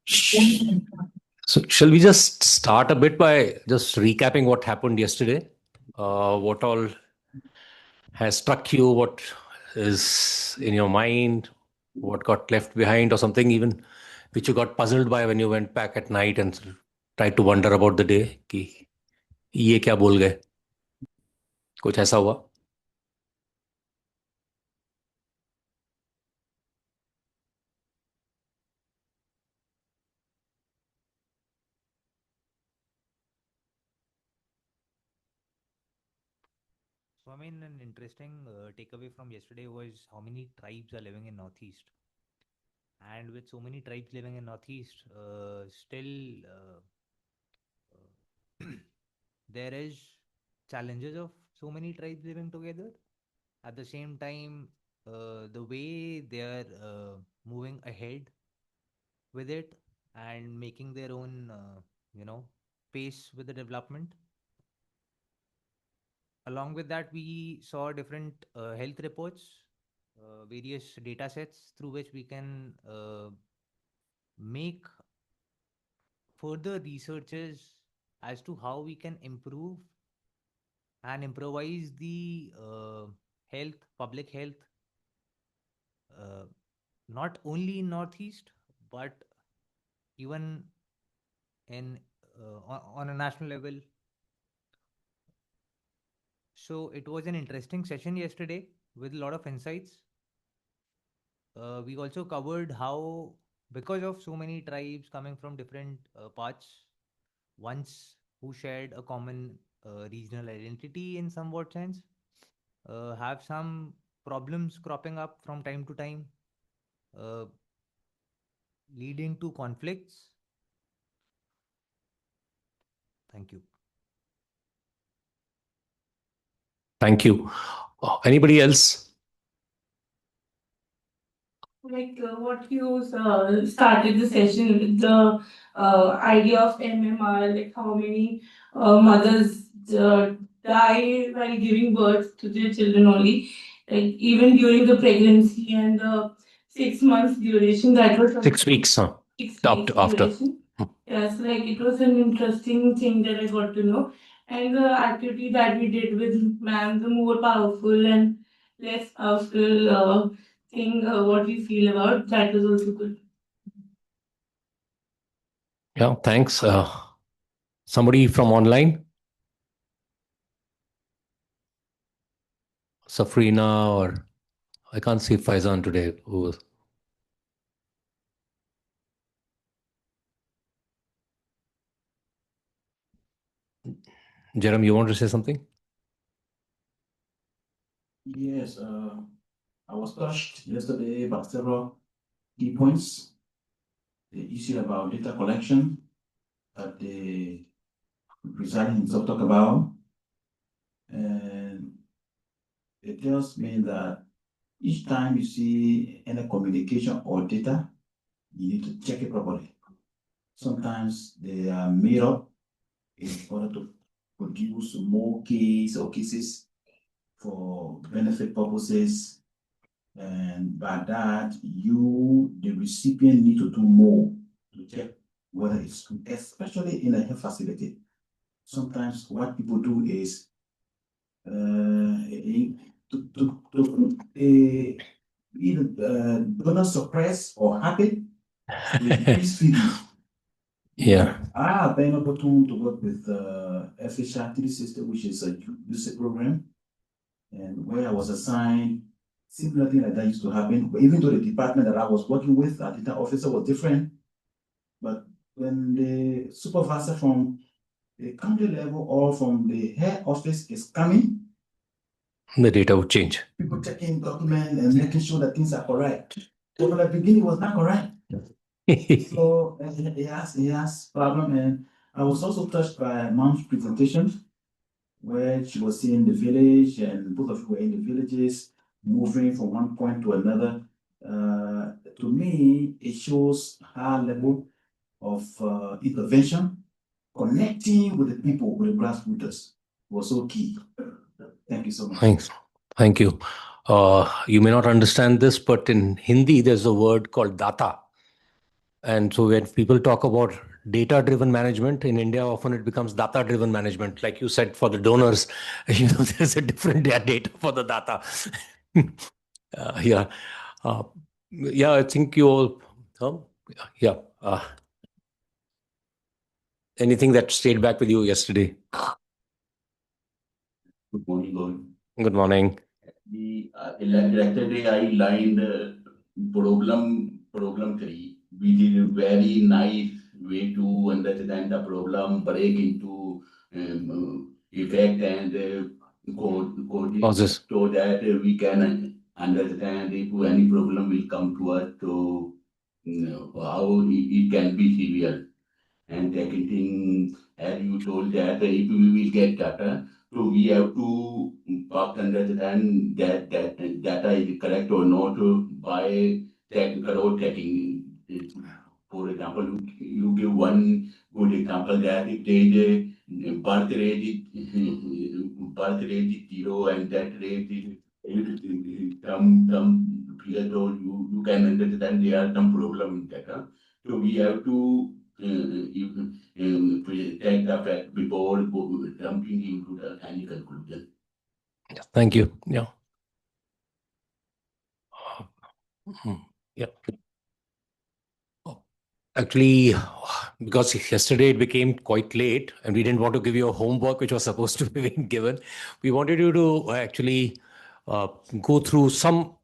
So, shall we just start a bit by just recapping what happened yesterday? What all has struck you? What is in your mind? What got left behind, or something even which you got puzzled by when you went back at night and sort of tried to wonder about the day? कि ये क्या बोल गए? कुछ ऐसा हुआ? So, I mean, an interesting takeaway from yesterday was how many tribes are living in Northeast. And with so many tribes living in Northeast, still there is challenges of so many tribes living together. At the same time, the way they are moving ahead with it and making their own, pace with the development. Along with that, we saw different health reports, various data sets through which we can make further researches as to how we can improve and improvise the public health, uh, not only in Northeast, but even in on a national level. So it was an interesting session yesterday with a lot of insights. We also covered how, because of so many tribes coming from different parts, once who shared a common regional identity in somewhat sense, have some problems cropping up from time to time, uh, leading to conflicts. Thank you. Thank you. Anybody else? Like what you started the session with the idea of MMR, like how many mothers die while giving birth to their children only, like even during the pregnancy and the 6 months duration. That was 6 weeks, huh? 6 weeks After. duration. Yes, like it was an interesting thing that I got to know. And the activity that we did with ma'am, the more powerful and less powerful thing, what we feel about, that was also good. Yeah, thanks. Somebody from online? Safrina, or I can't see Faizan today. Who? Jerem, you want to say something? Yes, I was touched yesterday by several key points. The issue about data collection that the presiding himself talked about. And it tells me that each time you see any communication or data, you need to check it properly. Sometimes they are made up in order to produce more cases for benefit purposes. And by that, you, the recipient, need to do more to check whether it's true, especially in a health facility. Sometimes what people do is either donor suppress or happy with breastfeeding. Yeah. I have been able to work with FHR3 system, which is a UC program, and where I was assigned, similar thing like that used to happen. But even though the department that I was working with, our data officer was different, but when the supervisor from the county level or from the head office is coming, the data would change. People checking documents and making sure that things are correct. So from the beginning, it was not correct. So he has problem, and I was also touched by mom's presentation, where she was seeing the village, and both of you were in the villages, moving from one point to another. To me, it shows high level of intervention, connecting with the people, with the grassroots, was so key. Thank you so much. Thanks. Thank you. You may not understand this, but in Hindi, there's a word called data. And so when people talk about data-driven management in India, often it becomes data-driven management. Like you said, for the donors, there's a different data for the data. Yeah. Yeah, I think you all, yeah. Anything that stayed back with you yesterday? Good morning, all. Good morning. Yesterday, I lined problem 3, which is a very nice way to understand the problem, break into effect and causes, so that we can understand if any problem will come to us, so how it can be severe. And second thing, as you told that if we will get data, so we have to first understand that data is correct or not by technical or checking. For example, you give one good example that if there is a birth rate is 0 and that rate is some figure, so you can understand there are some problem in data. So we have to take the fact before jumping into any conclusion. Thank you. Yeah. Yeah. Actually, because yesterday it became quite late and we didn't want to give you a homework which was supposed to be given, we wanted you to actually go through some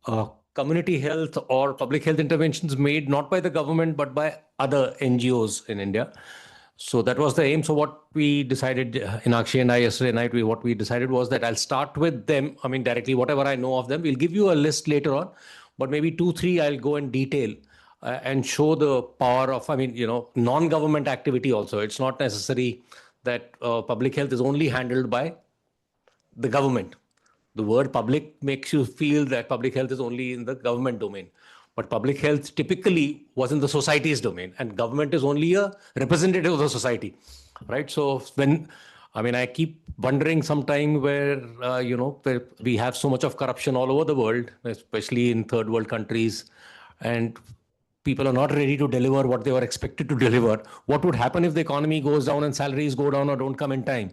community health or public health interventions made not by the government but by other NGOs in India. So that was the aim. So what we decided, Inakshi and I, yesterday night, what we decided was that I'll start with them. I mean, directly, whatever I know of them, we'll give you a list later on, but maybe 2, 3, I'll go in detail and show the power of, non-government activity also. It's not necessary that public health is only handled by the government. The word public makes you feel that public health is only in the government domain. But public health typically was in the society's domain, and government is only a representative of the society, right? So I keep wondering sometime where, where we have so much of corruption all over the world, especially in third world countries, and people are not ready to deliver what they were expected to deliver. What would happen if the economy goes down and salaries go down or don't come in time?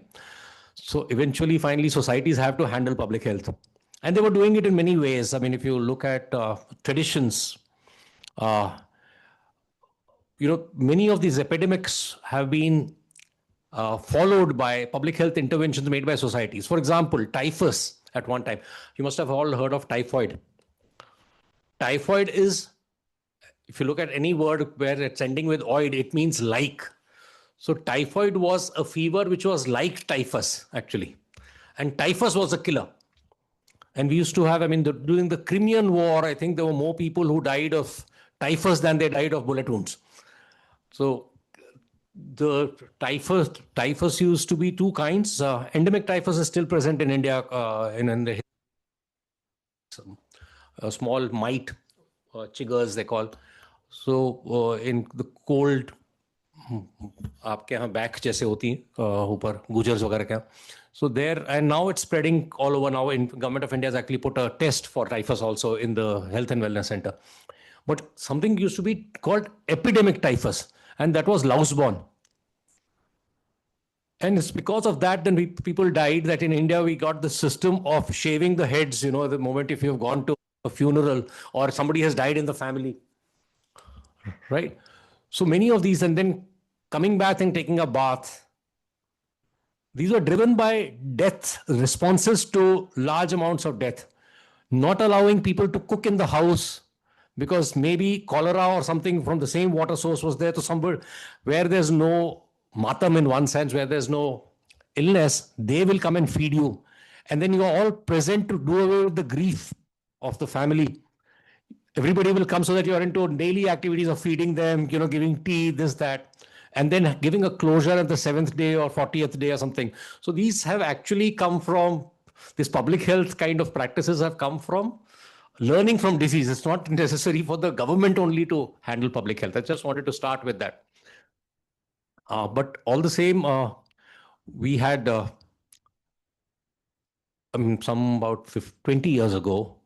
So eventually, finally, societies have to handle public health. And they were doing it in many ways. I mean, if you look at traditions, uh, many of these epidemics have been followed by public health interventions made by societies. For example, typhus at one time. You must have all heard of typhoid. Typhoid is, if you look at any word where it's ending with oid, it means like. So typhoid was a fever which was like typhus, actually. And typhus was a killer. And we used to have, during the Crimean War, I think there were more people who died of typhus than they died of bullet wounds. So the typhus used to be two kinds. Endemic typhus is still present in India, in the small mite, chiggers they call. So in the cold, आपके यहाँ back जैसे होती हैं ऊपर गुजर्स वगैरह क्या. So there, and now it's spreading all over. Now, in government of India has actually put a test for typhus also in the health and wellness center. But something used to be called epidemic typhus, and that was louse-borne. And it's because of that, then people died. That in India we got the system of shaving the heads. The moment if you've gone to a funeral or somebody has died in the family, right? So many of these, and then coming back and taking a bath. These were driven by death responses to large amounts of death, not allowing people to cook in the house because maybe cholera or something from the same water source was there to somewhere where there's no matam in one sense, where there's no illness, they will come and feed you. And then you are all present to do away with the grief of the family. Everybody will come so that you're into daily activities of feeding them, giving tea, this, that, and then giving a closure at the 7th day or 40th day or something. So these have actually come from, this public health kind of practices have come from learning from disease. It's not necessary for the government only to handle public health. I just wanted to start with that. But all the same, we had, some about 20 years ago,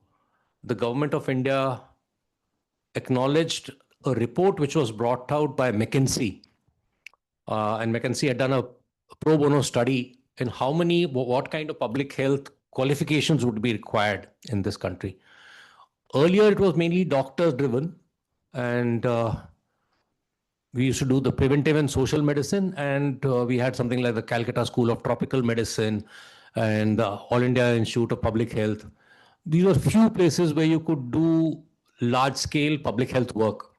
the government of India acknowledged a report which was brought out by McKinsey. And McKinsey had done a pro bono study in what kind of public health qualifications would be required in this country. Earlier, it was mainly doctors driven, and we used to do the preventive and social medicine, and we had something like the Calcutta School of Tropical Medicine and the All India Institute of Public Health. These were few places where you could do large scale public health work.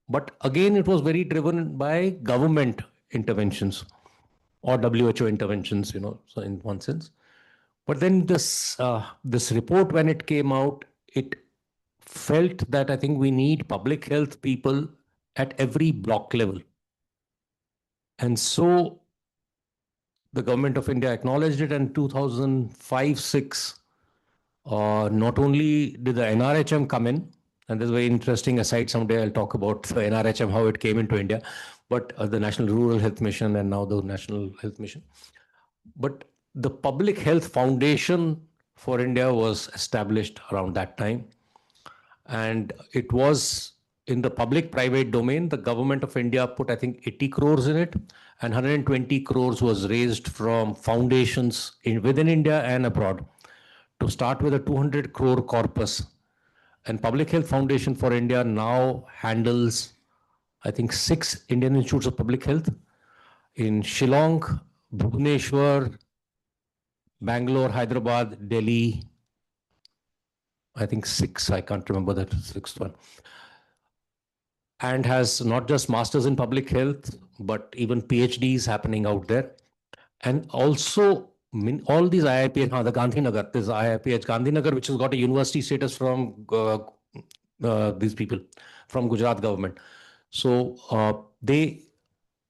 But again, it was very driven by government interventions or WHO interventions, so in one sense. But then this report, when it came out, it felt that I think we need public health people at every block level. And so the government of India acknowledged it in 2005-06. Not only did the NRHM come in, and there's a very interesting aside, someday I'll talk about the NRHM, how it came into India, but the National Rural Health Mission and now the National Health Mission. But the Public Health Foundation for India was established around that time. And it was in the public-private domain. The government of India put, I think, 80 crores in it, and 120 crores was raised from foundations within India and abroad to start with a 200 crore corpus. And Public Health Foundation for India now handles, I think, 6 Indian Institutes of Public Health in Shillong, Bhubaneswar, Bangalore, Hyderabad, Delhi. I think 6, I can't remember that 6th one. And has not just masters in public health, but even PhDs happening out there. And also all these IIPH, the Gandhinagar, there's IIPH Gandhinagar, which has got a university status from these people, from Gujarat government. So they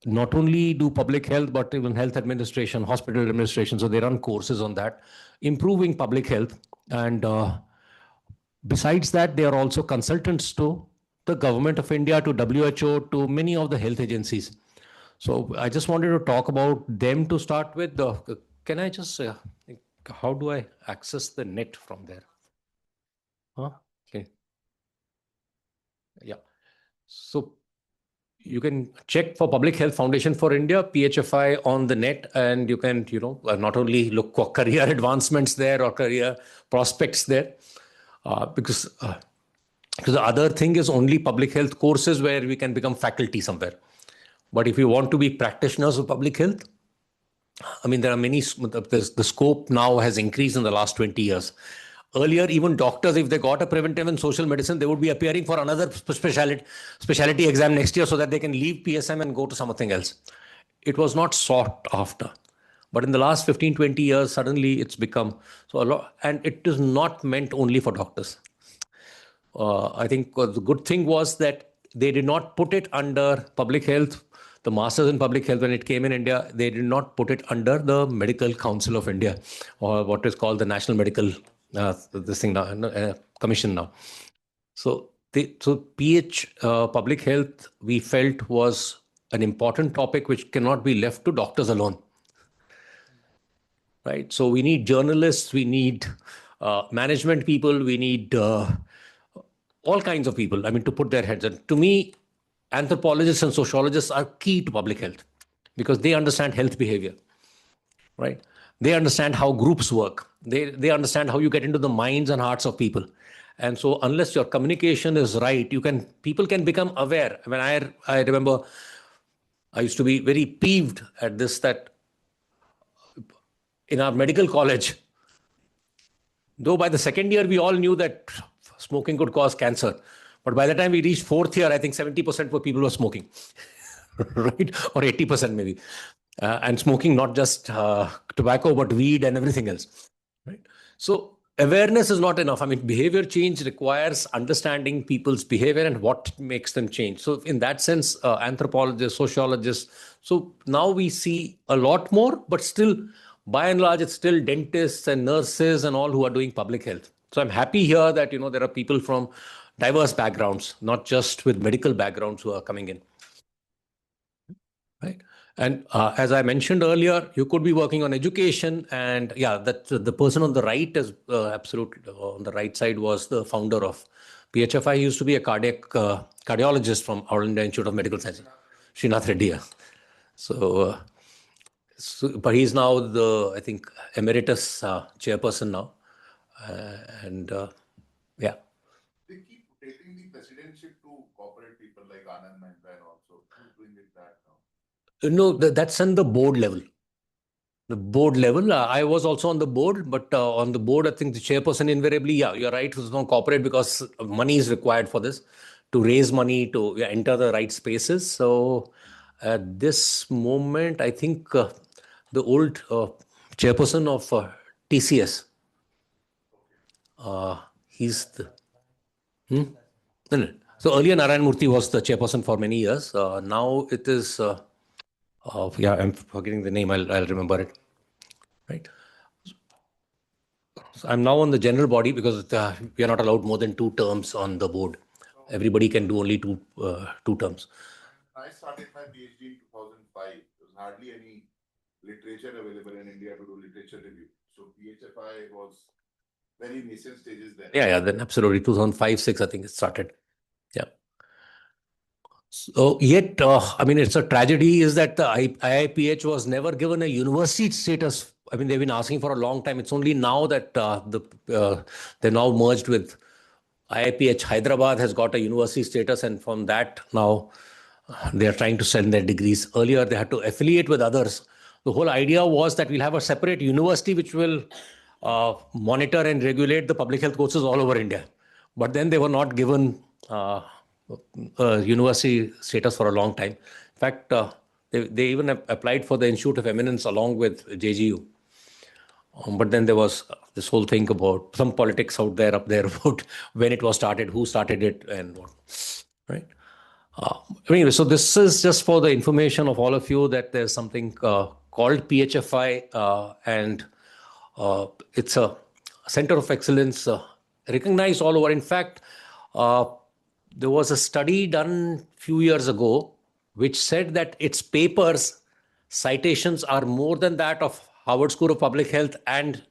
not only do public health, but even health administration, hospital administration. So they run courses on that, improving public health. And besides that, they are also consultants to the government of India, to WHO, to many of the health agencies. So I just wanted to talk about them to start with. Can I just, how do I access the net from there? Okay. Yeah. So you can check for Public Health Foundation for India, PHFI, on the net, and you can, not only look for career advancements there or career prospects there, because the other thing is only public health courses where we can become faculty somewhere. But if you want to be practitioners of public health, I mean, there are many, the scope now has increased in the last 20 years. Earlier, even doctors, if they got a preventive and social medicine, they would be appearing for another specialty exam next year so that they can leave PSM and go to something else. It was not sought after. But in the last 15, 20 years, suddenly it's become so a lot. And it is not meant only for doctors. I think the good thing was that they did not put it under public health. The masters in public health, when it came in India, they did not put it under the Medical Council of India, or what is called the National Medical Commission now. So public health, we felt, was an important topic which cannot be left to doctors alone. Right? So we need journalists, we need management people, we need all kinds of people, I mean, to put their heads in. To me, anthropologists and sociologists are key to public health because they understand health behavior, right? They understand how groups work. They understand how you get into the minds and hearts of people. And so unless your communication is right, people can become aware. I mean, I remember I used to be very peeved at this, that in our medical college, though by the second year, we all knew that smoking could cause cancer. But by the time we reached 4th year, I think 70% of people were smoking, right? Or 80% maybe. And smoking, not just tobacco, but weed and everything else, right? So awareness is not enough. I mean, behavior change requires understanding people's behavior and what makes them change. So in that sense, anthropologists, sociologists. So now we see a lot more, but still, by and large, it's still dentists and nurses and all who are doing public health. So I'm happy here that, there are people from diverse backgrounds, not just with medical backgrounds, who are coming in. Right. And as I mentioned earlier, you could be working on education, and that the person on the right is absolutely on the right side was the founder of PHFI used to be a cardiologist from All India Institute of Medical Sciences, Srinath Reddy. So, but he's now I think, emeritus chairperson now. Yeah. They keep rotating the presidentship to corporate people like Anand Mehta and also. Who's doing it that now? No, that's on the board level. The board level. I was also on the board, but on the board, I think the chairperson invariably, yeah, you're right, was not corporate because money is required for this, to raise money, to enter the right spaces. So at this moment, I think the old chairperson of TCS, he's the... No, no. So earlier Narayan Murthy was the chairperson for many years. Now it is, yeah, I'm forgetting the name. I'll remember it. Right. So I'm now on the general body because we are not allowed more than 2 terms on the board. Everybody can do only two terms. I started my PhD in 2005. There was hardly any literature available in India to do literature review. So PHFI was very nascent stages then. Yeah, then absolutely 2005-6, I think it started. Yeah. So yet, I mean, it's a tragedy is that the IIPH was never given a university status. I mean, they've been asking for a long time. It's only now that they're now merged with IIPH. Hyderabad has got a university status, and from that now they are trying to send their degrees. Earlier, they had to affiliate with others. The whole idea was that we'll have a separate university which will monitor and regulate the public health courses all over India. But then they were not given university status for a long time. In fact, they even applied for the Institute of Eminence along with JGU. But then there was this whole thing about some politics up there about when it was started, who started it, and what. Right. Anyway, so this is just for the information of all of you that there's something called PHFI, and it's a center of excellence recognized all over. In fact, there was a study done a few years ago which said that its papers citations are more than that of Harvard School of Public Health and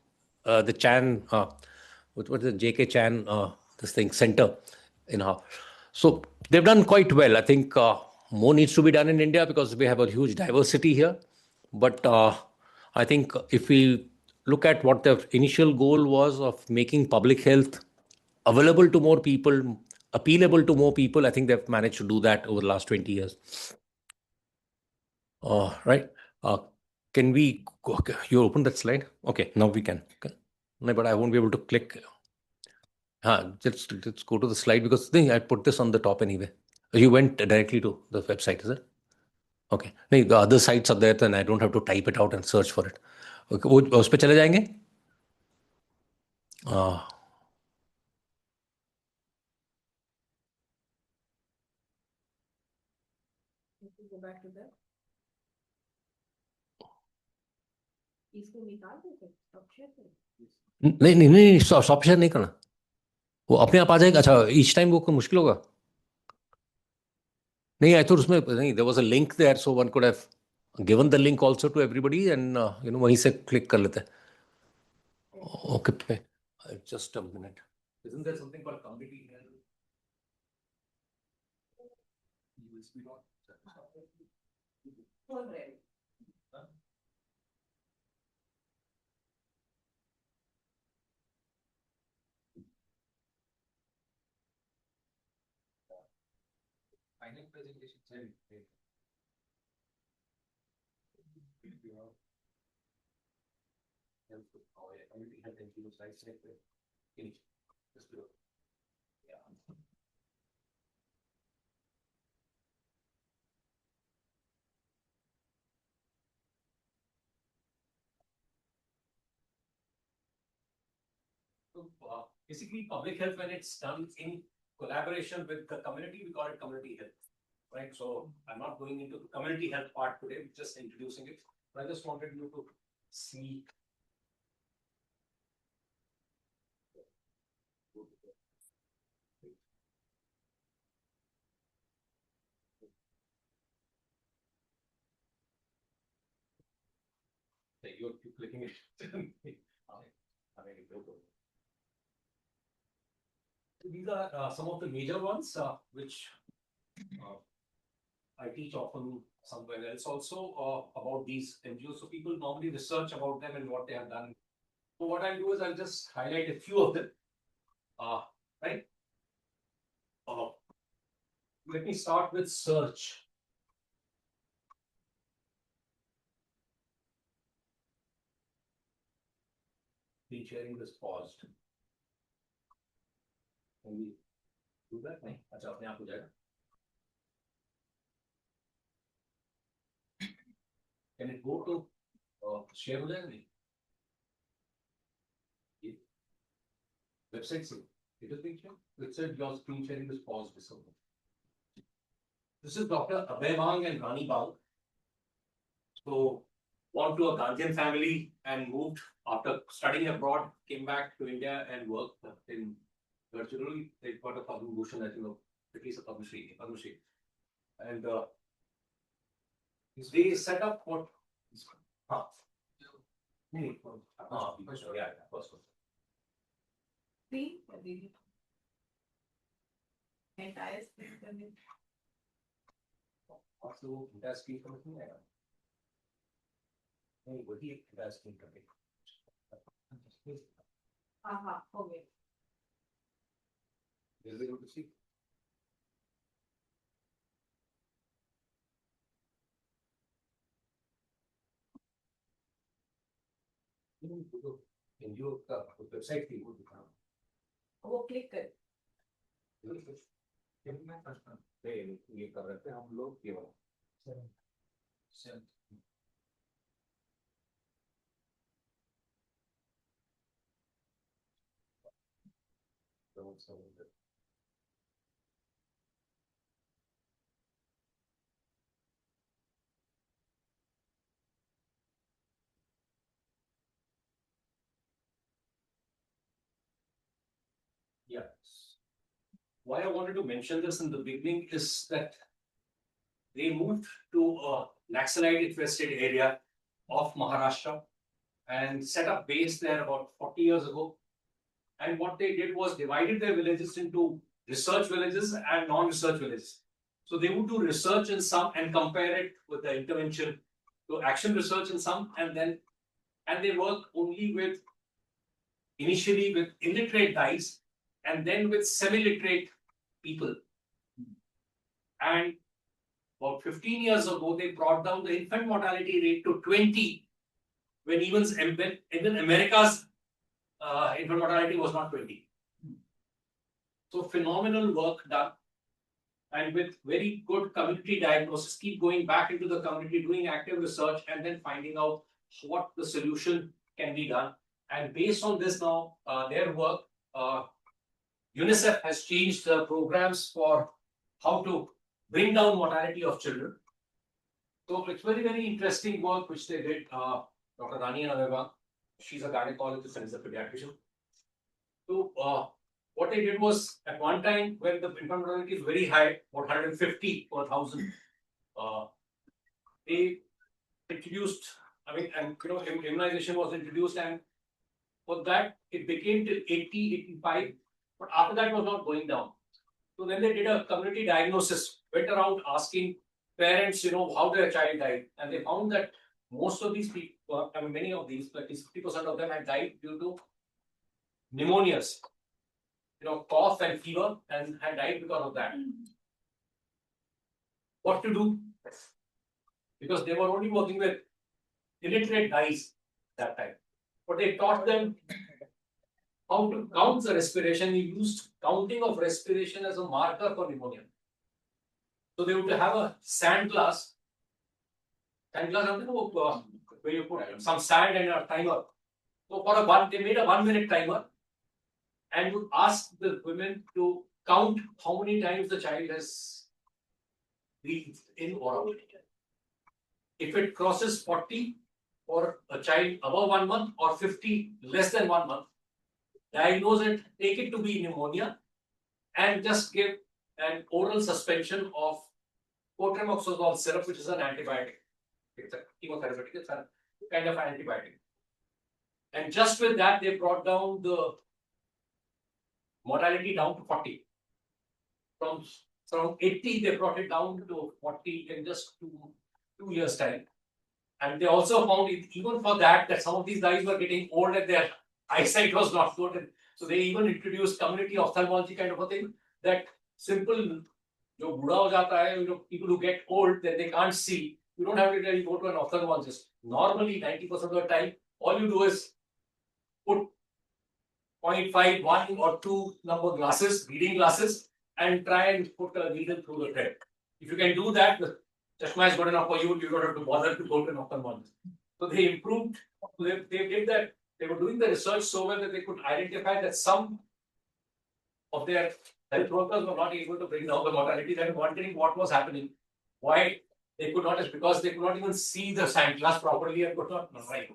the Chan, what was the JK Chan, this thing, center in Harvard. So they've done quite well. I think more needs to be done in India because we have a huge diversity here. But I think if we look at what the initial goal was of making public health available to more people, appealable to more people, I think they've managed to do that over the last 20 years. Right. Can we, you open that slide? Okay, now we can. Okay. No, but I won't be able to click. Let's go to the slide because I put this on the top anyway. You went directly to the website, is it? Okay. No, the other sites are there, then I don't have to type it out and search for it. Okay. उस पे चले जाएंगे? Go back to that. इसको निकाल देते stop share करें? नहीं stop share नहीं करना, वो अपने आप आ जाएगा. अच्छा, each time वो मुश्किल होगा? नहीं, I thought उसमें नहीं, there was a link there, so one could have given the link also to everybody and वहीं से click कर लेते हैं. Okay, just a minute. Isn't there something called community here? USB not. Already. Final presentation. Community health NGO slides right there. Finish. Just below. Yeah. So basically, public health, when it's done in collaboration with the community, we call it community health. Right. So I'm not going into the community health part today, just introducing it. But I just wanted you to see. You're clicking it. These are some of the major ones which I teach often somewhere else also about these NGOs. So people normally research about them and what they have done. So what I'll do is I'll just highlight a few of them. Right? Let me start with search. Screen sharing this paused. Can we do that? नहीं, अच्छा अपने आप हो जाएगा. Can it go to share हो जाएगा नहीं? ये website से it is being shared. It said your screen sharing is paused. This is Dr. Abhay Bang and Rani Bang. So, born to a Gandhian family and moved after studying abroad, came back to India and worked in virtually. They got a Padma Bhushan, I think, at least a Padma Shri. And they set up what? Yeah, first one. See, entire screen. Also, entire screen coming here. नहीं वही एक entire screen coming. Okay. Is it able to see? NGO का website थी वो दिखा. वो click कर. ये कर रहे थे हम लोग केवल. Yeah. Why I wanted to mention this in the beginning is that they moved to a Naxalite infested area of Maharashtra and set up base there about 40 years ago. And what they did was divided their villages into research villages and non-research villages. So they would do research in some and compare it with the intervention to action research in some, and they work only with initially with illiterate guys and then with semi-literate people. And about 15 years ago, they brought down the infant mortality rate to 20, when even America's infant mortality was not 20. So phenomenal work done, and with very good community diagnosis, keep going back into the community, doing active research, and then finding out what the solution can be done. And based on this now, their work, UNICEF has changed the programs for how to bring down mortality of children. So it's very, very interesting work which they did. Dr. Rani and Abhay, she's a gynecologist and is a pediatrician. So what they did was, at one time when the infant mortality is very high, about 150 per 1,000, they introduced, immunization was introduced, and for that it became till 80, 85, but after that it was not going down. So then they did a community diagnosis, went around asking parents, how their child died, and they found that most of these people, many of these, at least 50% of them had died due to pneumonias, cough and fever, and had died because of that. What to do? Because they were only working with illiterate guys that time. But they taught them how to count the respiration. They used counting of respiration as a marker for pneumonia. So they would have a sand glass. Sand glass, where you put some sand and a timer. So they made a 1 minute timer and would ask the women to count how many times the child has breathed in or out. If it crosses 40 for a child above 1 month or 50 less than 1 month, diagnose it, take it to be pneumonia, and just give an oral suspension of cotrimoxazole syrup, which is an antibiotic. It's a chemotherapeutic, it's a kind of antibiotic. And just with that, they brought down the mortality down to 40. From 80, they brought it down to 40 in just two years' time. And they also found it, even for that some of these guys were getting old and their eyesight was not good. And so they even introduced community ophthalmology kind of a thing, that simple, जो बूढ़ा हो जाता है, people who get old, then they can't see. You don't have to really go to an ophthalmologist. Normally, 90% of the time, all you do is put 0.5, 1 or 2 number glasses, reading glasses, and try and put a needle through the thread. If you can do that, the chashma is good enough for you. You don't have to bother to go to an ophthalmologist. So they improved. They did that. They were doing the research so well that they could identify that some of their health workers were not able to bring down the mortality. They were wondering what was happening. Why they could not, is because they could not even see the science class properly and could not write.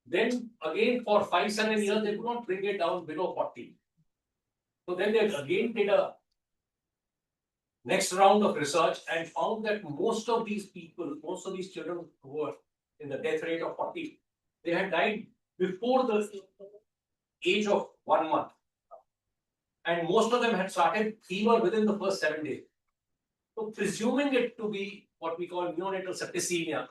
Then again, for 5-7 years, they could not bring it down below 40. So then they again did a next round of research and found that most of these people, most of these children who were in the death rate of 40, they had died before the age of 1 month. And most of them had started fever within the first 7 days. So presuming it to be what we call neonatal septicemia,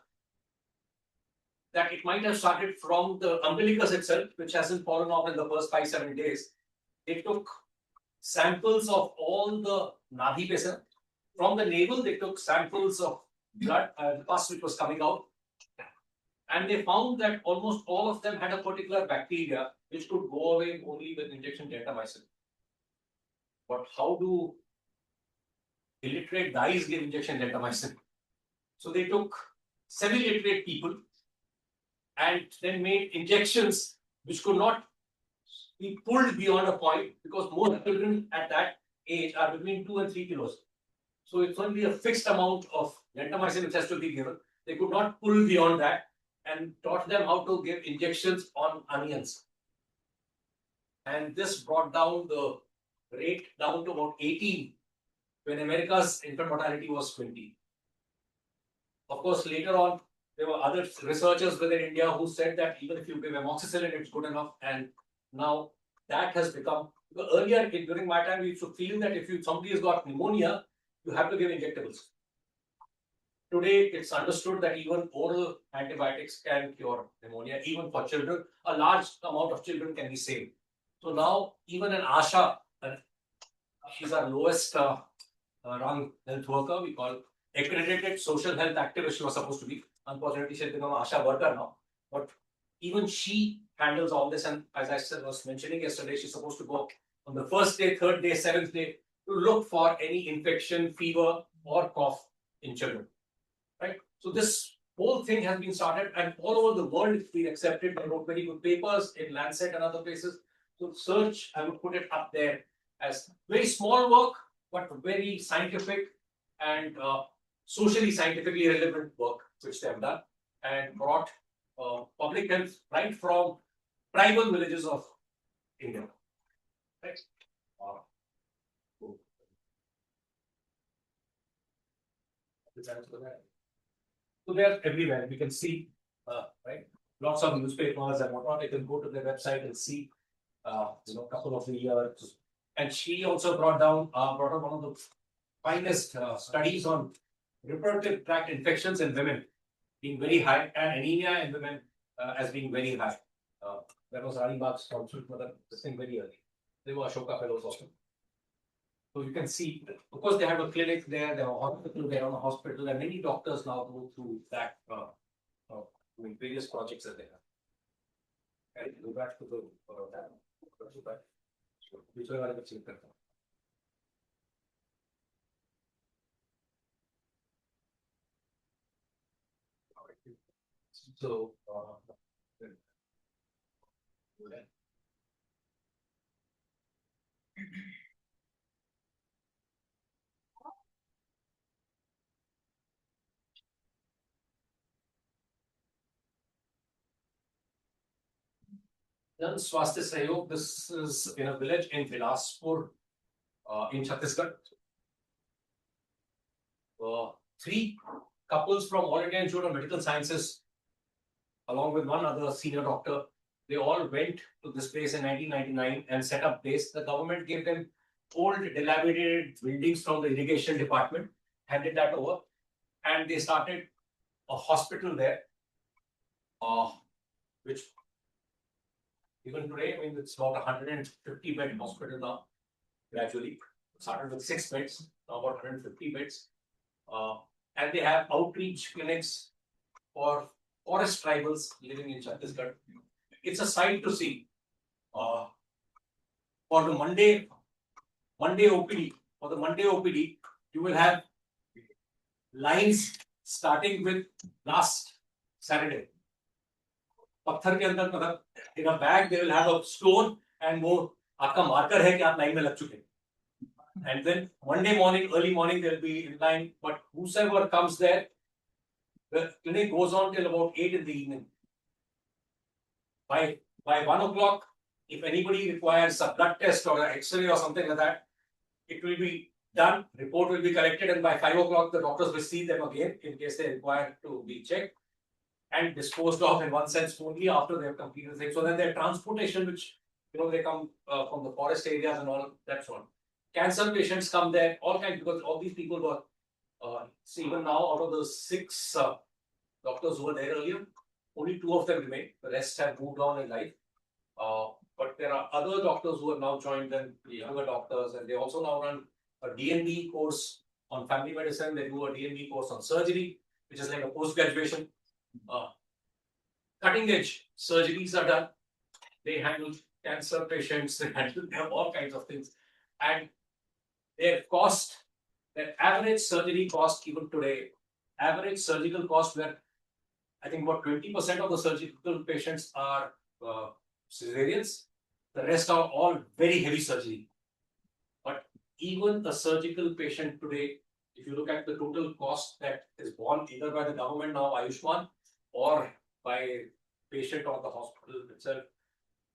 that it might have started from the umbilicus itself, which hasn't fallen off in the first 5-7 days. They took samples of all the nadhi patient. From the navel, they took samples of blood, pus which was coming out. And they found that almost all of them had a particular bacteria which could go away only with injection gentamicin. But how do illiterate guys give injection gentamicin? So they took semi-literate people and then made injections which could not be pulled beyond a point, because most children at that age are between 2 and 3 kilos. So it's only a fixed amount of gentamicin which has to be given. They could not pull beyond that, and taught them how to give injections on onions. And this brought down the rate down to about 18, when America's infant mortality was 20. Of course, later on, there were other researchers within India who said that even if you give amoxicillin, it's good enough. And now that has become, earlier during my time, we used to feel that if somebody has got pneumonia, you have to give injectables. Today, it's understood that even oral antibiotics can cure pneumonia, even for children. A large amount of children can be saved. So now, even an ASHA, she's our lowest rung health worker, we call accredited social health activist, she was supposed to be. Unfortunately, she has become an ASHA worker now. But even she handles all this. And as I was mentioning yesterday, she's supposed to go on the first day, third day, seventh day to look for any infection, fever, or cough in children. Right? So this whole thing has been started, and all over the world it's been accepted. They wrote very good papers in Lancet and other places. So search, I would put it up there as very small work, but very scientific and socially scientifically relevant work which they have done, and brought public health right from tribal villages of India. Right? So they are everywhere. We can see, right? Lots of newspapers and whatnot. You can go to their website and see, a couple of the years. And she also brought up one of the finest studies on reproductive tract infections in women being very high, and anemia in women as being very high. That was Rani-Bag's consulate for this thing very early. They were Ashoka fellows also. So you can see, of course, they have a clinic there, they have a hospital, they have a hospital, and many doctors now go through that, various projects that they have. And go back to the which one are the cheaper? So, Swasthya Sahayog, this is in a village in Bilaspur, in Chhattisgarh. 3 couples from All India Institute of Medical Sciences, along with one other senior doctor, They all went to this place in 1999 and set up base. The government gave them old dilapidated buildings from the irrigation department, handed that over, and they started a hospital there, which even today, I mean, it's about 150 bed hospital now, gradually. Started with 6 beds, now about 150 beds. And they have outreach clinics for forest tribals living in Chhattisgarh. It's a sight to see. For the Monday OPD, you will have lines starting with last Saturday. पत्थर के अंदर मतलब in a bag they will have a stone and वो आपका marker है कि आप line में लग चुके हैं. And then Monday morning, early morning, they'll be in line. But whosoever comes there, the clinic goes on till about 8 in the evening. By 1 o'clock, if anybody requires a blood test or an X-ray or something like that, it will be done. Report will be collected, and by 5 o'clock, the doctors will see them again in case they require to be checked and disposed of in one sense only after they have completed the thing. So then their transportation, which they come from the forest areas and all, that's one. Cancer patients come there, all kinds, because all these people were, see, even now, out of the 6 doctors who were there earlier, only 2 of them remain. The rest have moved on in life. But there are other doctors who have now joined them, the younger doctors, and they also now run a DNB course on family medicine. They do a DNB course on surgery, which is like a post-graduation. Cutting edge surgeries are done. They handle cancer patients, they have all kinds of things. And their cost, their average surgery cost even today, average surgical cost where I think about 20% of the surgical patients are cesareans. The rest are all very heavy surgery. But even a surgical patient today, if you look at the total cost that is borne either by the government now, Ayushman, or by patient or the hospital itself,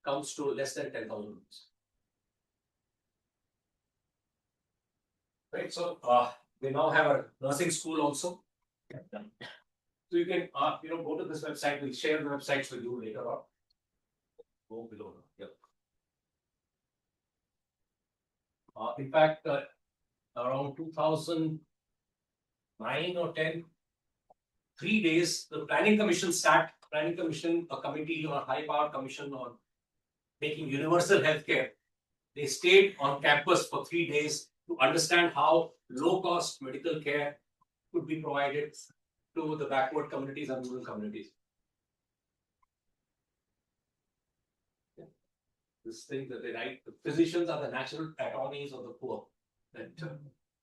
comes to less than 10,000 rupees. Right, so they now have a nursing school also. So you can go to this website. We'll share the websites with you later on. Go below. Yep. In fact, around 2009 or 10, 3 days, the planning commission sat. Planning commission, a committee or a high-powered commission on making universal healthcare. They stayed on campus for 3 days to understand how low-cost medical care could be provided to the backward communities and rural communities. Yeah. This thing that they write, the physicians are the natural attorneys of the poor. That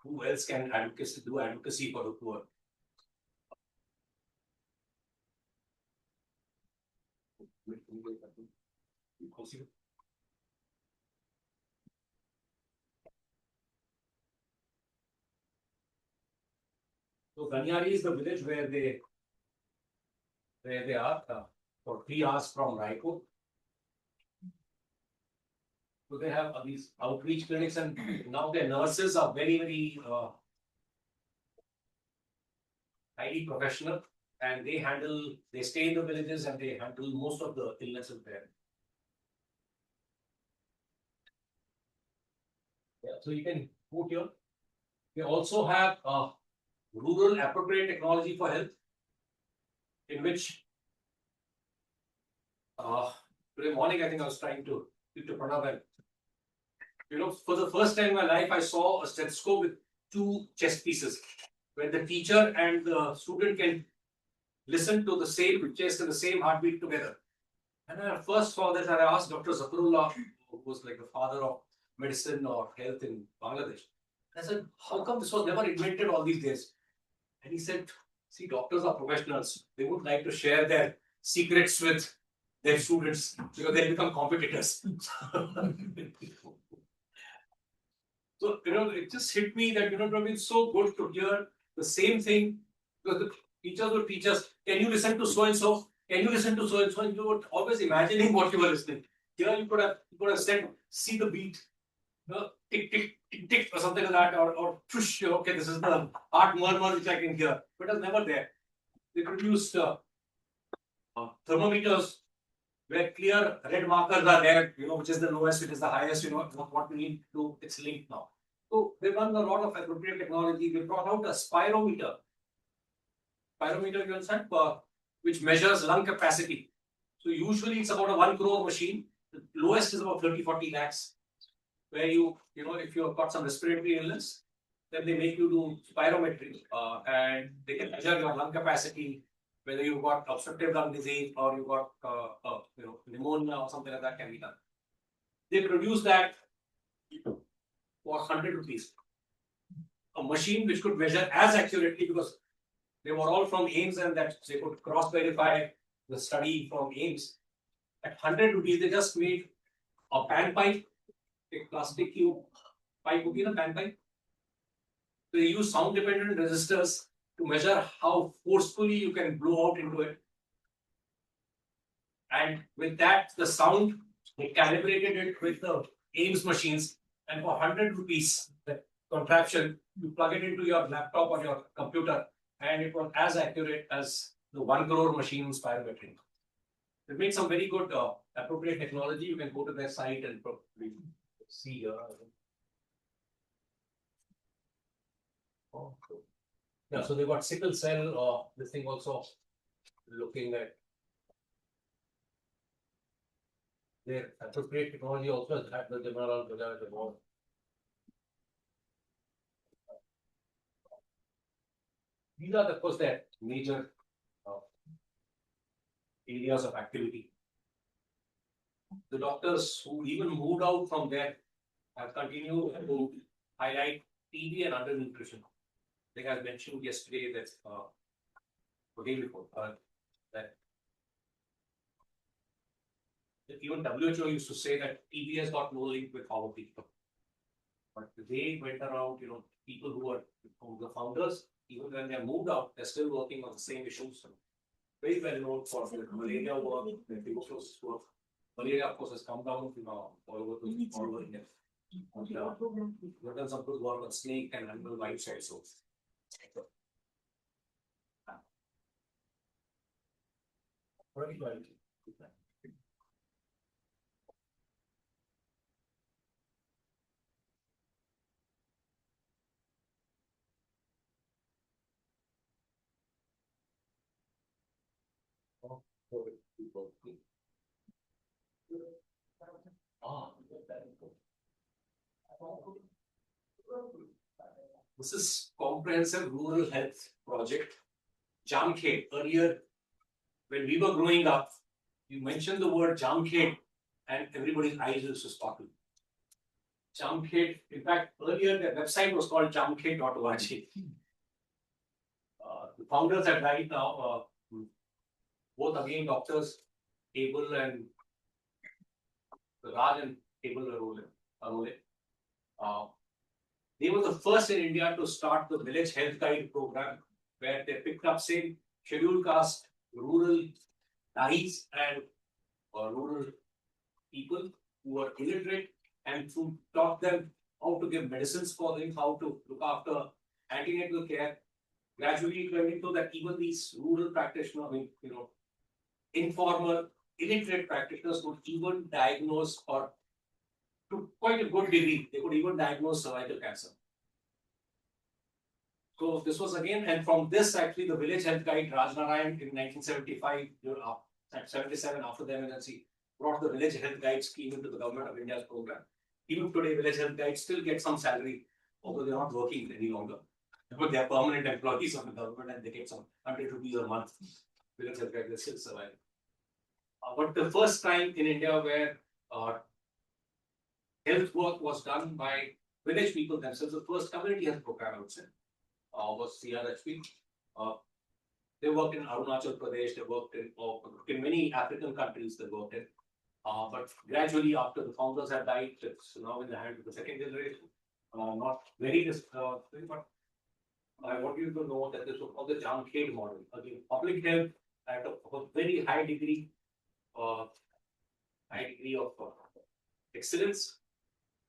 who else can do advocacy for the poor? So Ganyari is the village where they are for 3 hours from Raipur. So they have these outreach clinics, and now their nurses are very, very highly professional, and they stay in the villages and they handle most of the illnesses there. Yeah, so you can put here. They also have rural appropriate technology for health, in which today morning I think I was trying to speak to Pranav, and for the first time in my life I saw a stethoscope with 2 chest pieces, where the teacher and the student can listen to the same chest and the same heartbeat together. And when I first saw this, I asked Dr. Zakarullah, who was like the father of medicine or health in Bangladesh. I said, how come this was never invented all these days? And he said, see, doctors are professionals. They would like to share their secrets with their students because they become competitors. So, it just hit me that, it's so good to hear the same thing, because the teachers would teach us, can you listen to so-and-so? Can you listen to so-and-so? And you were always imagining what you were listening. Here you could have said, see the beat, tick, tick, tick, tick, or something like that, or push, okay, this is the heart murmur which I can hear. But it was never there. They produced thermometers where clear red markers are there, which is the lowest, which is the highest, what we need to do, it's linked now. So they've done a lot of appropriate technology. They brought out a spirometer. Spirometer, you understand, which measures lung capacity. So usually it's about a 1 crore machine. The lowest is about 30-40 lakhs, where if you've got some respiratory illness, then they make you do spirometry, and they can measure your lung capacity, whether you've got obstructive lung disease or you've got pneumonia or something like that can be done. They produce that for 100 rupees. A machine which could measure as accurately, because they were all from AIMS and that they could cross-verify the study from AIMS. At 100 rupees, they just made a pan pipe, a plastic tube pipe, a pan pipe. They use sound-dependent resistors to measure how forcefully you can blow out into it. And with that, the sound, they calibrated it with the AIMS machines. And for 100 rupees, the contraption, you plug it into your laptop or your computer, and it was as accurate as the 1 crore machine spirometry. They made some very good appropriate technology. You can go to their site and probably see here. Yeah, so they've got sickle cell, this thing also looking at their appropriate technology also has had the general more. These are, of course, their major areas of activity. The doctors who even moved out from there have continued to highlight TB and undernutrition. I think I mentioned yesterday that, the day before, that even WHO used to say that TB has got no link with poverty. But they went around, people who are the founders, even when they moved out, they're still working on the same issues. Very well known for the malaria work, the tuberculosis work. Malaria, of course, has come down all over India. We've done some good work on snake and animal lives also. This is comprehensive rural health project. Jamkhed. Earlier, when we were growing up, you mentioned the word Jamkhed and everybody's eyes used to sparkle. Jamkhed, in fact, earlier their website was called jamkhed.org. The founders have died now, both again doctors, Abel and Raj and Abel Arole. They were the first in India to start the Village Health Guide program, where they picked up, say, scheduled caste, rural ties and rural people who were illiterate, and who taught them how to give medicines for them, how to look after antenatal care. Gradually, it went into that even these rural practitioners, informal, illiterate practitioners could even diagnose, or to quite a good degree, they could even diagnose cervical cancer. So this was again, and from this actually the Village Health Guide, Raj Narayan in 1975, 77 after the emergency, brought the Village Health Guide scheme into the Government of India's program. Even today, Village Health Guides still get some salary, although they're not working any longer. But they're permanent employees of the government and they get some 100 rupees a month. Village Health Guide, they still survive. But the first time in India where health work was done by village people themselves, the first community health program, I would say, was CRHP. They worked in Arunachal Pradesh, they worked in many African countries they worked in. But gradually, after the founders had died, it's now in the hands of the second generation. Not very but I want you to know that this was called the Jamkhed model. Again, public health at a very high degree of excellence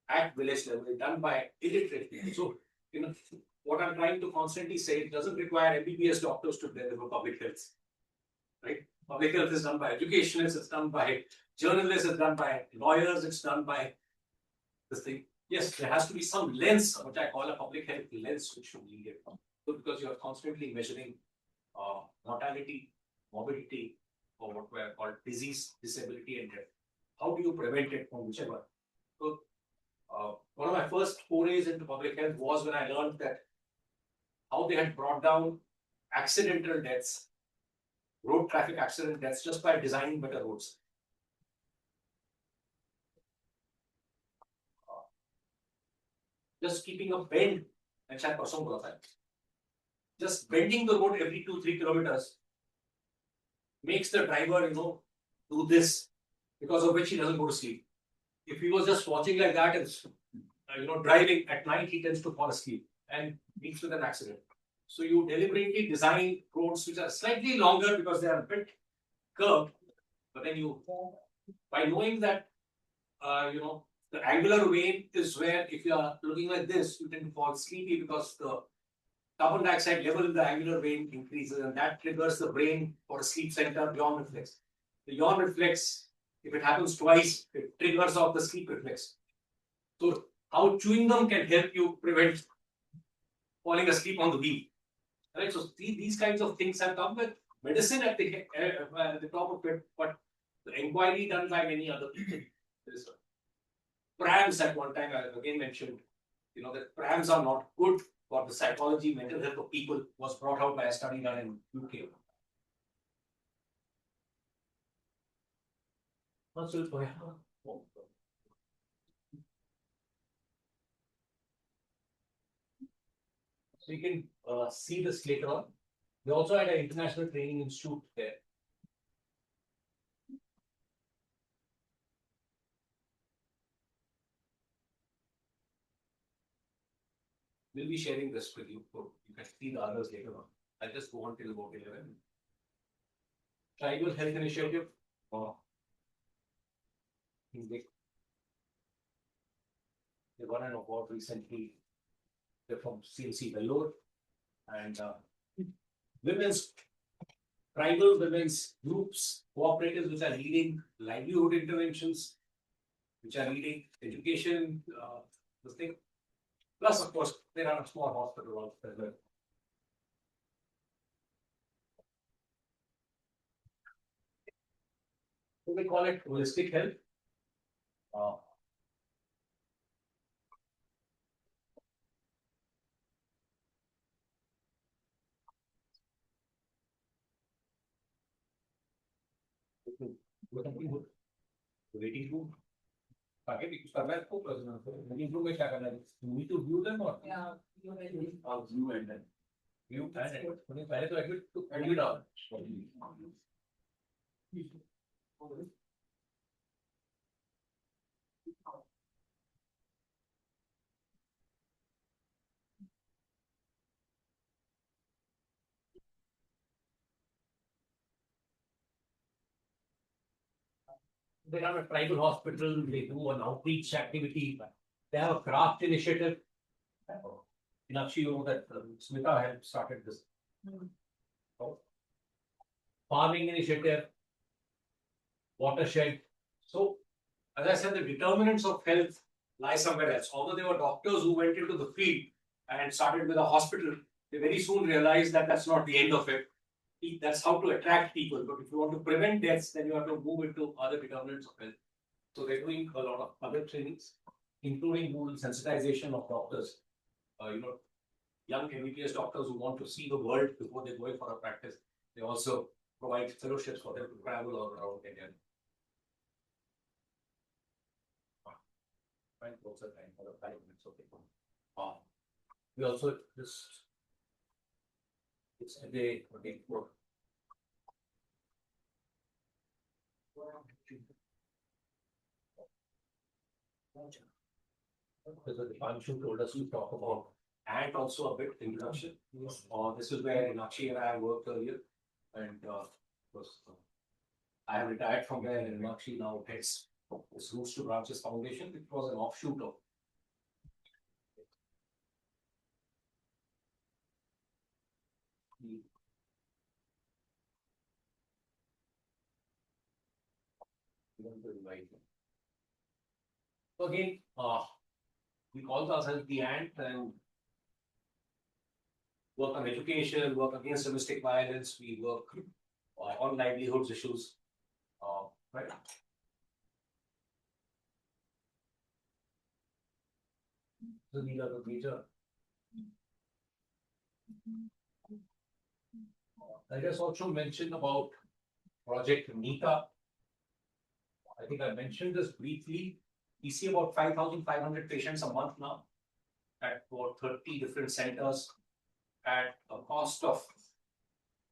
at village level, done by illiterate people. So, what I'm trying to constantly say, it doesn't require MBBS doctors to deliver public health, right? public health is done by educationists, it's done by journalists, it's done by lawyers, it's done by this thing. Yes, there has to be some lens, which I call a public health lens, which should lead it. So because you are constantly measuring mortality, morbidity, or what were called disease, disability, and death. How do you prevent it from whichever? So, one of my first forays into public health was when I learned that how they had brought down accidental deaths, road traffic accident deaths, just by designing better roads. Just keeping a bend, and शायद परसों बोला था, just bending the road every 2-3 kilometers makes the driver, do this, because of which he doesn't go to sleep. If he was just watching like that and driving at night, he tends to fall asleep and meets with an accident. So you deliberately design roads which are slightly longer because they are a bit curved, but then you, by knowing that, the angular vein is where if you are looking like this, you tend to fall sleepy because the carbon dioxide level in the angular vein increases, and that triggers the brain for a sleep center, yawn reflex. The yawn reflex, if it happens twice, it triggers off the sleep reflex. So how chewing gum can help you prevent falling asleep on the wheel. Right? So these kinds of things have come with medicine at the top of it, but the inquiry done by many other people. Prams at one time, I again mentioned, that prams are not good for the psychology, mental health of people, was brought out by a study done in UK. So you can see this later on. We also had an international training institute there. We'll be sharing this with you, so you can see the others later on. I'll just go on till about 11. Tribal Health Initiative. They won an award recently. They're from CMC Vellore, and tribal women's groups, cooperatives which are leading livelihood interventions, which are leading education, this thing. Plus, of course, there are a small hospital as well. So we call it holistic health. Waiting room. आगे भी कुछ करना है तो waiting room में क्या करना है? You need to view them or? Yeah, you View and then. View and then. उन्हें पहले तो admit to admit out. They have a tribal hospital, they do an outreach activity, they have a craft initiative. In Akshi, that Smita had started this. Farming initiative, watershed. So, as I said, the determinants of health lie somewhere else. Although there were doctors who went into the field and started with a hospital, they very soon realized that that's not the end of it. That's how to attract people. But if you want to prevent deaths, then you have to move into other determinants of health. So they're doing a lot of other trainings, including rural sensitization of doctors. Young MBBS doctors who want to see the world before they go in for a practice. They also provide fellowships for them to travel all around India. Fine, also time for the 5 minutes. Okay. We also just it's a day for because the Dipanshu told us to talk about and also a bit introduction. Yes. This is where Nakshi and I worked earlier, and I have retired from there, and Nakshi now heads this Roots to Branches Foundation. It was an offshoot of. So again, we call ourselves the ant and work on education, work against domestic violence, we work on livelihoods issues. Right. So these are the major. I just also mentioned about Project Nita. I think I mentioned this briefly. We see about 5,500 patients a month now at about 30 different centers at a cost of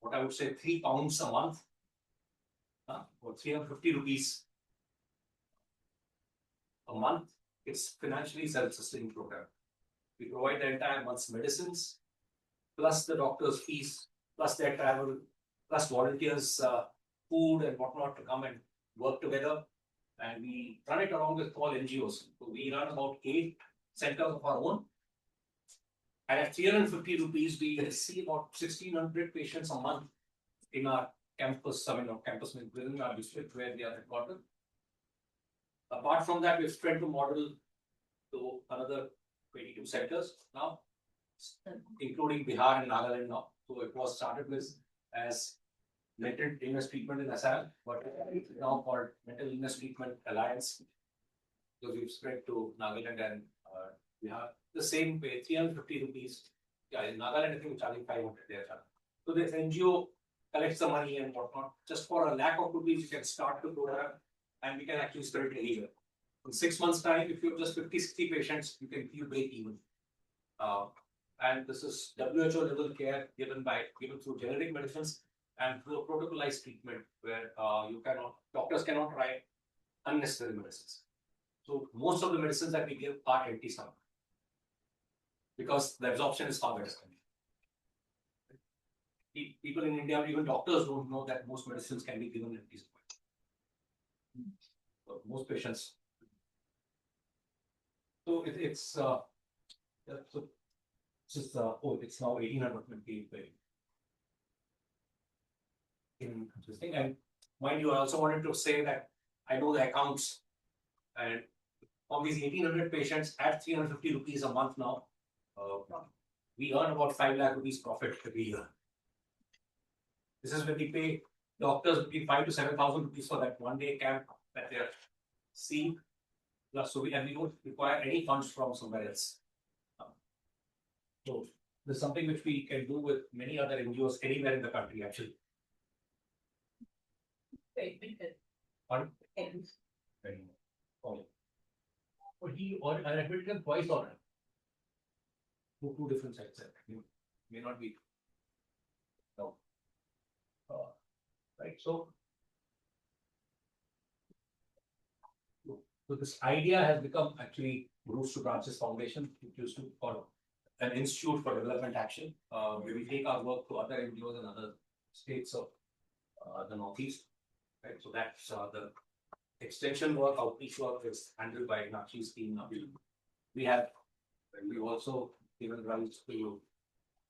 what I would say £3 a month, or 350 rupees a month. It's financially self-sustaining program. We provide the entire month's medicines, plus the doctor's fees, plus their travel, plus volunteers, food and whatnot to come and work together. And we run it along with all NGOs. So we run about 8 centers of our own. And at 350 rupees, we see about 1,600 patients a month in our campus, campus within our district where they are headquartered. Apart from that, we've spread the model to another 22 centers now, including Bihar and Nagaland now. So it was started with as mental illness treatment in Assam, but it's now called Mental Illness Treatment Alliance, because we've spread to Nagaland and Bihar. The same way, 350 rupees. Yeah, in Nagaland, I think we're charging 500 there. So this NGO collects the money and whatnot. Just for a lakh of rupees, you can start the program and we can actually spread it anywhere. In 6 months' time, if you have just 50, 60 patients, you break even. And this is WHO level care given through generic medicines and through a protocolized treatment where doctors cannot write unnecessary medicines. So most of the medicines that we give are anti-stomach because the absorption is far better. People in India, even doctors don't know that most medicines can be given anti-stomach. So most patients. So it's now 1,820 interesting. And mind you, I also wanted to say that I know the accounts, and of these 1,800 patients at 350 rupees a month now, we earn about 5 lakh rupees profit every year. This is when we pay doctors between 5,000 to 7,000 rupees for that one-day camp that they are seeing. So we don't require any funds from somewhere else. So this is something which we can do with many other NGOs anywhere in the country, actually. Pardon? Oh. I admitted him twice already. Two different sites. May not be. No. Right. So this idea has become actually Bruce to Francis Foundation, which used to call an Institute for Development Action, where we take our work to other NGOs and other states of the Northeast. Right. So that's the extension work, outreach work is handled by Nakshi's team now. We've also given rise to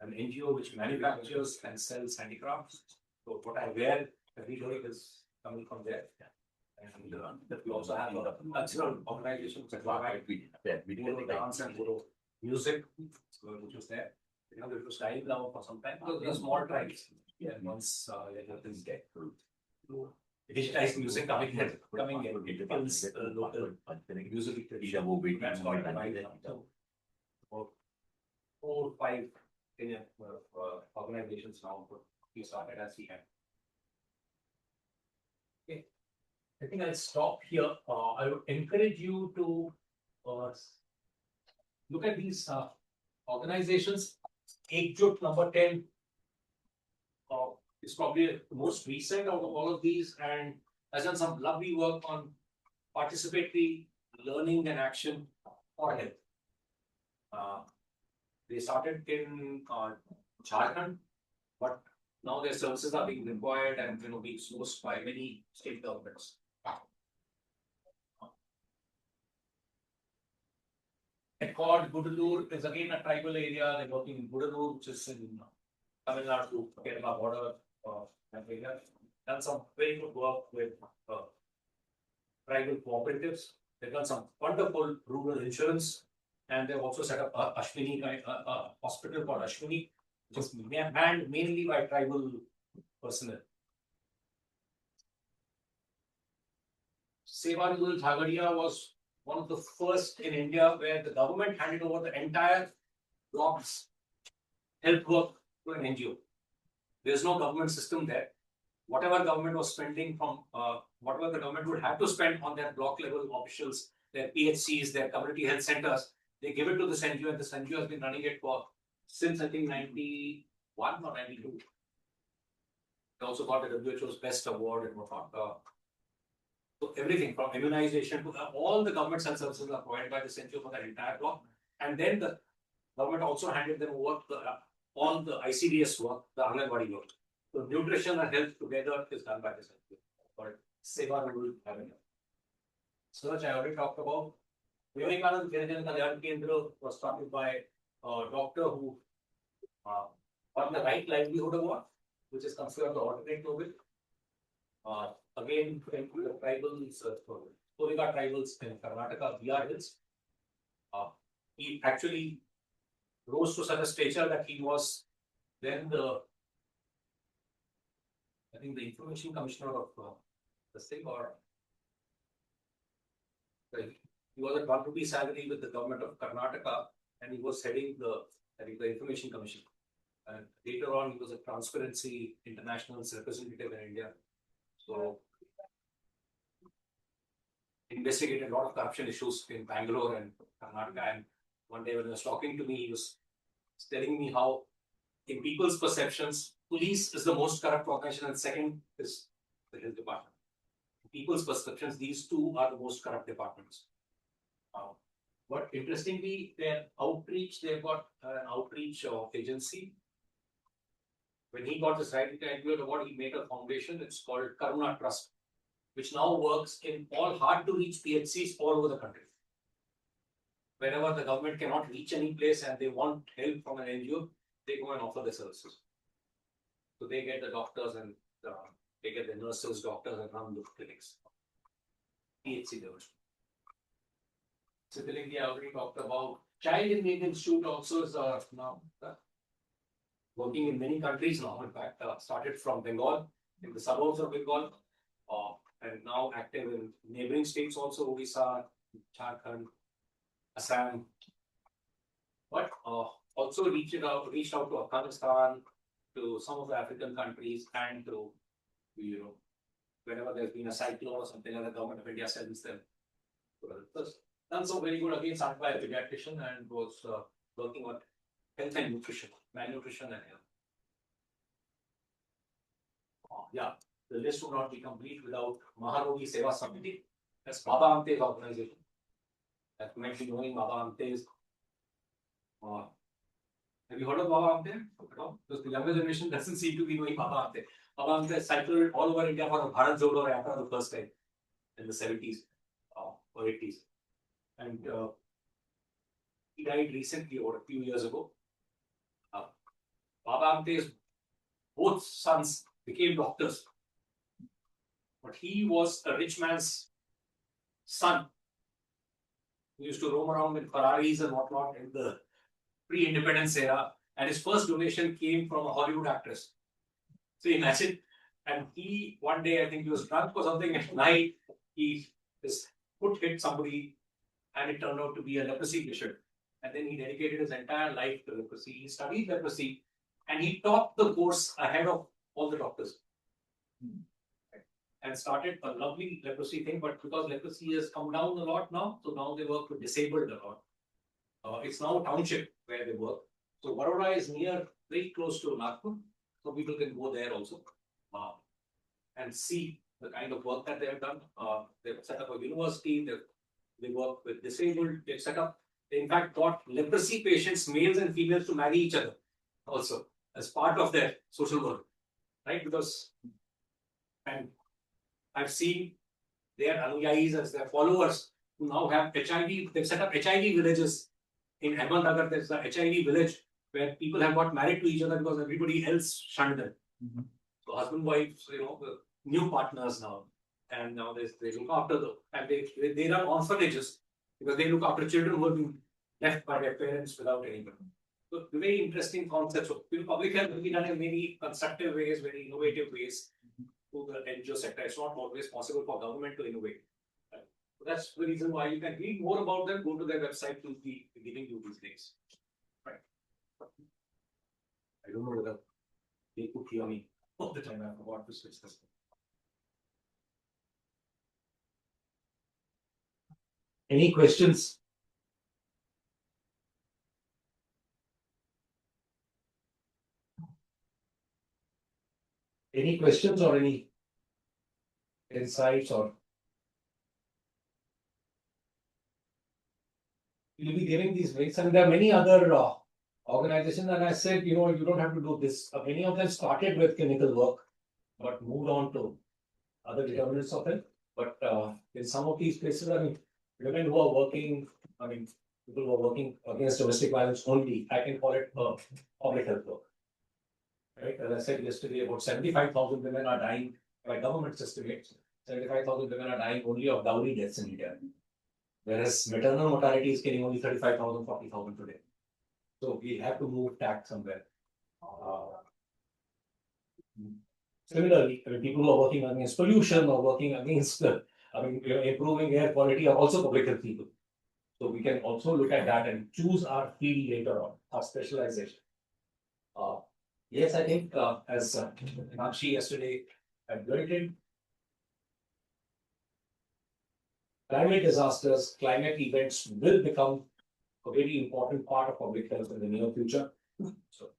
an NGO which manufactures and sells handicrafts. So what I wear every day is coming from there. And we also have a cultural organization that provide dance and music, which was there. It was dying down for some time because they're small tribes. Yeah, once things get digitized music coming in, it becomes local music tradition. That's what I like. So, about 4 or 5 Indian organizations now we started as we have. Okay, I think I'll stop here. I would encourage you to look at these organizations. Ekjut number 10 is probably the most recent out of all of these and has done some lovely work on participatory learning and action for health. They started in Jharkhand, but now their services are being required and being sourced by many state governments. Called Gudalur is again a tribal area. They're working in Gudalur, which is in Tamil Nadu, Kerala border. And they have done some very good work with tribal cooperatives. They've done some wonderful rural insurance, and they've also set up a hospital called Ashwini, which is manned mainly by tribal personnel. Sevarul Jhagadia was one of the first in India where the government handed over the entire block's health work to an NGO. There's no government system there. Whatever government was spending from, whatever the government would have to spend on their block level officials, their PHCs, their community health centers, they give it to this NGO, and this NGO has been running it for since I think 91 or 92. They also got the WHO's best award and whatnot. So everything from immunization to all the government health services are provided by this NGO for that entire block. And then the government also handed them over all the ICDS work, the Anganwadi work. So nutrition and health together is done by this NGO. But Sevarul Jhagadia. Search I already talked about. Vivekananda Girijan Kalyan Kendra was started by a doctor who got the Right Livelihood Award, which is considered the alternate Nobel. Again, the tribals, Kolika tribals in Karnataka, VR Hills. He actually rose to such a stature that he was then I think the information commissioner of the state, or he was at 1 rupee salary with the government of Karnataka, and he was heading the information commission. And later on, he was a Transparency International's representative in India. So, investigated a lot of corruption issues in Bangalore and Karnataka. And one day when he was talking to me, he was telling me how, in people's perceptions, police is the most corrupt organization, and second is the health department. In people's perceptions, these two are the most corrupt departments. But interestingly, their outreach, they've got an outreach agency. When he got this Right Livelihood Award, he made a foundation. It's called Karuna Trust, which now works in all hard-to-reach PHCs all over the country. Whenever the government cannot reach any place and they want help from an NGO, they go and offer their services. So they get the doctors and they get the nurses, doctors, and run the clinics. PHC level. Similarly, I already talked about Child in Need Institute also is now working in many countries now. In fact, started from Bengal, in the suburbs of Bengal, and now active in neighboring states also, Odisha, Jharkhand, Assam. But also reached out to Afghanistan, to some of the African countries, and to Europe. Whenever there's been a cyclone or something, the government of India sends them. Done so very good again, started by a pediatrician and was working on health and nutrition, malnutrition and health. Yeah, the list would not be complete without Maharogi Seva Samiti. That's Baba Amte's organization. That might be knowing Baba Amte's. Have you heard of Baba Amte? Because the younger generation doesn't seem to be knowing Baba Amte. Baba Amte cycled all over India for a Bharat Jodo Yatra the first time in the 70s or 80s. And he died recently, or a few years ago. Baba Amte's both sons became doctors. But he was a rich man's son who used to roam around with Ferraris and whatnot in the pre-independence era. And his first donation came from a Hollywood actress. So imagine, and he, one day, I think he was drunk or something at night, his foot hit somebody and it turned out to be a leprosy patient. And then he dedicated his entire life to leprosy. He studied leprosy and he taught the course ahead of all the doctors. And started a lovely leprosy thing, but because leprosy has come down a lot now, so now they work with disabled a lot. It's now a township where they work. So Baroda is very close to Nagpur, so people can go there also and see the kind of work that they have done. They've set up a university, they work with disabled, they've set up, they in fact got leprosy patients, males and females, to marry each other also as part of their social work, right? Because, and I've seen their anuyayis as their followers who now have HIV, they've set up HIV villages. In Ahmednagar, there's a HIV village where people have got married to each other because everybody else shunned them. So husband, wife, the new partners now. and now they look after them, and they run orphanages because they look after children who have been left by their parents without anyone. So very interesting concepts. So public health will be done in many constructive ways, very innovative ways to the NGO sector. It's not always possible for government to innovate. Right? So that's the reason why you can read more about them. Go to their website to be giving you these things. Right. I don't know whether they could hear me all the time. I forgot to switch this. Any questions? Any questions or any insights or you'll be giving these links, and there are many other organizations, and I said, you don't have to do this. Many of them started with clinical work, but moved on to other determinants of it. But in some of these places, I mean, women who are working, I mean, people who are working against domestic violence only, I can call it public health work. Right? As I said yesterday, about 75,000 women are dying by government estimates. 75,000 women are dying only of dowry deaths in India. Whereas maternal mortality is killing only 35,000, 40,000 today. So we have to move tack somewhere. Similarly, I mean, people who are working against pollution or working against improving air quality are also public health people. So we can also look at that and choose our field later on, our specialization. Yes, I think as Nakshi yesterday adverted, climate disasters, climate events will become a very important part of public health in the near future. So,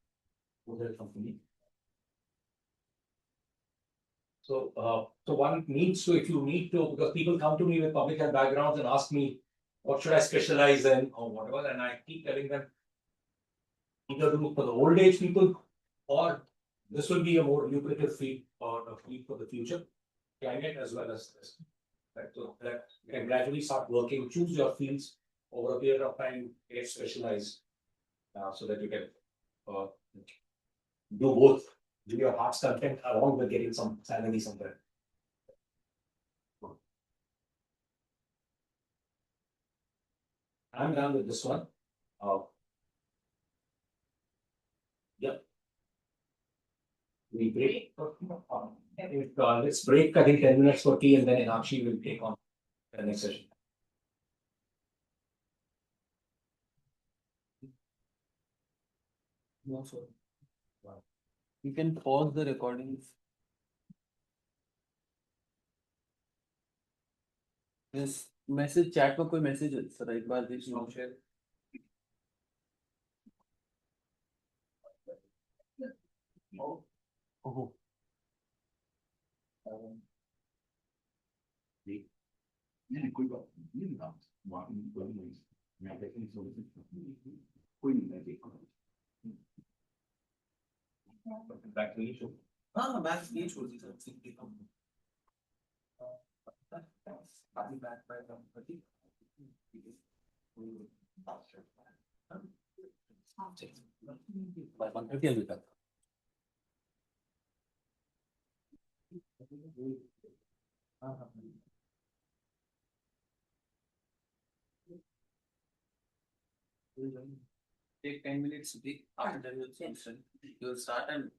so one needs to, if you need to, because people come to me with public health backgrounds and ask me, what should I specialize in or whatever, and I keep telling them, either do for the old age people, or this will be a more lucrative field or a field for the future, climate as well as this. Right? So that you can gradually start working, choose your fields over a period of time, get specialized, so that you can do both, do your heart's content along with getting some salary somewhere. I'm done with this one. Yep. We break. Let's break, I think, 10 minutes for tea, and then Inakshi will take on the next session. No, sir. You can pause the recordings. This message chat में कोई message है sir एक बार देख लो share. Oh. नहीं कोई बात नहीं ना वहाँ कोई नहीं मैं देखने कोई नहीं देखो बैक नहीं छोड़ हाँ बैक नहीं छोड़ दी सर सिंह देखो अभी बैक पर कंपनी बाय 1:30 अभी तक हाँ take 10 minutes break after the session. You will start and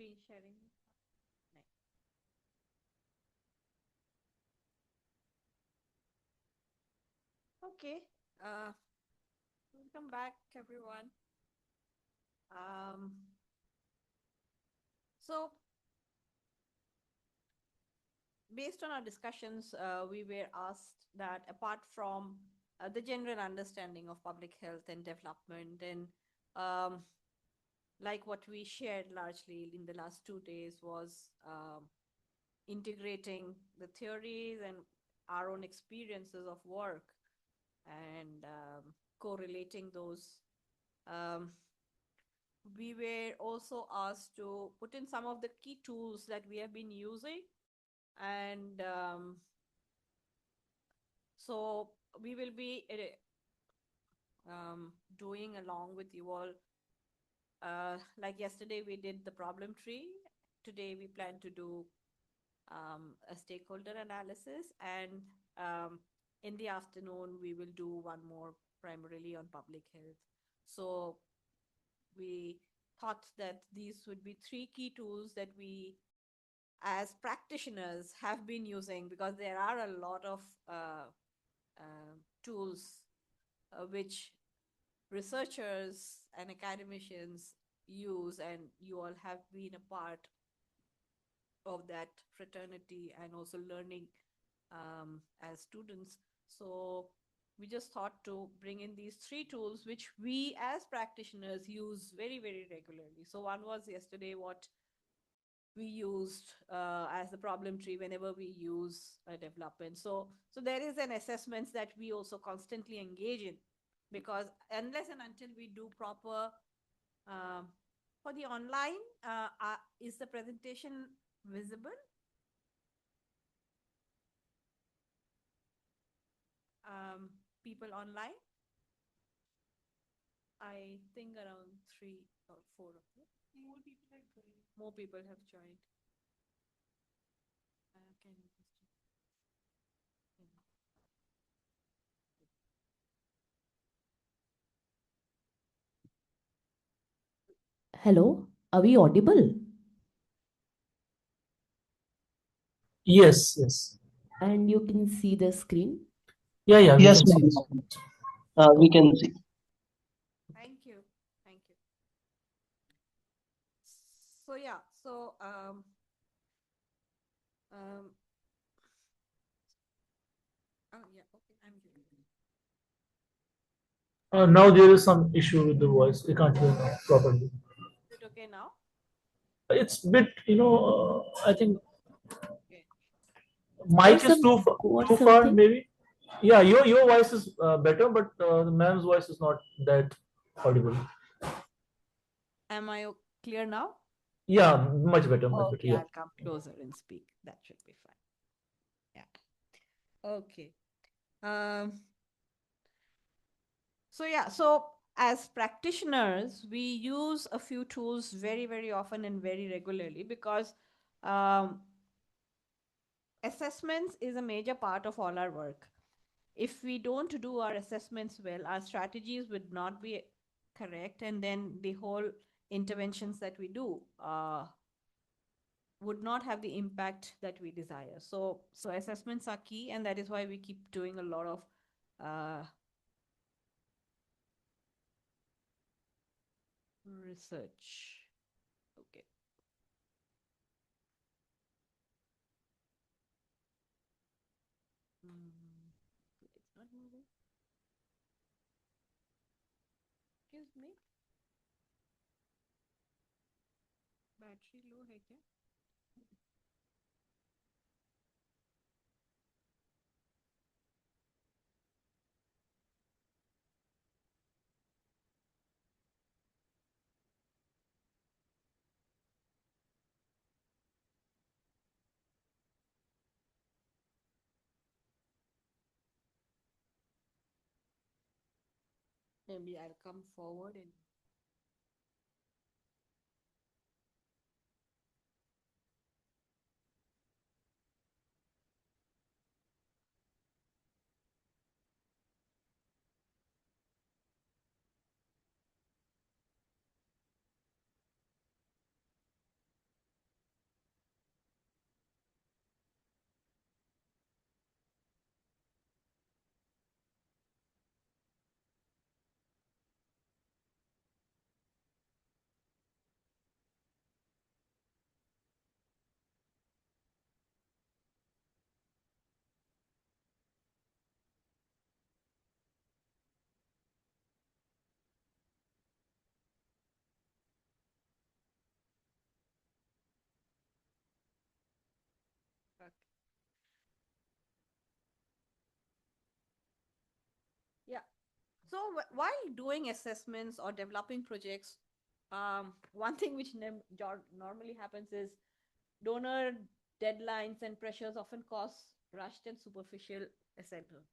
screen sharing. Okay. Welcome back, everyone. So, based on our discussions, we were asked that apart from the general understanding of public health and development, and like what we shared largely in the last 2 days was integrating the theories and our own experiences of work and correlating those. We were also asked to put in some of the key tools that we have been using, and so we will be doing along with you all. Like yesterday, we did the problem tree. Today, we plan to do a stakeholder analysis, and in the afternoon, we will do one more primarily on public health. So we thought that these would be 3 key tools that we as practitioners have been using, because there are a lot of tools which researchers and academicians use, and you all have been a part of that fraternity and also learning as students. So we just thought to bring in these 3 tools which we as practitioners use very, very regularly. So one was yesterday what we used as the problem tree whenever we use a development. So there is an assessments that we also constantly engage in, because unless and until we do proper for the online, is the presentation visible? People online? I think around 3 or 4 of them. More people have joined. More people have joined. Can you just check? Hello, are we audible? Yes, yes. And you can see the screen? Yeah, yeah, we Yes, can see ma'am. this. We can see. Thank you. Thank you. So yeah, so oh yeah, okay, I'm here. Now there is some issue with the voice. We can't hear now properly. Is it okay now? It's bit, I think Okay. mic There's is some too echo or too far, something. maybe. Yeah, your voice is better, but the man's voice is not that audible. Am I clear now? Yeah, much better, much better. Okay, Yeah. I'll come closer and speak. That should be fine. Yeah. Okay. So yeah, so as practitioners, we use a few tools very, very often and very regularly, because assessments is a major part of all our work. If we don't do our assessments well, our strategies would not be correct, and then the whole interventions that we do would not have the impact that we desire. So assessments are key, and that is why we keep doing a lot of research. Okay. It's not moving. Excuse me. Battery low है क्या? Maybe I'll come forward and So while doing assessments or developing projects, one thing which normally happens is donor deadlines and pressures often cause rushed and superficial assessment.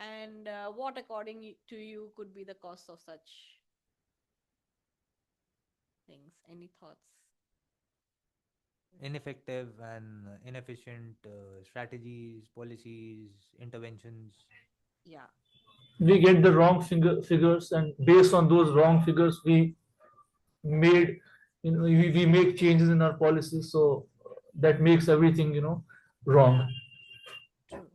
And what, according to you, could be the cause of such things? Any thoughts? Ineffective and inefficient strategies, policies, interventions. Yeah. We get the wrong figures, and based on those wrong figures, we made, we make changes in our policies. So that makes everything, wrong. True.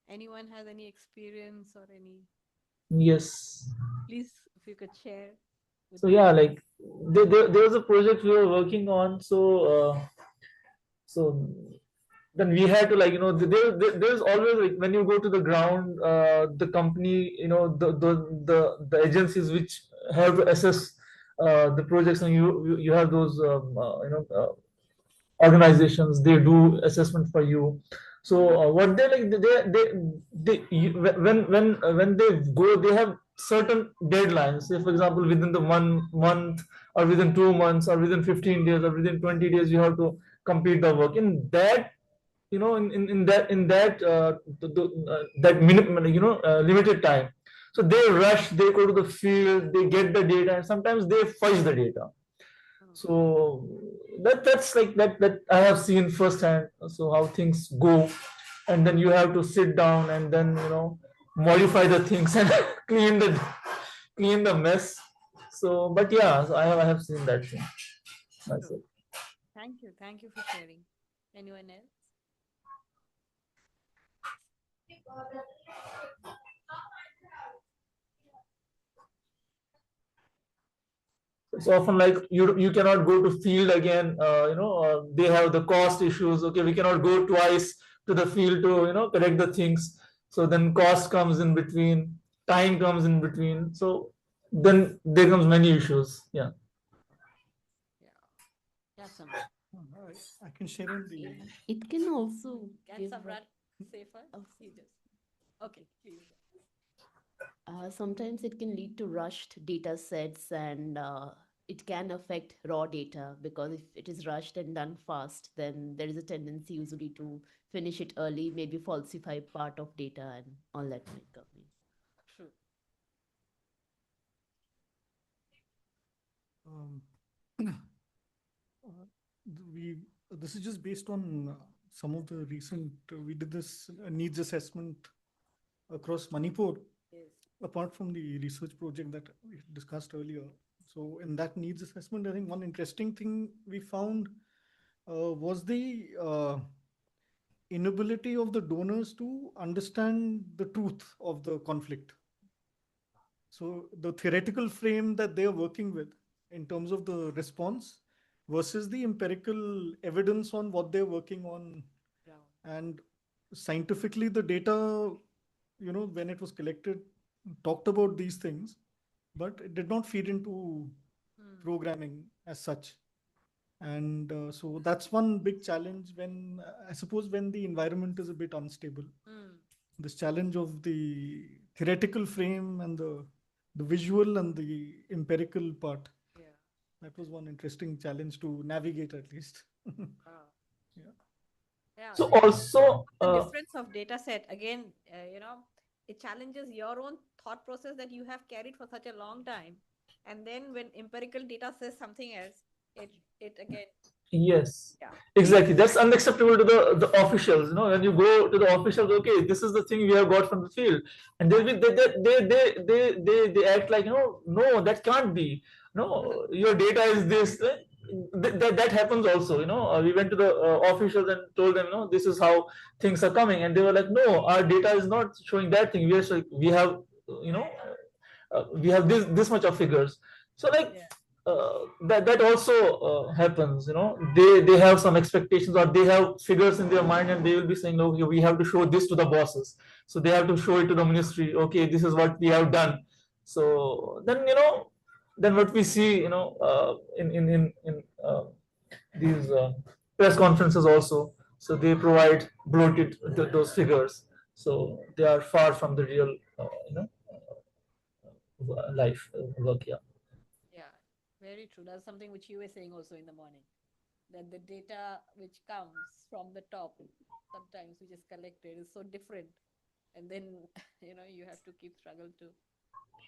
Anyone has any experience or any? Yes. Please, if you could share. So yeah, like there was a project we were working on. So then we had to, like, there's always, like, when you go to the ground, the company, the agencies which have to assess the projects, and you have those organizations, they do assessment for you. So what they like, when they go, they have certain deadlines. Say for example, within the 1 month, or within 2 months, or within 15 days, or within 20 days, you have to complete the work. In that, limited time, so they rush, they go to the field, they get the data, and sometimes they fudge the data. So that's like that I have seen firsthand. So how things go, and then you have to sit down and then, modify the things and clean the mess. So, but yeah, so I have seen that thing myself. Thank you for sharing. Anyone else? It's often like you cannot go to field again. They have the cost issues. Okay, we cannot go twice to the field to, correct the things. So then cost comes in between, time comes in between. So then there comes many issues. Yeah. Yeah, some. I can share on the. It can also Can give Samrat say first? Oh. You just. Okay, please. sometimes it can lead to rushed data sets, and it can affect raw data, because if it is rushed and done fast, then there is a tendency usually to finish it early, maybe falsify part of data, and all that might come in. True. This is just based on some of the recent. We did this needs assessment across Manipur. Yes. Apart from the research project that we discussed earlier. So in that needs assessment, I think one interesting thing we found was the inability of the donors to understand the truth of the conflict. So the theoretical frame that they are working with in terms of the response versus the empirical evidence on what they're working on. Yeah. And scientifically, the data, when it was collected, talked about these things, but it did not feed into programming as such. And so that's one big challenge when, I suppose, when the environment is a bit unstable. This challenge of the theoretical frame and the visual and the empirical part. Yeah. That was one interesting challenge to navigate, at least. Yeah. Yeah. So also the difference of data set, again, it challenges your own thought process that you have carried for such a long time. And then when empirical data says something else, it again. Yes. Yeah. Exactly. That's unacceptable to the officials. When you go to the officials, okay, this is the thing we have got from the field, and they act like, no, that can't be. No, your data is this. That happens also. We went to the officials and told them, this is how things are coming, and they were like, no, our data is not showing that thing. We have, we have this much of figures. So like. Yeah. That also happens. They have some expectations, or they have figures in their mind, and they will be saying, okay, we have to show this to the bosses, so they have to show it to the ministry. Okay, this is what we have done. So then, then what we see, in these press conferences also, so they provide bloated those figures. So they are far from the real, life work. Yeah. Yeah, very true. That's something which you were saying also in the morning, that the data which comes from the top, sometimes which is collected, is so different. And then, you have to keep struggle to.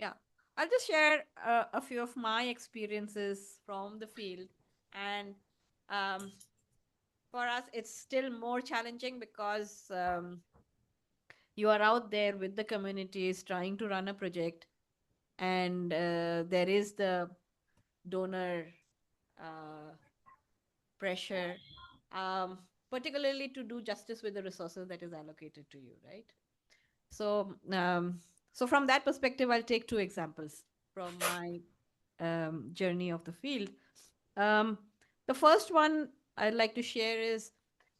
Yeah. I'll just share a few of my experiences from the field. And um, for us, it's still more challenging because you are out there with the communities trying to run a project, and there is the donor uh, pressure, um, particularly to do justice with the resources that is allocated to you, right? So, so from that perspective, I'll take two examples from my journey of the field. Um, the first one I'd like to share is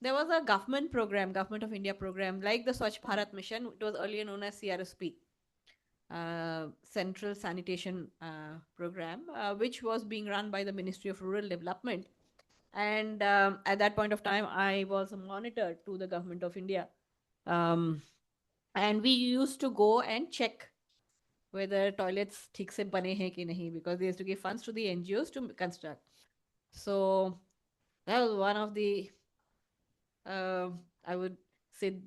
there was a government program, Government of India program, like the Swachh Bharat Mission. It was earlier known as CRSP, Central Sanitation Program, which was being run by the Ministry of Rural Development. And at that point of time, I was a monitor to the Government of India. And we used to go and check whether toilets ठीक से बने हैं कि नहीं, because they used to give funds to the NGOs to construct. So that was one of the, I would say,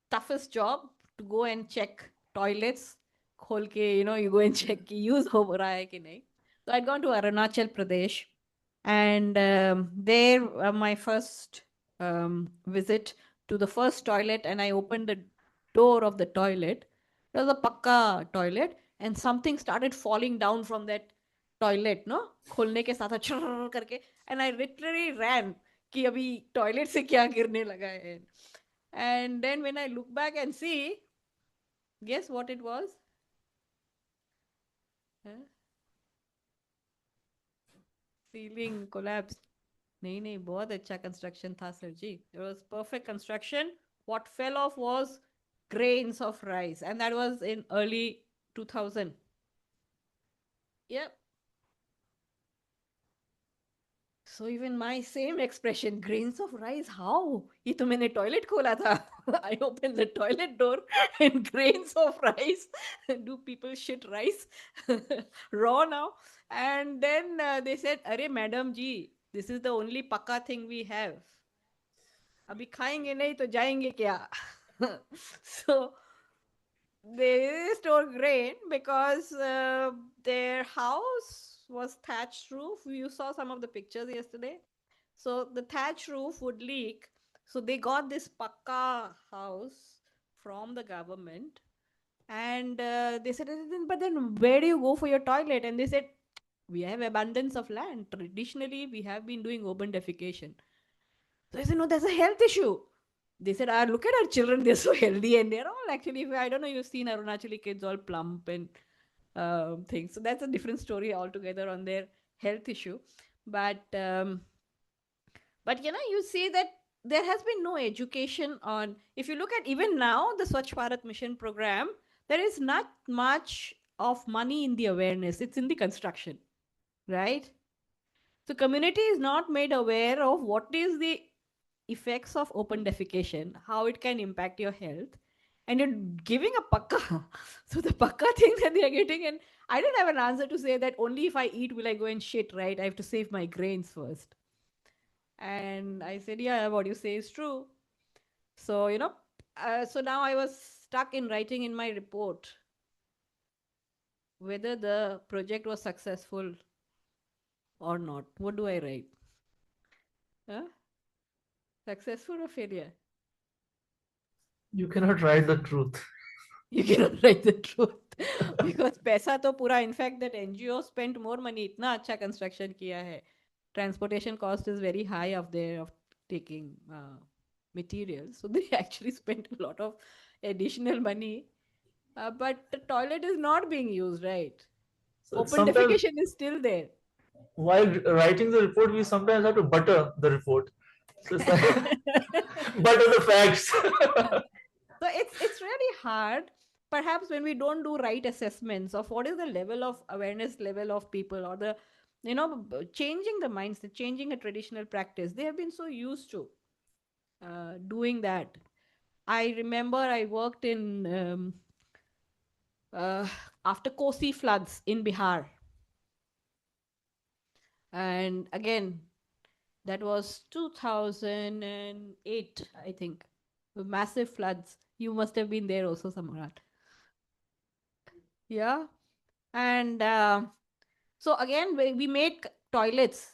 toughest job, to go and check toilets. खोल के, you go and check कि use हो रहा है कि नहीं. So I'd gone to Arunachal Pradesh, and there my first visit to the first toilet, and I opened the door of the toilet. It was a pakka toilet, and something started falling down from that toilet, no? खोलने के साथ छर करके, and I literally ran कि अभी toilet से क्या गिरने लगा है. And then when I look back and see, guess what it was? Huh? Ceiling collapsed. नहीं नहीं, बहुत अच्छा construction था sir ji. It was perfect construction. What fell off was grains of rice, and that was in early 2000. Yep. So even my same expression, grains of rice, how? ये तो मैंने toilet खोला था. I opened the toilet door and grains of rice. Do people shit rice raw now? And then they said, "अरे madam ji, this is the only pakka thing we have. अभी खाएंगे नहीं तो जाएंगे क्या?" So they store grain because their house was thatched roof. You saw some of the pictures yesterday. So the thatch roof would leak. So they got this pakka house from the government, and they said, "But then where do you go for your toilet?" And they said, "We have abundance of land. Traditionally, we have been doing urban defecation." So I said, "No, that's a health issue." They said, look at our children, they're so healthy, and they're all actually, I don't know, you've seen Arunachali kids all plump and things. So that's a different story altogether on their health issue. But you see that there has been no education on, if you look at even now, the Swachh Bharat Mission program, there is not much of money in the awareness. It's in the construction, right? So community is not made aware of what is the effects of open defecation, how it can impact your health, and you're giving a pakka. So the pakka thing that they are getting, and I didn't have an answer to say that only if I eat will I go and shit, right? I have to save my grains first. And I said, yeah, what you say is true. So, so now I was stuck in writing in my report whether the project was successful or not. What do I write? Huh? Successful or failure? You cannot write the truth. You cannot write the truth. Because पैसा तो पूरा, in fact, that NGO spent more money, इतना अच्छा construction किया है. Transportation cost is very high of there of taking materials. So they actually spent a lot of additional money. But the toilet is not being used, right? So Open sometimes defecation is still there. while writing the report, we sometimes have to butter the report. So it's like butter the facts. So it's really hard, perhaps, when we don't do right assessments of what is the level of awareness level of people, or the changing the mindset, changing a traditional practice. They have been so used to doing that. I remember I worked in after Kosi floods in Bihar. And again, that was 2008, I think. Massive floods. You must have been there also, Samrat. Yeah. And so again, we made toilets.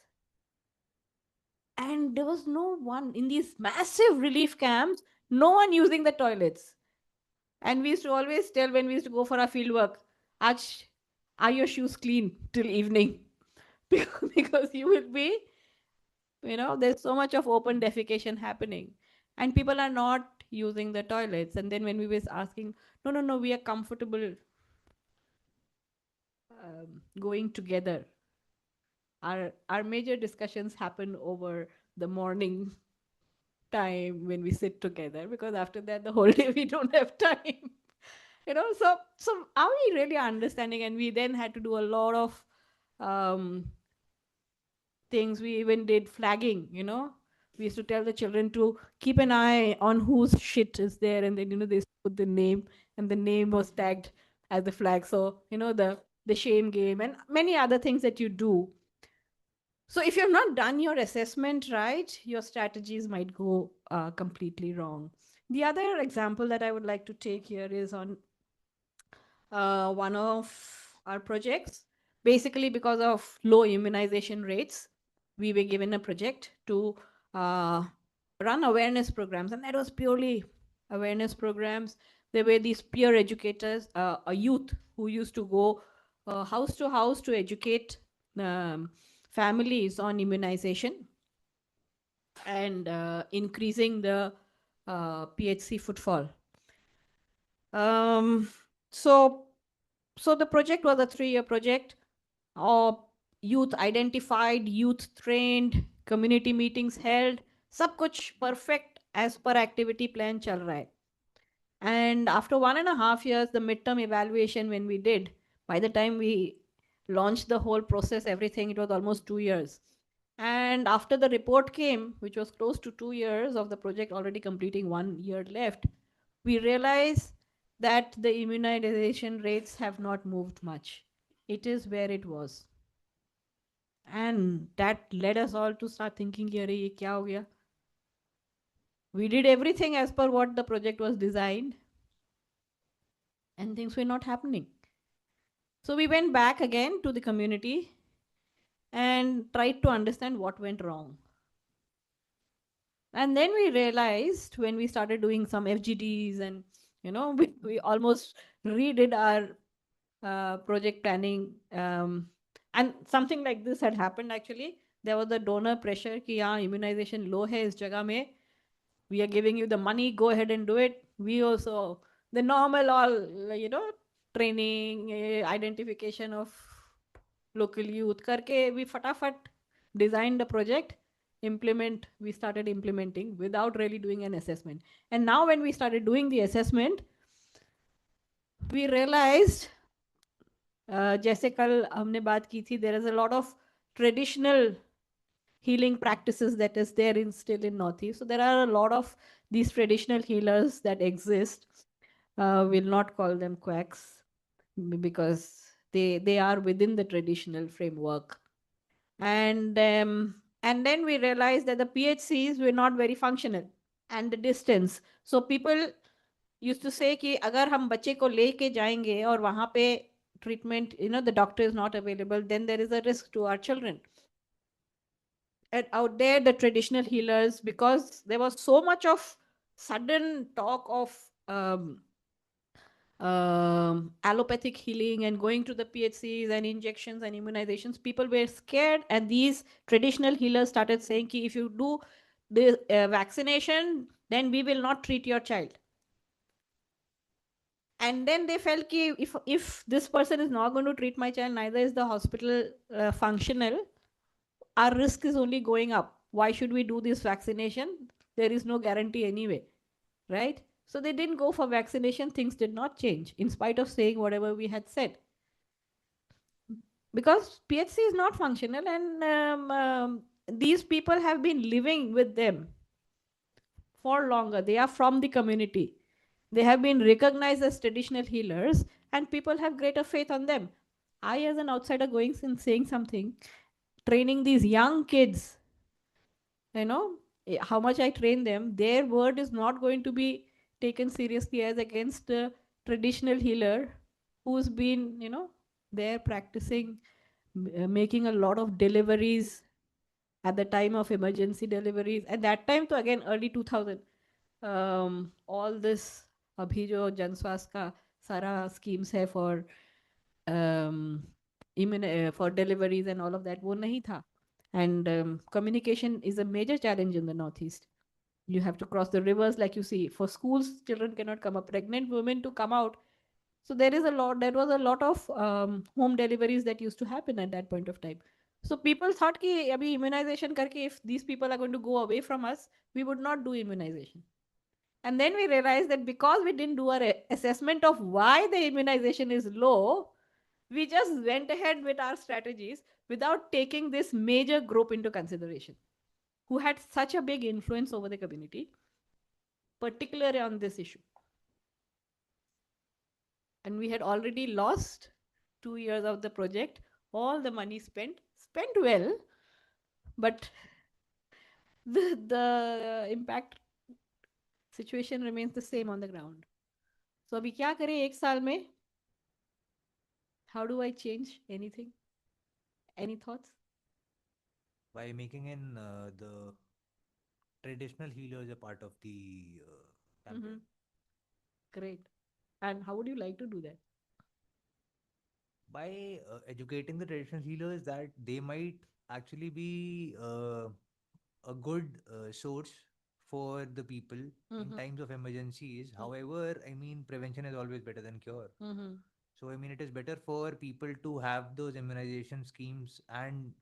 And there was no one in these massive relief camps, no one using the toilets. And we used to always tell when we used to go for our field work, Aj, are your shoes clean till evening? Because you will be, there's so much of open defecation happening. And people are not using the toilets. And then when we was asking, no, we are comfortable going together. Our major discussions happen over the morning time when we sit together, because after that the whole day we don't have time. So are we really understanding? And we then had to do a lot of um, things. We even did flagging. We used to tell the children to keep an eye on whose shit is there, and then they put the name, and the name was tagged as the flag. So the shame game and many other things that you do. So if you've not done your assessment right, your strategies might go completely wrong. The other example that I would like to take here is on one of our projects. Basically, because of low immunization rates, we were given a project to run awareness programs, and that was purely awareness programs. There were these peer educators, a youth who used to go house to house to educate families on immunization and increasing the PHC footfall. So the project was a 3-year project. Youth identified, youth trained, community meetings held, सब कुछ perfect as per activity plan चल रहा है. And after 1.5 years, the midterm evaluation when we did, by the time we launched the whole process, everything, it was almost 2 years. And after the report came, which was close to 2 years of the project already completing 1 year left, we realized that the immunization rates have not moved much. It is where it was. And that led us all to start thinking, ye kya ho gaya? We did everything as per what the project was designed, and things were not happening. So we went back again to the community and tried to understand what went wrong. And then we realized when we started doing some FGDs and, we almost redid our project planning. And something like this had happened actually. There was a donor pressure ki immunization low hai is jagah mein. We are giving you the money, go ahead and do it. We also, the normal all, training, identification of local youth karke, we fatafat designed the project, we started implementing without really doing an assessment. And now when we started doing the assessment, we realized, जैसे कल हमने बात की थी, there is a lot of traditional healing practices that is there still in Northeast. So there are a lot of these traditional healers that exist. We'll not call them quacks because they are within the traditional framework. And then we realized that the PHCs were not very functional, and the distance. So people used to say कि अगर हम बच्चे को लेके जाएंगे और वहाँ पे treatment, the doctor is not available, then there is a risk to our children. And out there, the traditional healers, because there was so much of sudden talk of allopathic healing and going to the PHCs and injections and immunizations, people were scared, and these traditional healers started saying ki if you do the vaccination, then we will not treat your child. And then they felt ki if this person is not going to treat my child, neither is the hospital functional, our risk is only going up. Why should we do this vaccination? There is no guarantee anyway, right? So they didn't go for vaccination. Things did not change in spite of saying whatever we had said. Because PHC is not functional, and these people have been living with them for longer. They are from the community. They have been recognized as traditional healers, and people have greater faith on them. I, as an outsider, going and saying something, training these young kids, how much I train them, their word is not going to be taken seriously as against a traditional healer who's been, there practicing, making a lot of deliveries at the time of emergency deliveries. At that time, to again early 2000, all this अभी जो जनस्वास्थ्य का सारा schemes है for for deliveries and all of that, वो नहीं था. And communication is a major challenge in the Northeast. You have to cross the rivers, like you see. For schools, children cannot come up. Pregnant women to come out. So there was a lot of home deliveries that used to happen at that point of time. So people thought कि अभी immunization करके, if these people are going to go away from us, we would not do immunization. And then we realized that because we didn't do our assessment of why the immunization is low, we just went ahead with our strategies without taking this major group into consideration, who had such a big influence over the community, particularly on this issue. And we had already lost 2 years of the project, all the money spent well, but the impact situation remains the same on the ground. So अभी क्या करें एक साल में? How do I change anything? Any thoughts? By making the traditional healers a part of the campaign. Great. And how would you like to do that? By educating the traditional healers that they might actually be a good source for the people in times of emergencies. However, I mean, prevention is always better than cure. So, I mean, it is better for people to have those immunization schemes and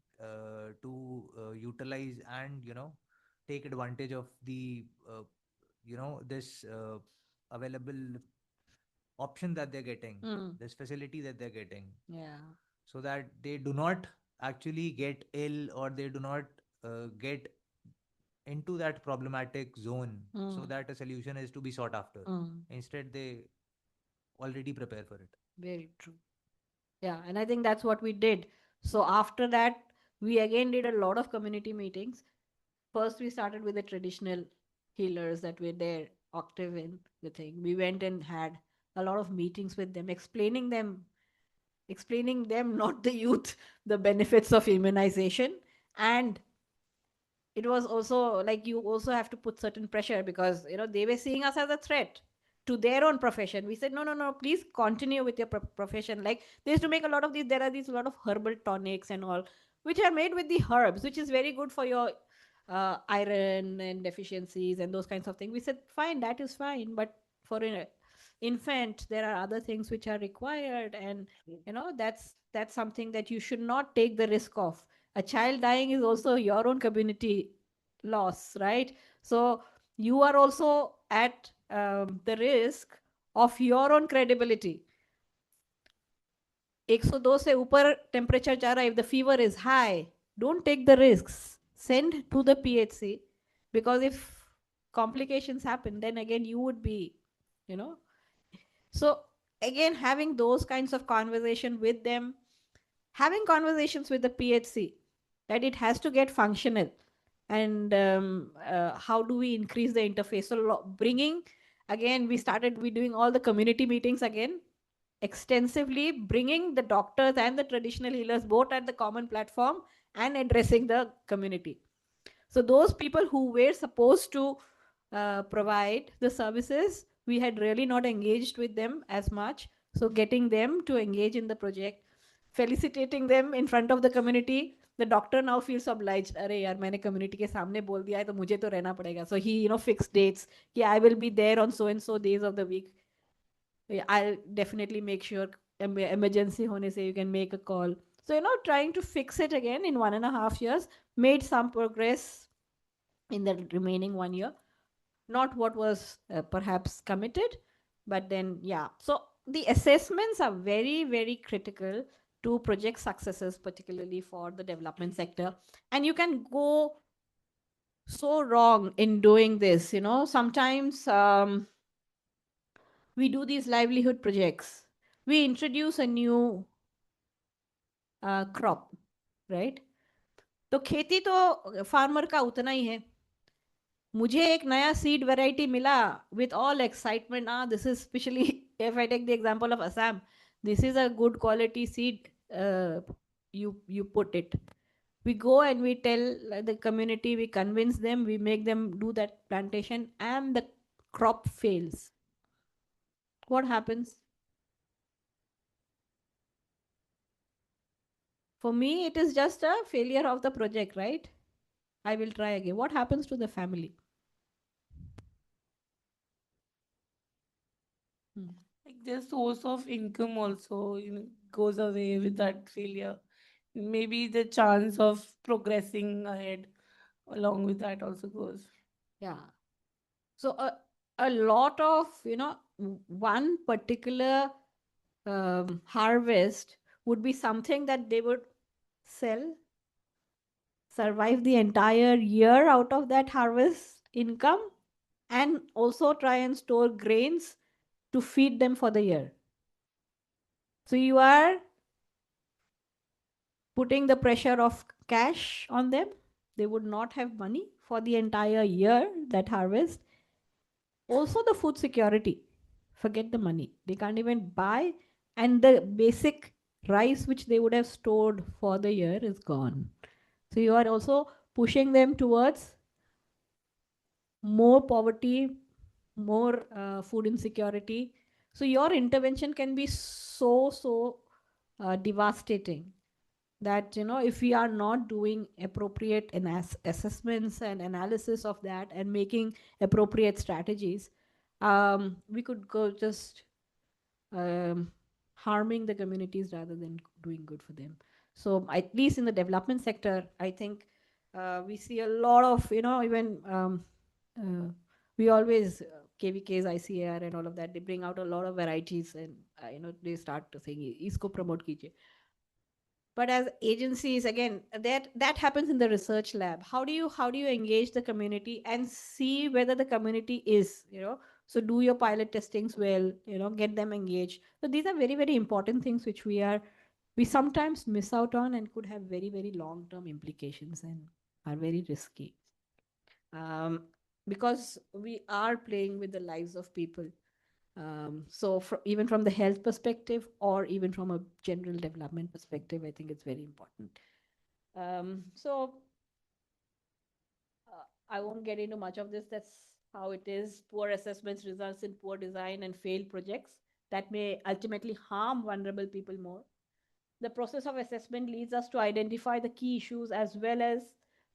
to utilize and, take advantage of the, this available option that they're getting, this facility that they're getting. Yeah. So that they do not actually get ill or they do not get into that problematic zone, so that a solution is to be sought after. Instead, they already prepare for it. Very true. Yeah, and I think that's what we did. So after that, we again did a lot of community meetings. First, we started with the traditional healers that were there, active in the thing. We went and had a lot of meetings with them, explaining them, not the youth, the benefits of immunization. And it was also like you also have to put certain pressure because they were seeing us as a threat to their own profession. We said no, please continue with your profession. Like they used to make a lot of these, there are these a lot of herbal tonics and all which are made with the herbs, which is very good for your iron and deficiencies and those kinds of things. We said fine, that is fine, but for an infant there are other things which are required, and that's something that you should not take the risk of. A child dying is also your own community loss, right? So you are also at the risk of your own credibility. 102 से ऊपर temperature जा रहा है, if the fever is high, don't take the risks. Send to the PHC, because if complications happen, then again you would be, So again, having those kinds of conversation with them, having conversations with the PHC, that it has to get functional. And how do we increase the interface? So bringing, again, we doing all the community meetings again, extensively, bringing the doctors and the traditional healers both at the common platform and addressing the community. So those people who were supposed to provide the services, we had really not engaged with them as much. So getting them to engage in the project, felicitating them in front of the community. The doctor now feels obliged. अरे यार मैंने community के सामने बोल दिया है तो मुझे तो रहना पड़ेगा. So he fixed dates. Yeah, I will be there on so and so days of the week. I'll definitely make sure emergency hone se you can make a call. So trying to fix it again in 1.5 years, made some progress in the remaining 1 year. Not what was perhaps committed, but then yeah. So the assessments are very, very critical to project successes, particularly for the development sector. And you can go so wrong in doing this. You know, sometimes we do these livelihood projects. We introduce a new crop, right? तो खेती तो farmer का उतना ही है. मुझे एक नया seed variety मिला with all excitement. This is especially if I take the example of Assam. This is a good quality seed. You put it. We go and we tell the community, we convince them, we make them do that plantation, and the crop fails. What happens? For me, it is just a failure of the project, right? I will try again. What happens to the family? Like their source of income also, goes away with that failure. Maybe the chance of progressing ahead along with that also goes. Yeah. So a lot of, one particular harvest would be something that they would sell, survive the entire year out of that harvest income, and also try and store grains to feed them for the year. So you are putting the pressure of cash on them. They would not have money for the entire year, that harvest. Also, the food security. Forget the money. They can't even buy, and the basic rice which they would have stored for the year is gone. So you are also pushing them towards more poverty, more food insecurity. So your intervention can be so devastating that, if we are not doing appropriate assessments and analysis of that and making appropriate strategies, we could go just harming the communities rather than doing good for them. So at least in the development sector, I think we see a lot of, even we always KVKs, ICAR and all of that, they bring out a lot of varieties, and they start saying isko promote kijiye. But as agencies, again, that happens in the research lab. How do you engage the community and see whether the community is, so do your pilot testings well, get them engaged. So these are very, very important things which we sometimes miss out on and could have very, very long term implications and are very risky, because we are playing with the lives of people. So even from the health perspective or even from a general development perspective, I think it's very important. So I won't get into much of this. That's how it is. Poor assessments results in poor design and failed projects that may ultimately harm vulnerable people more. The process of assessment leads us to identify the key issues as well as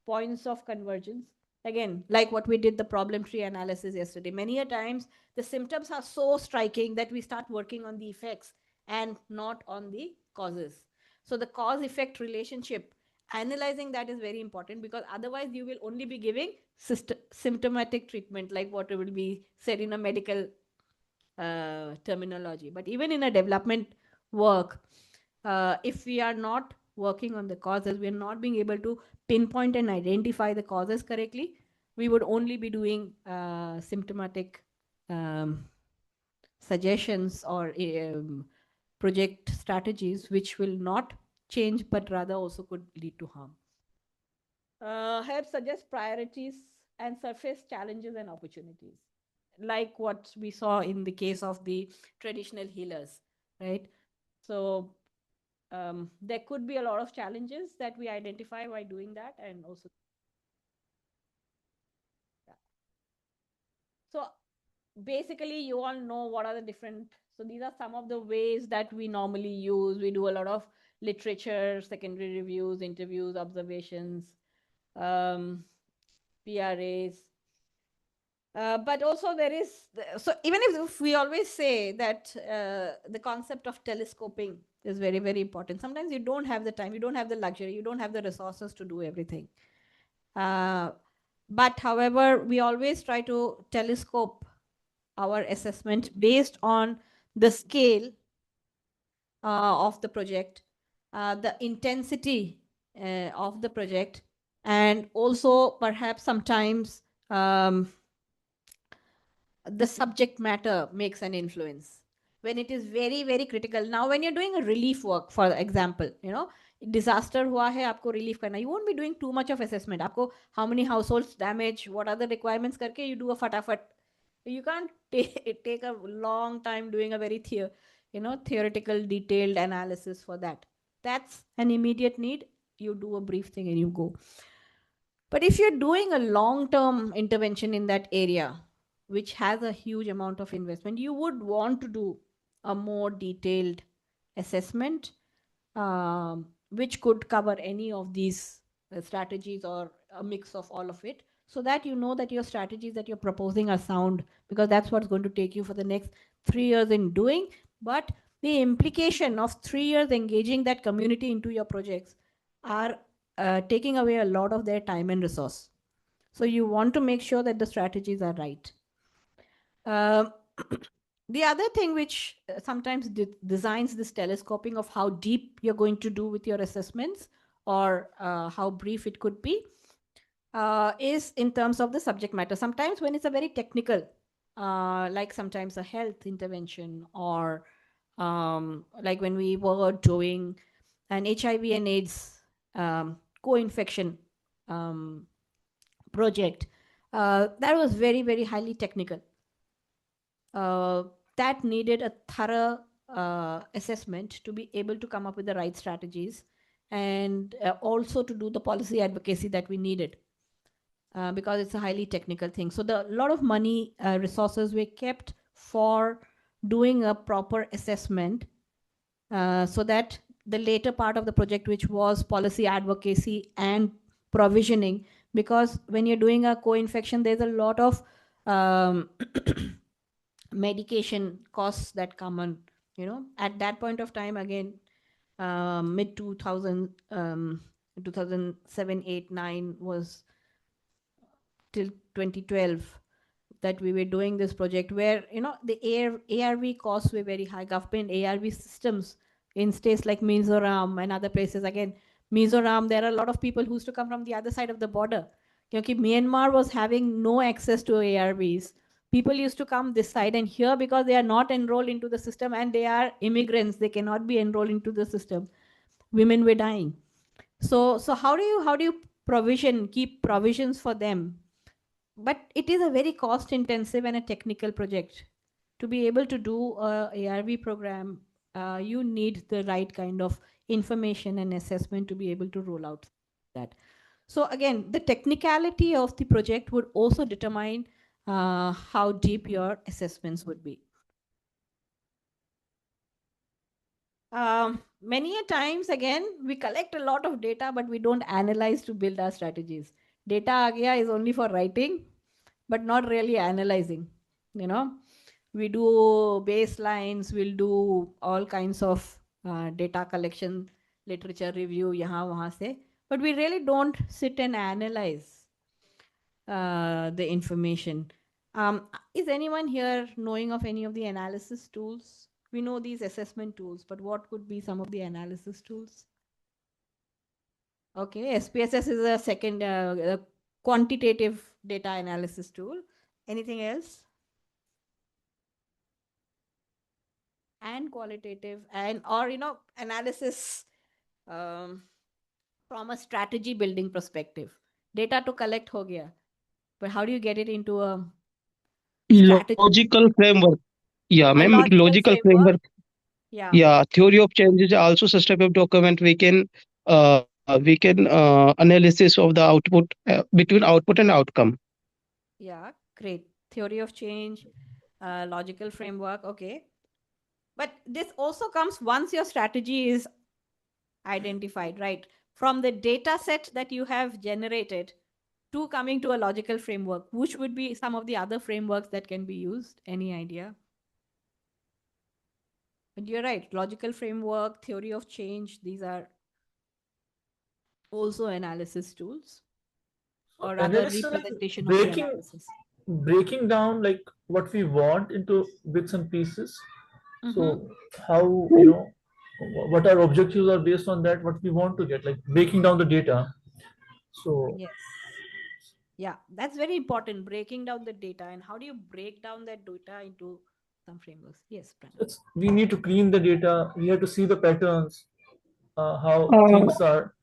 points of convergence. Again, like what we did the problem tree analysis yesterday, many a times the symptoms are so striking that we start working on the effects and not on the causes. So the cause effect relationship, analyzing that is very important, because otherwise you will only be giving symptomatic treatment, like what will be said in a medical terminology. But even in a development work, if we are not working on the causes, we are not being able to pinpoint and identify the causes correctly, we would only be doing symptomatic suggestions or project strategies which will not change but rather also could lead to harm. Help suggest priorities and surface challenges and opportunities, like what we saw in the case of the traditional healers, right? So there could be a lot of challenges that we identify while doing that, and also. Yeah. So basically, you all know what are the different. So these are some of the ways that we normally use. We do a lot of literature, secondary reviews, interviews, observations, PRAs. But also there is, so even if we always say that the concept of telescoping is very, very important. Sometimes you don't have the time, you don't have the luxury, you don't have the resources to do everything. But however, we always try to telescope our assessment based on the scale of the project, the intensity of the project, And also perhaps sometimes the subject matter makes an influence when it is very very critical. Now when you're doing a relief work, for example, disaster hua hai, aapko relief karna, you won't be doing too much of assessment. Aapko how many households damage, what are the requirements karke you do a fatafat. You can't take a long time doing a very theoretical detailed analysis for that. That's an immediate need. You do a brief thing and you go. But if you're doing a long term intervention in that area, which has a huge amount of investment, you would want to do a more detailed assessment, which could cover any of these strategies or a mix of all of it, so that you know that your strategies that you're proposing are sound, because that's what's going to take you for the next 3 years in doing. But the implication of 3 years engaging that community into your projects are taking away a lot of their time and resource. So you want to make sure that the strategies are right. The other thing which sometimes designs this telescoping of how deep you're going to do with your assessments, or how brief it could be, is in terms of the subject matter. Sometimes when it's a very technical, like sometimes a health intervention, or like when we were doing an HIV and AIDS co-infection project, that was very, very highly technical. That needed a thorough assessment to be able to come up with the right strategies, and also to do the policy advocacy that we needed, because it's a highly technical thing. So a lot of money, resources were kept for doing a proper assessment, so that the later part of the project, which was policy advocacy and provisioning, because when you're doing a co-infection, there's a lot of medication costs that come on, at that point of time, again, mid 2000, 2007, 8, 9 was till 2012 that we were doing this project, where the ARV costs were very high. Government ARV systems in states like Mizoram and other places. Again, Mizoram, there are a lot of people who used to come from the other side of the border. Because Myanmar was having no access to ARVs. People used to come this side, and here, because they are not enrolled into the system and they are immigrants, they cannot be enrolled into the system. Women were dying. So how do you keep provisions for them? But it is a very cost intensive and a technical project. To be able to do a ARV program, you need the right kind of information and assessment to be able to roll out that. So again, the technicality of the project would also determine how deep your assessments would be. Many a times, again, we collect a lot of data, but we don't analyze to build our strategies. Data agya is only for writing, but not really analyzing. We do baselines, we'll do all kinds of data collection, literature review, yahan wahan se, but we really don't sit and analyze the information. Is anyone here knowing of any of the analysis tools? We know these assessment tools, but what could be some of the analysis tools? Okay, SPSS is a second quantitative data analysis tool. Anything else? And qualitative, and or analysis from a strategy building perspective. Data to collect ho gaya, but how do you get it into a strategy? Logical framework? Yeah, ma'am, logical framework. Yeah. Yeah, theory of change is also systematic document. We can analysis of the output between output and outcome. Yeah, great. Theory of change, logical framework. Okay. But this also comes once your strategy is identified, right? From the data set that you have generated to coming to a logical framework, which would be some of the other frameworks that can be used? Any idea? But you're right. Logical framework, theory of change, these are also analysis tools, or rather representation of the analysis. Breaking down like what we want into bits and pieces. So how, what our objectives are based on that, what we want to get, like breaking down the data. So Yes. Yeah, that's very important. Breaking down the data, and how do you break down that data into some frameworks? Yes, Pranay. we need to clean the data. We have to see the patterns, how Uh, things are.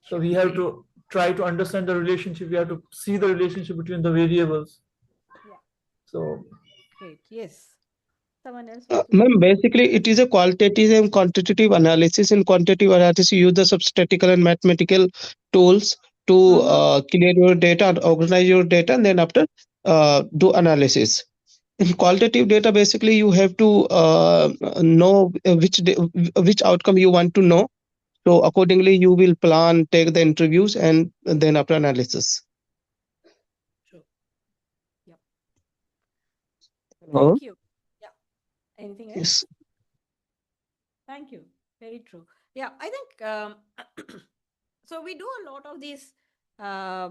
So we have to try to understand the relationship. We have to see the relationship between the variables. Yeah. So Great. Yes. Someone else Uh, wants to say? Ma'am, basically, it is a qualitative and quantitative analysis. In quantitative analysis, you use the statistical and mathematical tools to clear your data, organize your data, and then after do analysis. In qualitative data, basically, you have to know which outcome you want to know. So accordingly, you will plan, take the interviews, and then after analysis. True. Yep. Hello? Thank you. Yeah. Anything else? Yes. Thank you. Very true. Yeah, I think so. We do a lot of these uh,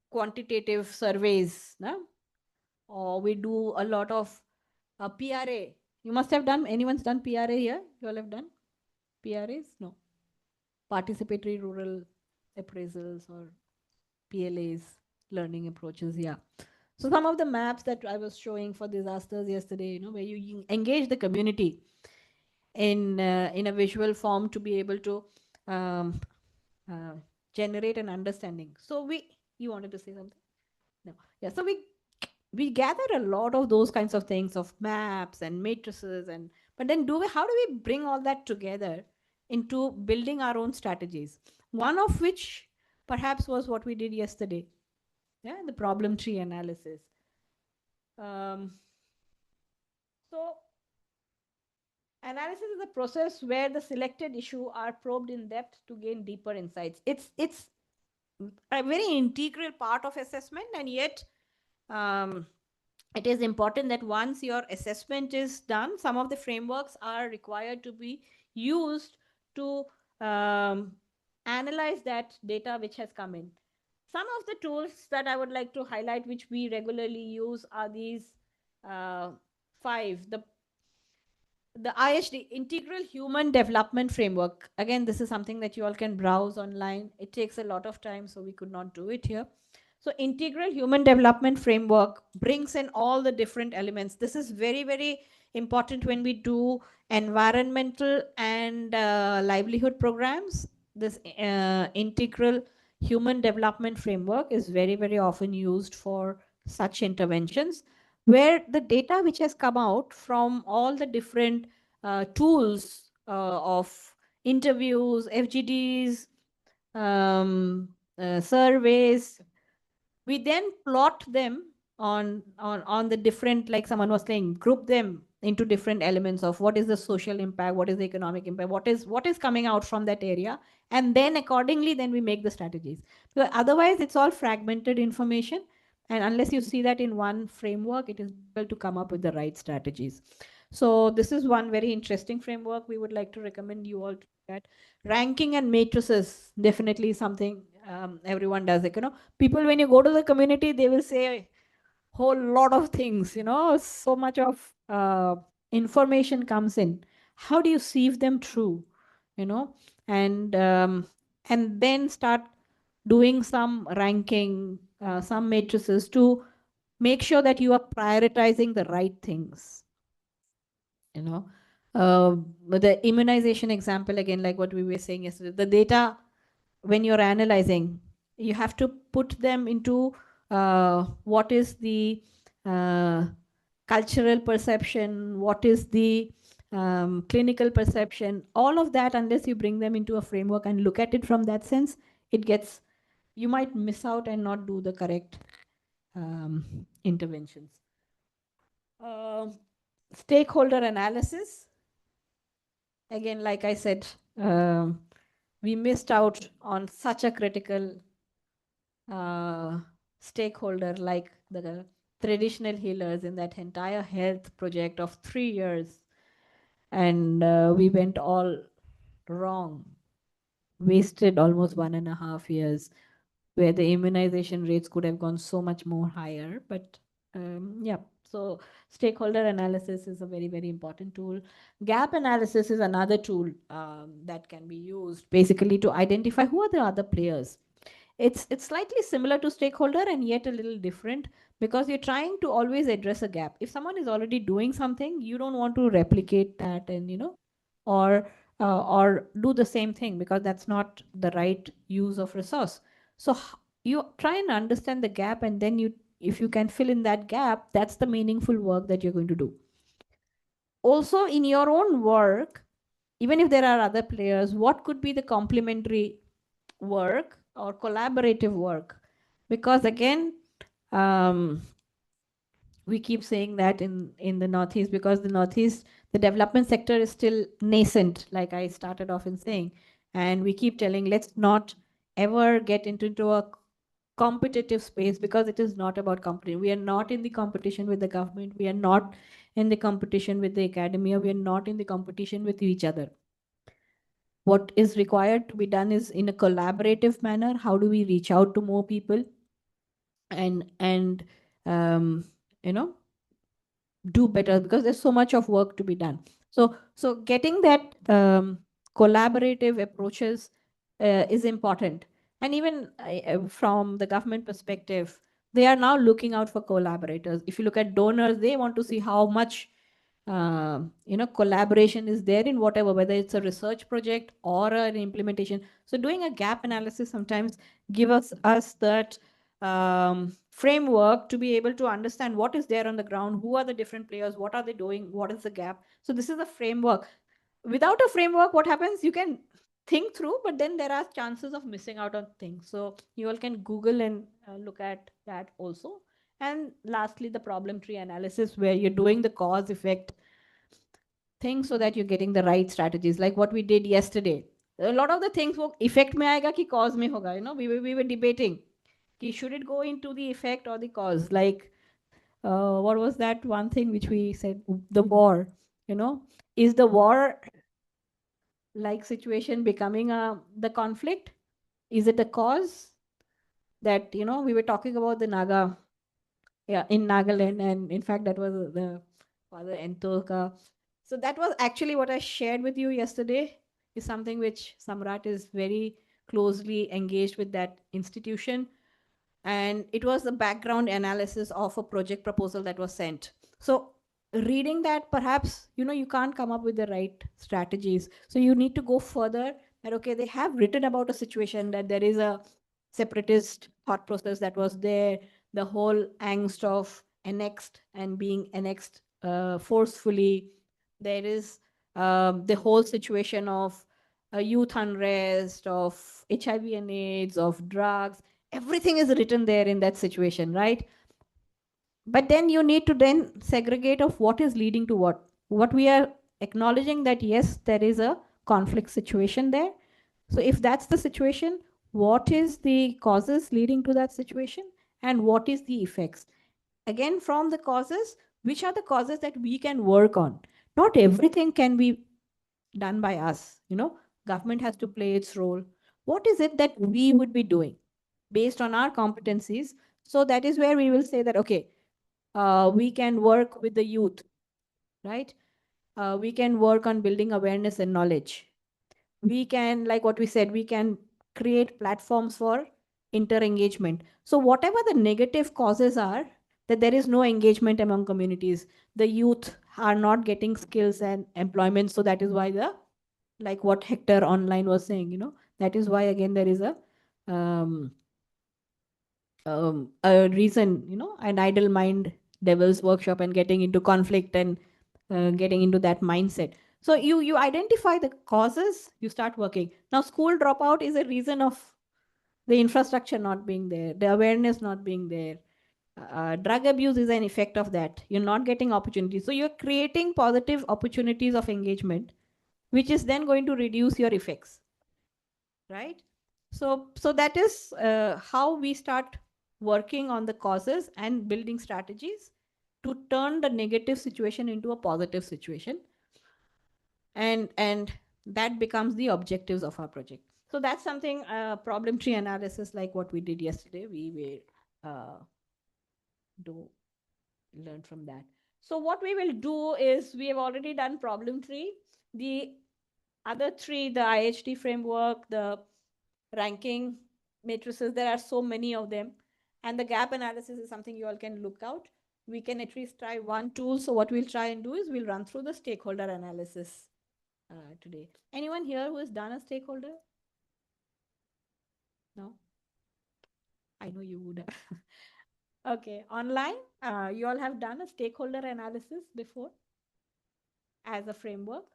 quantitative surveys, no? Or we do a lot of PRA. You must have done. Anyone's done PRA here? You all have done PRAs? No. Participatory rural appraisals or PLAs, learning approaches. Yeah. So some of the maps that I was showing for disasters yesterday, where you engage the community in a visual form to be able to um, generate an understanding. So you wanted to say something? No. Yeah. So we gathered a lot of those kinds of things, of maps and matrices, but then how do we bring all that together into building our own strategies? One of which perhaps was what we did yesterday. Yeah, the problem tree analysis. So analysis is a process where the selected issue are probed in depth to gain deeper insights. It's a very integral part of assessment, and yet it is important that once your assessment is done, some of the frameworks are required to be used to analyze that data which has come in. Some of the tools that I would like to highlight, which we regularly use, are these 5. The IHD, Integral Human Development Framework. Again, this is something that you all can browse online. It takes a lot of time, so we could not do it here. So Integral Human Development Framework brings in all the different elements. This is very, very important when we do environmental and livelihood programs. This Integral Human Development Framework is very, very often used for such interventions, where the data which has come out from all the different tools of interviews, FGDs, surveys, we then plot them on the different, like someone was saying, group them into different elements of what is the social impact, what is the economic impact, what is coming out from that area, and then accordingly then we make the strategies. So otherwise it's all fragmented information, and unless you see that in one framework, it is difficult to come up with the right strategies. So this is one very interesting framework we would like to recommend you all to look at. Ranking and matrices, definitely something everyone does it. People, when you go to the community, they will say a whole lot of things, so much of information comes in. How do you sieve them through, and then start doing some ranking, some matrices to make sure that you are prioritizing the right things. With the immunization example, again, like what we were saying yesterday, the data, when you're analyzing, you have to put them into what is the cultural perception, what is the clinical perception, all of that. Unless you bring them into a framework and look at it from that sense, you might miss out and not do the correct interventions. Stakeholder analysis. Again, like I said, we missed out on such a critical stakeholder like the traditional healers in that entire health project of 3 years. And we went all wrong, wasted almost 1.5 years, where the immunization rates could have gone so much more higher. But yeah, So stakeholder analysis is a very, very important tool. Gap analysis is another tool that can be used basically to identify who are the other players. It's slightly similar to stakeholder and yet a little different, because you're trying to always address a gap. If someone is already doing something, you don't want to replicate that, and or do the same thing, because that's not the right use of resource. So you try and understand the gap, and then if you can fill in that gap, that's the meaningful work that you're going to do. Also, in your own work, even if there are other players, what could be the complementary work or collaborative work? Because again, we keep saying that in the Northeast, because the Northeast, the development sector is still nascent, like I started off in saying, and we keep telling, let's not ever get into a competitive space, because it is not about competition. We are not in the competition with the government. We are not in the competition with the academia. We are not in the competition with each other. What is required to be done is in a collaborative manner. How do we reach out to more people and you know do better, because there's so much of work to be done. So getting that collaborative approaches is important. And even from the government perspective, they are now looking out for collaborators. If you look at donors, they want to see how much collaboration is there in whatever, whether it's a research project or an implementation. So doing a gap analysis sometimes give us that framework to be able to understand what is there on the ground, who are the different players, what are they doing, what is the gap. So this is a framework. Without a framework, what happens? You can think through, but then there are chances of missing out on things. So you all can Google and look at that also. And lastly, the problem tree analysis, where you're doing the cause effect thing so that you're getting the right strategies, like what we did yesterday. A lot of the things wo effect mein aayega ki cause mein hoga. We were debating ki should it go into the effect or the cause. Like what was that one thing which we said? The war. Is the war like situation becoming the conflict? Is it the cause that we were talking about the Naga, in Nagaland, and in fact that was the father Entoka. So that was actually what I shared with you yesterday, is something which Samrat is very closely engaged with that institution. And it was the background analysis of a project proposal that was sent. So reading that, perhaps, you can't come up with the right strategies. So you need to go further, that, okay, they have written about a situation that there is a separatist thought process that was there, the whole angst of annexed and being annexed forcefully. There is the whole situation of youth unrest, of HIV and AIDS, of drugs. Everything is written there in that situation, right? But then you need to then segregate of what is leading to what we are acknowledging, that yes, there is a conflict situation there. So if that's the situation, what is the causes leading to that situation, and what is the effects? Again, from the causes, which are the causes that we can work on? Not everything can be done by us. Government has to play its role. What is it that we would be doing based on our competencies? So that is where we will say that, okay, we can work with the youth, right? We can work on building awareness and knowledge. We can, like what we said, we can create platforms for inter-engagement. So whatever the negative causes are, that there is no engagement among communities, the youth are not getting skills and employment. So that is why like what Hector online was saying, that is why again there is a reason, an idle mind devil's workshop, and getting into conflict and getting into that mindset. So you identify the causes, you start working. Now school dropout is a reason of the infrastructure not being there, the awareness not being there. Drug abuse is an effect of that. You're not getting opportunities. So you're creating positive opportunities of engagement, which is then going to reduce your effects, right? So that is how we start working on the causes and building strategies to turn the negative situation into a positive situation, and that becomes the objectives of our project. So that's something, problem tree analysis, like what we did yesterday, we will do learn from that. So what we will do is we have already done problem 3. The other 3, the IHT framework, the ranking matrices, there are so many of them. And the gap analysis is something you all can look out. We can at least try one tool. So what we'll try and do is we'll run through the stakeholder analysis today. Anyone here who has done a stakeholder? No? I know you would have. Okay, online, you all have done a stakeholder analysis before as a framework.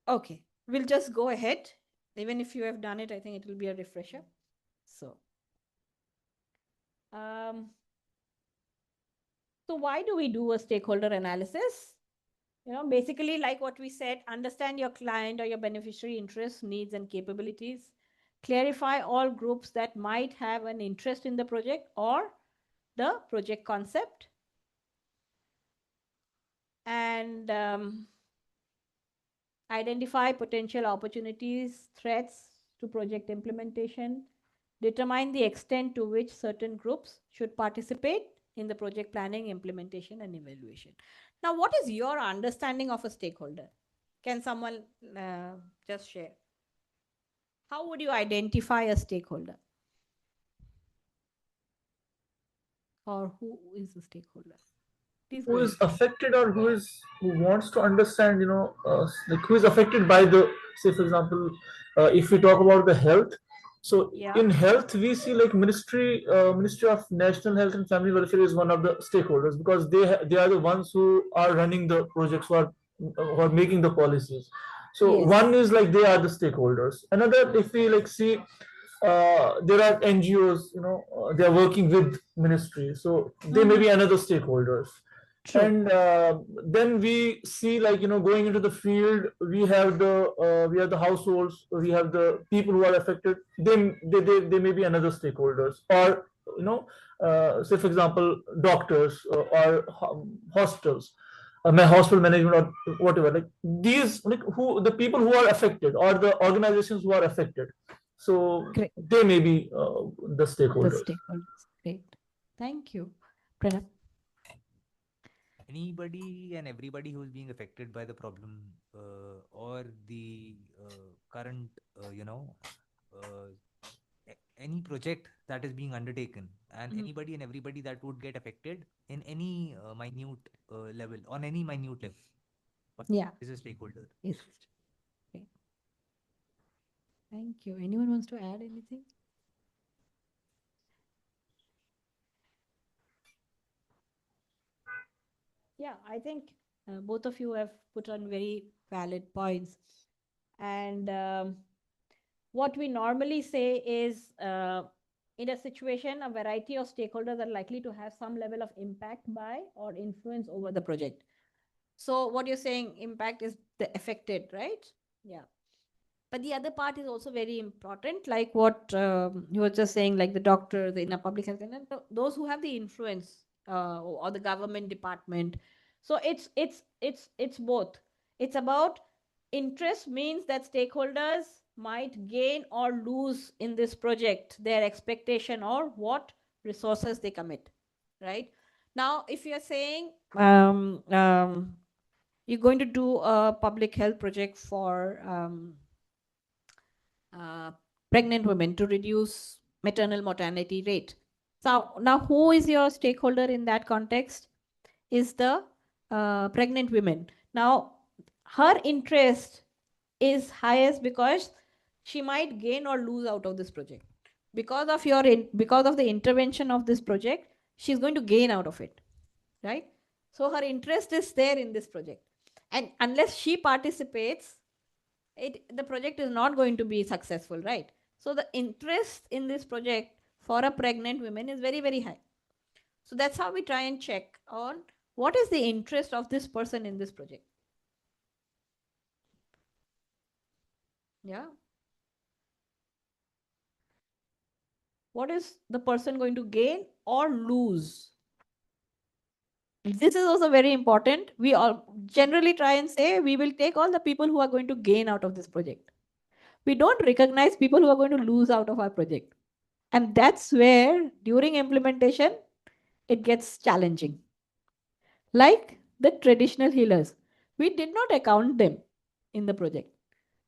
Okay, we'll just go ahead. Even if you have done it, I think it will be a refresher. So why do we do a stakeholder analysis? Basically, like what we said, understand your client or your beneficiary interests, needs, and capabilities. Clarify all groups that might have an interest in the project or the project concept. And identify potential opportunities, threats to project implementation. Determine the extent to which certain groups should participate in the project planning, implementation, and evaluation. Now, what is your understanding of a stakeholder? Can someone just share? How would you identify a stakeholder? Or who is a stakeholder? Who is affected, or who wants to understand, like who is affected by the, say for example, if we talk about the health. So in health, we see like Ministry of National Health and Family Welfare is one of the stakeholders, because they are the ones who are running the projects, who are making the policies. So one is like they are the stakeholders. Another, if we like see, there are NGOs, they are working with ministry, so they may be another stakeholders. True. And then we see, like, going into the field, we have the households, we have the people who are affected. They may be another stakeholders, or say for example, doctors, or hospitals, hospital management, or whatever. Like these, like who the people who are affected, or the organizations who are affected. So great. They may be the stakeholders. The stakeholders. Great. Thank you. Pranab? Anybody and everybody who is being affected by the problem or the current, any project that is being undertaken, and anybody and everybody that would get affected in any minute level, on any minute level. Is a stakeholder. Yes. Great. Thank you. Anyone wants to add anything? Yeah, I think both of you have put on very valid points. And what we normally say is, in a situation, a variety of stakeholders are likely to have some level of impact by or influence over the project. So what you're saying, impact is the affected, right? Yeah. But the other part is also very important, like what you were just saying, like the doctor, the inner public health, and those who have the influence, or the government department. So it's both. It's about interest, means that stakeholders might gain or lose in this project, their expectation or what resources they commit, right? Now, if you're saying you're going to do a public health project for pregnant women to reduce maternal mortality rate. So now who is your stakeholder in that context? Is the pregnant women. Now her interest is highest because she might gain or lose out of this project. Because of because of the intervention of this project, she's going to gain out of it, right? So her interest is there in this project. And unless she participates, the project is not going to be successful, right? So the interest in this project for a pregnant woman is very, very high. So that's how we try and check on what is the interest of this person in this project. Yeah. What is the person going to gain or lose? This is also very important. We all generally try and say we will take all the people who are going to gain out of this project. We don't recognize people who are going to lose out of our project. And that's where during implementation, it gets challenging. Like the traditional healers, we did not account them in the project,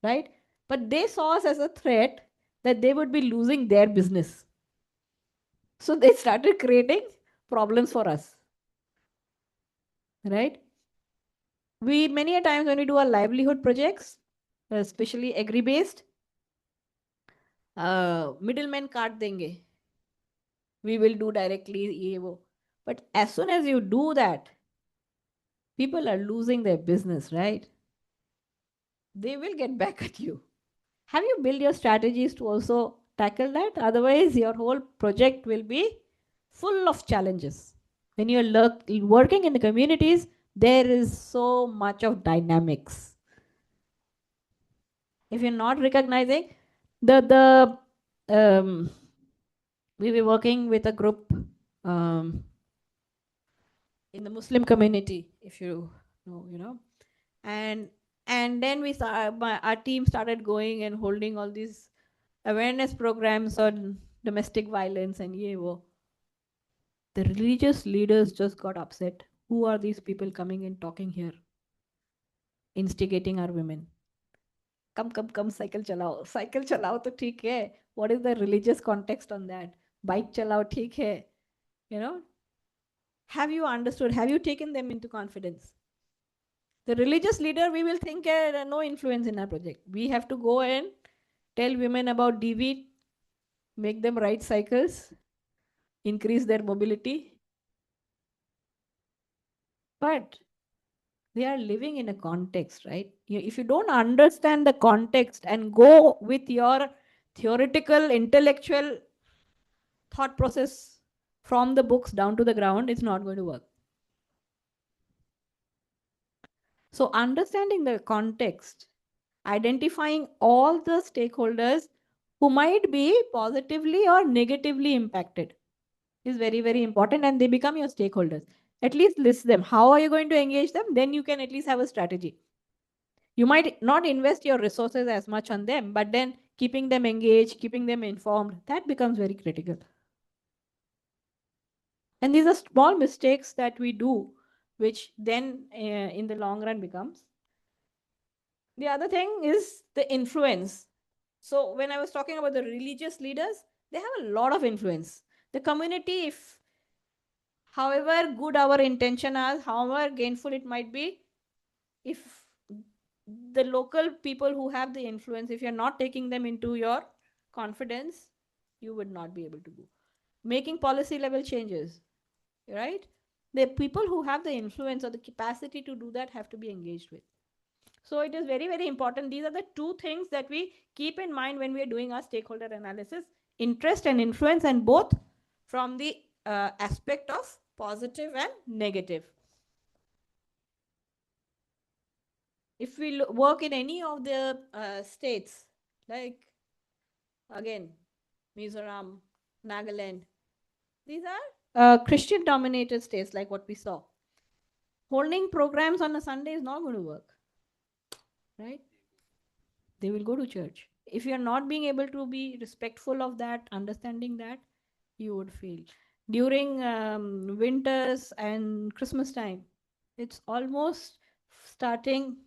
right? But they saw us as a threat that they would be losing their business. So they started creating problems for us, right? We many a times when we do our livelihood projects, especially agri-based, middlemen काट देंगे. We will do directly ये वो. But as soon as you do that, people are losing their business, right? They will get back at you. Have you built your strategies to also tackle that? Otherwise, your whole project will be full of challenges. When you're working in the communities, there is so much of dynamics. If you're not recognizing we were working with a group in the Muslim community, if you know, and then our team started going and holding all these awareness programs on domestic violence and ye wo. The religious leaders just got upset. Who are these people coming and talking here, instigating our women? Come, cycle chalao to theek hai. What is the religious context on that? Bike chalao theek hai. You know, have you understood? Have you taken them into confidence? The religious leader, we will think no influence in our project. We have to go and tell women about DV, make them ride cycles, increase their mobility. But they are living in a context, right? If you don't understand the context and go with your theoretical, intellectual thought process from the books down to the ground, it's not going to work. So understanding the context, identifying all the stakeholders who might be positively or negatively impacted is very, very important, and they become your stakeholders. At least list them. How are you going to engage them? Then you can at least have a strategy. You might not invest your resources as much on them, but then keeping them engaged, keeping them informed, that becomes very critical. And these are small mistakes that we do, which then in the long run becomes. The other thing is the influence. So when I was talking about the religious leaders, they have a lot of influence. The community, if however good our intention is, however gainful it might be, if the local people who have the influence, if you're not taking them into your confidence, you would not be able to do. Making policy level changes, right? The people who have the influence or the capacity to do that have to be engaged with. So it is very, very important. These are the two things that we keep in mind when we are doing our stakeholder analysis: interest and influence, and both from the aspect of positive and negative. If we work in any of the states, like again, Mizoram, Nagaland, these are Christian dominated states like what we saw. Holding programs on a Sunday is not going to work, right? They will go to church. If you're not being able to be respectful of that, understanding that, you would fail. During winters and Christmas time, it's almost starting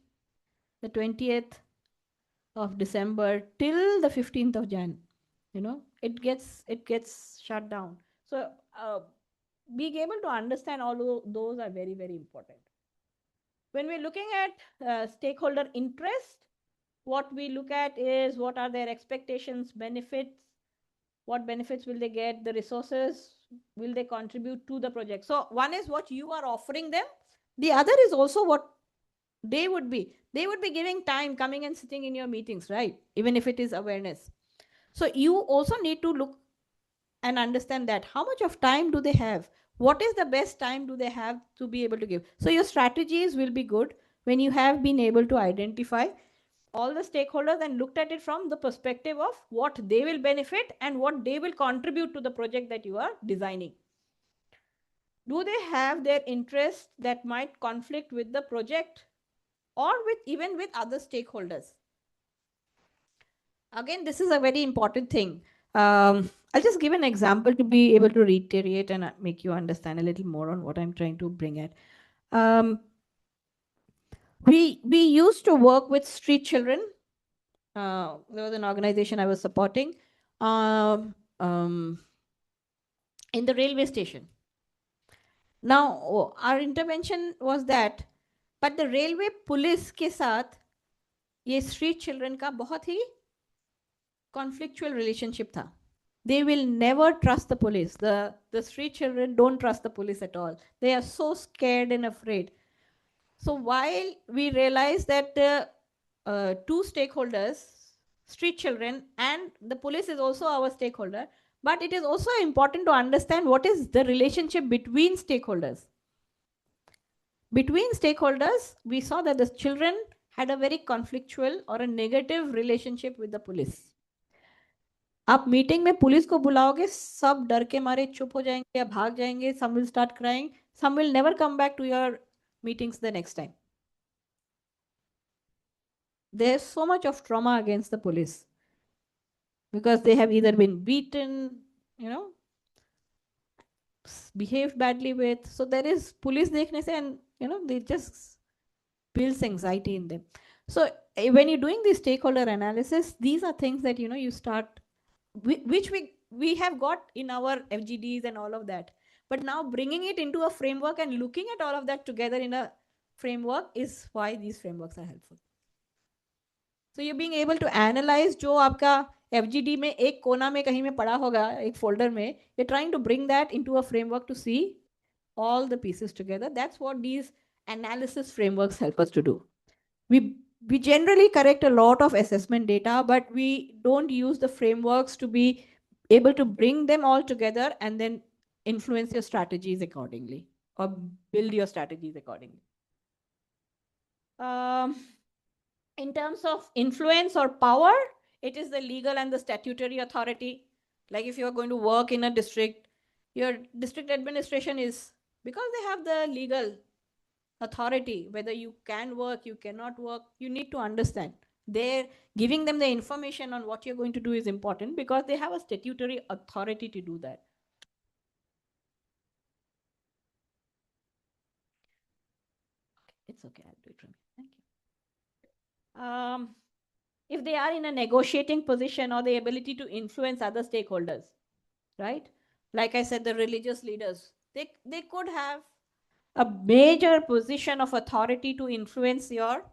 the 20th of December till the 15th of Jan. You know, it gets shut down. So being able to understand all those are very, very important. When we're looking at stakeholder interest, what we look at is what are their expectations, benefits, what benefits will they get, the resources will they contribute to the project. So one is what you are offering them. The other is also what they would be giving time, coming and sitting in your meetings, right? Even if it is awareness. So you also need to look and understand that how much of time do they have, what is the best time do they have to be able to give. So your strategies will be good when you have been able to identify all the stakeholders and looked at it from the perspective of what they will benefit and what they will contribute to the project that you are designing. Do they have their interests that might conflict with the project or even with other stakeholders? Again, this is a very important thing. I'll just give an example to be able to reiterate and make you understand a little more on what I'm trying to bring at. We used to work with street children. There was an organization I was supporting in the railway station. Now, our intervention was that, but the railway police के साथ ये street children का बहुत ही conflictual relationship था. They will never trust the police. The street children don't trust the police at all. They are so scared and afraid. So while we realized that two stakeholders, street children and the police is also our stakeholder, but it is also important to understand what is the relationship between stakeholders. Between stakeholders, we saw that the children had a very conflictual or a negative relationship with the police. आप meeting में police को बुलाओगे, सब डर के मारे चुप हो जाएंगे या भाग जाएंगे. Some will start crying. Some will never come back to your meetings the next time. There's so much of trauma against the police because they have either been beaten, behaved badly with. So there is police dekhne se, and they just builds anxiety in them. So when you're doing this stakeholder analysis, these are things that you start, which we have got in our FGDs and all of that. But now bringing it into a framework and looking at all of that together in a framework is why these frameworks are helpful. So you're being able to analyze जो आपका FGD में एक कोना में कहीं में पड़ा होगा एक folder में, you're trying to bring that into a framework to see all the pieces together. That's what these analysis frameworks help us to do. We generally correct a lot of assessment data, but we don't use the frameworks to be able to bring them all together and then influence your strategies accordingly or build your strategies accordingly. In terms of influence or power, it is the legal and the statutory authority. Like if you're going to work in a district, your district administration is, because they have the legal authority, whether you can work, you cannot work, you need to understand. They're giving them the information on what you're going to do is important because they have a statutory authority to do that. It's okay, I'll do it from here. Thank you. If they are in a negotiating position or the ability to influence other stakeholders, right? Like I said, the religious leaders, they could have a major position of authority to influence your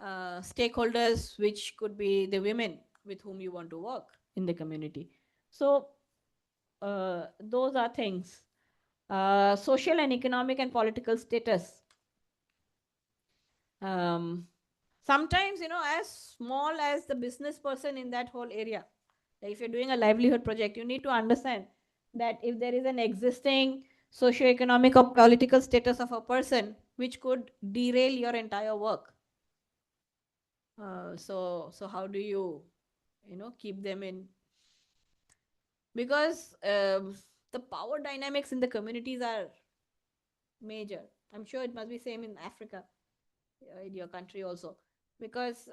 stakeholders, which could be the women with whom you want to work in the community. So those are things. Social and economic and political status. Sometimes, as small as the business person in that whole area, like if you're doing a livelihood project, you need to understand that if there is an existing socio-economic or political status of a person which could derail your entire work. So how do you, keep them in? Because the power dynamics in the communities are major. I'm sure it must be same in Africa, in your country also. Because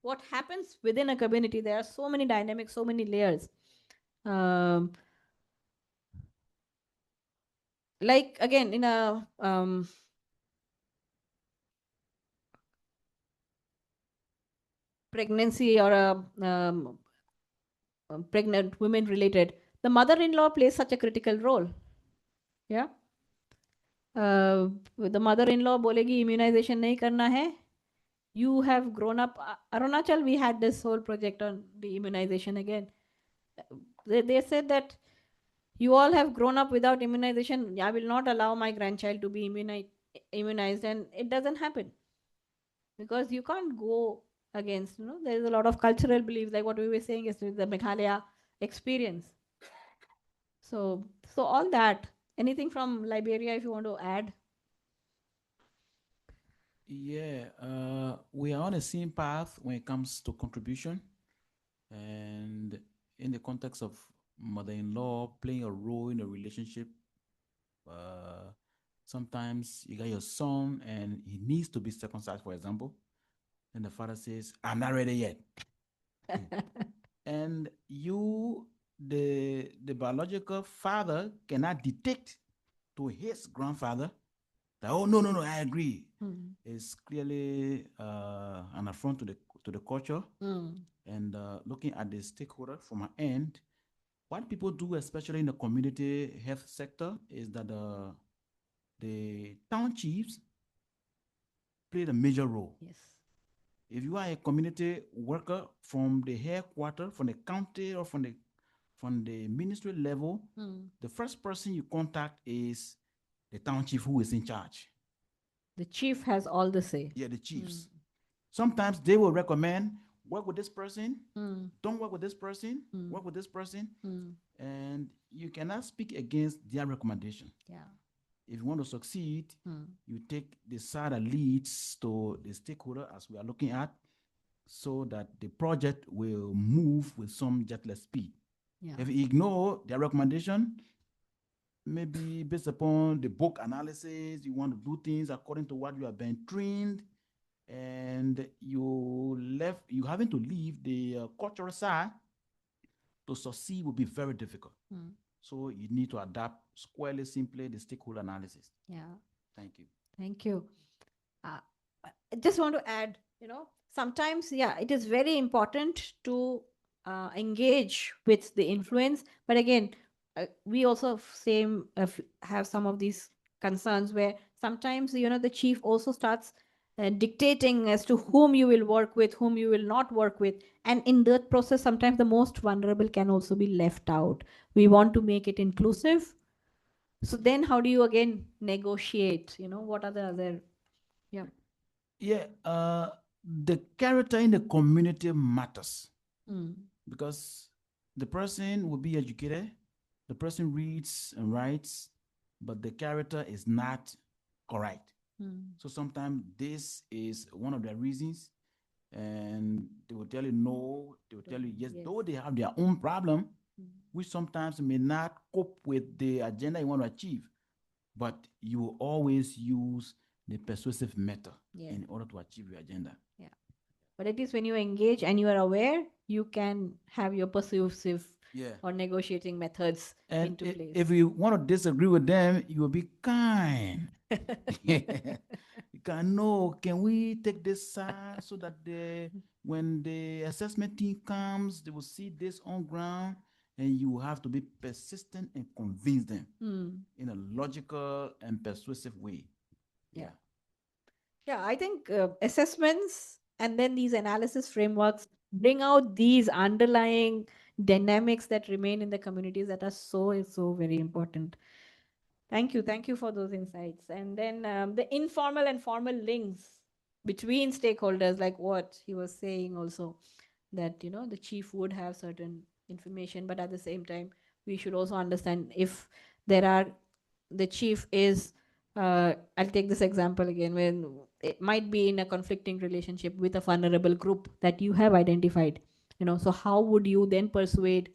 what happens within a community, there are so many dynamics, so many layers. Like again, in a pregnancy or a pregnant women related, the mother-in-law plays such a critical role. Yeah. The mother-in-law bolegi immunization nahi karna hai. You have grown up. Arunachal, we had this whole project on the immunization again. They said that you all have grown up without immunization. I will not allow my grandchild to be immunized, and it doesn't happen because you can't go against. There is a lot of cultural beliefs, like what we were saying is the Meghalaya experience. So all that. Anything from Liberia, if you want to add? Yeah, we are on the same path when it comes to contribution, and in the context of mother-in-law playing a role in a relationship. Sometimes you got your son and he needs to be circumcised, for example, and the father says, "I'm not ready yet." and you, the biological father, cannot detect to his grandfather that, oh, no, no, no, I agree. It's clearly an affront to the culture. And looking at the stakeholder from our end, what people do, especially in the community health sector, is that the town chiefs play a major role. Yes. If you are a community worker from the headquarters, from the county, or from the ministry level, the first person you contact is the town chief who is in charge. The chief has all the say. Yeah, the chiefs. Sometimes they will recommend, work with this person, don't work with this person, work with this person, and you cannot speak against their recommendation. Yeah. If you want to succeed, you take the side that leads to the stakeholder as we are looking at, so that the project will move with some jetless speed. Yeah. If you ignore their recommendation, maybe based upon the book analysis, you want to do things according to what you have been trained, and you having to leave the cultural side to succeed will be very difficult. So you need to adapt squarely, simply the stakeholder analysis. Yeah. Thank you. Thank you. I just want to add, sometimes, yeah, it is very important to engage with the influence. But again, we also have some of these concerns where sometimes, the chief also starts dictating as to whom you will work with, whom you will not work with. And in that process, sometimes the most vulnerable can also be left out. We want to make it inclusive. So then how do you again negotiate? What are the other, yeah. Yeah, the character in the community matters, because the person will be educated, the person reads and writes, but the character is not correct. So sometimes this is one of the reasons, and they will tell you no, they will tell you yes, though they have their own problem, which sometimes may not cope with the agenda you want to achieve, but you will always use the persuasive method in order to achieve your agenda. Yeah. But at least when you engage and you are aware, you can have your persuasive or negotiating methods into place. If you want to disagree with them, you will be kind. You can know, can we take this side so that when the assessment team comes, they will see this on ground, and you have to be persistent and convince them in a logical and persuasive way. Yeah. Yeah, I think assessments and then these analysis frameworks bring out these underlying dynamics that remain in the communities that are so very important. Thank you. Thank you for those insights. And then the informal and formal links between stakeholders, like what he was saying also, that, the chief would have certain information, but at the same time, we should also understand if the chief is, I'll take this example again, when it might be in a conflicting relationship with a vulnerable group that you have identified, so how would you then persuade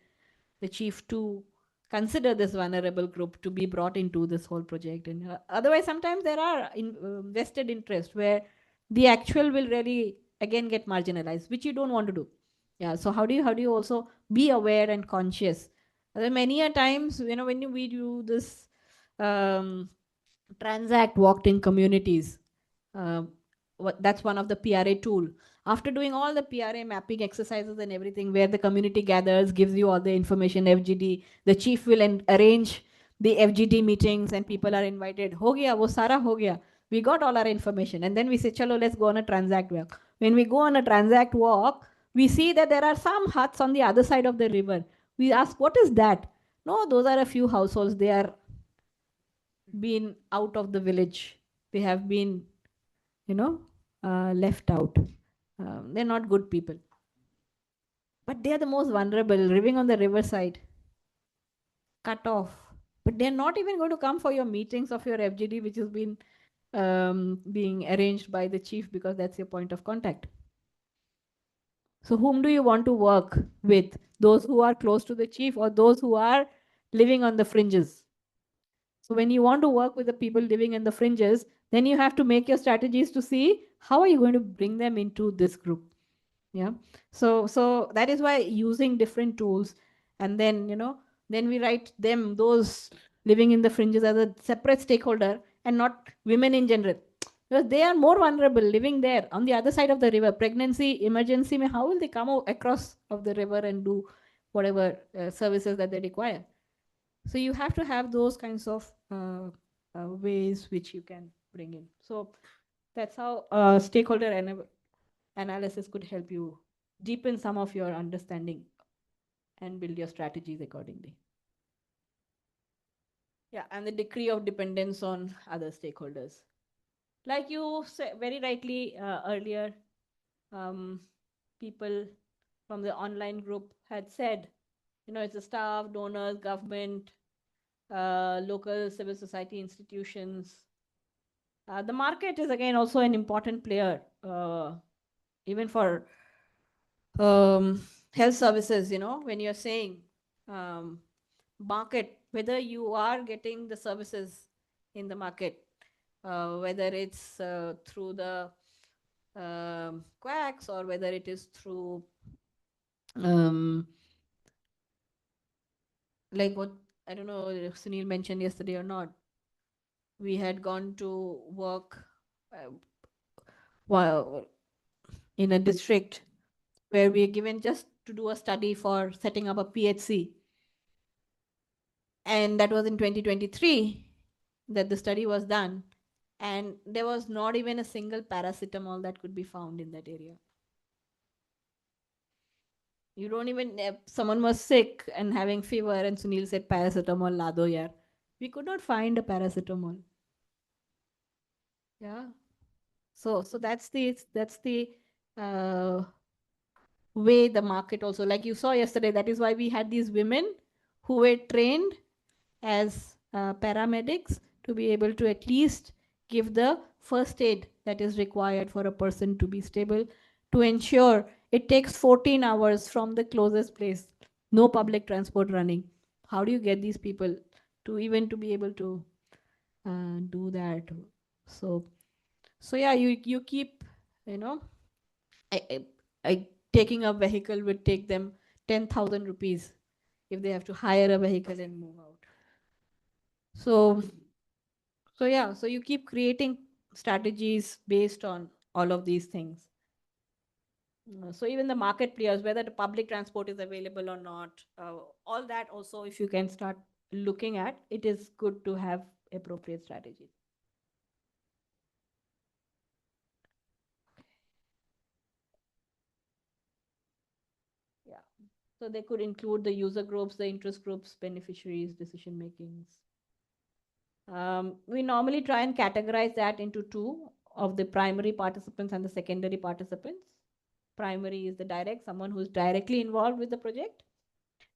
the chief to consider this vulnerable group to be brought into this whole project? And otherwise, sometimes there are vested interest where the actual will really again get marginalized, which you don't want to do. Yeah. So how do you also be aware and conscious? There are many a times, when we do this transact walked in communities, that's one of the PRA tool. After doing all the PRA mapping exercises and everything, where the community gathers, gives you all the information, FGD, the chief will arrange the FGD meetings and people are invited. Ho gaya, wo sara ho gaya. We got all our information. And then we say, chalo, let's go on a transact walk. When we go on a transact walk, we see that there are some huts on the other side of the river. We ask, what is that? No, those are a few households. They are been out of the village. They have been, left out. They're not good people. But they are the most vulnerable, living on the riverside, cut off. But they're not even going to come for your meetings of your FGD, which has been being arranged by the chief, because that's your point of contact. So whom do you want to work with? Those who are close to the chief or those who are living on the fringes? So when you want to work with the people living in the fringes, then you have to make your strategies to see how are you going to bring them into this group. Yeah. So that is why using different tools, and then then we write them, those living in the fringes, as a separate stakeholder and not women in general, because they are more vulnerable living there on the other side of the river. Pregnancy emergency, how will they come across of the river and do whatever services that they require? So you have to have those kinds of ways which you can bring in. So that's how stakeholder analysis could help you deepen some of your understanding and build your strategies accordingly. Yeah, and the degree of dependence on other stakeholders. Like you said very rightly earlier, people from the online group had said, it's the staff, donors, government, local civil society institutions. The market is again also an important player, even for health services, when you're saying market, whether you are getting the services in the market, whether it's through the quacks or whether it is through like what, I don't know if Sunil mentioned yesterday or not, we had gone to work while in a district where we are given just to do a study for setting up a PHC. And that was in 2023 that the study was done. And there was not even a single paracetamol that could be found in that area. You don't even, if someone was sick and having fever and Sunil said paracetamol lado yaar, we could not find a paracetamol. Yeah. So that's the way the market also, like you saw yesterday, that is why we had these women who were trained as paramedics to be able to at least give the first aid that is required for a person to be stable, to ensure it takes 14 hours from the closest place, no public transport running. How do you get these people to even to be able to do that? So yeah, you keep, I taking a vehicle would take them 10,000 rupees if they have to hire a vehicle and move out. So yeah, so you keep creating strategies based on all of these things. So even the market players, whether the public transport is available or not, all that also, if you can start looking at, it is good to have appropriate strategies. Yeah. So they could include the user groups, the interest groups, beneficiaries, decision makings. We normally try and categorize that into two of the primary participants and the secondary participants. Primary is the direct, someone who's directly involved with the project.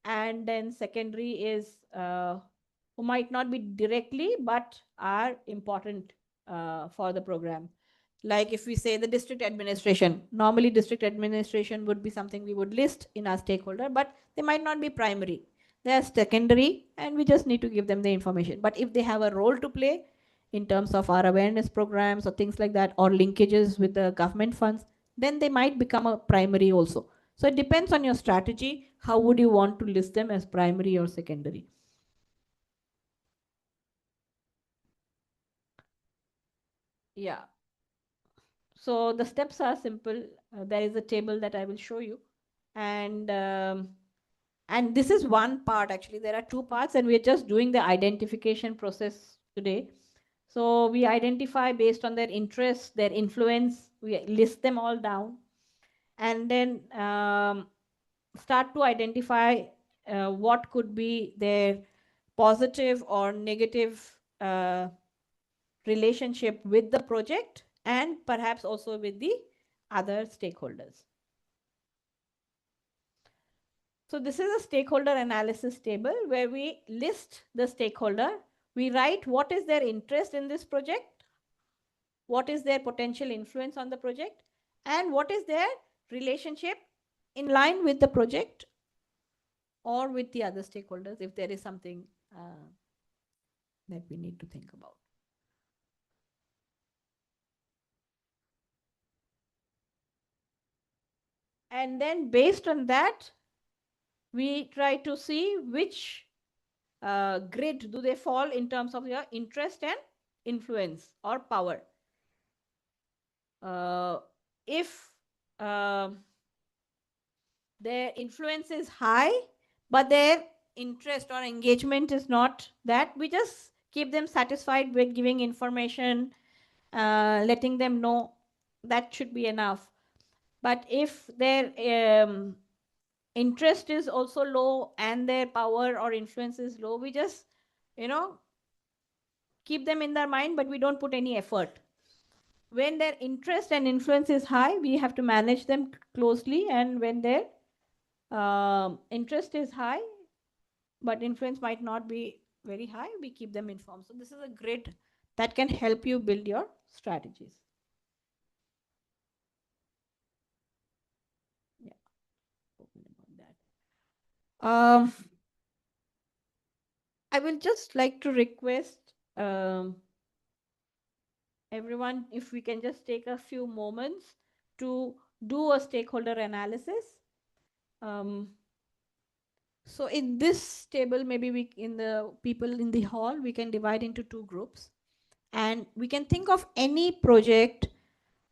And then secondary is who might not be directly, but are important for the program. Like if we say the district administration, normally district administration would be something we would list in our stakeholder, but they might not be primary. They are secondary and we just need to give them the information. But if they have a role to play in terms of our awareness programs or things like that, or linkages with the government funds, then they might become a primary also. So it depends on your strategy. How would you want to list them as primary or secondary? Yeah. So the steps are simple. There is a table that I will show you. And this is one part, actually. There are two parts, and we're just doing the identification process today. So we identify based on their interests, their influence, we list them all down, and then start to identify what could be their positive or negative relationship with the project and perhaps also with the other stakeholders. So this is a stakeholder analysis table where we list the stakeholder. We write what is their interest in this project, what is their potential influence on the project, and what is their relationship in line with the project or with the other stakeholders if there is something that we need to think about. And then based on that, we try to see which grid do they fall in terms of your interest and influence or power. If their influence is high, but their interest or engagement is not that, we just keep them satisfied with giving information, letting them know that should be enough. But if their interest is also low and their power or influence is low, we just, keep them in their mind, but we don't put any effort. When their interest and influence is high, we have to manage them closely. And when their interest is high, but influence might not be very high, we keep them informed. So this is a grid that can help you build your strategies. Yeah. I will just like to request everyone, if we can just take a few moments to do a stakeholder analysis. So in this table, maybe we, in the people in the hall, we can divide into two groups, and we can think of any project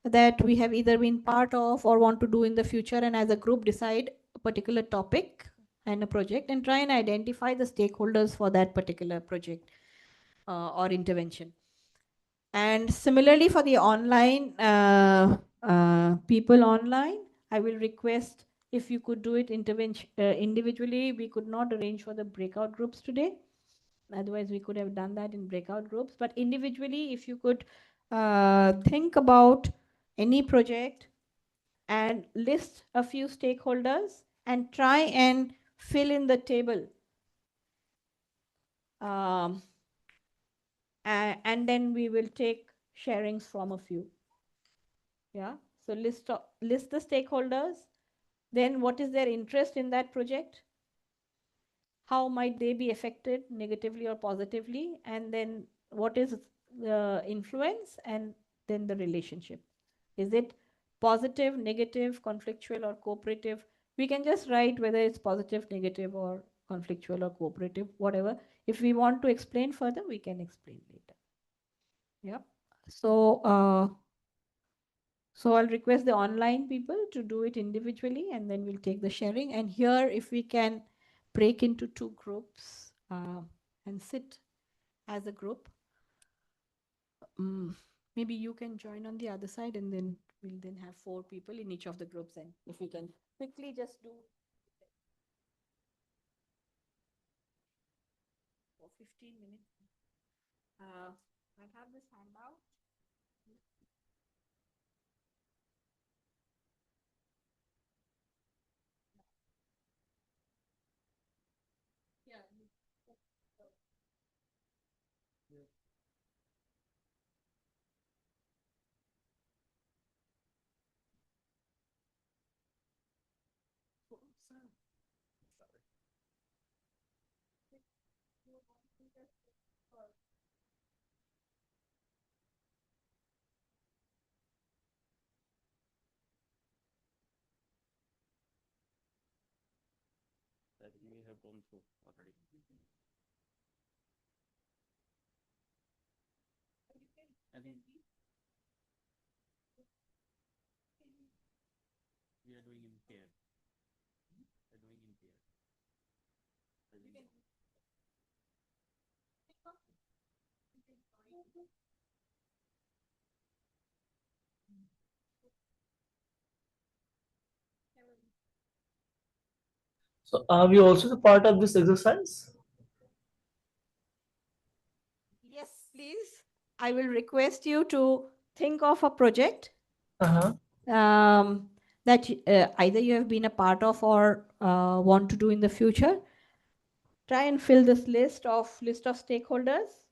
that we have either been part of or want to do in the future, and as a group decide a particular topic and a project and try and identify the stakeholders for that particular project or intervention. And similarly for the online people online, I will request if you could do it individually. We could not arrange for the breakout groups today. Otherwise, we could have done that in breakout groups. But individually, if you could think about any project and list a few stakeholders and try and fill in the table. And then we will take sharings from a few. Yeah. So list the stakeholders. Then what is their interest in that project? How might they be affected negatively or positively? And then what is the influence, and then the relationship? Is it positive, negative, conflictual, or cooperative? We can just write whether it's positive, negative, or conflictual or cooperative, whatever. If we want to explain further, we can explain later. Yeah. So I'll request the online people to do it individually, and then we'll take the sharing. And here, if we can break into two groups and sit as a group. Maybe you can join on the other side, and then we'll then have 4 people in each of the groups. And if we can quickly just do for 15 minutes. I have this handout. Yeah. That we have gone through already. I think we are doing in pair. We are doing in pair. So are we also the part of this exercise? Yes, please. I will request you to think of a project that either you have been a part of or want to do in the future. Try and fill this list of stakeholders,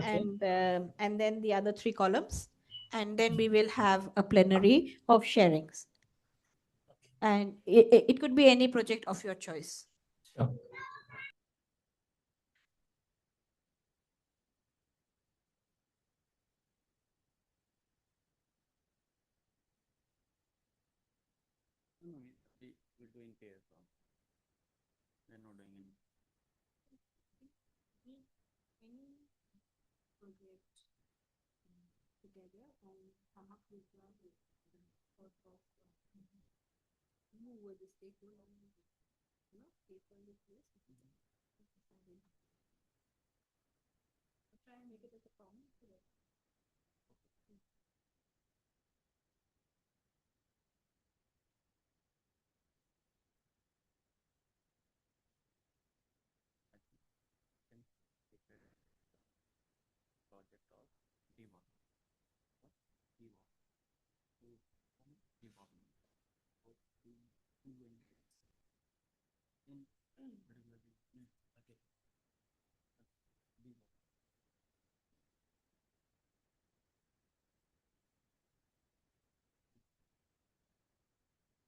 and then the other 3 columns, and then we will have a plenary of sharings. And it could be any project of your choice. Sure. from. They're not doing any. Any project together and come up with a sort of who were the stakeholders, stakeholders list. Try and make it as a common thread. Project of DeWalt. DeWalt. So, DeWalt. So, two engines. In regularly. Okay. DeWalt.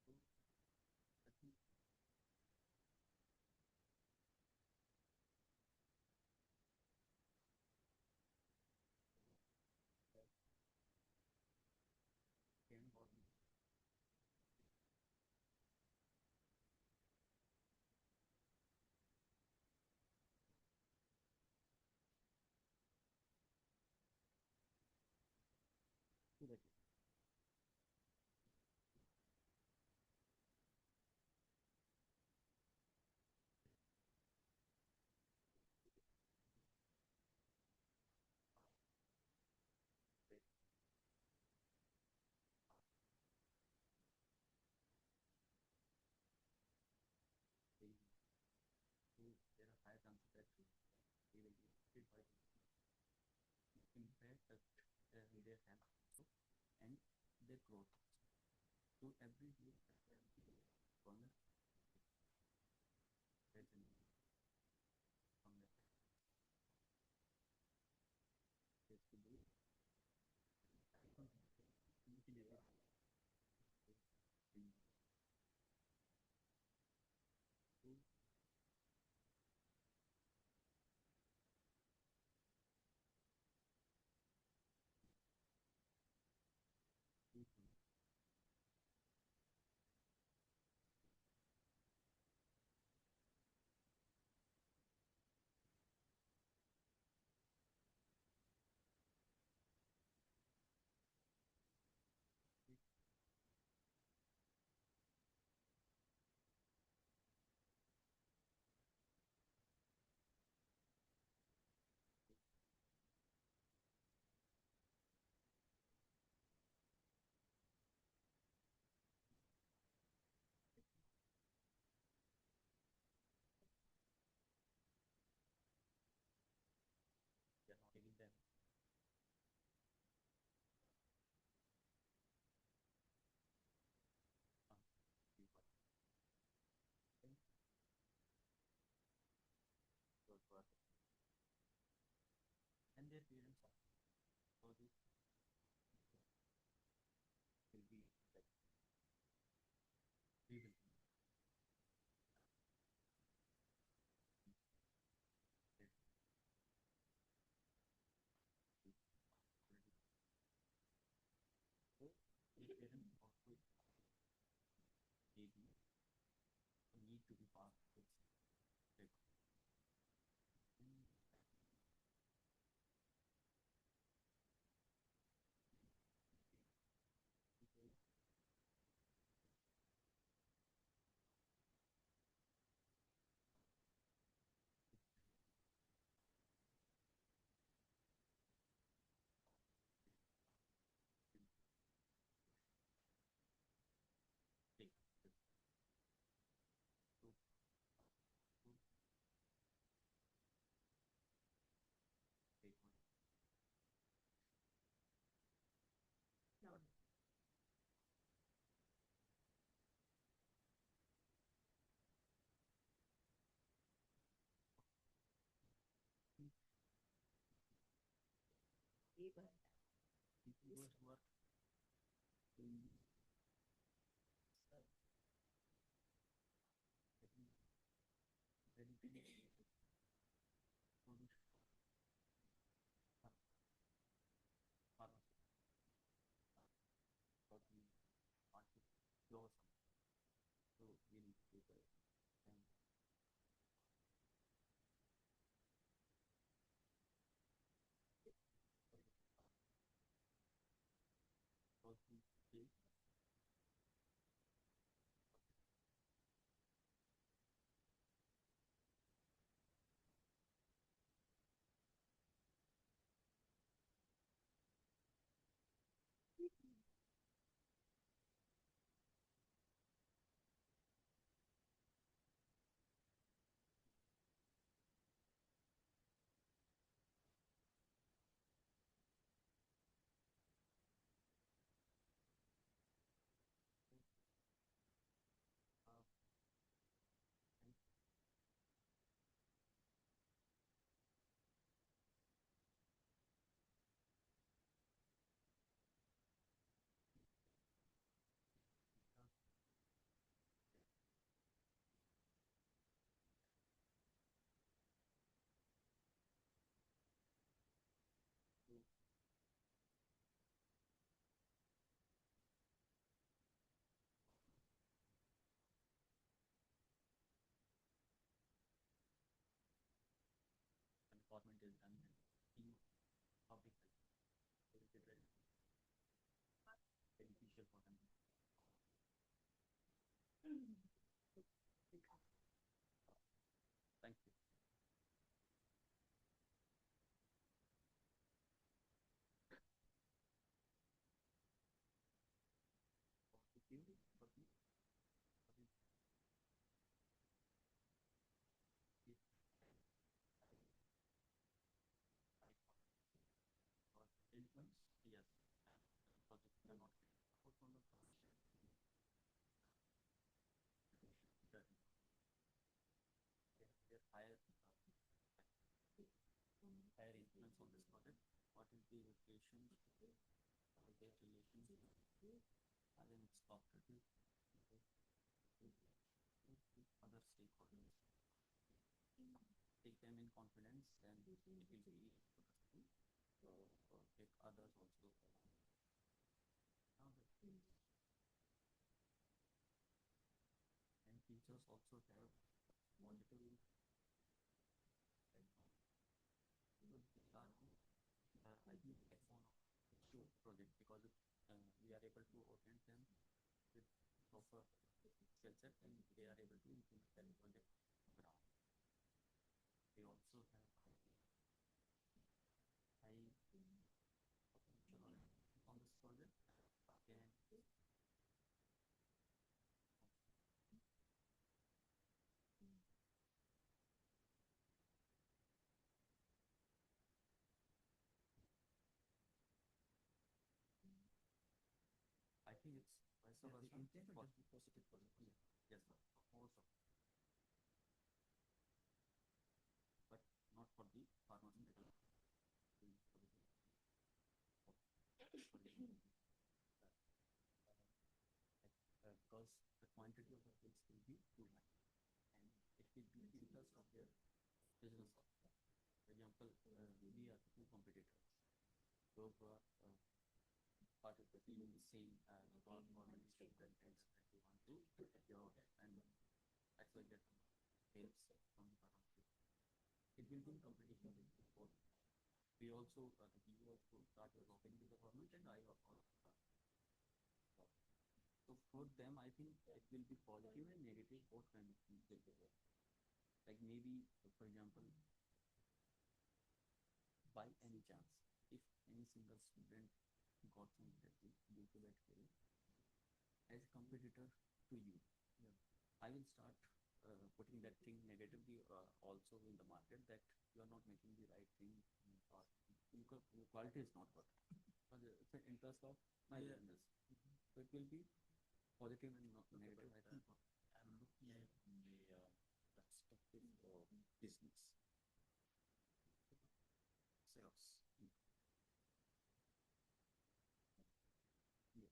So, I think can body. There are high chances that they will be hit by impact their health also and their growth. So every year, bonus present from the test to do. They are not giving them and their parents are so this will be like we will so the parents also maybe need to be part of this like take this so take one No. people those who are doing very big solution or we want to grow something so we need to people. And because we feel and to when government is done and in public health, it will be very beneficial for them. Thank you. Positive, but it for influence, yes, because it cannot put on the the their higher higher influence on this project. What is the location, their relationship, and then it's cooperative with other stakeholders. Take them in confidence, and it will be interesting. Take others also. Now and teachers also have multiple I think backbone of two project because we are able to orient them with proper skill set and they are able to implement that project ground. They also have high potential on this project and I think it's vice versa. Positive for the yes, sir. Also, but not for the pharmaceutical. Because the quantity of the pills will be too high, and it will be the interest of their business. For example, we are two competitors. Those who are participating in the same government that we want to procure and actually get helps from the government. It will be in competition with both. We also, the EU also started working with the government and I also. So for them, I think it will be positive and negative, both kind of things will be there. Like maybe, for example, by any chance, if any single student got some due to that fail, as a competitor to you, I will start putting that thing negatively also in the market that you are not making the right thing or your quality is not good. It's an interest of my business. So it will be positive and not negative. I'm looking at the perspective of business. Sales. Yes.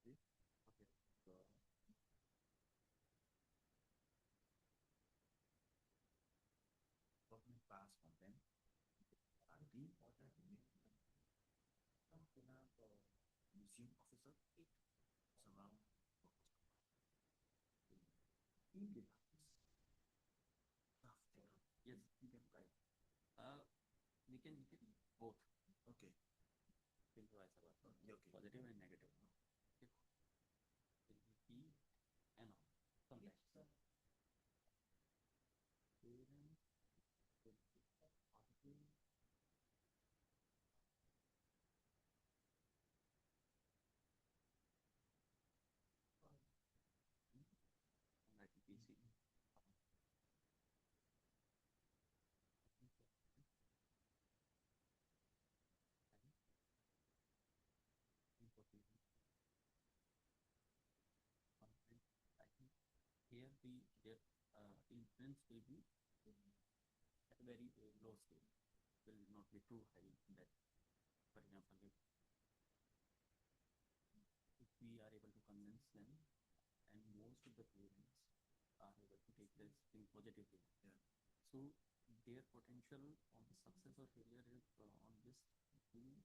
Okay. So, class from them. The museum officer, it was around yes, you can write. We can both. Okay. Okay. Positive and negative. Okay. It will be and all. Sometimes. Like PC. I think here their influence will be at a very low scale, will not be too high in that. For example, if we are able to convince them, and most of the parents are able to take this thing positively. Yeah. So their potential on the success or failure is on this two,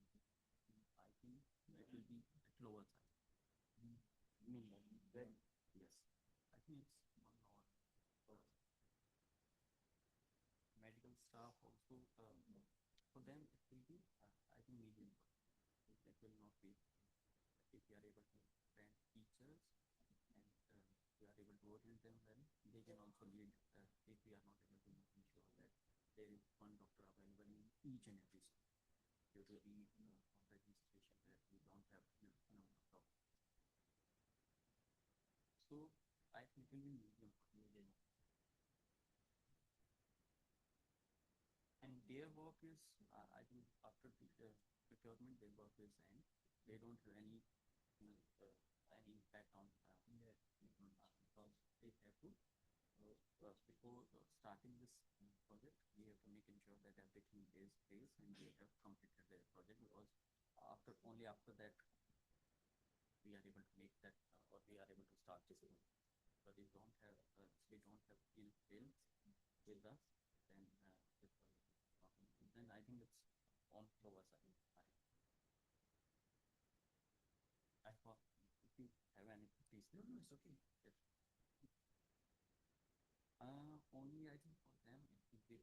I think that will be at lower side. Then yes, I think it's 1 hour. Medical staff also for them it will be I think medium. That will not be if we are able to train teachers and we are able to orient them well, they can also lead if we are not able to ensure that there is one doctor available in each and every school due to the operating situation where we don't have enough number of doctors. So I think it will be medium. And their work is, I think after the procurement, their work is end. They don't have any impact on because they have to before starting this project, we have to make sure that everything is placed and they have completed their project because only after that we are able to make that or we are able to start this work. But we don't have ill wills with us, then then I think it's on lower side. I thought if you have any please. No, it's okay. Yes. Only I think for them it will be.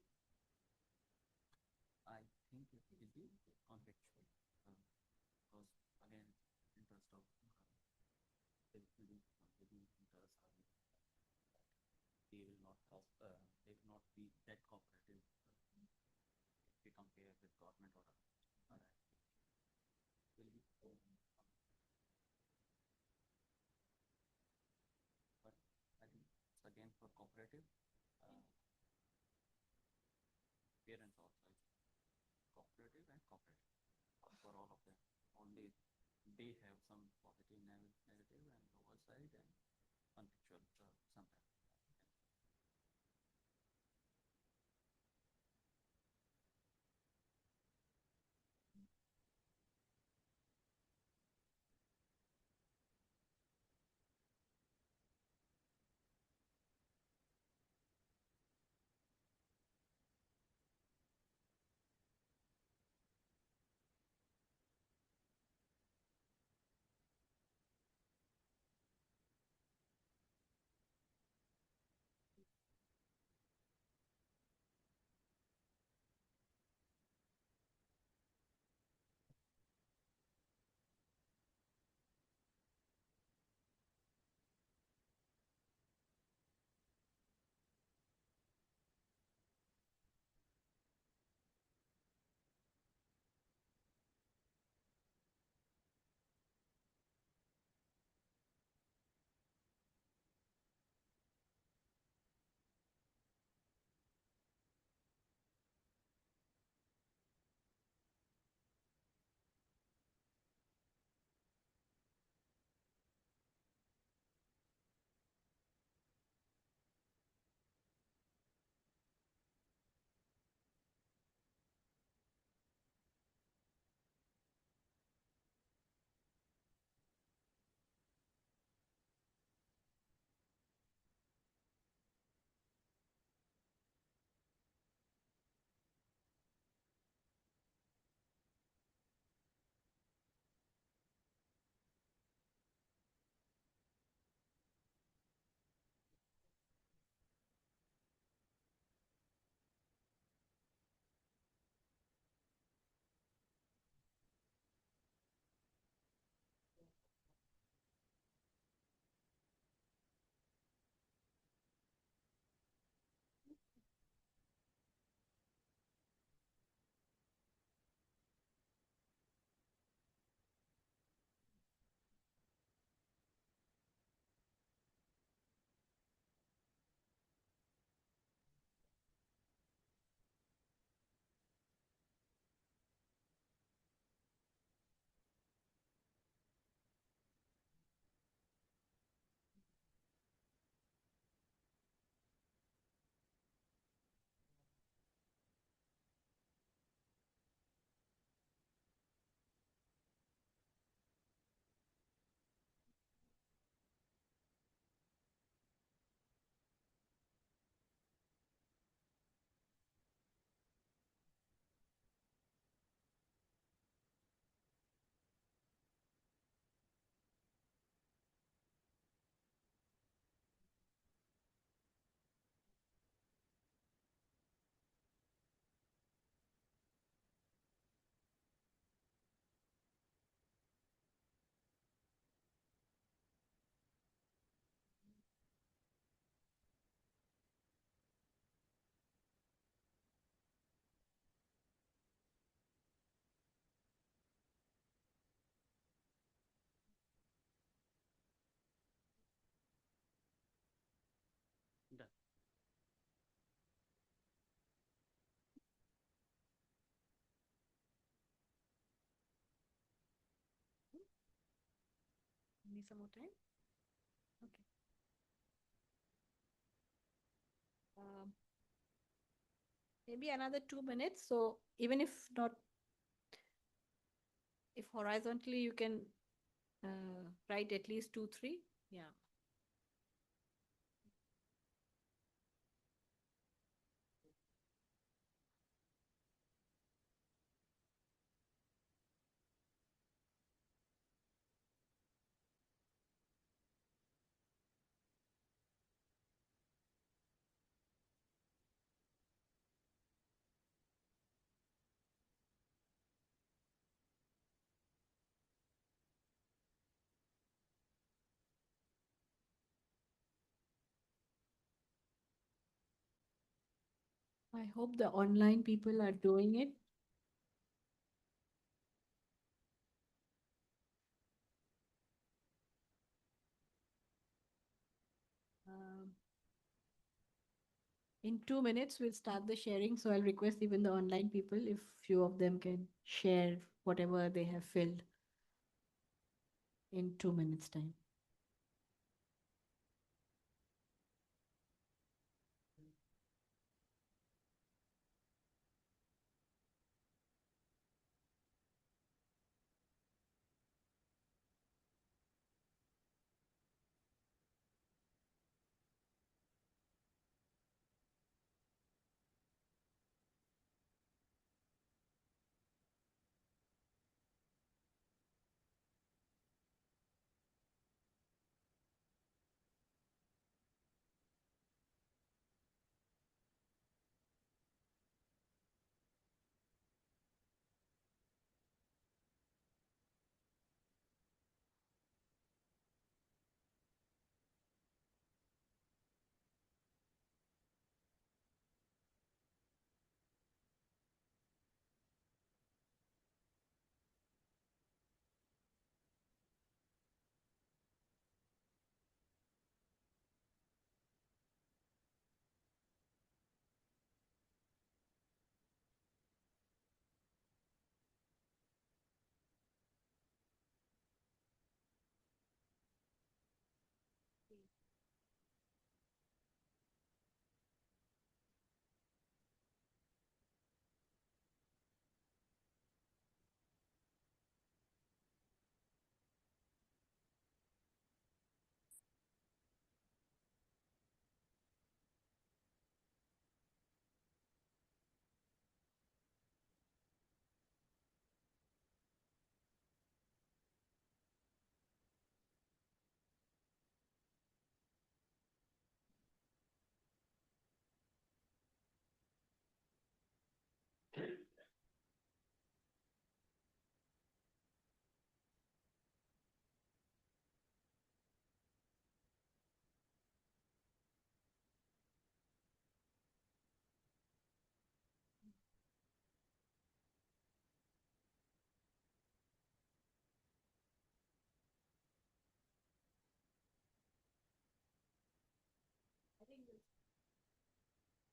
I think it will be contextual because again interest of they will not help. They will not be that cooperative if we compare with government or will be. But I think it's again for cooperative. Parents also cooperative and cooperative for all of them. Only they have some positive, negative, and lower side and contextual sometimes. Need some more time? Okay. Maybe another 2 minutes. So even if not, if horizontally you can write at least 2, 3. Yeah. I hope the online people are doing it. In 2 minutes, we'll start the sharing. So I'll request even the online people, if few of them can share whatever they have filled in 2 minutes time.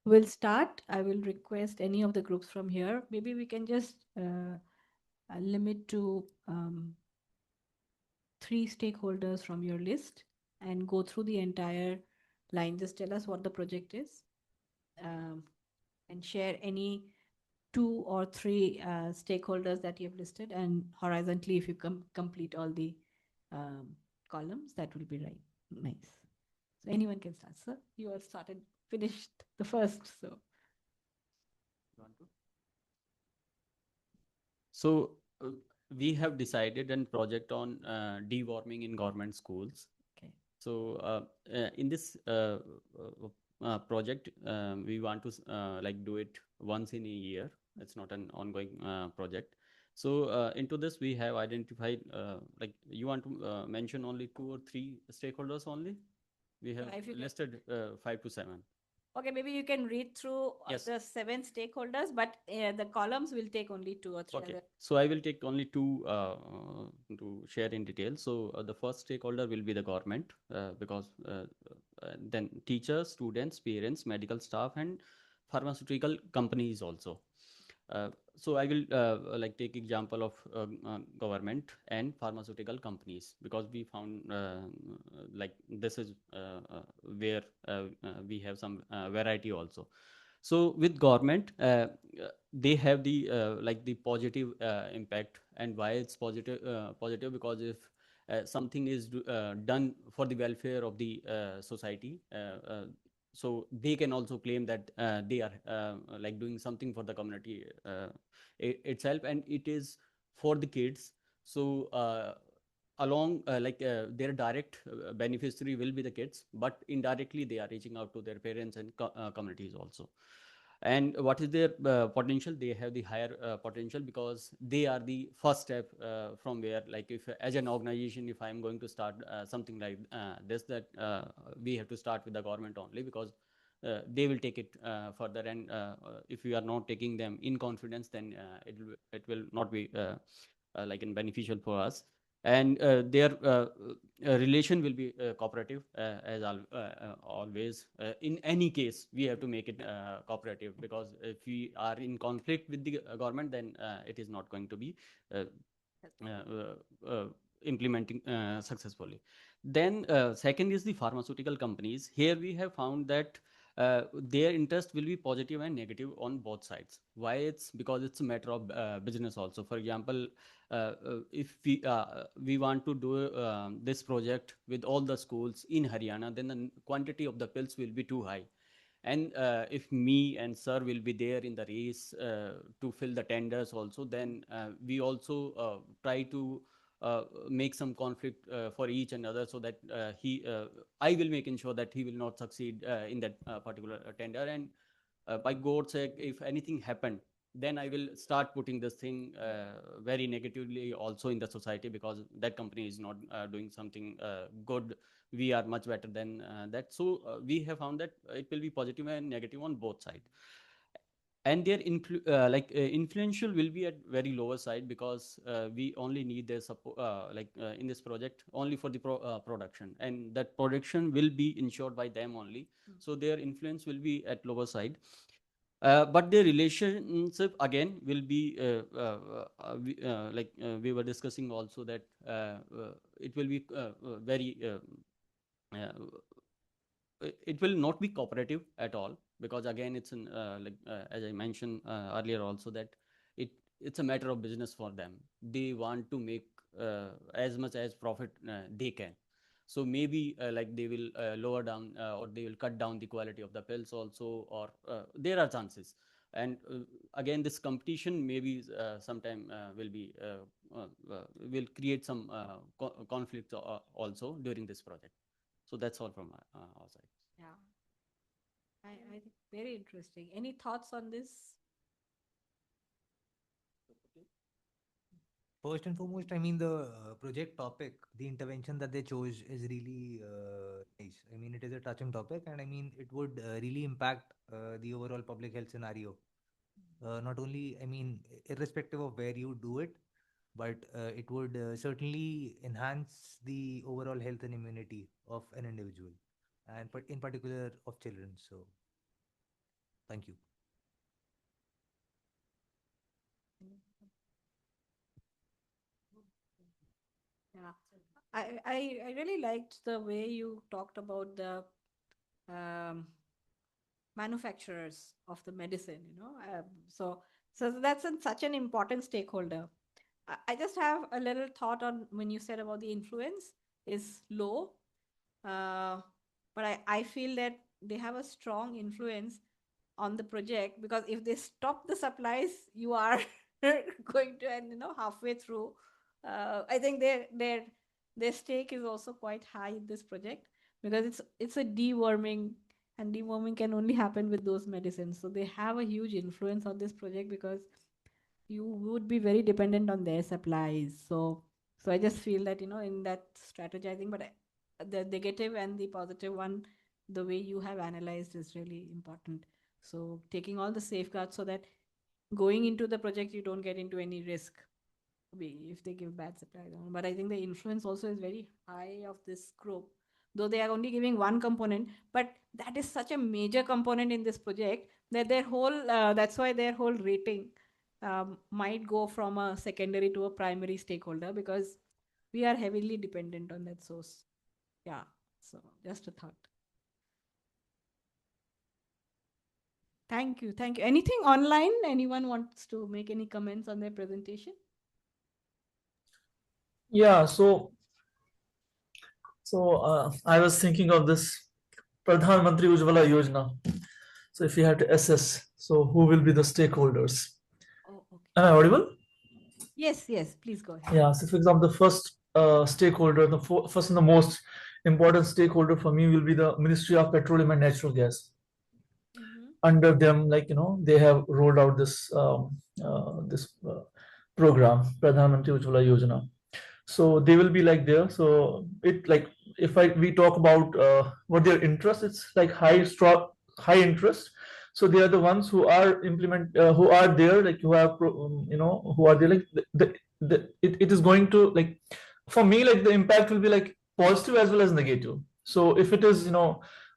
We'll start. I will request any of the groups from here. Maybe we can just limit to 3 stakeholders from your list and go through the entire line. Just tell us what the project is and share any 2 or 3 stakeholders that you've listed, and horizontally, if you complete all the columns, that will be right. Nice. So anyone can start, sir. You have finished the first, so. So we have decided on project on deworming in government schools. Okay. So in this project, we want to like do it once in a year. It's not an ongoing project. So into this, we have identified like you want to mention only 2 or 3 stakeholders only. We have listed 5 to 7. Okay, maybe you can read through the 7 stakeholders, but the columns will take only 2 or 3. Okay, so I will take only 2 to share in detail. So the first stakeholder will be the government because then teachers, students, parents, medical staff, and pharmaceutical companies also. So I will like take example of government and pharmaceutical companies, because we found like this is where we have some variety also. So with government, they have the like the positive impact. And why it's positive, because if something is done for the welfare of the society, so they can also claim that they are like doing something for the community itself, and it is for the kids. So along like their direct beneficiary will be the kids, but indirectly they are reaching out to their parents and communities also. And what is their potential? They have the higher potential, because they are the first step from where, like, if as an organization, if I'm going to start something like this, that we have to start with the government only, because they will take it further. And if we are not taking them in confidence, then it will not be like in beneficial for us. And their relation will be cooperative, always. In any case, we have to make it cooperative, because if we are in conflict with the government, then it is not going to be uh, implementing successfully. Then second is the pharmaceutical companies. Here we have found that their interest will be positive and negative on both sides. Why? It's because it's a matter of business also. For example, if we want to do this project with all the schools in Haryana, then the quantity of the pills will be too high. And if me and sir will be there in the race to fill the tenders also, then we also try to make some conflict for each another, so that I will make ensure that he will not succeed in that particular tender. And by God's sake, if anything happened, then I will start putting this thing very negatively also in the society, because that company is not doing something good. We are much better than that. So we have found that it will be positive and negative on both sides. And their influential will be at very lower side, because we only need their support, in this project, only for the production, and that production will be ensured by them only. So their influence will be at lower side. But their relationship again will be we were discussing also that it will be very uh, it will not be cooperative at all, because again it's an as I mentioned earlier also, that it's a matter of business for them. They want to make as much as profit they can. So maybe like they will lower down or they will cut down the quality of the pills also, or there are chances. And again, this competition maybe sometime will create some conflicts also during this project. So that's all from our side. Yeah. I think very interesting. Any thoughts on this? First and foremost, I mean, the project topic, the intervention that they chose is really nice. I mean, it is a touching topic, and I mean, it would really impact the overall public health scenario. Not only, I mean, irrespective of where you do it, but it would certainly enhance the overall health and immunity of an individual, and in particular of children. So, thank you. Yeah. I really liked the way you talked about the um, manufacturers of the medicine, so that's such an important stakeholder. I just have a little thought on when you said about the influence is low, uh, but I feel that they have a strong influence on the project, because if they stop the supplies, you are going to end halfway through. I think their stake is also quite high in this project, because it's a deworming, and deworming can only happen with those medicines. So they have a huge influence on this project, because you would be very dependent on their supplies. So I just feel that in that strategizing, but the negative and the positive one, the way you have analyzed is really important. So taking all the safeguards so that going into the project you don't get into any risk if they give bad supply. But I think the influence also is very high of this group, though they are only giving one component, but that is such a major component in this project that their whole that's why their whole rating might go from a secondary to a primary stakeholder because we are heavily dependent on that source. Yeah, so just a thought. Thank you. Thank you. Anything online? Anyone wants to make any comments on their presentation? Yeah, so I was thinking of this Pradhan Mantri Ujjwala Yojana. So if you have to assess, so who will be the stakeholders? Oh, okay. Am I audible? Yes, yes, please go ahead. Yeah, so for example, the first stakeholder, the first and the most important stakeholder for me will be the Ministry of Petroleum and Natural Gas. Under them, like, they have rolled out this program, Pradhan Mantri Ujjwala Yojana. So they will be like there. So it, like, if we talk about what their interest, it's like high interest. So they are the ones who are who are there, like, who have who are there, like, it is going to, like, for me, like, the impact will be like positive as well as negative. So if it is,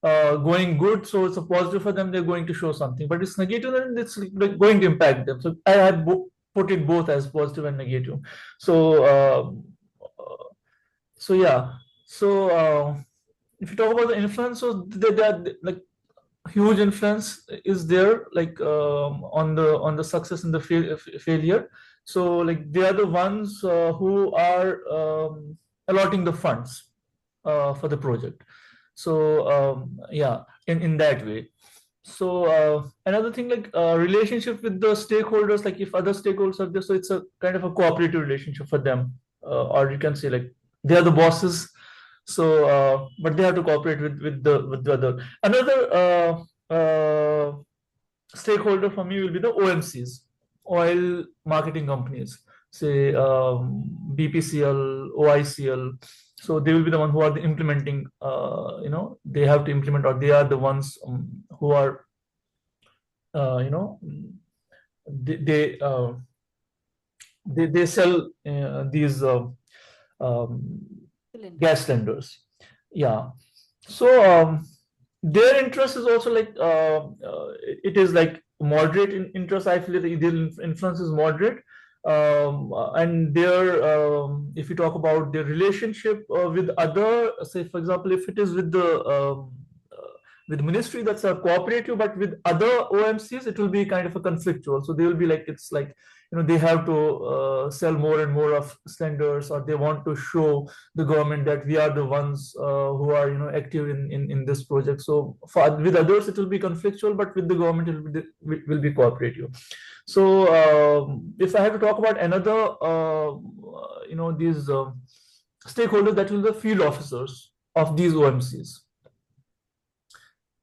going good, so it's a positive for them, they're going to show something, but it's negative, then it's like going to impact them. So I have put it both as positive and negative. So yeah, so if you talk about the influence, so there, like, huge influence is there, like, on the success and the failure. So, like, they are the ones who are allotting the funds for the project. So yeah, in that way. So another thing, like, relationship with the stakeholders, like, if other stakeholders are there, so it's a kind of a cooperative relationship for them, or you can say, like, they are the bosses. So but they have to cooperate with the other. Another stakeholder for me will be the OMCs, oil marketing companies, say BPCL, OICL. So they will be the one who are the implementing. They have to implement, or they are the ones who are, they they, uh, they sell these gas cylinders. Yeah. So their interest is also like, it is like moderate in interest. I feel that their influence is moderate. And their, if you talk about their relationship with other, say for example, if it is with the with ministry, that's a cooperative, but with other OMCs it will be kind of a conflictual. So they will be like, it's like, they have to sell more and more of cylinders, or they want to show the government that we are the ones who are, active in this project. So with others it will be conflictual, but with the government it will be cooperative. So if I have to talk about another these stakeholders, that will be the field officers of these OMCs.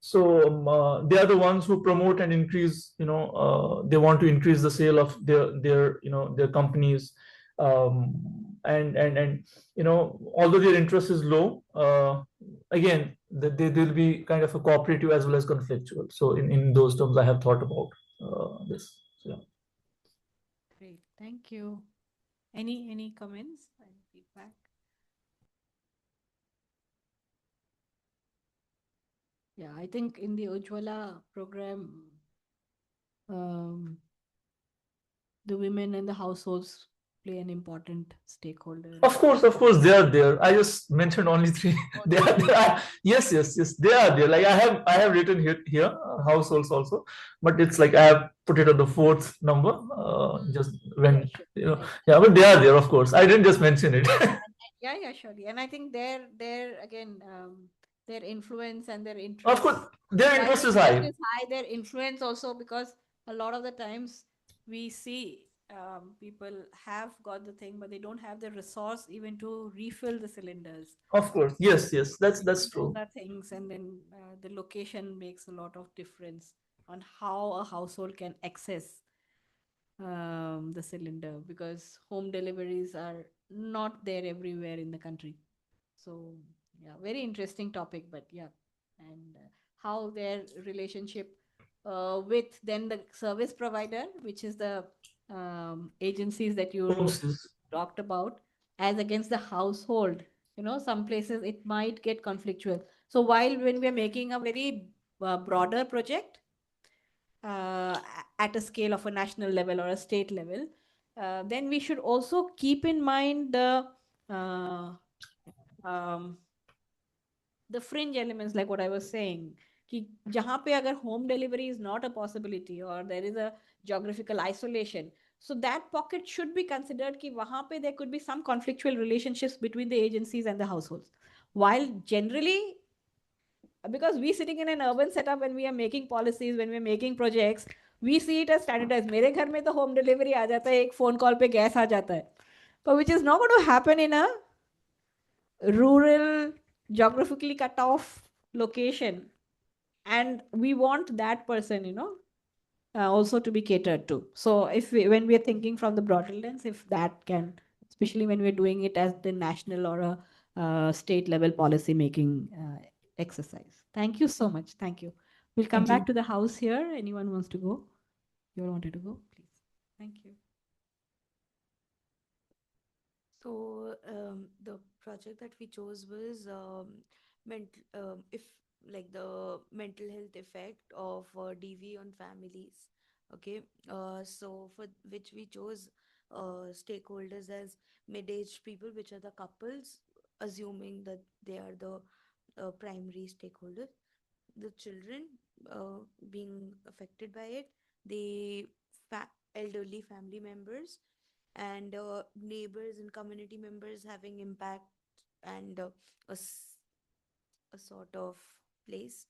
So they are the ones who promote and increase, they want to increase the sale of their companies. And although their interest is low, again, they'll be kind of a cooperative as well as conflictual. So in those terms, I have thought about this. So, yeah. Great, thank you. Any comments and feedback? Yeah, I think in the Ujjwala program, the women and the households play an important stakeholder. Of course, they are there. I just mentioned only three. They are there. Yes, they are there. Like, I have written here households also, but it's like I have put it on the fourth number. Just when, yeah, but they are there. Of course, I didn't just mention it. Yeah, surely. And I think their again, their influence and their interest. Of course, their interest is high. Their influence also, because a lot of the times we see people have got the thing, but they don't have the resource even to refill the cylinders. Of course, yes, that's true. Other things, and then the location makes a lot of difference on how a household can access the cylinder, because home deliveries are not there everywhere in the country. So yeah, very interesting topic. But yeah, and how their relationship with then the service provider, which is the agencies that you talked about, as against the household. Some places it might get conflictual. So when we are making a very broader project, at a scale of a national level or a state level, then we should also keep in mind um, the fringe elements, like what I was saying, कि जहाँ पे अगर home delivery is not a possibility or there is a geographical isolation, so that pocket should be considered कि वहाँ पे there could be some conflictual relationships between the agencies and the households. While generally, because we sitting in an urban setup, when we are making policies, when we are making projects, we see it as standardized. मेरे घर में तो home delivery आ जाता है, एक phone call पे gas आ जाता है. But which is not going to happen in a rural, geographically cut off location. And we want that person, also to be catered to. So when we are thinking from the broader lens, if that can, especially when we're doing it as the national or a state level policy making exercise. Thank you so much. Thank you. We'll come Thank back to the house here. Anyone wants to go? You all wanted to go, please. Thank you. So the project that we chose was if like the mental health effect of DV on families. Okay, so for which we chose stakeholders as mid-aged people, which are the couples, assuming that they are the primary stakeholder. The children being affected by it, the elderly family members, and neighbors and community members having impact, and a sort of place,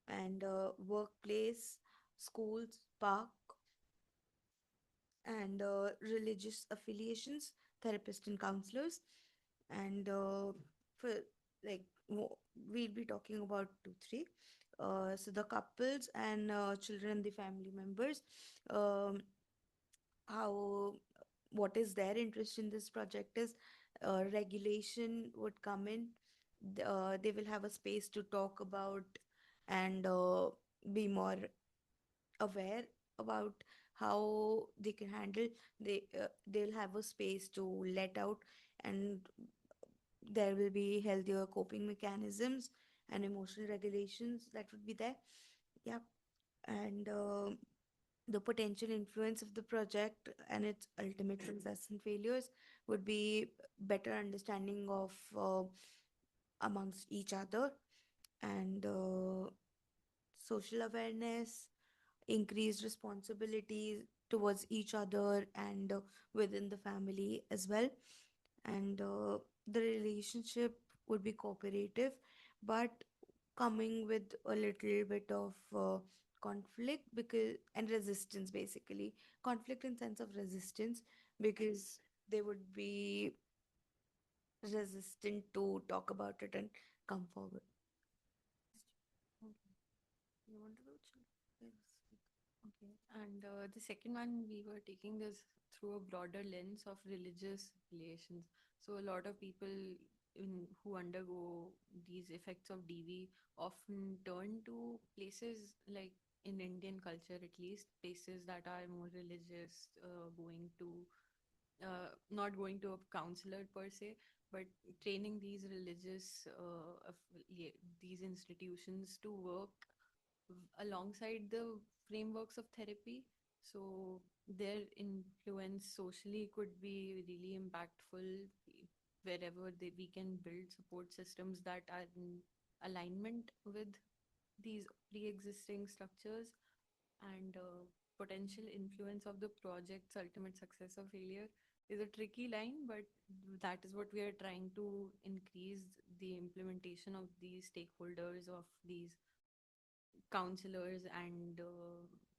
and workplace, schools, park, and religious affiliations, therapists and counselors, and for like we'll be talking about 2 3. So the couples and children, the family members, um, how what is their interest in this project is regulation would come in. They will have a space to talk about and be more aware about how they can handle. They'll have a space to let out, and there will be healthier coping mechanisms and emotional regulations that would be there. Yeah. And the potential influence of the project and its ultimate success and failures would be better understanding of amongst each other, and social awareness, increased responsibility towards each other and within the family as well. And the relationship would be cooperative, but coming with a little bit of conflict, because and resistance, basically conflict in sense of resistance, because they would be resistant to talk about it and come forward. Okay. You want to go? Yes. Okay. And the second one, we were taking this through a broader lens of religious relations. So a lot of people who undergo these effects of DV often turn to places like, in Indian culture at least, places that are more religious, going to not going to a counselor per se, but training these religious these institutions to work alongside the frameworks of therapy. So their influence socially could be really impactful wherever we can build support systems that are in alignment with these pre-existing structures. And potential influence of the project's ultimate success or failure is a tricky line, but that is what we are trying to increase the implementation of these stakeholders, of these counselors, and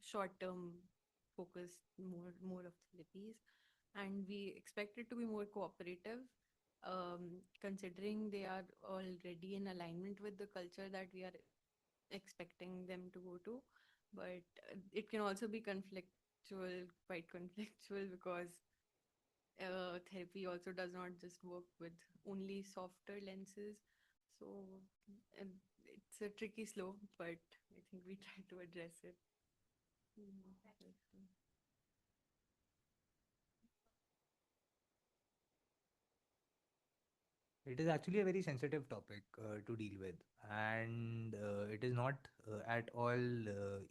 short-term focused more of therapies. And we expect it to be more cooperative, considering they are already in alignment with the culture that we are expecting them to go to. But it can also be conflictual, quite conflictual, because therapy also does not just work with only softer lenses. So it's a tricky slope, but I think we try to address it. It is actually a very sensitive topic to deal with, and it is not at all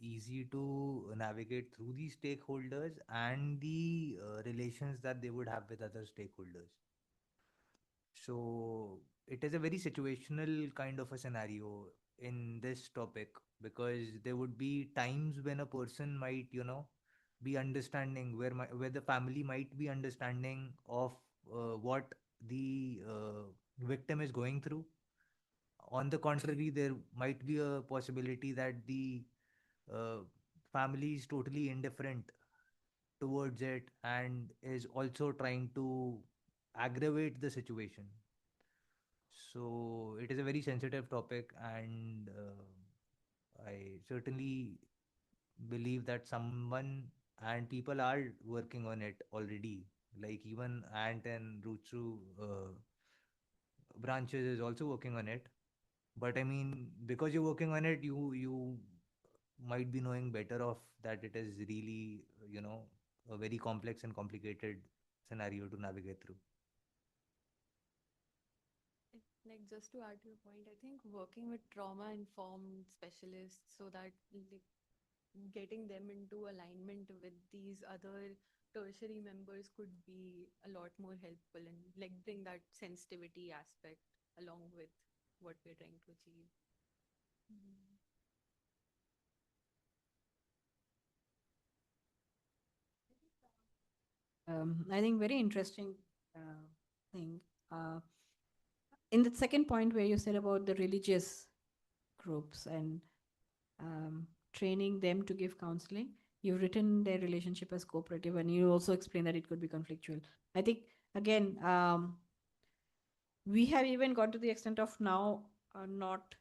easy to navigate through the stakeholders and the relations that they would have with other stakeholders. So it is a very situational kind of a scenario in this topic, because there would be times when a person might, be understanding, where the family might be understanding of what the victim is going through. On the contrary, there might be a possibility that the uh, family is totally indifferent towards it and is also trying to aggravate the situation. So it is a very sensitive topic, and I certainly believe that someone and people are working on it already. Like even Ant and Rutsu branches is also working on it. But I mean, because you're working on it, you might be knowing better of that it is really, a very complex and complicated scenario to navigate through. Like, just to add to your point, I think working with trauma informed specialists, so that like getting them into alignment with these other tertiary members could be a lot more helpful, and like bring that sensitivity aspect along with what we're trying to achieve. Mhm. I think very interesting thing. Uh, in the second point where you said about the religious groups and training them to give counseling, you've written their relationship as cooperative, and you also explain that it could be conflictual. I think, again, we have even gone to the extent of now not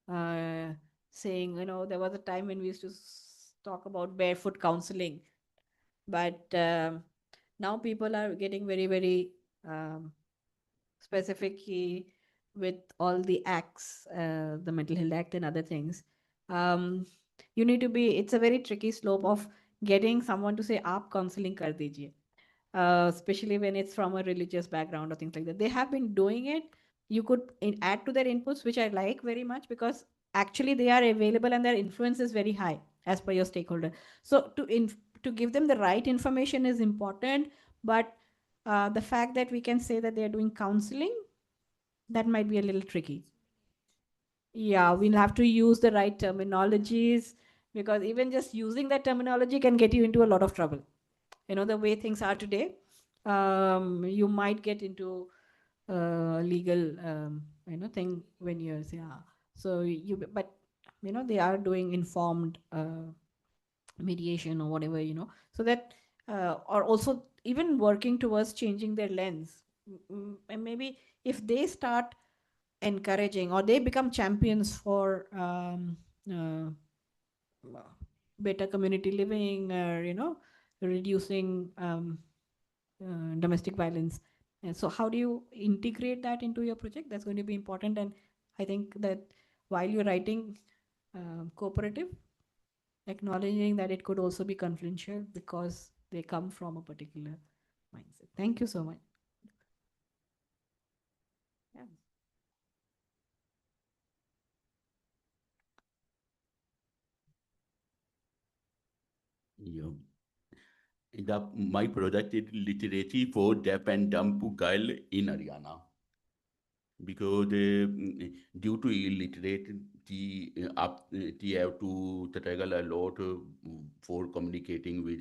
uh, saying, there was a time when we used to talk about barefoot counseling, but now people are getting very, very specific with all the acts, the Mental Health Act and other things. Um, you need to be, it's a very tricky slope of getting someone to say, aap counseling kar dijiye. Especially when it's from a religious background or things like that. They have been doing it. You could add to their inputs, which I like very much, because actually they are available and their influence is very high as per your stakeholder. So to give them the right information is important, but the fact that we can say that they are doing counseling, that might be a little tricky. Yeah, we'll have to use the right terminologies, because even just using that terminology can get you into a lot of trouble. The way things are today, you might get into legal thing when you're, yeah. So but they are doing informed mediation or whatever, so that or also even working towards changing their lens. And maybe if they start encouraging, or they become champions for uh, better community living, or reducing domestic violence. And so how do you integrate that into your project? That's going to be important. And I think that while you're writing cooperative, acknowledging that it could also be confidential because they come from a particular mindset. Thank you so much. Yeah. Yeah. My project is literacy for deaf and dumb girl in Haryana, because due to illiterate, they have to struggle a lot for communicating with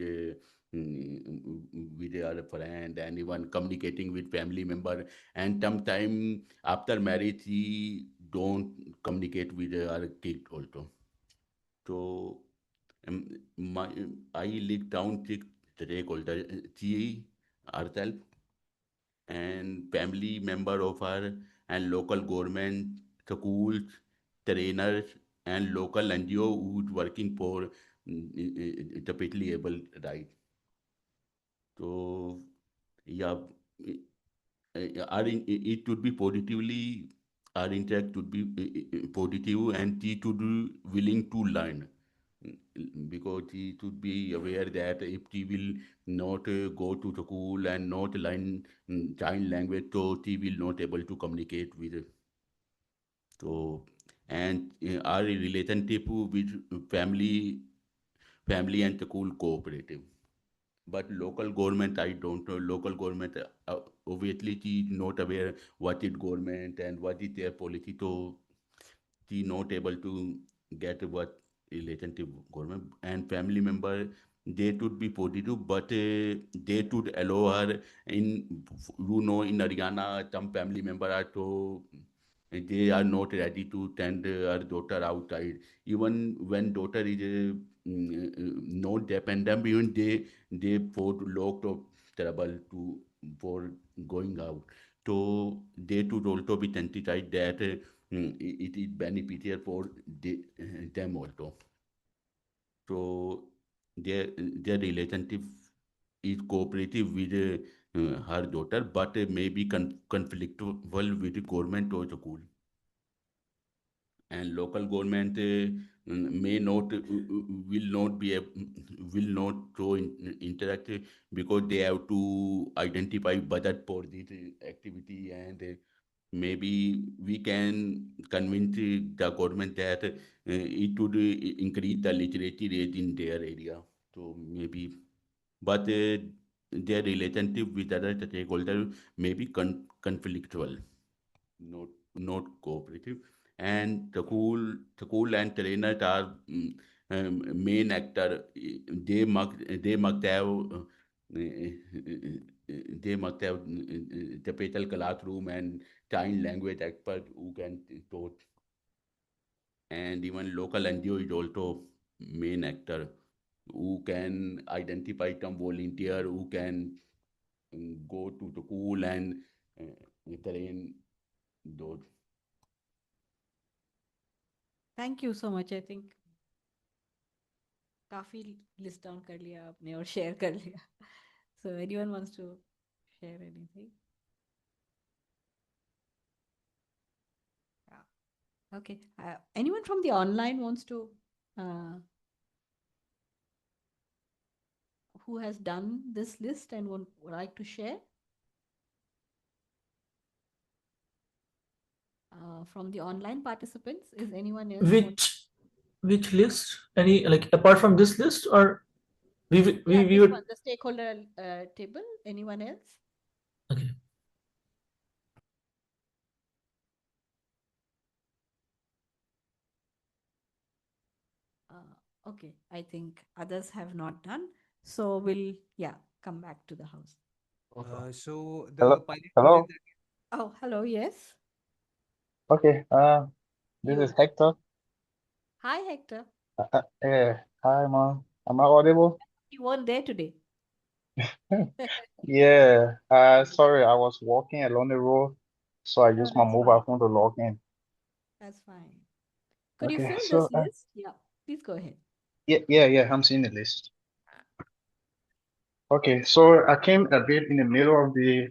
their friend, and even communicating with family member. And sometime after marriage, he don't communicate with their kid also. So my I live down today called G ourselves, and family member of her, and local government, schools, trainers, and local NGO who's working for the particularly able right. So yeah, it would be positively, our interact would be positive, and she should be willing to learn. because he should be aware that if he will not go to school and not learn child language, so he will not able to communicate with. So, and our relationship with family and school cooperative. But local government, I don't know. Local government, obviously, she is not aware what is government and what is their policy. So she not able to get what relationship government and family member. They should be positive, but they should allow her in. In Haryana, some family member are so they are not ready to send our daughter outside. Even when daughter is not dependent, even they for lot of trouble to for going out. So they should also be sensitized that it is beneficial for them also. So their relationship is cooperative with her daughter, but maybe conflictual with the government or the school. And local government may not will not be will not so interact because they have to identify budget for this activity, and maybe we can convince the government that it would increase the literacy rate in their area. So maybe, but their relationship with other stakeholders may be conflictual, not cooperative. And the school and trainers are main actor. They must have the special classroom and child language expert who can taught. And even local NGO is also main actor who can identify some volunteer who can go to the school and train those. Thank you so much I think काफी list down कर लिया आपने और share कर लिया so anyone wants to share anything okay anyone from the online wants to who has done this list and would like to share from the online participants is anyone else Which list? Any, like, apart from this list, or we would. one, the stakeholder table. Anyone else? Okay. Okay, I think others have not done. So we'll come back to the house. So the pilot Hello. project Oh, hello. Yes. Okay. This is Hector. Hi, Hector. Hi, Mom. Am I audible? You weren't there today. Yeah. Sorry, I was walking along the road, so I used my mobile phone to log in. That's fine. Could you Okay. fill So, this list? Yeah. Please go ahead. yeah. I'm seeing the list. Okay. So I came a bit in the middle of the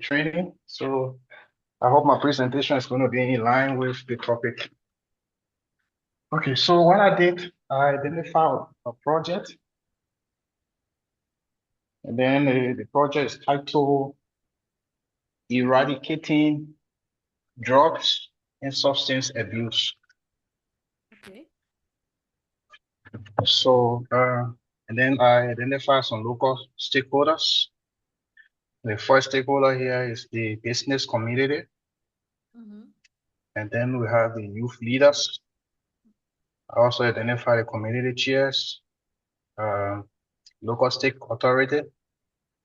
training, so I hope my presentation is going to be in line with the topic. Okay. So what I did, I identified a project. And then the project is titled Eradicating Drugs and Substance Abuse. Okay. So, and then I identify some local stakeholders. The first stakeholder here is the business community. And then we have the youth leaders. I also identify the community chairs, local stake authority,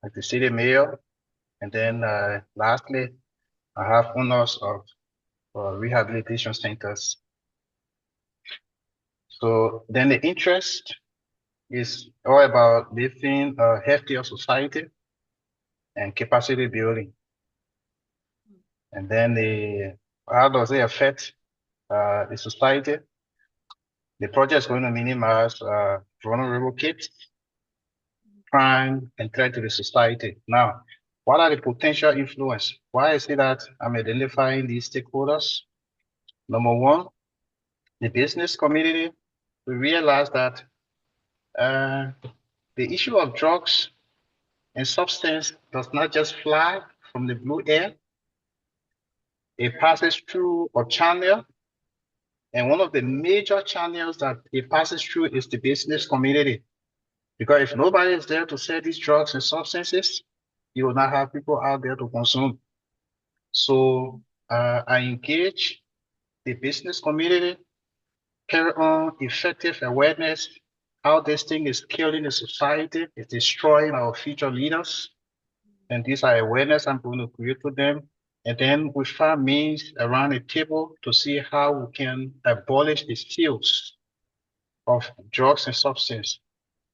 like the city mayor. And then lastly, I have owners of rehabilitation centers. So then the interest is all about lifting a healthier society and capacity building. And then how does it affect the society? The project is going to minimize vulnerable kids, crime, and threat to the society. Now, what are the potential influence? Why is it that I'm identifying these stakeholders? Number one, the business community. we realized that the issue of drugs and substance does not just fly from the blue air. It passes through a channel, and one of the major channels that it passes through is the business community. Because if nobody is there to sell these drugs and substances, you will not have people out there to consume. So I engage the business community, carry on effective awareness, how this thing is killing the society, it's destroying our future leaders. And these are awareness I'm going to create for them. And then we find means around the table to see how we can abolish the sales of drugs and substance.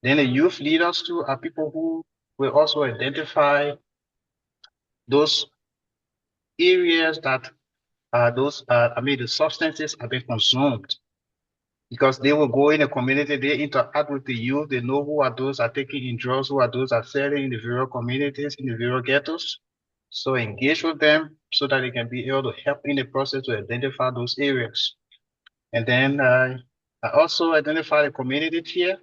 Then the youth leaders too are people who will also identify those areas that the substances are being consumed, because they will go in the community, they interact with the youth, they know who are those are taking in drugs, who are those are selling in the various communities, in the various ghettos. So engage with them so that they can be able to help in the process to identify those areas. And then I also identify the community chair.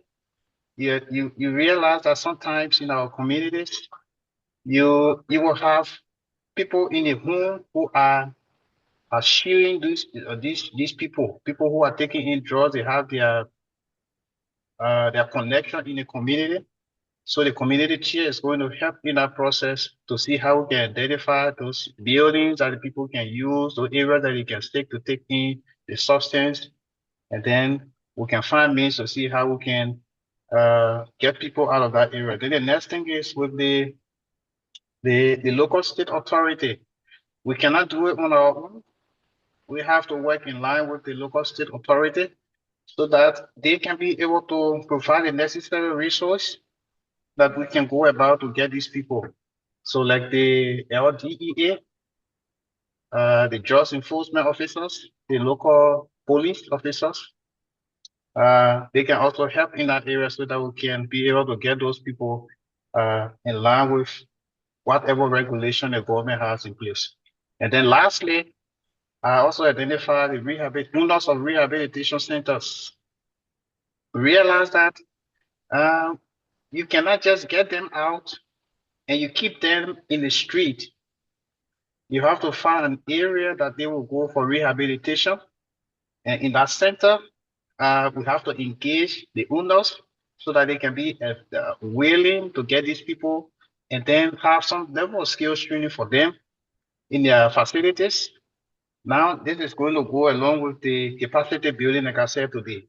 You realize that sometimes in our communities, you will have people in the home who are sharing these people who are taking in drugs. They have their connection in the community. So the community chair is going to help in that process to see how we can identify those buildings that the people can use, those areas that they can stick to take in the substance, and then we can find means to see how we can get people out of that area. Then the next thing is with the local state authority. We cannot do it on our own. We have to work in line with the local state authority so that they can be able to provide the necessary resource that we can go about to get these people. So like the LDEA, the drugs enforcement officers, the local police officers, they can also help in that area so that we can be able to get those people in line with whatever regulation the government has in place. And then lastly, I also identify the owners of rehabilitation centers. Realize that you cannot just get them out and you keep them in the street. You have to find an area that they will go for rehabilitation. And in that center, we have to engage the owners so that they can be willing to get these people and then have some level of skills training for them in their facilities. Now, this is going to go along with the capacity building, like I said today.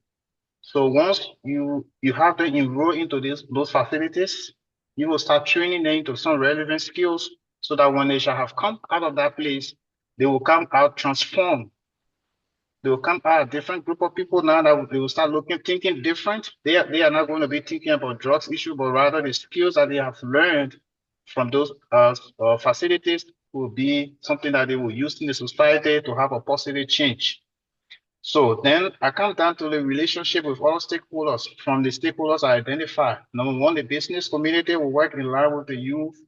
So once you have them enroll into those facilities, you will start training them into some relevant skills so that when they shall have come out of that place, they will come out transformed. They will come out a different group of people now that they will start thinking different. They are not going to be thinking about drugs issue, but rather the skills that they have learned from those facilities will be something that they will use in the society to have a positive change. So then I come down to the relationship with all stakeholders. From the stakeholders I identify, number one, the business community will work in line with the youth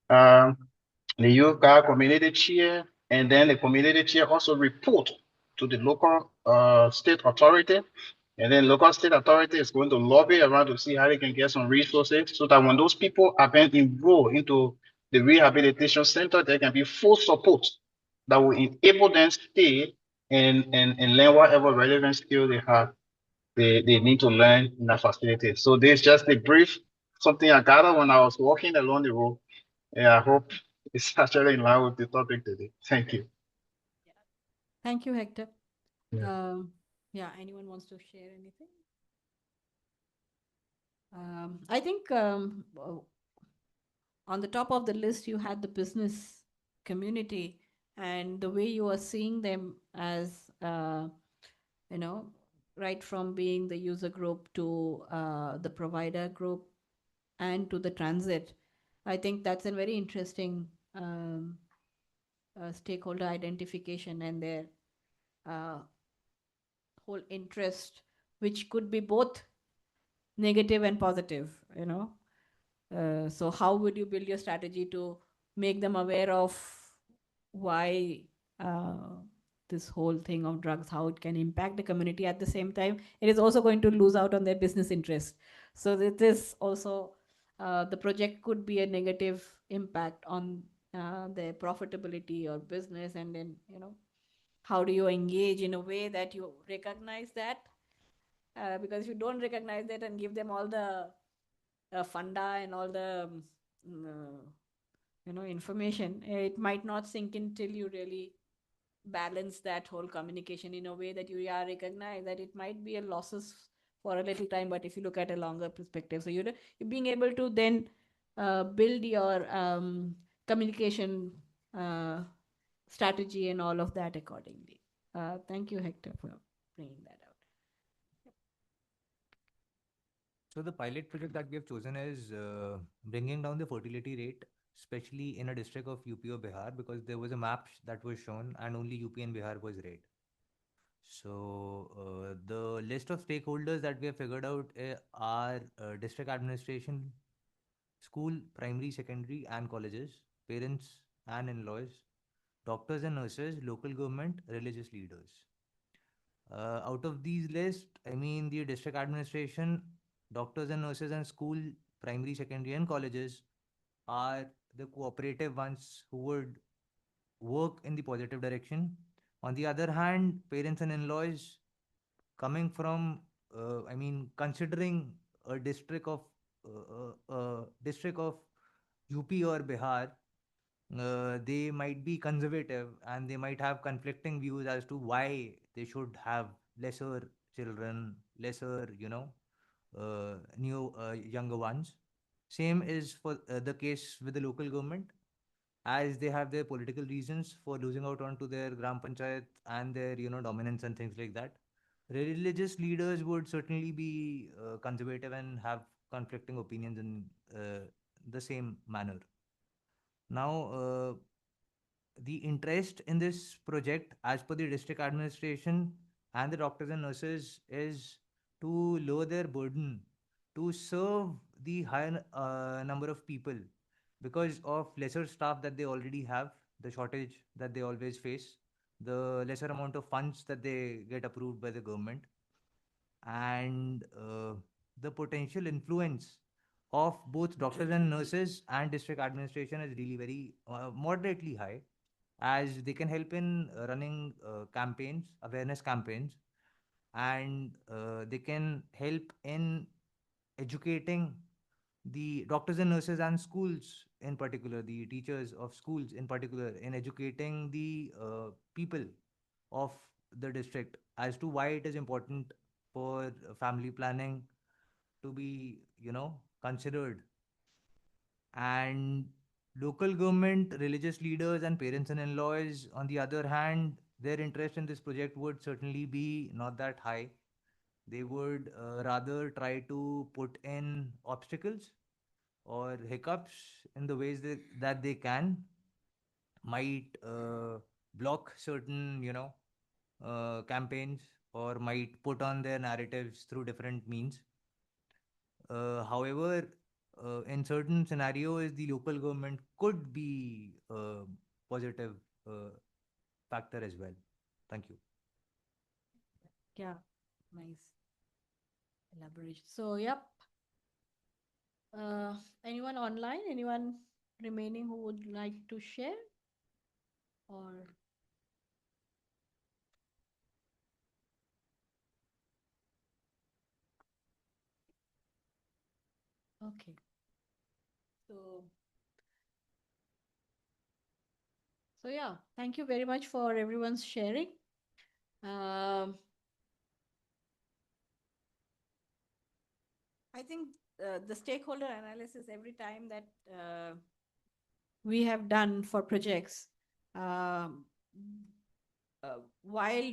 guy community chair, and then the community chair also report to the local state authority. And then local state authority is going to lobby around to see how they can get some resources so that when those people are being enrolled into the rehabilitation center, there can be full support that will enable them stay and learn whatever relevant skill they have, they need to learn in that facility. So this is just a brief something I gathered when I was walking along the road. Yeah, I hope it's actually in line with the topic today. Thank you. Thank you, Hector. Yeah. Yeah, anyone wants to share anything? I think on the top of the list, you had the business community and the way you are seeing them as, right from being the user group to the provider group and to the transit. I think that's a very interesting stakeholder identification and their whole interest, which could be both negative and positive, so how would you build your strategy to make them aware of why this whole thing of drugs, how it can impact the community. At the same time, it is also going to lose out on their business interest. So this also, the project could be a negative impact on their profitability or business. And then, how do you engage in a way that you recognize that? Because if you don't recognize that and give them all the funda and all the information, it might not sink in till you really balance that whole communication in a way that you recognize that it might be a losses for a little time, but if you look at a longer perspective, so you're being able to then build your communication strategy and all of that accordingly. Thank you, Hector, for bringing that out. So the pilot project that we have chosen is bringing down the fertility rate, especially in a district of UP or Bihar, because there was a map that was shown and only UP and Bihar was red. So the list of stakeholders that we have figured out are district administration, school, primary, secondary, and colleges, parents and in-laws, doctors and nurses, local government, religious leaders. Out of these lists, I mean, the district administration, doctors and nurses, and school, primary, secondary, and colleges are the cooperative ones who would work in the positive direction. On the other hand, parents and in-laws considering a district of UP or Bihar, they might be conservative and they might have conflicting views as to why they should have lesser children, lesser, younger ones. Same is for the case with the local government, as they have their political reasons for losing out onto their gram panchayat and their, dominance and things like that. Religious leaders would certainly be conservative and have conflicting opinions in the same manner. Now, the interest in this project, as per the district administration and the doctors and nurses, is to lower their burden, to serve the higher number of people because of lesser staff that they already have, the shortage that they always face, the lesser amount of funds that they get approved by the government, and the potential influence of both doctors and nurses and district administration is really very moderately high, as they can help in running campaigns, awareness campaigns, and they can help in educating the doctors and nurses and schools in particular, the teachers of schools in particular, in educating the people of the district as to why it is important for family planning to be, considered. And local government, religious leaders, and parents and in-laws, on the other hand, their interest in this project would certainly be not that high. They would rather try to put in obstacles or hiccups in the ways that they can, might block certain, campaigns, or might put on their narratives through different means. However, in certain scenarios, the local government could be a positive uh, factor as well. Thank you. Yeah, nice elaboration. So, yep. Anyone online? Anyone remaining who would like to share? Or okay. So yeah, thank you very much for everyone's sharing. I think the stakeholder analysis every time that we have done for projects, while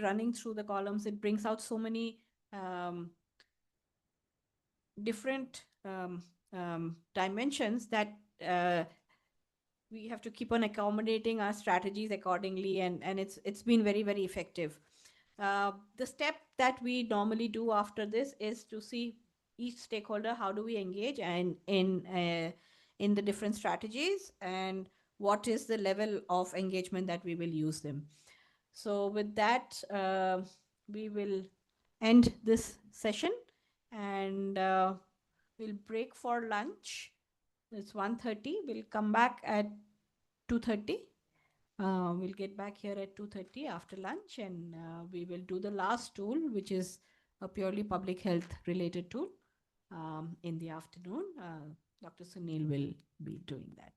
running through the columns, it brings out so many different dimensions that we have to keep on accommodating our strategies accordingly, and it's been very, very effective. The step that we normally do after this is to see each stakeholder, how do we engage and in the different strategies, and what is the level of engagement that we will use them. So with that, we will end this session, and we'll break for lunch. It's 1:30. We'll come back at 2:30. We'll get back here at 2:30 after lunch, and we will do the last tool, which is a purely public health related tool, in the afternoon. Dr. Sunil will be doing that.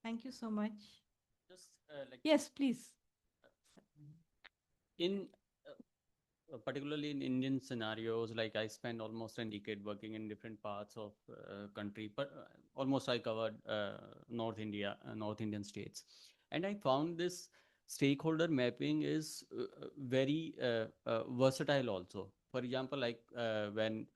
Thank you so much. Just Yes, please. in particularly in Indian scenarios, like I spent almost a decade working in different parts of country, but almost I covered North India, North Indian states, and I found this stakeholder mapping is very versatile also. For example, when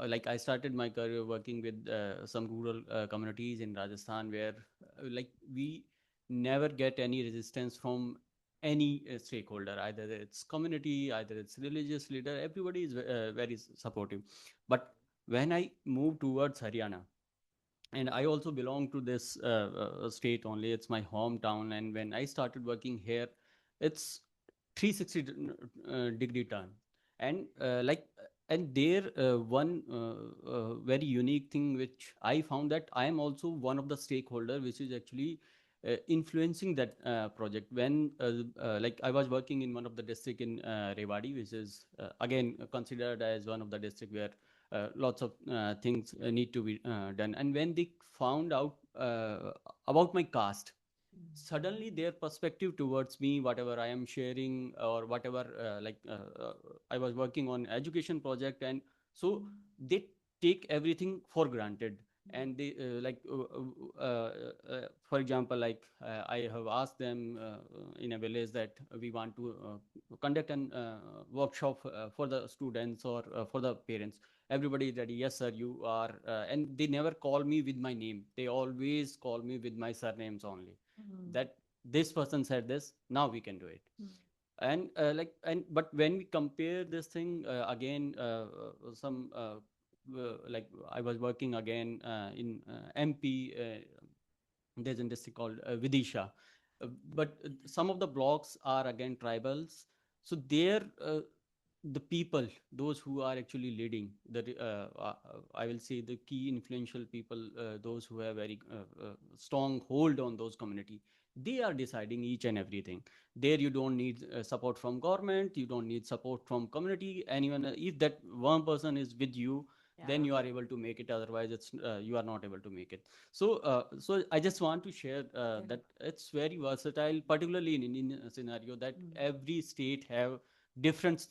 like I started my career working with some rural communities in Rajasthan, where like we never get any resistance from any stakeholder, either it's community, either it's religious leader, everybody is very supportive. But when I moved towards Haryana, and I also belong to this state only, it's my hometown, and when I started working here, it's 360 degree turn. And and there one very unique thing which I found, that I am also one of the stakeholder which is actually influencing that project. When like I was working in one of the district in Rewari, which is again considered as one of the district where lots of things need to be done. And when they found out about my caste, suddenly their perspective towards me, whatever I am sharing or whatever, I was working on education project, and so they take everything for granted. And they for example, I have asked them in a village that we want to conduct an workshop for the students or for the parents. Everybody is ready, yes sir, you are, and they never call me with my name, they always call me with my surnames only. That this person said this, now we can do it. And but when we compare this thing again, some like I was working again in MP, there's a district called Vidisha, but some of the blocks are again tribals. So there the people, those who are actually leading the I will say the key influential people, those who have very strong hold on those community, they are deciding each and everything. There you don't need support from government, you don't need support from community, anyone. If that one person is with you, then you are able to make it, otherwise it's you are not able to make it. So I just want to share that it's very versatile, particularly in Indian scenario, that every state have different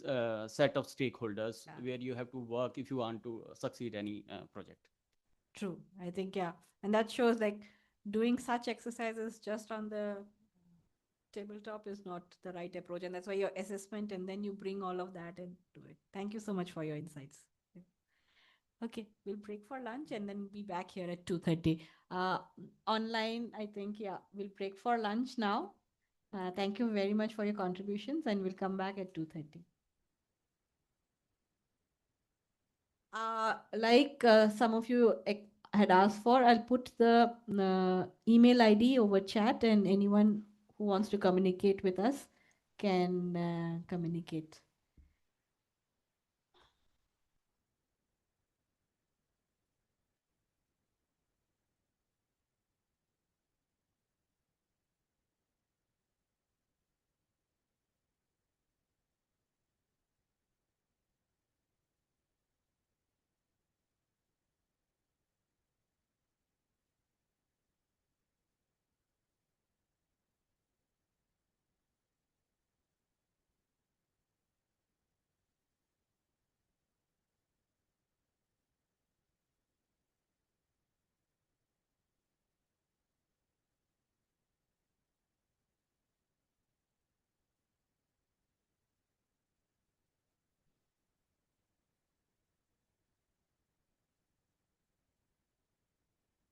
set of stakeholders where you have to work if you want to succeed any project. True. I think, yeah. And that shows like doing such exercises just on the tabletop is not the right approach. And that's why your assessment, and then you bring all of that into it. Thank you so much for your insights. Okay, we'll break for lunch and then be back here at 2:30. Online, I think, yeah, we'll break for lunch now. Thank you very much for your contributions, and we'll come back at 2:30. Like some of you had asked for, I'll put the email ID over chat, and anyone who wants to communicate with us can communicate.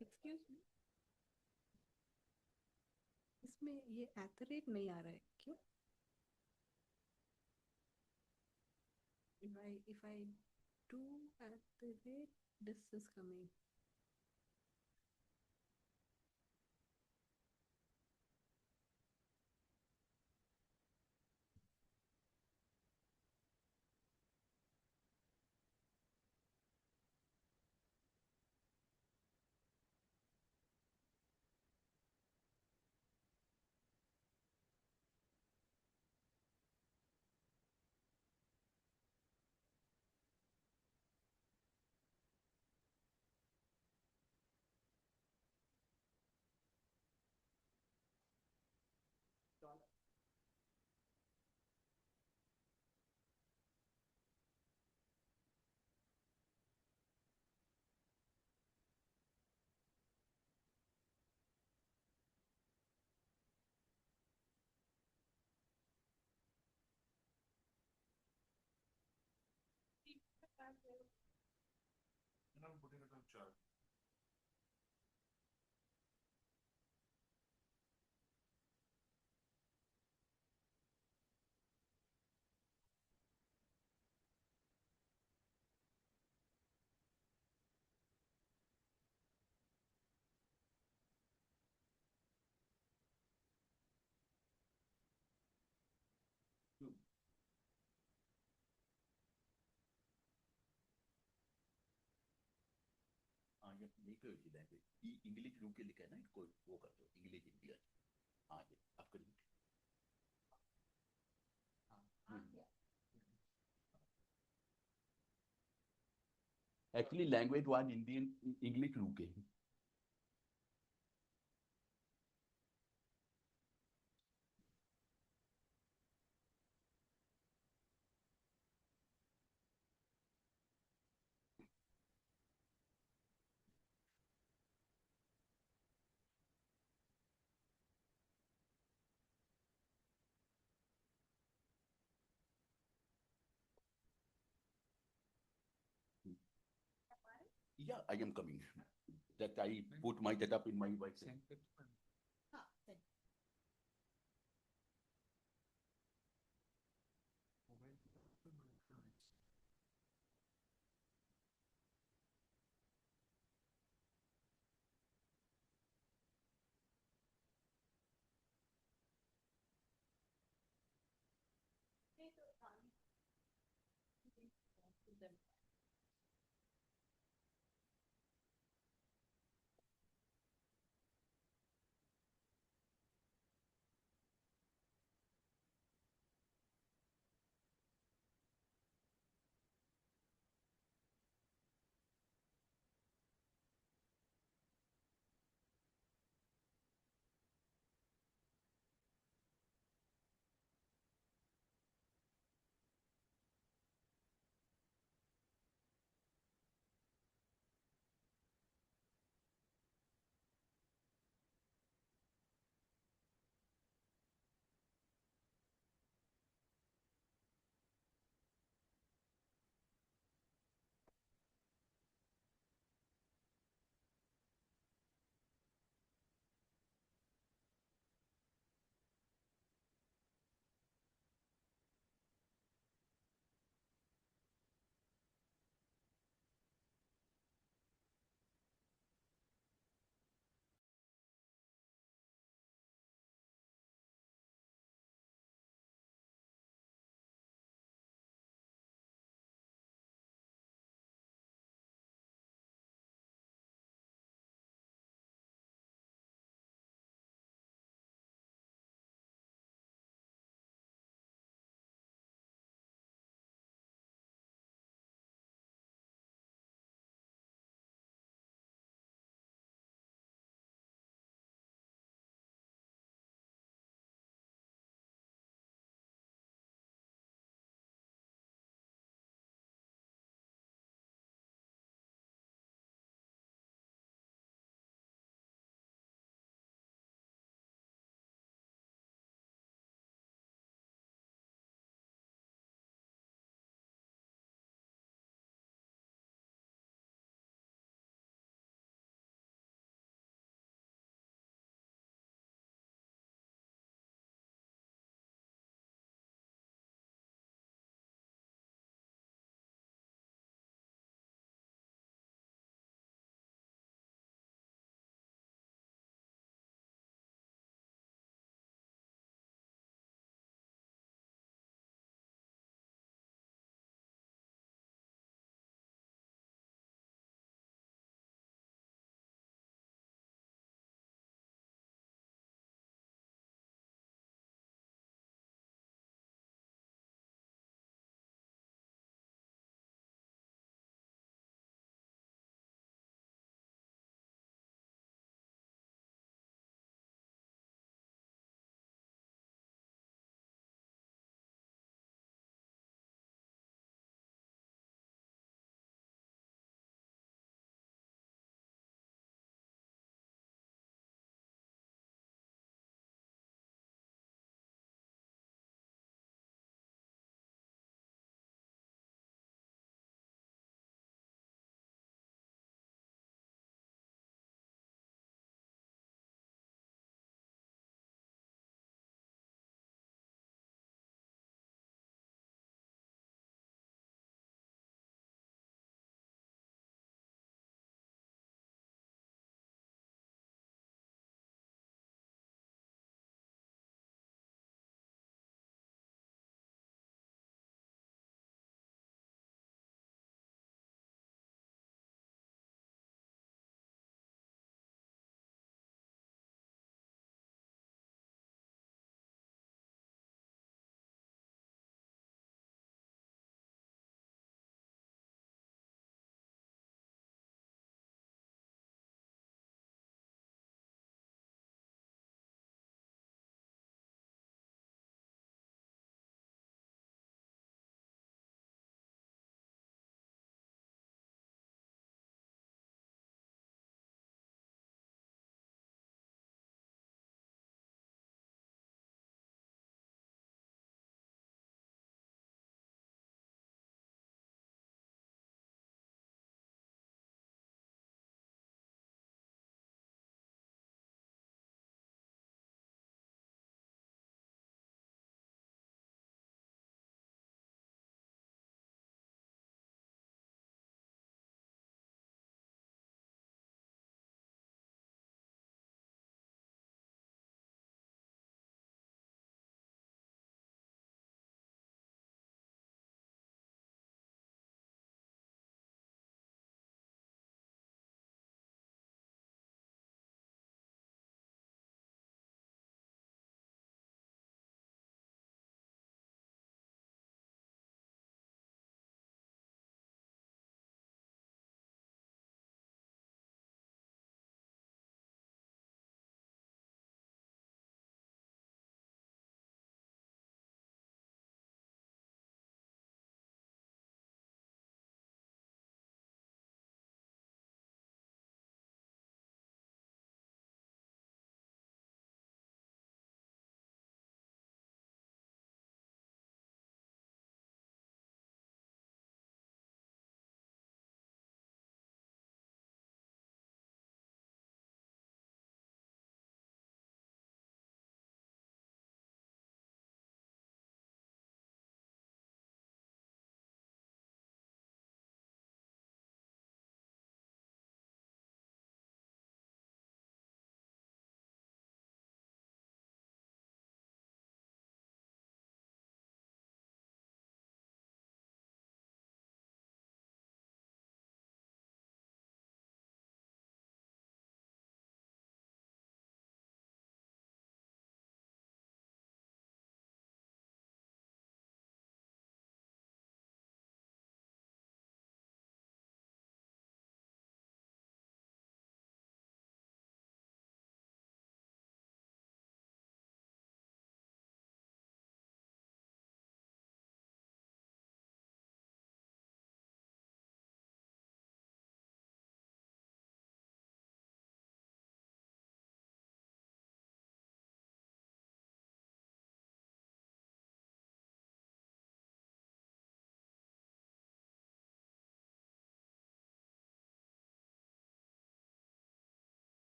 Excuse me, इसमें ये @ नहीं आ रहा है क्यों? If I do @ this is coming. हाँ ये नहीं करिए लैंग्वेज इंग्लिश रूम के लिखा है ना इसको वो कर दो इंग्लिश इंडियन हाँ ये आप करिए actually language one Indian English room के Yeah, I am coming. That I put my setup in my wife's hand.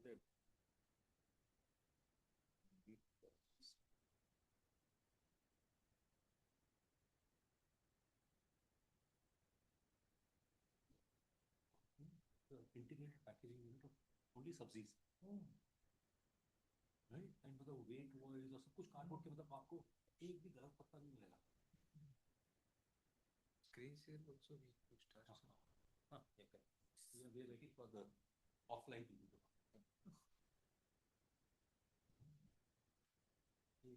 the integrated packaging unit of only subsidies, right? And मतलब weight wise और सब कुछ cardboard के मतलब आपको एक भी गलत पत्ता नहीं मिलेगा. Screen share also we pushed us. Yeah, correct. We are waiting for the offline people to come.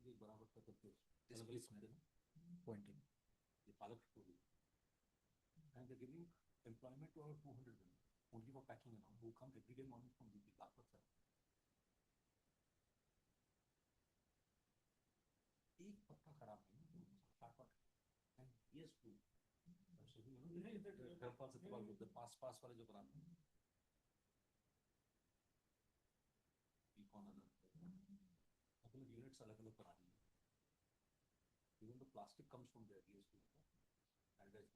ये बराबर का करते अलग-अलग समझे ना Pointing. ये पालक को भी and they're giving employment to over 200 women only for packing and all who come every day morning from BP Lagpat sir. एक पत्ता खराब नहीं cardboard and yes food. So you know the पास वाले जो बनाते हैं कौन अलग units अलग-अलग बना दिए. Even the plastic comes from there, yes food and that's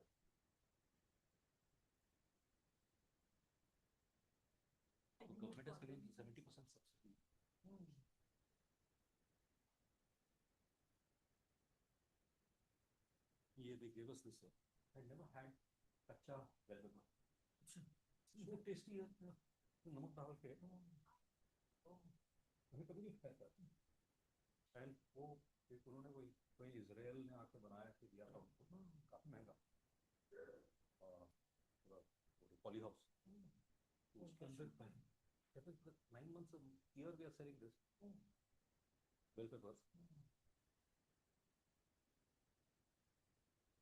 the government is giving 70% subsidy. Yeah, they gave us this. I never had kacha bell pepper. So tasty है. नमक डाल के. मैंने कभी नहीं खाया था. And वो एक उन्होंने कोई इजराइल ने आके बनाया फिर दिया था उनको. काफी महंगा. Poly house. उसके अंदर that is 9 months a year we are selling this. Bell peppers.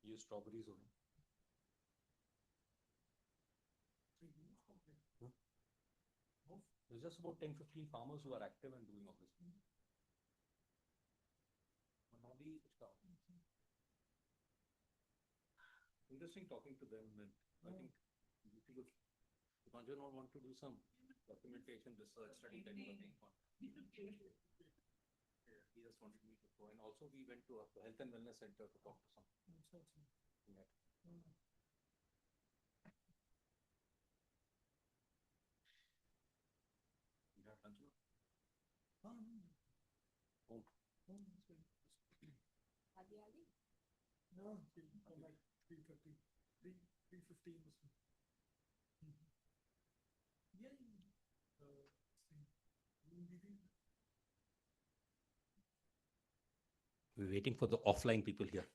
ये strawberries होंगे. There's just about 10-15 farmers who are active and doing all this. Interesting talking to them, and I think Dipanjan want to do some documentation, research, study type of thing. He just wanted me to go, and also we went to a health and wellness center to talk to some. No, like 3:30, 3:15 or so. Yeah. We're waiting for the offline people here.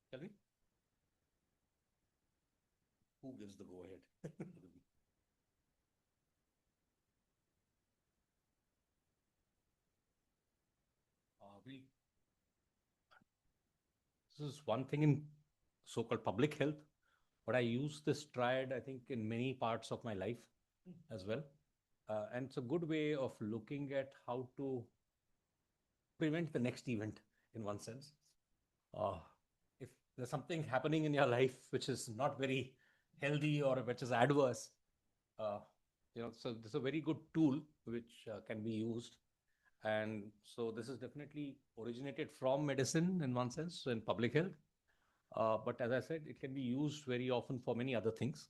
Shall we? Who gives the go ahead? This is one thing in so-called public health, but I use this triad, I think, in many parts of my life as well. And it's a good way of looking at how to prevent the next event in one sense. If there's something happening in your life which is not very healthy or which is adverse, so this is a very good tool which can be used. And so this is definitely originated from medicine in one sense, so in public health. But as I said, it can be used very often for many other things.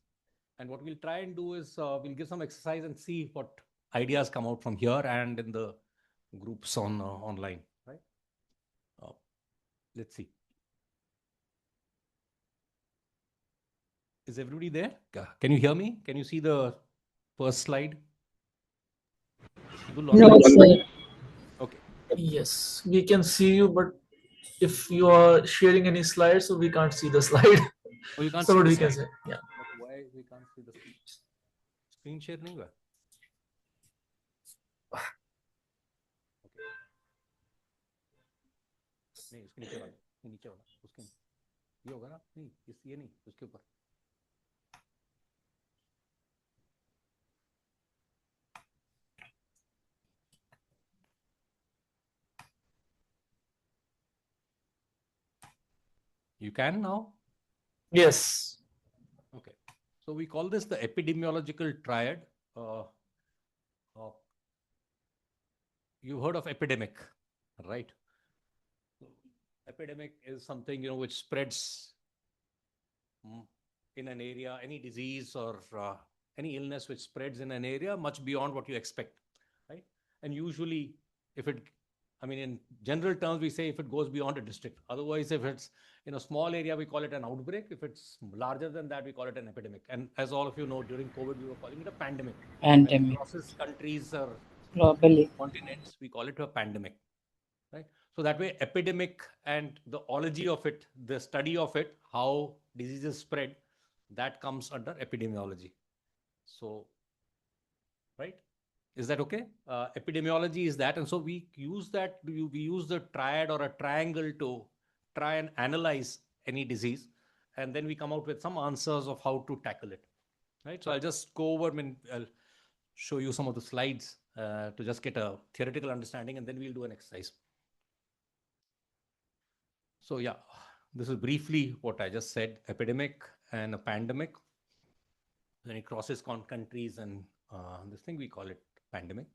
And what we'll try and do is we'll give some exercise and see what ideas come out from here and in the groups on online, right? Let's see. Is everybody there? Can you hear me? Can you see the first slide? No, sir. Okay. Yes, we can see you, but if you are sharing any slides, so we can't see the slide. Oh, you can't so see what the we slide. can say, yeah. But why we can't see the screen share? नहीं हुआ? नहीं उसके नीचे वाला, नीचे वाला उसके ये होगा ना, नहीं ये नहीं, उसके ऊपर. You can now? Yes. Okay. So we call this the epidemiological triad. You've heard of epidemic, right? Epidemic is something, which spreads in an area, any disease or any illness which spreads in an area much beyond what you expect, right? And usually, in general terms, we say if it goes beyond a district. Otherwise, if it's in a small area, we call it an outbreak. If it's larger than that, we call it an epidemic. And as all of you know, during COVID, we were calling it a pandemic. When it crosses countries or Globally. continents, we call it a pandemic, right? So that way, epidemic and the ology of it, the study of it, how diseases spread, that comes under epidemiology. So, right? Is that okay? Epidemiology is that. And so we use that, we use the triad or a triangle to try and analyze any disease. And then we come out with some answers of how to tackle it, right? So I'll just go over and I'll show you some of the slides to just get a theoretical understanding, and then we'll do an exercise. So yeah, this is briefly what I just said, epidemic and a pandemic. When it crosses countries and this thing, we call it pandemic.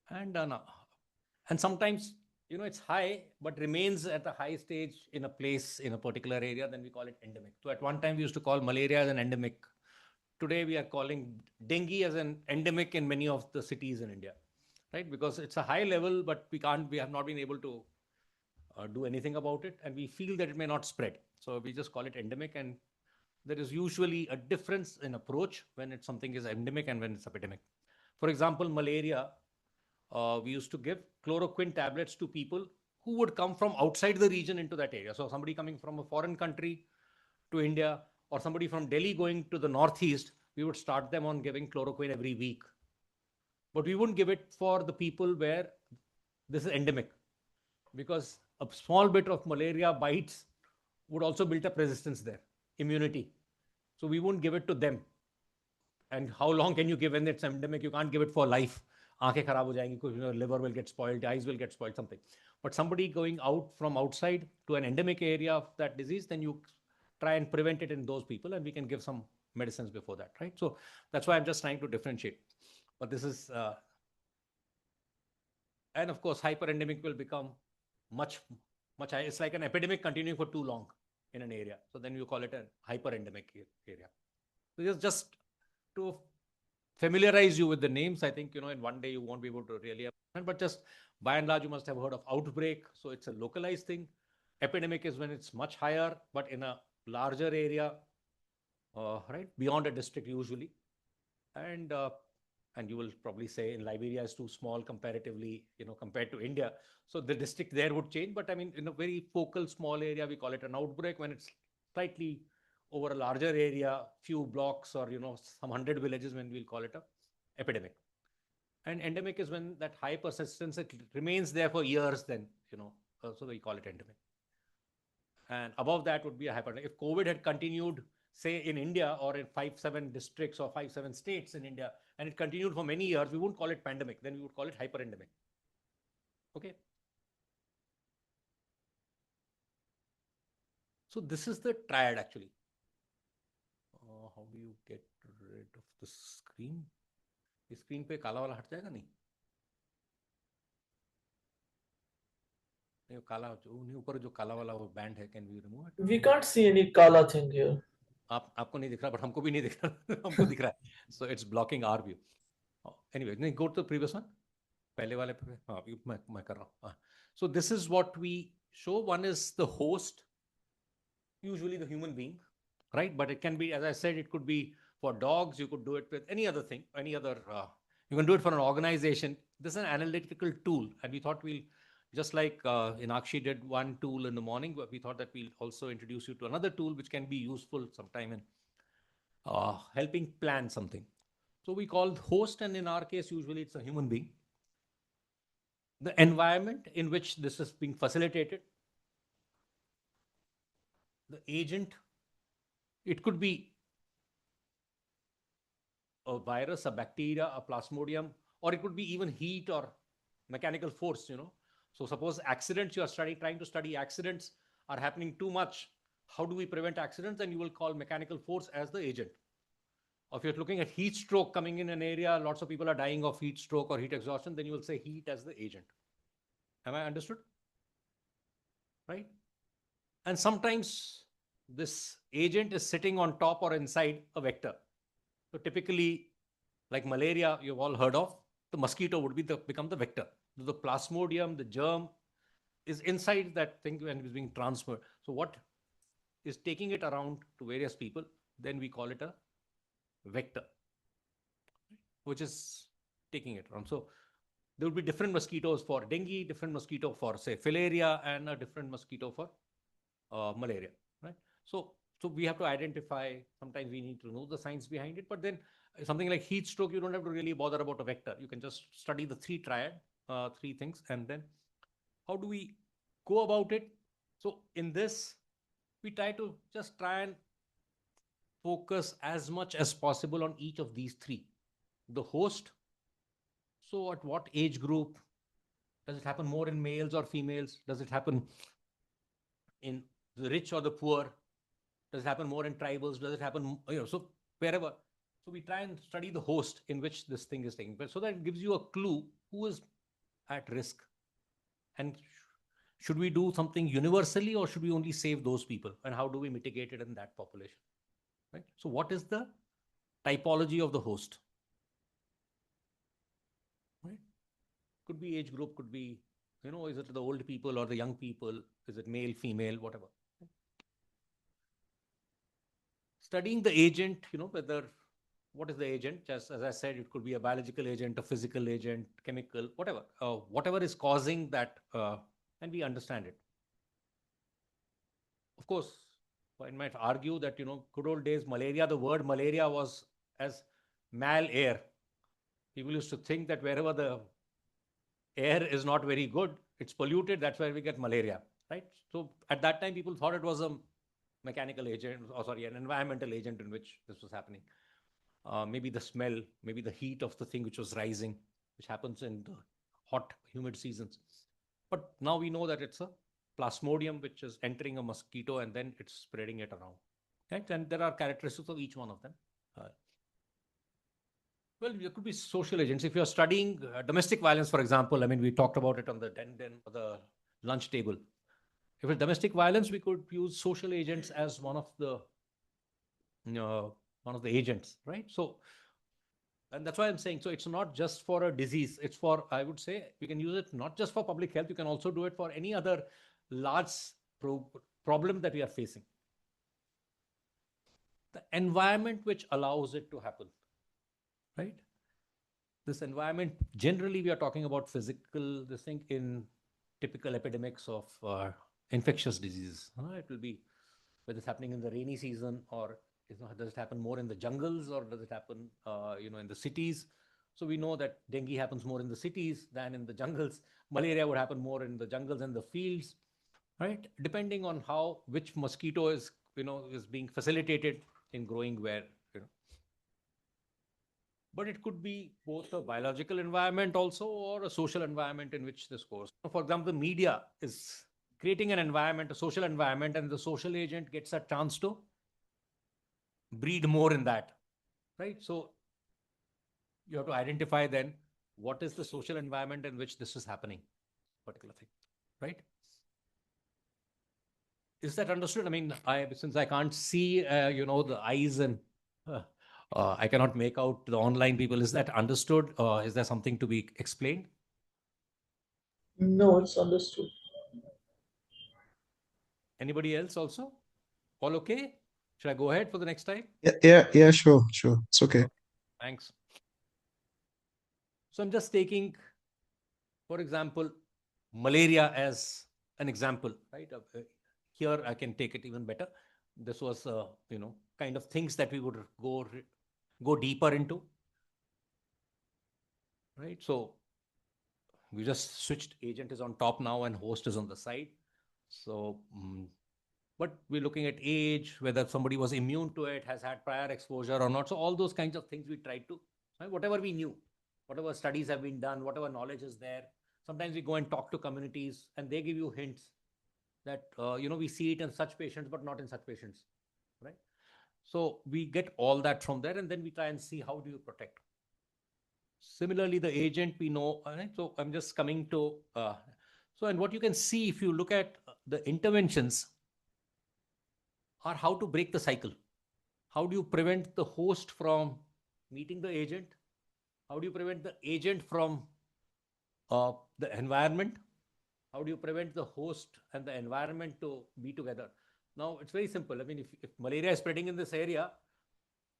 And sometimes, it's high, but remains at a high stage in a place, in a particular area, then we call it endemic. So at one time we used to call malaria as an endemic. Today we are calling dengue as an endemic in many of the cities in India, right? Because it's a high level, but we have not been able to do anything about it, and we feel that it may not spread. So we just call it endemic, and there is usually a difference in approach when something is endemic and when it's epidemic. For example, malaria, we used to give chloroquine tablets to people who would come from outside the region into that area. So somebody coming from a foreign country to India, or somebody from Delhi going to the northeast, we would start them on giving chloroquine every week. But we wouldn't give it for the people where this is endemic, because a small bit of malaria bites would also build up resistance there, immunity. So we won't give it to them. And how long can you give when it's endemic? You can't give it for life. Aankhein kharab ho jayenge, liver will get spoiled, eyes will get spoiled, something. But somebody going out from outside to an endemic area of that disease, then you try and prevent it in those people, and we can give some medicines before that, right? So that's why I'm just trying to differentiate. But this is, and of course, hyperendemic will become much higher. It's like an epidemic continuing for too long in an area. So then you call it a hyperendemic area. So just to familiarize you with the names, I think, in one day you won't be able to really understand, but just by and large, you must have heard of outbreak. So it's a localized thing. Epidemic is when it's much higher, but in a larger area, right, beyond a district usually. And you will probably say in Liberia is too small comparatively, compared to India. So the district there would change. But in a very focal small area, we call it an outbreak. When it's slightly over a larger area, few blocks or, some 100 villages, when we'll call it a epidemic. And endemic is when that high persistence, it remains there for years then, so we call it endemic. And above that would be a hyperendemic. If COVID had continued, say in India or in 5-7 districts or 5-7 states in India, and it continued for many years, we wouldn't call it pandemic, then we would call it hyperendemic. Okay. So this is the triad actually. How do you get rid of the screen? The screen पे काला वाला हट जाएगा नहीं? नहीं काला जो ऊपर जो काला वाला वो बैंड है, can we remove it? We can't see any kala thing here. आपको नहीं दिख रहा, but हमको भी नहीं दिख रहा. हमको दिख रहा है. So it's blocking our view. Anyway, go to the previous one. पहले वाले पे मैं कर रहा हूँ. So this is what we show. One is the host, usually the human being, right? But it can be, as I said, it could be for dogs. You could do it with any other thing, you can do it for an organization. This is an analytical tool, and we thought we'll, just like Inakshi did one tool in the morning, but we thought that we'll also introduce you to another tool which can be useful sometime in helping plan something. So we call host, and in our case, usually it's a human being. The environment in which this is being facilitated, the agent, it could be a virus, a bacteria, a plasmodium, or it could be even heat or mechanical force, So suppose accidents, you are trying to study accidents are happening too much. How do we prevent accidents? And you will call mechanical force as the agent. Or if you're looking at heat stroke coming in an area, lots of people are dying of heat stroke or heat exhaustion, then you will say heat as the agent. Am I understood? Right? And sometimes this agent is sitting on top or inside a vector. So typically, like malaria, you've all heard of, the mosquito would become the vector. The plasmodium, the germ, is inside that thing when it's being transferred. So what is taking it around to various people, then we call it a vector, which is taking it around. So there will be different mosquitoes for dengue, different mosquito for, say, filaria, and a different mosquito for malaria, right? So we have to identify, sometimes we need to know the science behind it, but then something like heat stroke, you don't have to really bother about a vector. You can just study the three things, and then how do we go about it? So in this, we try and focus as much as possible on each of these three. The host, so at what age group? Does it happen more in males or females? Does it happen in the rich or the poor? Does it happen more in tribals? Does it happen, so wherever. So we try and study the host in which this thing is taking place, so that it gives you a clue who is at risk. And should we do something universally, or should we only save those people? And how do we mitigate it in that population? Right? So what is the typology of the host? Right? Could be age group, could be, is it the old people or the young people? Is it male, female, whatever? Studying the agent, what is the agent? Just as I said, it could be a biological agent, a physical agent, chemical, whatever is causing that, and we understand it. Of course, one might argue that, good old days, malaria, the word malaria was as mal air. People used to think that wherever the air is not very good, it's polluted, that's where we get malaria, right? So at that time, people thought it was a mechanical agent, an environmental agent in which this was happening. Maybe the smell, maybe the heat of the thing which was rising, which happens in the hot, humid seasons. But now we know that it's a plasmodium which is entering a mosquito and then it's spreading it around. Right? And there are characteristics of each one of them. Well, there could be social agents. If you're studying domestic violence, for example, we talked about it on the lunch table. If it's domestic violence, we could use social agents as one of the agents, right? So, and that's why I'm saying, so it's not just for a disease. It's for, I would say, we can use it not just for public health. You can also do it for any other large problem that we are facing. The environment which allows it to happen, right? This environment, generally, we are talking about physical, this thing in typical epidemics of infectious diseases. It will be whether it's happening in the rainy season, or does it happen more in the jungles, or does it happen in the cities? So we know that dengue happens more in the cities than in the jungles. Malaria would happen more in the jungles and the fields, right? Depending on which mosquito is being facilitated in growing where. But it could be both a biological environment also, or a social environment in which this goes. For example, the media is creating an environment, a social environment, and the social agent gets a chance to breed more in that, right? So you have to identify then what is the social environment in which this is happening, particular thing, right? Is that understood? Since I can't see, the eyes, and I cannot make out the online people. Is that understood? Is there something to be explained? No, it's understood. Anybody else also? All okay? Should I go ahead for the next time? Yeah, sure. It's okay. Thanks. So I'm just taking, for example, malaria as an example, right? Here I can take it even better. This was, kind of things that we would go deeper into, right? So we just switched. Agent is on top now and host is on the side. So But we're looking at age, whether somebody was immune to it, has had prior exposure or not. So all those kinds of things we tried to, right? Whatever we knew, whatever studies have been done, whatever knowledge is there. Sometimes we go and talk to communities and they give you hints that, we see it in such patients, but not in such patients, right? So we get all that from there, and then we try and see how do you protect. Similarly, the agent we know, right? So I'm just coming to, and what you can see if you look at the interventions are how to break the cycle. How do you prevent the host from meeting the agent? How do you prevent the agent from the environment? How do you prevent the host and the environment to be together? Now, it's very simple. I mean, if malaria is spreading in this area,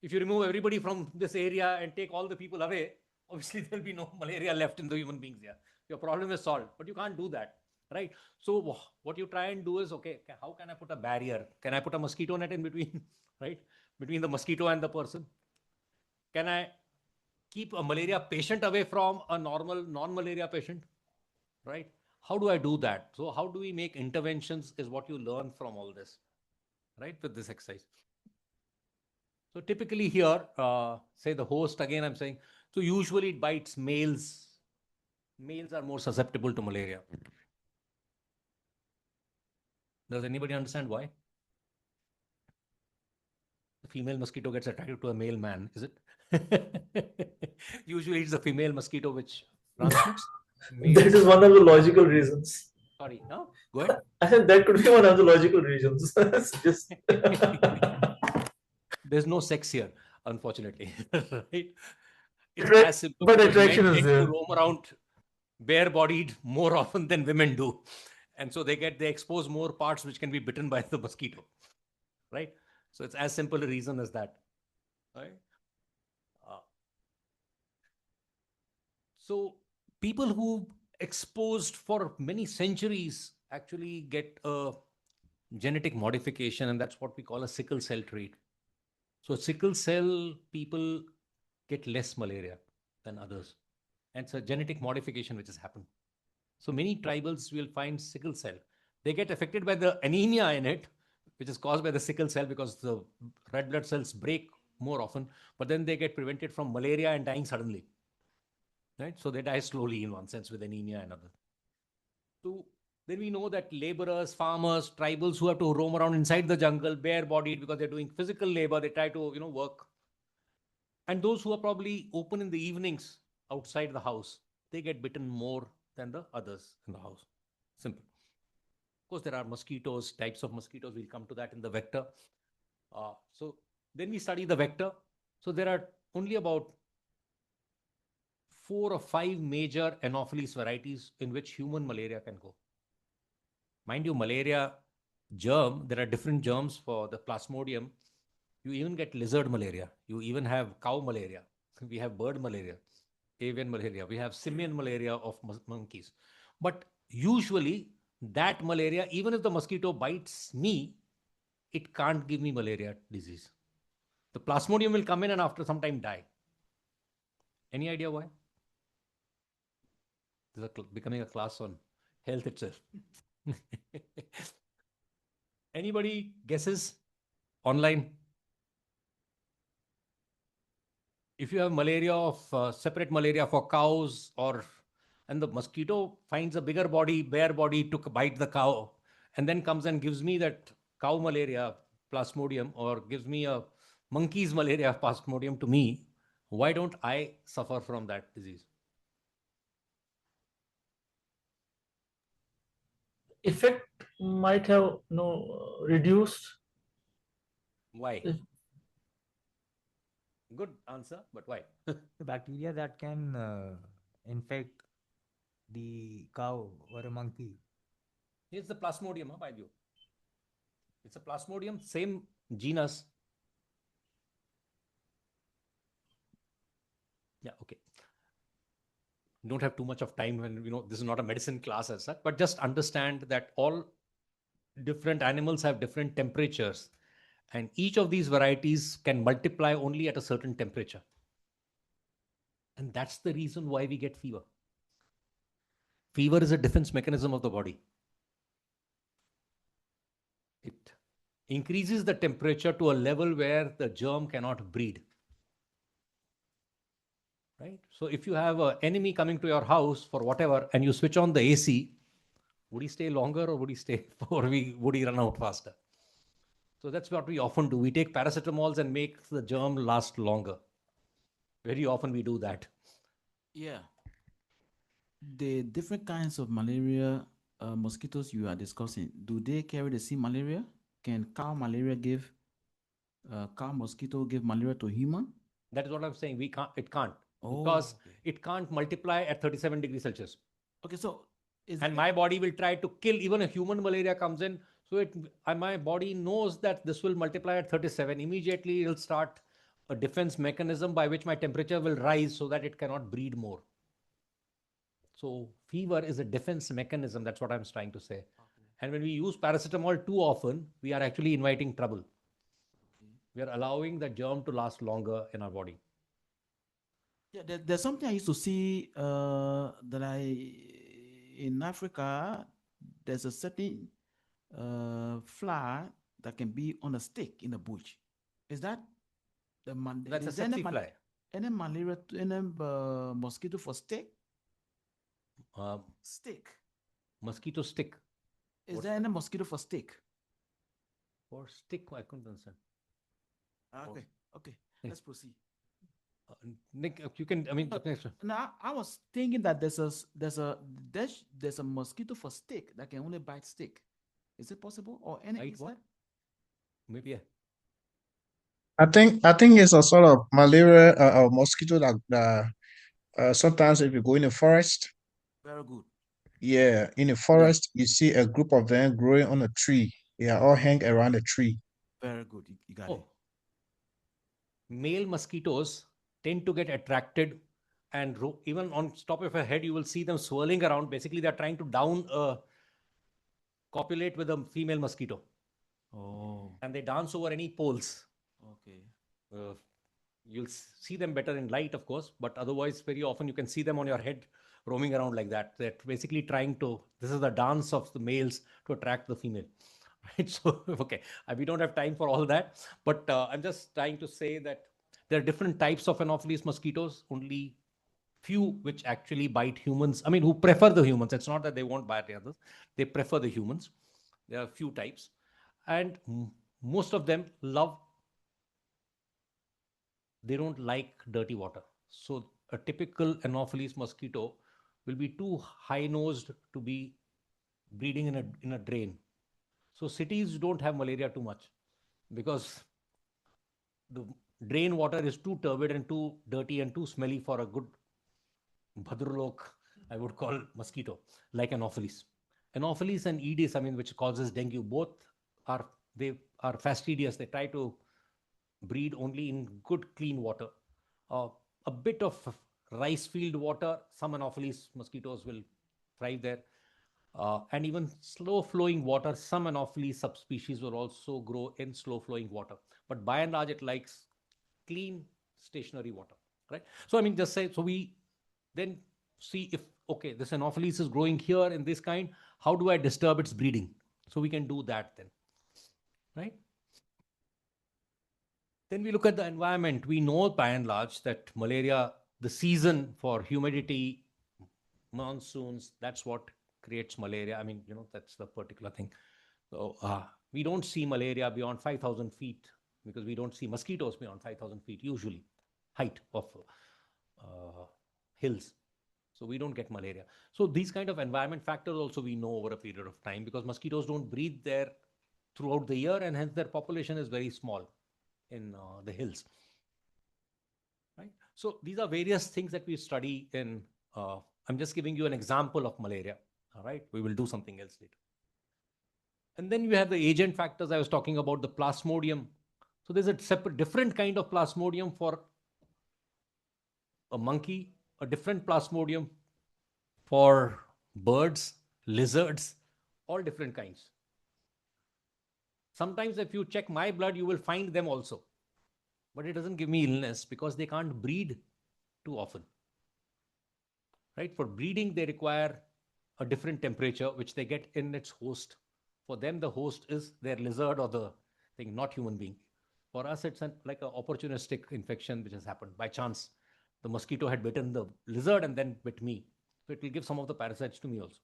if you remove everybody from this area and take all the people away, obviously there'll be no malaria left in the human beings here. Your problem is solved, but you can't do that, right? So what you try and do is, okay, how can I put a barrier? Can I put a mosquito net in between, right? Between the mosquito and the person? Can I keep a malaria patient away from a normal non-malaria patient, right? How do I do that? So how do we make interventions is what you learn from all this, right? With this exercise. So typically here, say the host, again, I'm saying, so usually it bites males. Males are more susceptible to malaria. Does anybody understand why? The female mosquito gets attracted to a male man, is it? Usually it's the female mosquito which transmits. That is one of the logical reasons. Sorry, no? Go ahead. I said that could be one of the logical reasons. Just There's no sex here, unfortunately. Right? It's Right, as simple but because attraction men is tend there. to roam around bare-bodied more often than women do. And so they expose more parts which can be bitten by the mosquito, right? So it's as simple a reason as that, right? So people who exposed for many centuries actually get a genetic modification, and that's what we call a sickle cell trait. So sickle cell people get less malaria than others. And it's a genetic modification which has happened. So many tribals will find sickle cell. They get affected by the anemia in it, which is caused by the sickle cell because the red blood cells break more often, but then they get prevented from malaria and dying suddenly. Right? So they die slowly in one sense with anemia and other. So then we know that laborers, farmers, tribals who have to roam around inside the jungle, bare-bodied because they're doing physical labor, they try to, work. And those who are probably open in the evenings outside the house, they get bitten more than the others in the house. Simple. Of course, there are mosquitoes, types of mosquitoes. We'll come to that in the vector. So then we study the vector. So there are only about 4 or 5 major Anopheles varieties in which human malaria can go. Mind you, malaria germ, there are different germs for the plasmodium. You even get lizard malaria. You even have cow malaria. We have bird malaria, avian malaria. We have simian malaria of monkeys. But usually that malaria, even if the mosquito bites me, it can't give me malaria disease. The plasmodium will come in and after some time die. Any idea why? This is becoming a class on health itself. Anybody guesses online? If you have malaria of separate malaria for cows, and the mosquito finds a bigger body, bare body to bite the cow, and then comes and gives me that cow malaria plasmodium, or gives me a monkey's malaria plasmodium to me, why don't I suffer from that disease? Effect might have reduced. Why? Good answer, but why? The bacteria that can infect the cow or a monkey. Here's the plasmodium, by you. It's a plasmodium, same genus. Yeah, okay. Don't have too much of time when, this is not a medicine class as such, but just understand that all different animals have different temperatures, and each of these varieties can multiply only at a certain temperature. And that's the reason why we get fever. Fever is a defense mechanism of the body. It increases the temperature to a level where the germ cannot breed. Right? So if you have an enemy coming to your house for whatever and you switch on the AC, would he stay longer or would he stay or would he run out faster? So that's what we often do. We take paracetamols and make the germ last longer. Very often we do that. Yeah. The different kinds of malaria mosquitoes you are discussing, do they carry the same malaria? Can cow mosquito give malaria to human? That is what I'm saying. It can't. Because it can't multiply at 37 degrees Celsius. Okay, so my body will try to kill, even a human malaria comes in. So my body knows that this will multiply at 37. Immediately it'll start a defense mechanism by which my temperature will rise so that it cannot breed more. So fever is a defense mechanism. That's what I'm trying to say. And when we use paracetamol too often, we are actually inviting trouble. We are allowing the germ to last longer in our body. Yeah, there's something I used to see in Africa, there's a certain fly that can be on a stick in the bush. Is that that's a tsetse fly? Any malaria, any mosquito for stick? Stick. Mosquito stick. Is there any mosquito for stick? For stick, I couldn't understand. Okay. Let's proceed. Nick, you can. I mean, now I was thinking that there's a mosquito for stick that can only bite stick. Is it possible or any insect? Maybe. Yeah. I think it's a sort of malaria mosquito that sometimes if you go in the forest. Very good. Yeah, in the forest, you see a group of them growing on a tree. They are all hang around the tree. Very good. You got it. Male mosquitoes tend to get attracted, and even on top of your head, you will see them swirling around. Basically, they're trying to copulate with a female mosquito. And they dance over any poles. Okay. You'll see them better in light, of course, but otherwise, very often you can see them on your head roaming around like that. They're basically this is the dance of the males to attract the female. Right? So, okay, we don't have time for all that, but I'm just trying to say that there are different types of Anopheles mosquitoes, only few which actually bite humans. I mean, who prefer the humans. It's not that they won't bite the others. They prefer the humans. There are a few types. And most of them they don't like dirty water. So a typical Anopheles mosquito will be too high-nosed to be breeding in a drain. So cities don't have malaria too much because the drain water is too turbid and too dirty and too smelly for a good Bhadrulok, I would call mosquito, like Anopheles. Anopheles and Aedes, which causes dengue, both are fastidious. They try to breed only in good, clean water. A bit of rice field water, some Anopheles mosquitoes will thrive there. And even slow-flowing water, some Anopheles subspecies will also grow in slow-flowing water. But by and large, it likes clean, stationary water. Right? So, we then see if, okay, this Anopheles is growing here in this kind, how do I disturb its breeding? So we can do that then. Right? Then we look at the environment. We know by and large that malaria, the season for humidity, monsoons, that's what creates malaria. That's the particular thing. So we don't see malaria beyond 5,000 feet because we don't see mosquitoes beyond 5,000 feet usually, height of hills. So we don't get malaria. So these kind of environment factors also we know over a period of time because mosquitoes don't breed there throughout the year and hence their population is very small in the hills. Right? So these are various things that we study in, I'm just giving you an example of malaria. All right, we will do something else later. And then you have the agent factors. I was talking about the plasmodium. So there's a different kind of plasmodium for a monkey, a different plasmodium for birds, lizards, all different kinds. Sometimes if you check my blood, you will find them also. But it doesn't give me illness because they can't breed too often. Right? For breeding, they require a different temperature, which they get in its host. For them, the host is their lizard or the thing, not human being. For us, it's like an opportunistic infection which has happened by chance. The mosquito had bitten the lizard and then bit me. So it will give some of the parasites to me also.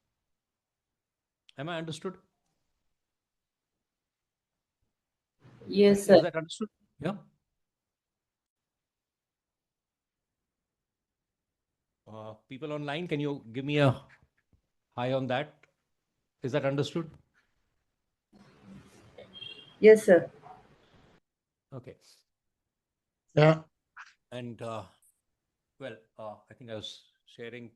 Am I understood? Yes, Is sir. that understood? Yeah. People online, can you give me a hi on that? Is that understood? Yes, sir. Okay. Yeah. And well, I think I was sharing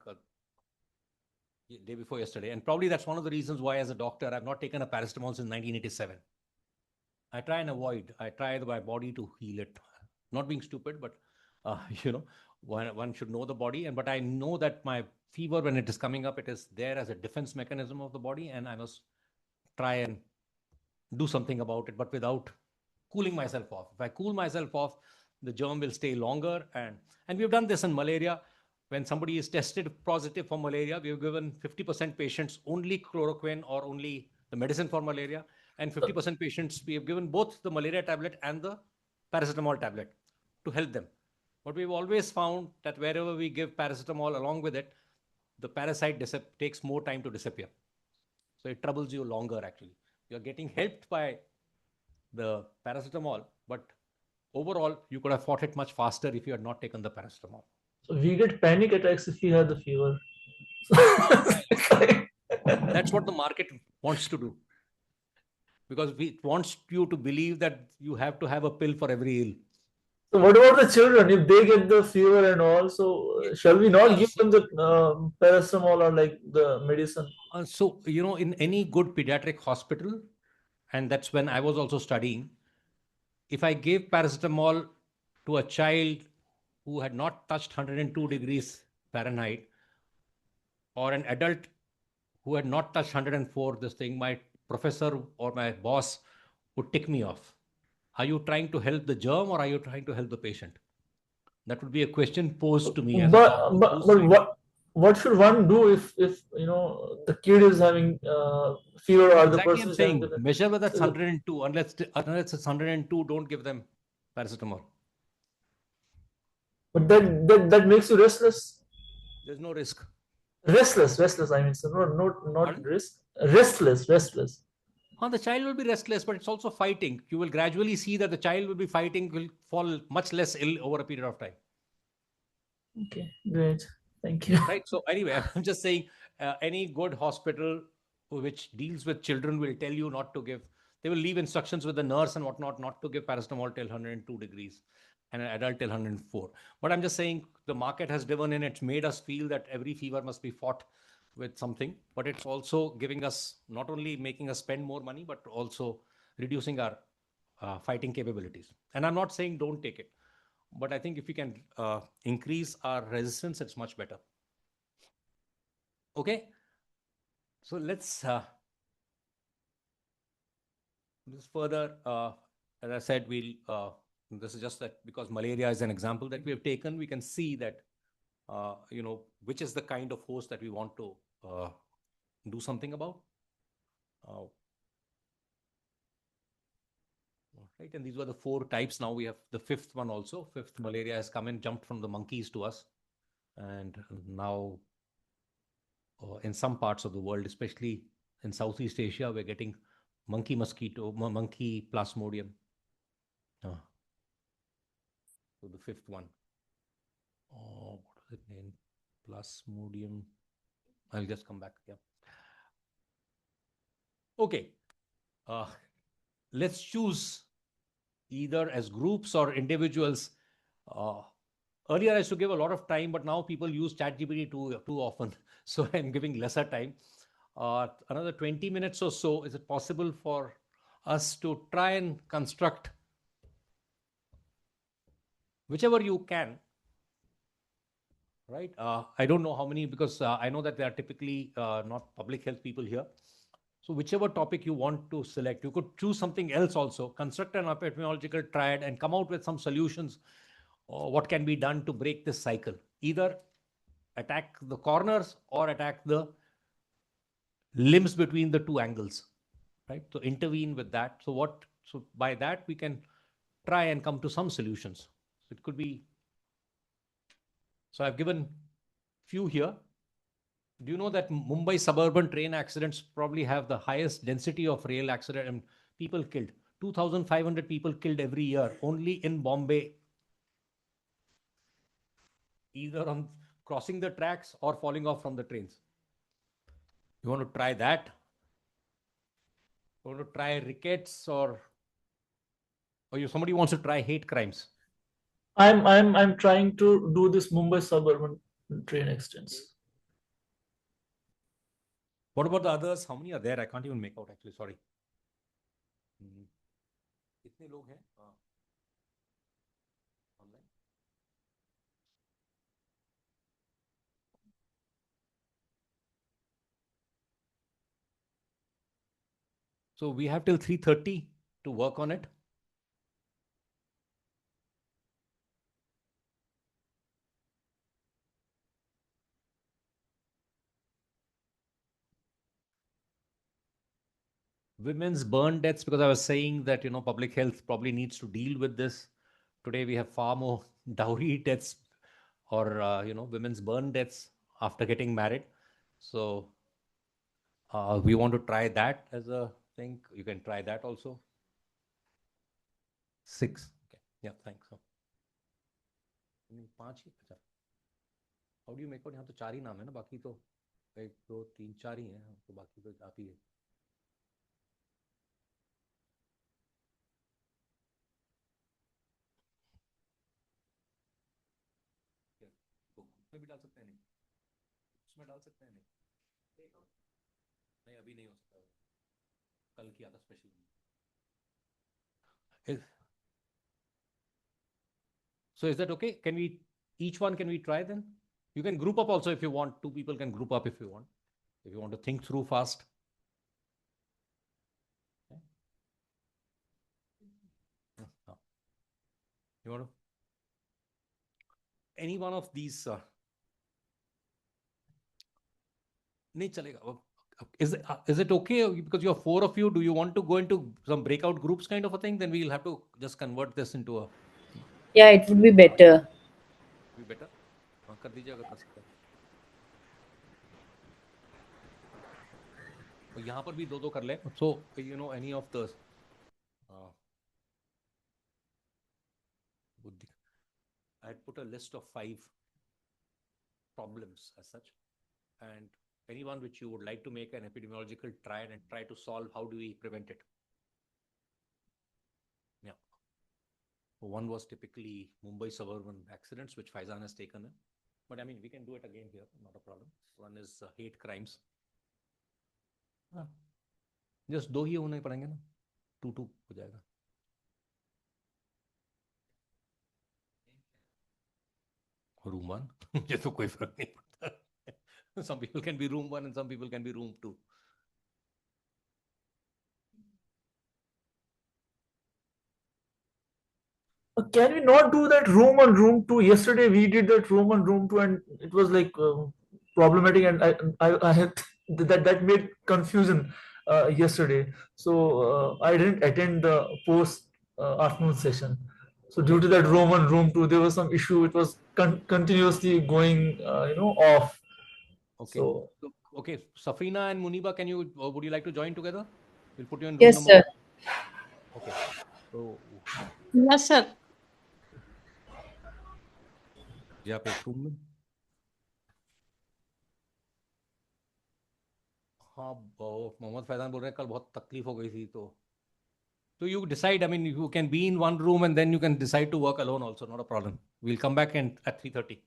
day before yesterday, and probably that's one of the reasons why, as a doctor, I've not taken a paracetamol since 1987. I try and avoid. I try my body to heal it. Not being stupid, but you know, one should know the body. But I know that my fever, when it is coming up, it is there as a defense mechanism of the body, and I must try and do something about it, but without cooling myself off. If I cool myself off, the germ will stay longer. And we've done this in malaria. When somebody is tested positive for malaria, we've given 50% patients only chloroquine or only the medicine for malaria, and 50% patients we have given both the malaria tablet and the paracetamol tablet to help them. But we've always found that wherever we give paracetamol along with it, the parasite takes more time to disappear. So it troubles you longer, actually. You're getting helped by the paracetamol, but overall, you could have fought it much faster if you had not taken the paracetamol. So we get panic attacks if we have the fever. That's what the market wants to do. Because it wants you to believe that you have to have a pill for every ill. So what about the children? If they get the fever and all, so shall we not give them the paracetamol or like the medicine? So, you know, in any good pediatric hospital, and that's when I was also studying, if I gave paracetamol to a child who had not touched 102 degrees Fahrenheit, or an adult who had not touched 104, this thing, my professor or my boss would tick me off. Are you trying to help the germ or are you trying to help the patient? That would be a question posed to me as a doctor. But what should one do if you know the kid is having fever or the person is having the measure whether it's 102. Unless it's 102, don't give them paracetamol. But that makes you restless. There's no risk. Restless. I mean, so not risk. Restless. The child will be restless, but it's also fighting. You will gradually see that the child will be fighting, will fall much less ill over a period of time. Okay, great. Thank you. Right. So anyway, I'm just saying, any good hospital which deals with children will tell you not to give. They will leave instructions with the nurse and whatnot, not to give paracetamol till 102 degrees and an adult till 104. But I'm just saying the market has driven in. It's made us feel that every fever must be fought with something, but it's also giving us, not only making us spend more money, but also reducing our fighting capabilities. And I'm not saying don't take it, but I think if we can increase our resistance, it's much better. Okay. So let's this further. As I said, this is just that because malaria is an example that we have taken, we can see that you know, which is the kind of host that we want to do something about. Right, and these were the 4 types. Now we have the 5th one also. 5th malaria has come and jumped from the monkeys to us, and now in some parts of the world, especially in Southeast Asia, we're getting monkey plasmodium. So the 5th one. Oh, what was it named? Plasmodium. I'll just come back. Yeah. Okay. Let's choose either as groups or individuals. Earlier, I used to give a lot of time, but now people use ChatGPT too often. So I'm giving lesser time. Another 20 minutes or so. Is it possible for us to try and construct whichever you can? Right. I don't know how many, because I know that they are typically not public health people here. So whichever topic you want to select, you could choose something else also, construct an epidemiological triad and come out with some solutions. What can be done to break this cycle? Either attack the corners or attack the limbs between the 2 angles, right? So intervene with that. So what So by that, we can try and come to some solutions. It could be. So I've given few here. Do you know that Mumbai suburban train accidents probably have the highest density of rail accident and people killed? 2,500 people killed every year only in Bombay, either on crossing the tracks or falling off from the trains. You want to try that? You want to try rickets, or somebody wants to try hate crimes? I'm trying to do this Mumbai suburban train accidents. What about the others? How many are there? I can't even make out actually. Sorry. कितने लोग हैं online? So we have till 3:30 to work on it. Women's burn deaths, because I was saying that, public health probably needs to deal with this. Today we have far more dowry deaths or, women's burn deaths after getting married. So we want to try that as a thing. You can try that also. 6. Okay. Yeah, thanks. पांच ही अच्छा how do you make out यहाँ तो 4 ही नाम है ना बाकी तो 1 2 3 4 ही हैं तो बाकी तो आप ही है उसमें भी डाल सकते हैं नहीं उसमें डाल सकते हैं नहीं अभी नहीं हो सकता कल किया था special So is that okay? Can we each one can we try then? You can group up also if you want. 2 people can group up if you want. If you want to think through fast. Okay. No. You want to? Any one of these? नहीं चलेगा. Is it okay? Because you are 4 of you. Do you want to go into some breakout groups kind of a thing? Then we'll have to just convert this into a. Yeah, it would be better. Be better. हाँ कर दीजिए अगर कर सकते हैं. और यहाँ पर भी 2-2 कर ले. So any of the. I had put a list of 5 problems as such, and anyone which you would like to make an epidemiological trial and try to solve, how do we prevent it? Yeah. So one was typically Mumbai suburban accidents, which Faizan has taken in. But I mean, we can do it again here, not a problem. One is hate crimes. Just 2 ही होने पड़ेंगे ना, 2-2 हो जाएगा. Room 1. ये तो कोई फर्क नहीं पड़ता. Some people can be room 1 and some people can be room 2. Can we not do that room 1, room 2? Yesterday we did that room 1, room 2, and it was like problematic, and I had that made confusion yesterday. So I didn't attend the post afternoon session. So due to that room 1, room 2, there was some issue. It was continuously going, off. Okay. So okay, Safina and Muniba, would you like to join together? We'll put you in room Yes, number sir. 1. Okay. So Yes, sir. जी आप एक room में. हाँ मोहम्मद फैजान बोल रहे हैं कल बहुत तकलीफ हो गई थी तो you decide. I mean, you can be in one room and then you can decide to work alone also, not a problem. We'll come back at 3:30.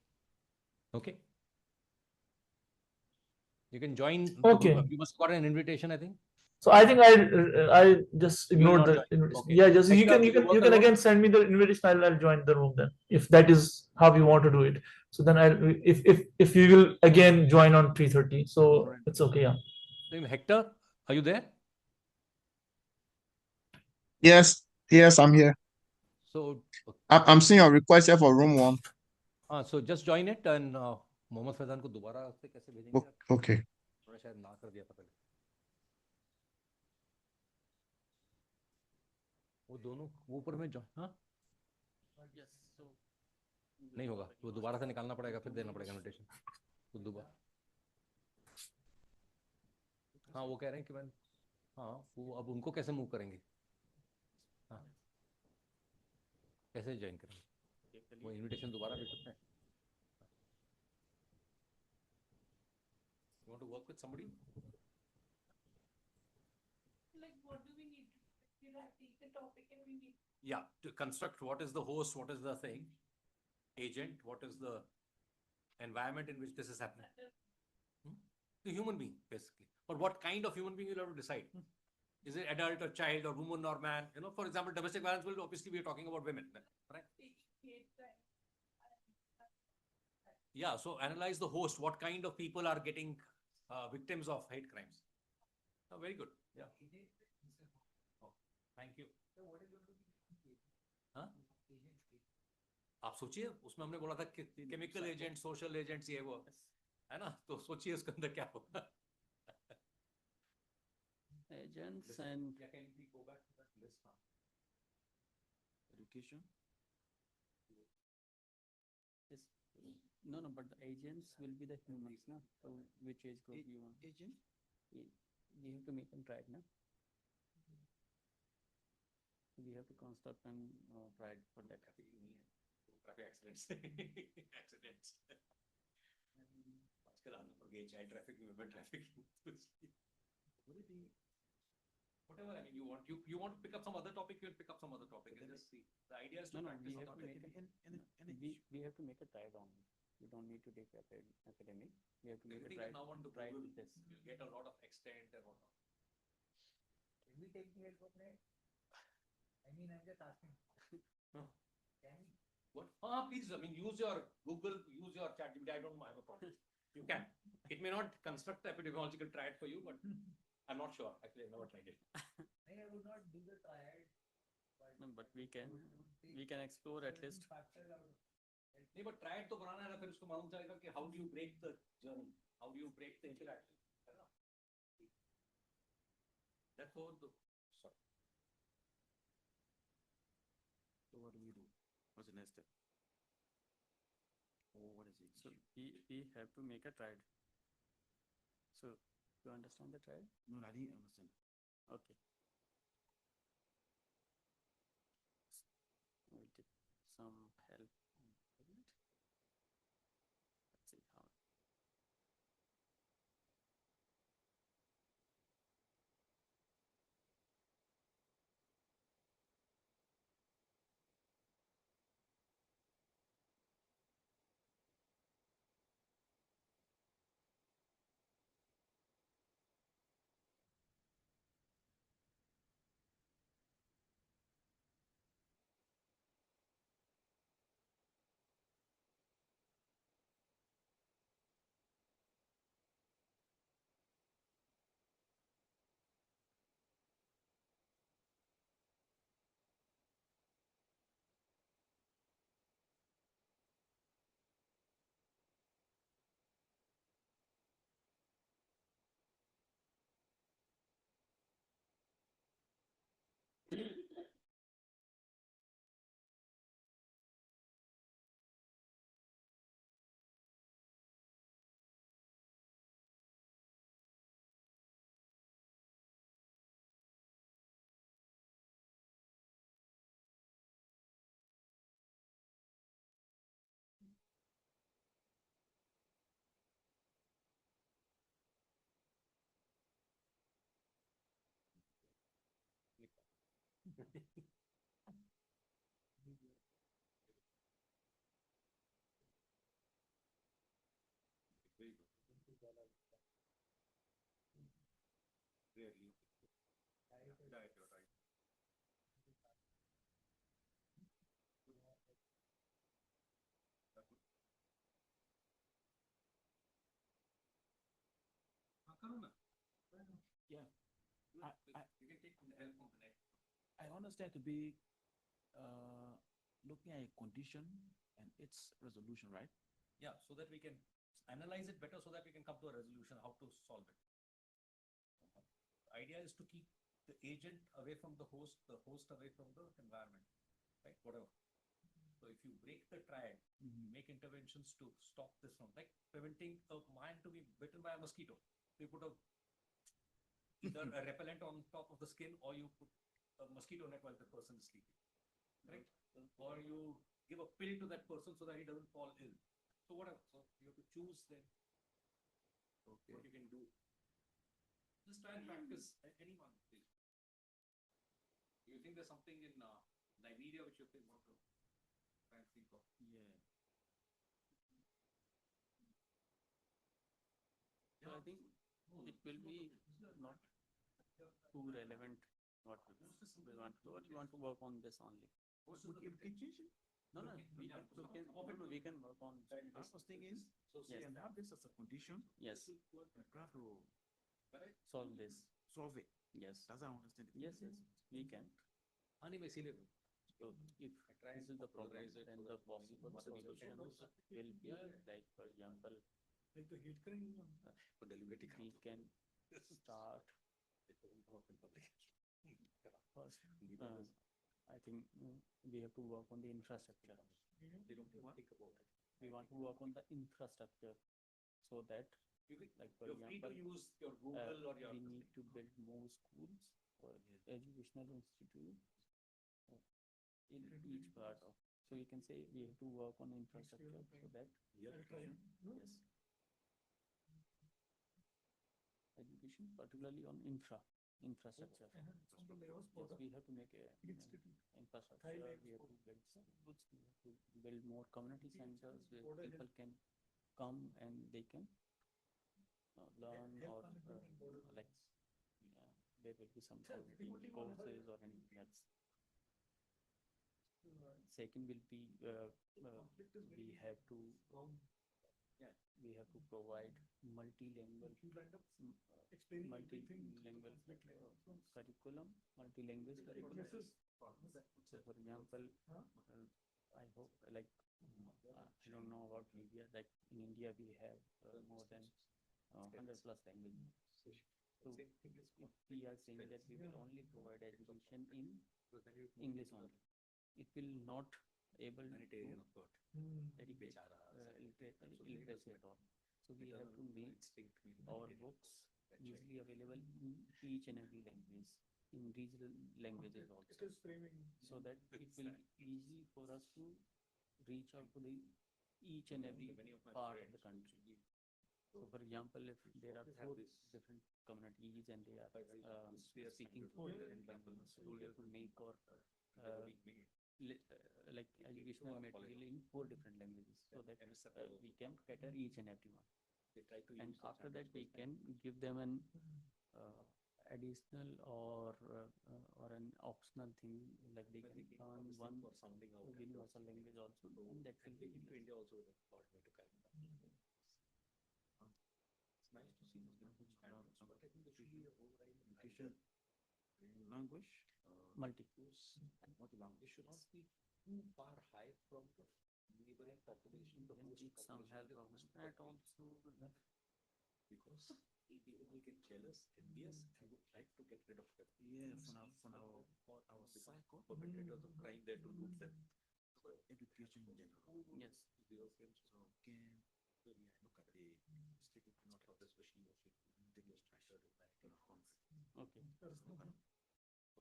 Okay. You can join the Okay. group. You must have got an invitation, I think. So I think I just ignored the invitation. Okay. Yeah, just Hector, you work can alone? again send me the invitation. I'll join the room then, if that is how you want to do it. So then if you will again join on 3:30, so it's okay. Yeah. So Hector, are you there? Yes, I'm here. So I'm seeing a request here for room 1. So just join it and Mohammad Faizan को दोबारा से कैसे भेजेंगे? Okay. थोड़ा शायद ना कर दिया था पहले. वो दोनों ऊपर में जो हाँ Yes. So नहीं होगा, वो दोबारा से निकालना पड़ेगा, फिर देना पड़ेगा नोटेशन तो दोबारा। हाँ वो कह रहे हैं कि मैं हाँ वो अब उनको कैसे मूव करेंगे, हाँ कैसे ज्वाइन करेंगे, वो इनविटेशन दोबारा दे सकते हैं। You want to work with somebody? Like, what do we need to do? You have to take the topic and we need. Yeah, to construct what is the host, what is the thing, agent, what is the environment in which this is happening. The human being, basically. But what kind of human being you'll have to decide. Is it adult or child or woman or man? You know, for example, domestic violence will obviously be talking about women, right? Yeah, so analyze the host. What kind of people are getting victims of hate crimes? Oh, very good. Yeah. Oh, thank you. हाँ? आप सोचिए उसमें हमने बोला था chemical agent, social agents, ये वो है ना, तो सोचिए उसके अंदर क्या होगा. agents and Can we go back to that list now? education. Yes. No, but the agents will be the humans, na? So which age group you want? Agent? We have to make them tried, na? We have to construct and tried for that. Traffic accidents. Accidents. आजकल आना पड़ गया चाहे traffic में मैं traffic whatever, I mean, you want to pick up some other topic, you'll pick up some other topic and just see. The idea is to practice we on have to topic. we have to make a tried only. You don't need to take academic. We have to make a Everything tried. is now on to tried Google. with this. You'll get a lot of extent and whatnot. Can we take the help of that? I mean, I'm just asking. Can we? What? Please, I mean, use your Google, use your ChatGPT. I don't have a problem. You can. It may not construct the epidemiological triad for you, but I'm not sure. Actually, I've never tried it. I would not do the triad. No, but we can explore at least. नहीं, but triad तो बनाना है ना, फिर उसको मालूम चलेगा कि how do you break the journey, how do you break the interaction, है ना? That's all. Sorry. So what do we do? What's the next step? Oh, what is it? So we have to make a triad. So you understand the triad? No, I didn't understand. Okay. We'll take some help. Let's see how. Rarely. Right, you're right. करो ना. Yeah. You can take help from the next. I understand to be looking at a condition and its resolution, right? Yeah, so that we can analyze it better, so that we can come to a resolution how to solve it. The idea is to keep the agent away from the host away from the environment, right? Whatever. So if you break the triad, make interventions to stop this from, like preventing a man to be bitten by a mosquito. So you put either a repellent on top of the skin, or you put a mosquito net while the person is sleeping, right? Or you give a pill to that person so that he doesn't fall ill. So whatever. So you have to choose then what you can do. Just try and practice anyone, please. Do you think there's something in Liberia which you think want to try and think of? Yeah. So I think it will be not too relevant what we want to do, or you want to work on this only. No, we can work on. The first thing is, so Yes. you have this as a condition. Yes. You have to Solve this. solve it. Yes. Does I understand? Yes, we can. So if this is the problem, then the possible solutions will be like, for example, we can start first. I think we have to work on the infrastructure. They don't think about it. We want to work on the infrastructure so that, like for example, use your Google or your we need to build more schools or educational institutes in each part of. So you can say we have to work on infrastructure so that yes, education, particularly on infrastructure. Yes, we have to make a infrastructure. We have to build schools. We have to build more community centers where people can come and they can learn, or like there will be some community courses or anything else. Second will be we have to provide multilingual curriculum, multilingual curriculum. So for example, I hope, like I don't know about India, like in India we have more than 100 plus languages. So if we are saying that we will only provide education in English only, it will not able to educate illiteracy at all. So we have to make our books usually available in each and every language, in regional languages also, so that it will be easy for us to reach out to the each and every part of the country. So for example, if there are 4 different communities and they are speaking 4 different languages, so we have to make our like educational material in 4 different languages so that we can cater each and every one. And after that we can give them an additional or an optional thing, like they can learn one universal language also, and that will be into India also. It's nice to see this language. But I think there should be a overall education language. Multi. It should not be too far high from the neighboring population. Some have problems that also, because people will get jealous, envious, and would like to get rid of them. Yeah, for our perpetrators of crime there to root them. Education in general. Yes. So can look at the institute, not of this machine, they just structured it like okay.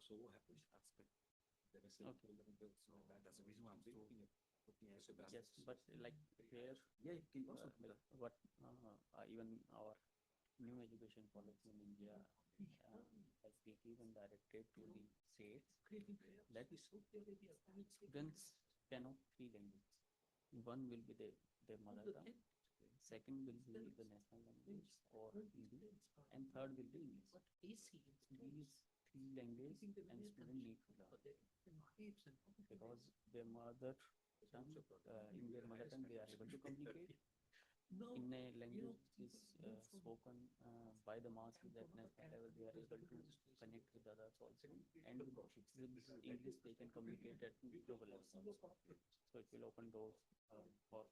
So what happens? Aspect. There is Okay. That's the reason why I'm saying it. Yes, but like here, what even our new education policy in India has been given directed to the states that students cannot 3 languages. One will be their mother tongue, second will be the national language or Hindi, and third will be English. These 3 languages and students need to learn because their mother tongue, in their mother tongue they are able to communicate. In a language which is spoken by the masses at national level, they are able to connect with others also, and with English they can communicate at global level. So it will open doors for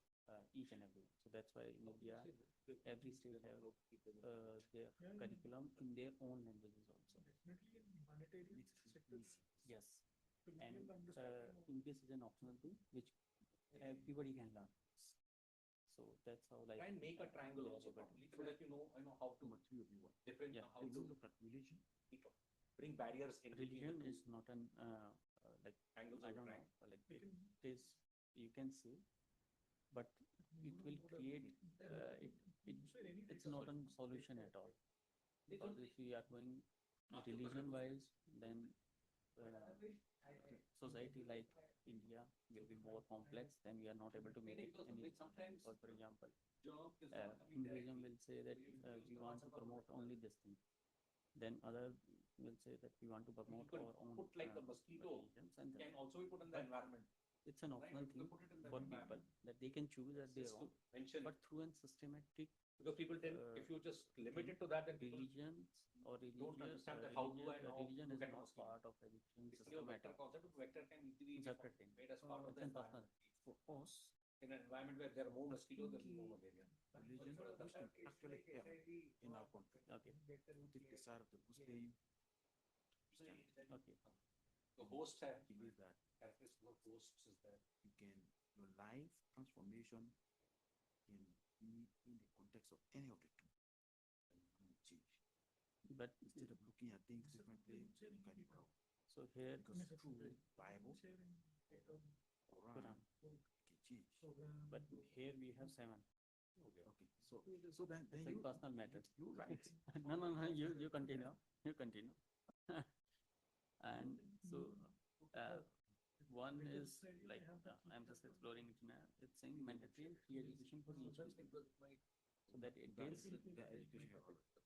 each and every. So that's why in India, every state have their curriculum in their own languages also. Yes. And English is an optional thing which everybody can learn. So that's how like Try and make a triangle also properly so that you know how to different how to look at religion. bring barriers in Religion is not an like angles I of don't know triangle. like it is you can say, but it will create it's not a solution at all. Because if we are going religion wise, then society like India will be more complex, then we are not able to make it any. Or for example, Hinduism will say that we want to promote only this thing. Then other will say that we want to promote our own. Put like the mosquito can also be put in the environment. It's an optional thing for people that they can choose at their own. But through a systematic, because people tend if you just limit it to that, then religions or don't understand that how do I know religion is look at not mosquito. part of education It's your vector systematic. concept. Vector can easily be Separate thing. made as part of the It's environment. personal. For us, in an environment where there are more mosquitoes, there will be more malaria. Religion is actually in our country. Okay. The desire of the Muslim. Okay. The host have Believe that characteristic of hosts is that you can your life transformation can be in the context of any of the two. Change. But Instead of looking at things differently, you can be wrong. so here Because through Bible, Quran, can change. but here we have 7. Okay. So then It's like you personal matters. you right. No, you continue. You continue. And so one is like I'm just exploring it now. It's saying mandatory and free education for each student. So that it That is is the education.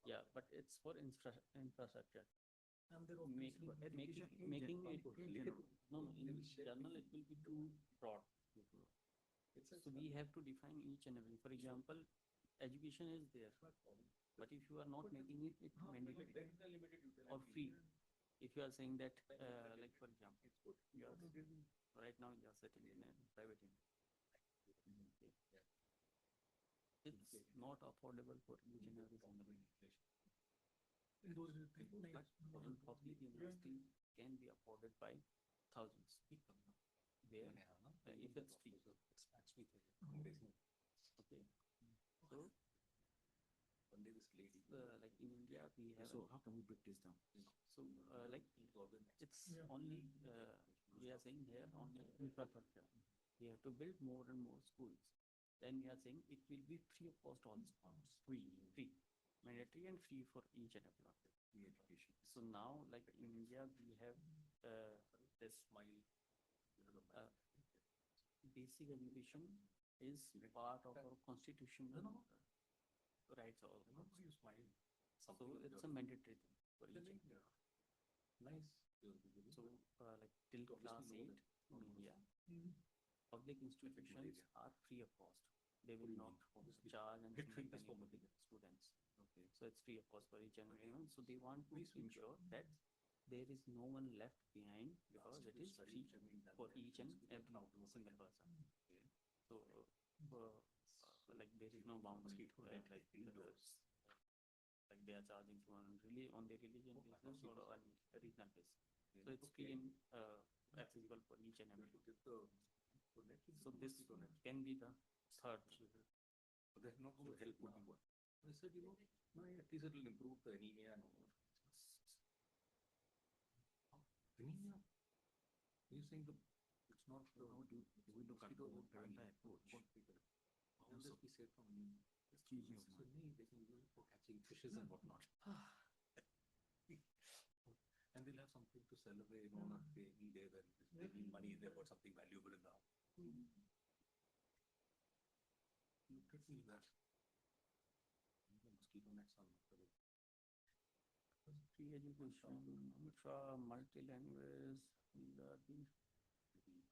yeah, but it's for infrastructure. Education in Making general. it no in general it will be too broad. So we have to define each and every. For example, education is there, but if you are not making it mandatory or free, if you are saying that like for example, you are right now you are sitting in a private university. It's not affordable for each and every single individual. But in public university can be afforded by thousands. There, if it's free. Okay. So, like in India, we have. So how can we break this down? So, like it's only we are saying here only infrastructure. We have to build more and more schools. Then we are saying it will be free of cost also. Free, mandatory and free for each and everyone. Free education. So now, like in India, we have this basic education is part of our constitutional rights also. So it's a mandatory thing for each. nice. So like till class 8 in India, public institutions are free of cost. They will not charge and penny for the students. Okay. So it's free of cost for each and everyone. So they want to ensure that there is no one left behind because it is free for each and every single person. So like there is no boundary, right? Like like they are charging to really on their religion business or on a regional basis. So it's free and accessible for each and every. So this can be the third. But there's no help would be what? I said, no, at least it will improve the anemia and all. Anemia? You're saying it's not the We look at the entire approach. unless we say it from anemia. Changing of So they can use it for catching fishes and whatnot. And they'll have something to celebrate on a baby day when they need money, they've got something valuable in the house. Look at me that. The mosquito nets on Free education, ultra, multi-language, learning.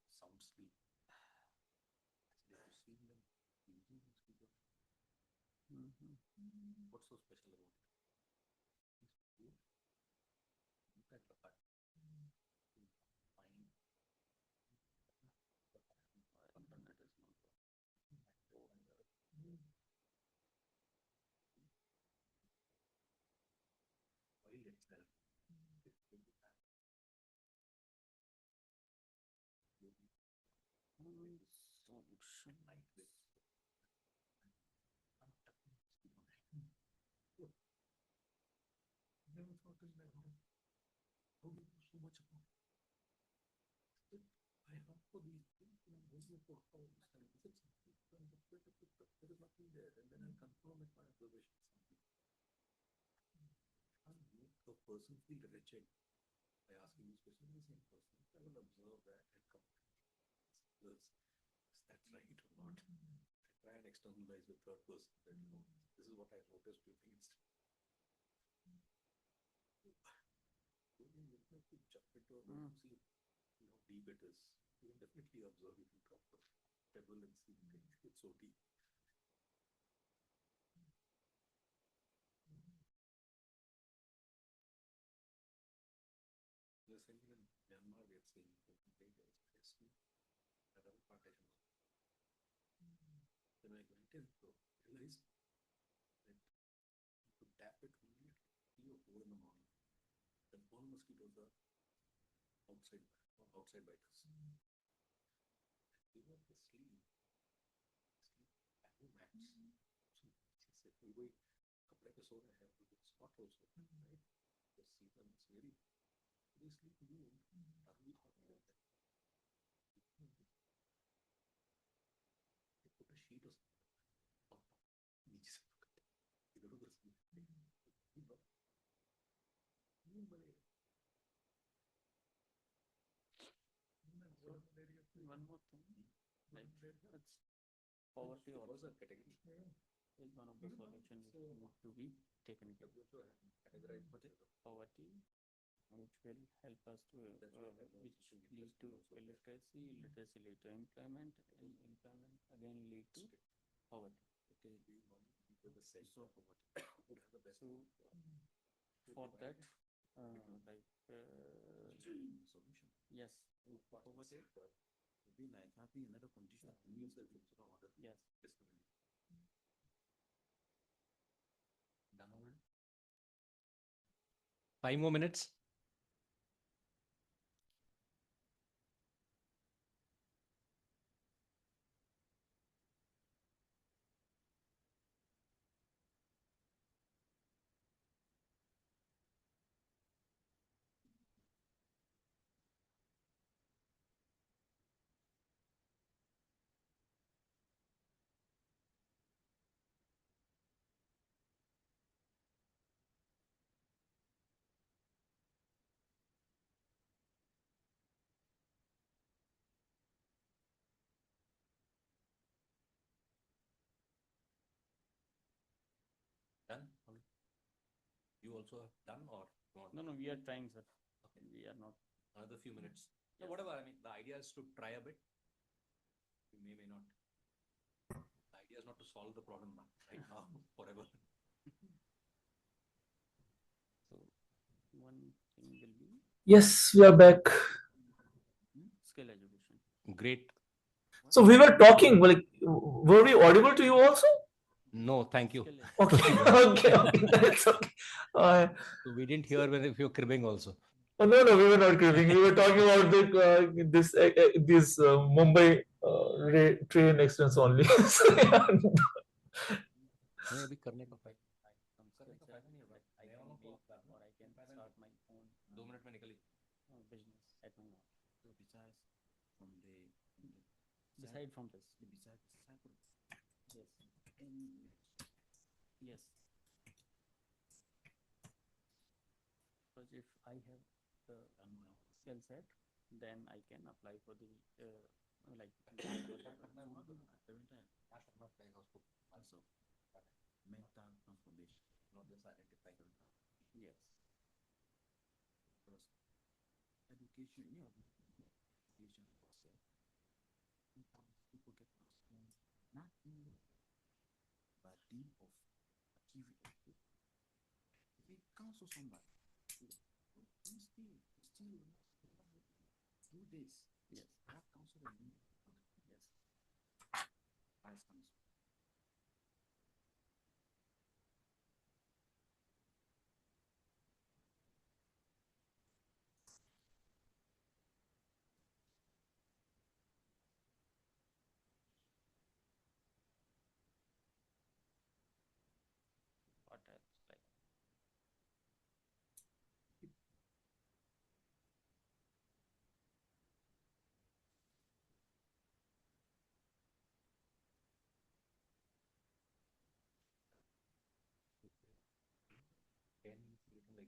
sound sleep. Actually, have you seen them using mosquito? What's so special about it? It's good. Look at the cut. Fine. Internet is not. Oil itself. One more thing, like it's poverty also is one of the solutions which need to be taken care. Poverty, which will help us to, which lead to illiteracy, illiteracy lead to employment, and employment again lead to poverty. So for that, like yes, poverty. Yes. 5 more minutes. Done? You also have done or not? No, we are trying, sir. Okay. We are not. Another few minutes. Yeah, whatever. I mean, the idea is to try a bit. You may not. The idea is not to solve the problem right now, forever. So, one thing will be. Yes, we are back. Skill education. Great. So we were talking, like, were we audible to you also? No, thank you. Okay, okay, that's okay. So we didn't hear when if you're cribbing also. No, we were not cribbing. We were talking about this Mumbai train accidents only. So, yeah. नहीं अभी करने का फायदा I can make or I can start my own 2 minute में निकली business at my home. So besides from Beside from this. Yes. Yes. Because if I have the skill set, then I can apply for the like. Also, mental transformation, not just identifying. Yes. Because education, education process. Sometimes people get lost not only but dream of achieving a goal. If we counsel somebody, still do this. Yes. That counsel will be yes. Vice counsel.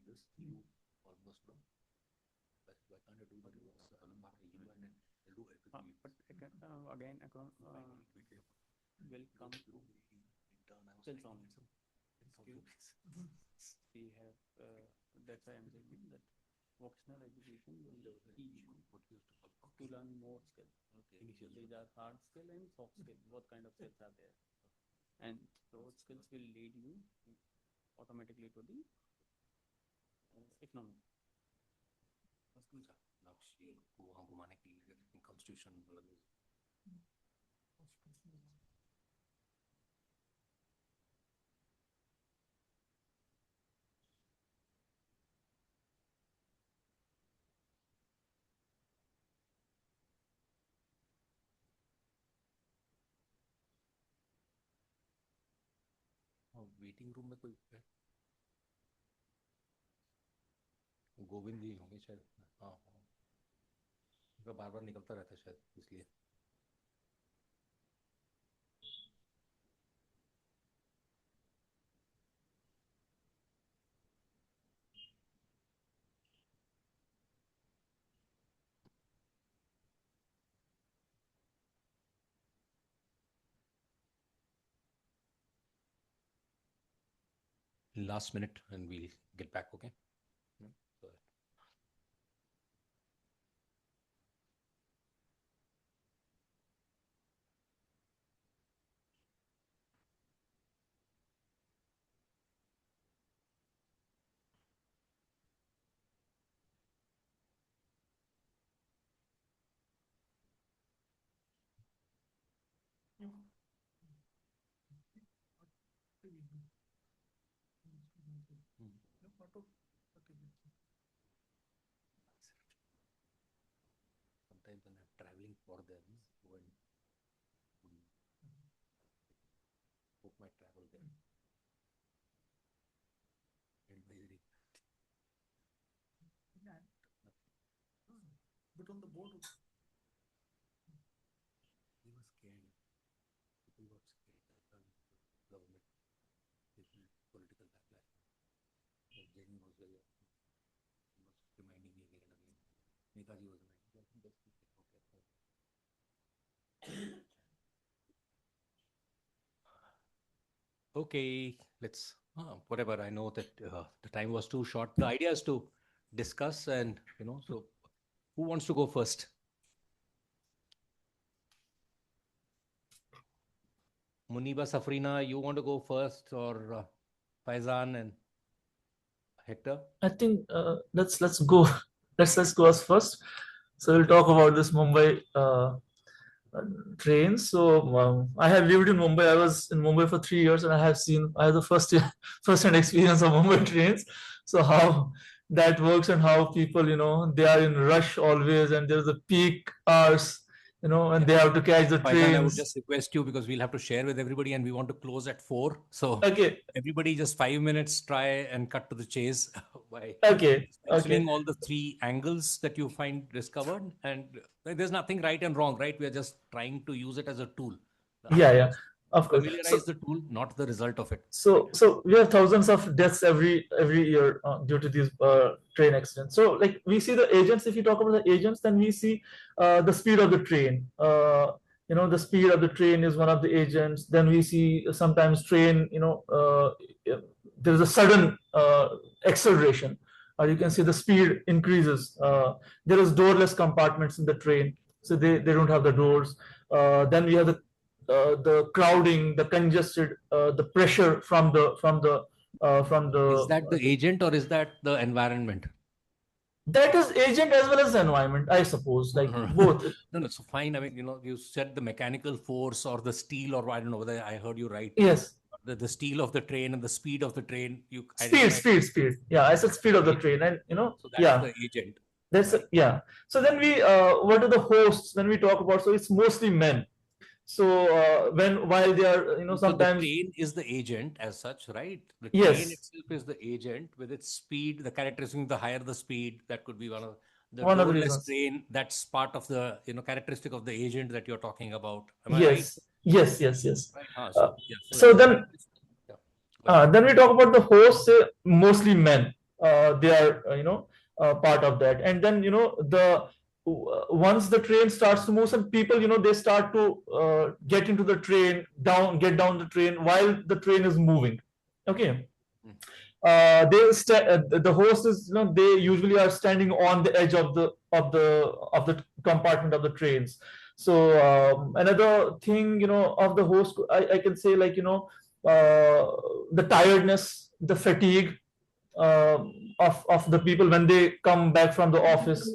this, you almost know. But why can't I do the reverse? And then they'll do everything. But again, will come to skills only. We have, that's why I'm saying that vocational education will teach you to learn more skills. These are hard skill and soft skill. What kind of skills are there? And those skills will lead you automatically to the economy. Constitution. Waiting room में कोई है? गोविंद जी होंगे शायद. हाँ हाँ, उनका बार बार निकलता रहता है शायद इसलिए. Last minute and we'll get back, okay? So, sometimes when I'm traveling for them, go and book my travel there. And very But on the board, he was scared. People got scared that government political backlash. But Jenny was very reminding me again and again. Netaji was reminding me. Okay, let's whatever. I know that the time was too short. The idea is to discuss, and so who wants to go first? Muniba, Safrina, you want to go first, or Faizan and Hector? I think let's go. Let's go us first. So we'll talk about this Mumbai trains. So I have lived in Mumbai. I was in Mumbai for 3 years, and I have the first-hand experience of Mumbai trains. So how that works and how people, they are in rush always, and there's a peak hours, and they have to catch the trains. I would just request you, because we'll have to share with everybody, and we want to close at 4. So okay, everybody just 5 minutes, try and cut to the chase by okay. all the 3 angles that you find discovered. And there's nothing right and wrong, right? We are just trying to use it as a tool. Yeah, of course. Familiarize the tool, not the result of it. So we have thousands of deaths every year due to these train accidents. So like we see the agents. If you talk about the agents, then we see the speed of the train. The speed of the train is one of the agents. Then we see sometimes train. There is a sudden acceleration, or you can see the speed increases. There is doorless compartments in the train, so they don't have the doors. Then we have the crowding, the congested, the pressure from the. Is that the agent or is that the environment? That is agent as well as the environment, I suppose, like both. No, so fine. I mean, you said the mechanical force or the steel, or I don't know whether I heard you right. Yes. The steel of the train and the speed of the train. Speed. Yeah, I said speed of the train, and So that's the agent. That's right. Yeah. So then we, what are the hosts when we talk about? So it's mostly men. So while they are, sometimes. So the train is the agent as such, right? The train itself is the agent with its speed, the characteristic. The higher the speed, that could be one of the doorless train. That's part of the characteristic of the agent that you're talking about. Am I right? Yes. Right. So then we talk about the hosts, mostly men. they are part of that. And then once the train starts to move, some people they start to get into the train, get down the train while the train is moving. Okay. The host is they usually are standing on the edge of the compartment of the trains. So another thing of the host, I can say, like the tiredness, the fatigue of the people when they come back from the office.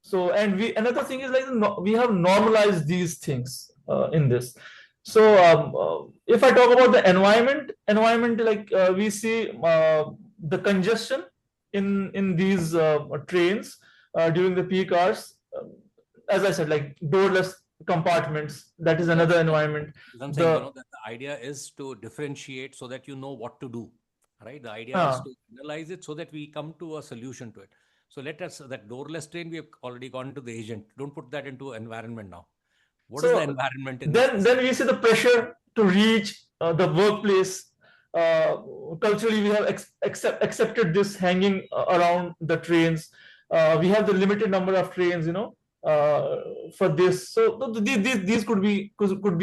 So, and another thing is, like, we have normalized these things in this. So if I talk about the environment, like we see the congestion in these trains during the peak hours. As I said, like doorless compartments, that is another environment. I'm saying, that the idea is to differentiate so that you know what to do, right? The idea is to analyze it so that we come to a solution to it. So let us, that doorless train, we have already gone to the agent. Don't put that into environment now. What is the environment in then we see the pressure to reach the workplace. Culturally, we have accepted this hanging around the trains. We have the limited number of trains, for this. So these could be that could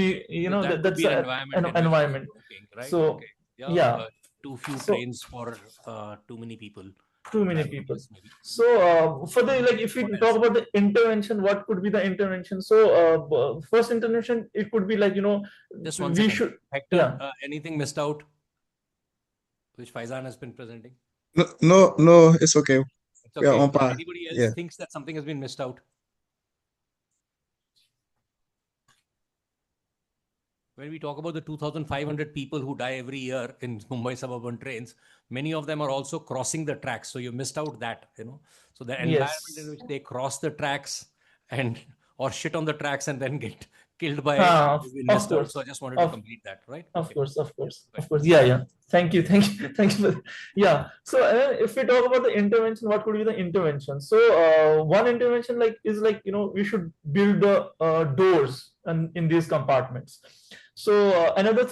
that's be an environment an environment. Working, right? So okay. yeah. Too few trains for too many people. Too many people. So for the, like, if we talk about the intervention, what could be the intervention? So first intervention, it could be like just one we second. should. Hector, anything missed out which Faizan has been presenting? No, it's okay. It's okay. We are on par. Anybody else thinks that something has been missed out? When we talk about the 2,500 people who die every year in Mumbai suburban trains, many of them are also crossing the tracks. So you missed out that, So the environment in which they cross the tracks or shit on the tracks and then get killed by of missed out. course. So I just wanted to complete that, right? Of course. Yeah. Thank you. Yeah. So if we talk about the intervention, what could be the intervention? So one intervention is we should build the doors in these compartments. So another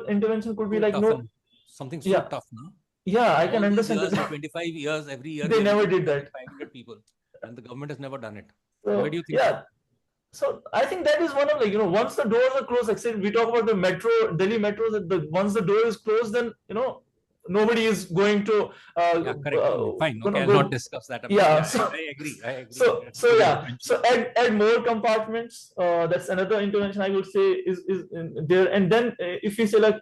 intervention could be like something so tough, no? Yeah, I can All understand years, that. 25 years, every year They never did that. 500 people, and the government has never done it. So, why do you think? Yeah. So I think that is one of once the doors are closed, except we talk about the metro, Delhi metro, that once the door is closed, then nobody is going to. Fine. Okay, I'll not discuss that. I agree. So add more compartments. That's another intervention I would say is there. And then if we say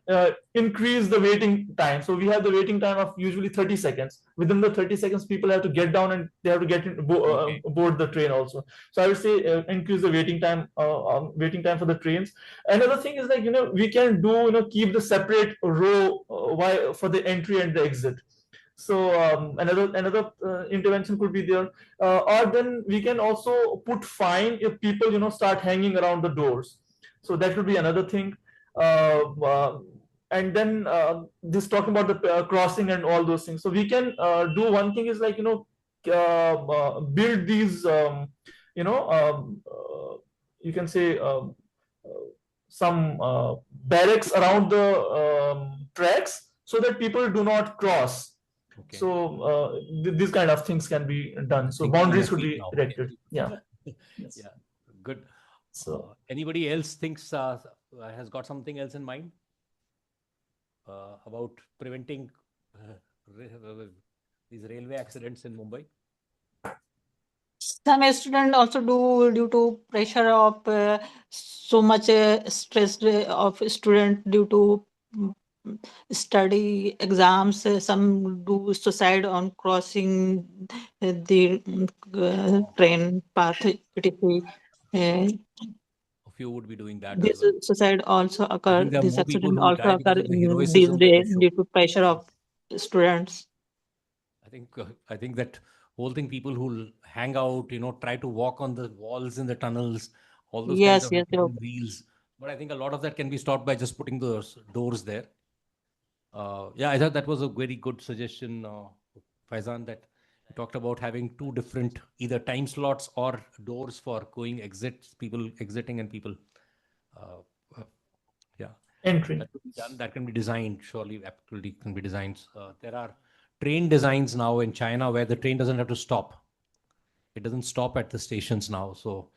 increase the waiting time, so we have the waiting time of usually 30 seconds. Within the 30 seconds, people have to get down and they have to get board the train also. So I would say increase the waiting time for the trains. Another thing is we can do keep the separate row for the entry and the exit. So another intervention could be there, or then we can also put fine if people start hanging around the doors. So that would be another thing. And then this talking about the crossing and all those things. So we can do one thing is build these you can say some barracks around the tracks so that people do not cross. Okay. So these kind of things can be done. So boundaries could be erected. Yeah. Yes. Yeah. Good. So anybody else thinks has got something else in mind about preventing these railway accidents in Mumbai? Some students also do due to pressure of so much stress of student due to study exams. Some do suicide on crossing the train path. A few would be doing that. This suicide also occur. This accident also occur in these days due to pressure of students. I think that whole thing, people who hang out, try to walk on the walls in the tunnels, all those kinds of reels. But I think a lot of that can be stopped by just putting those doors there. I thought that was a very good suggestion, Faizan, that you talked about having two different either time slots or doors for people exiting and people entering. That can be designed. Surely absolutely can be designed. There are train designs now in China where the train doesn't have to stop. It doesn't stop at the stations now. So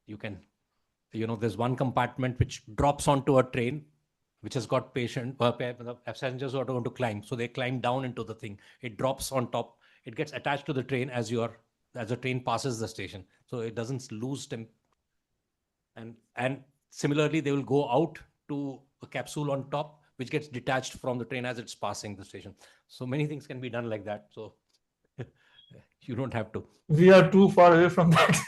you can, there's one compartment which drops onto a train which has got passengers who are going to climb. So they climb down into the thing. It drops on top. It gets attached to the train as the train passes the station. So it doesn't lose them. And similarly, they will go out to a capsule on top, which gets detached from the train as it's passing the station. So many things can be done like that. So you don't have to. We are too far away from that.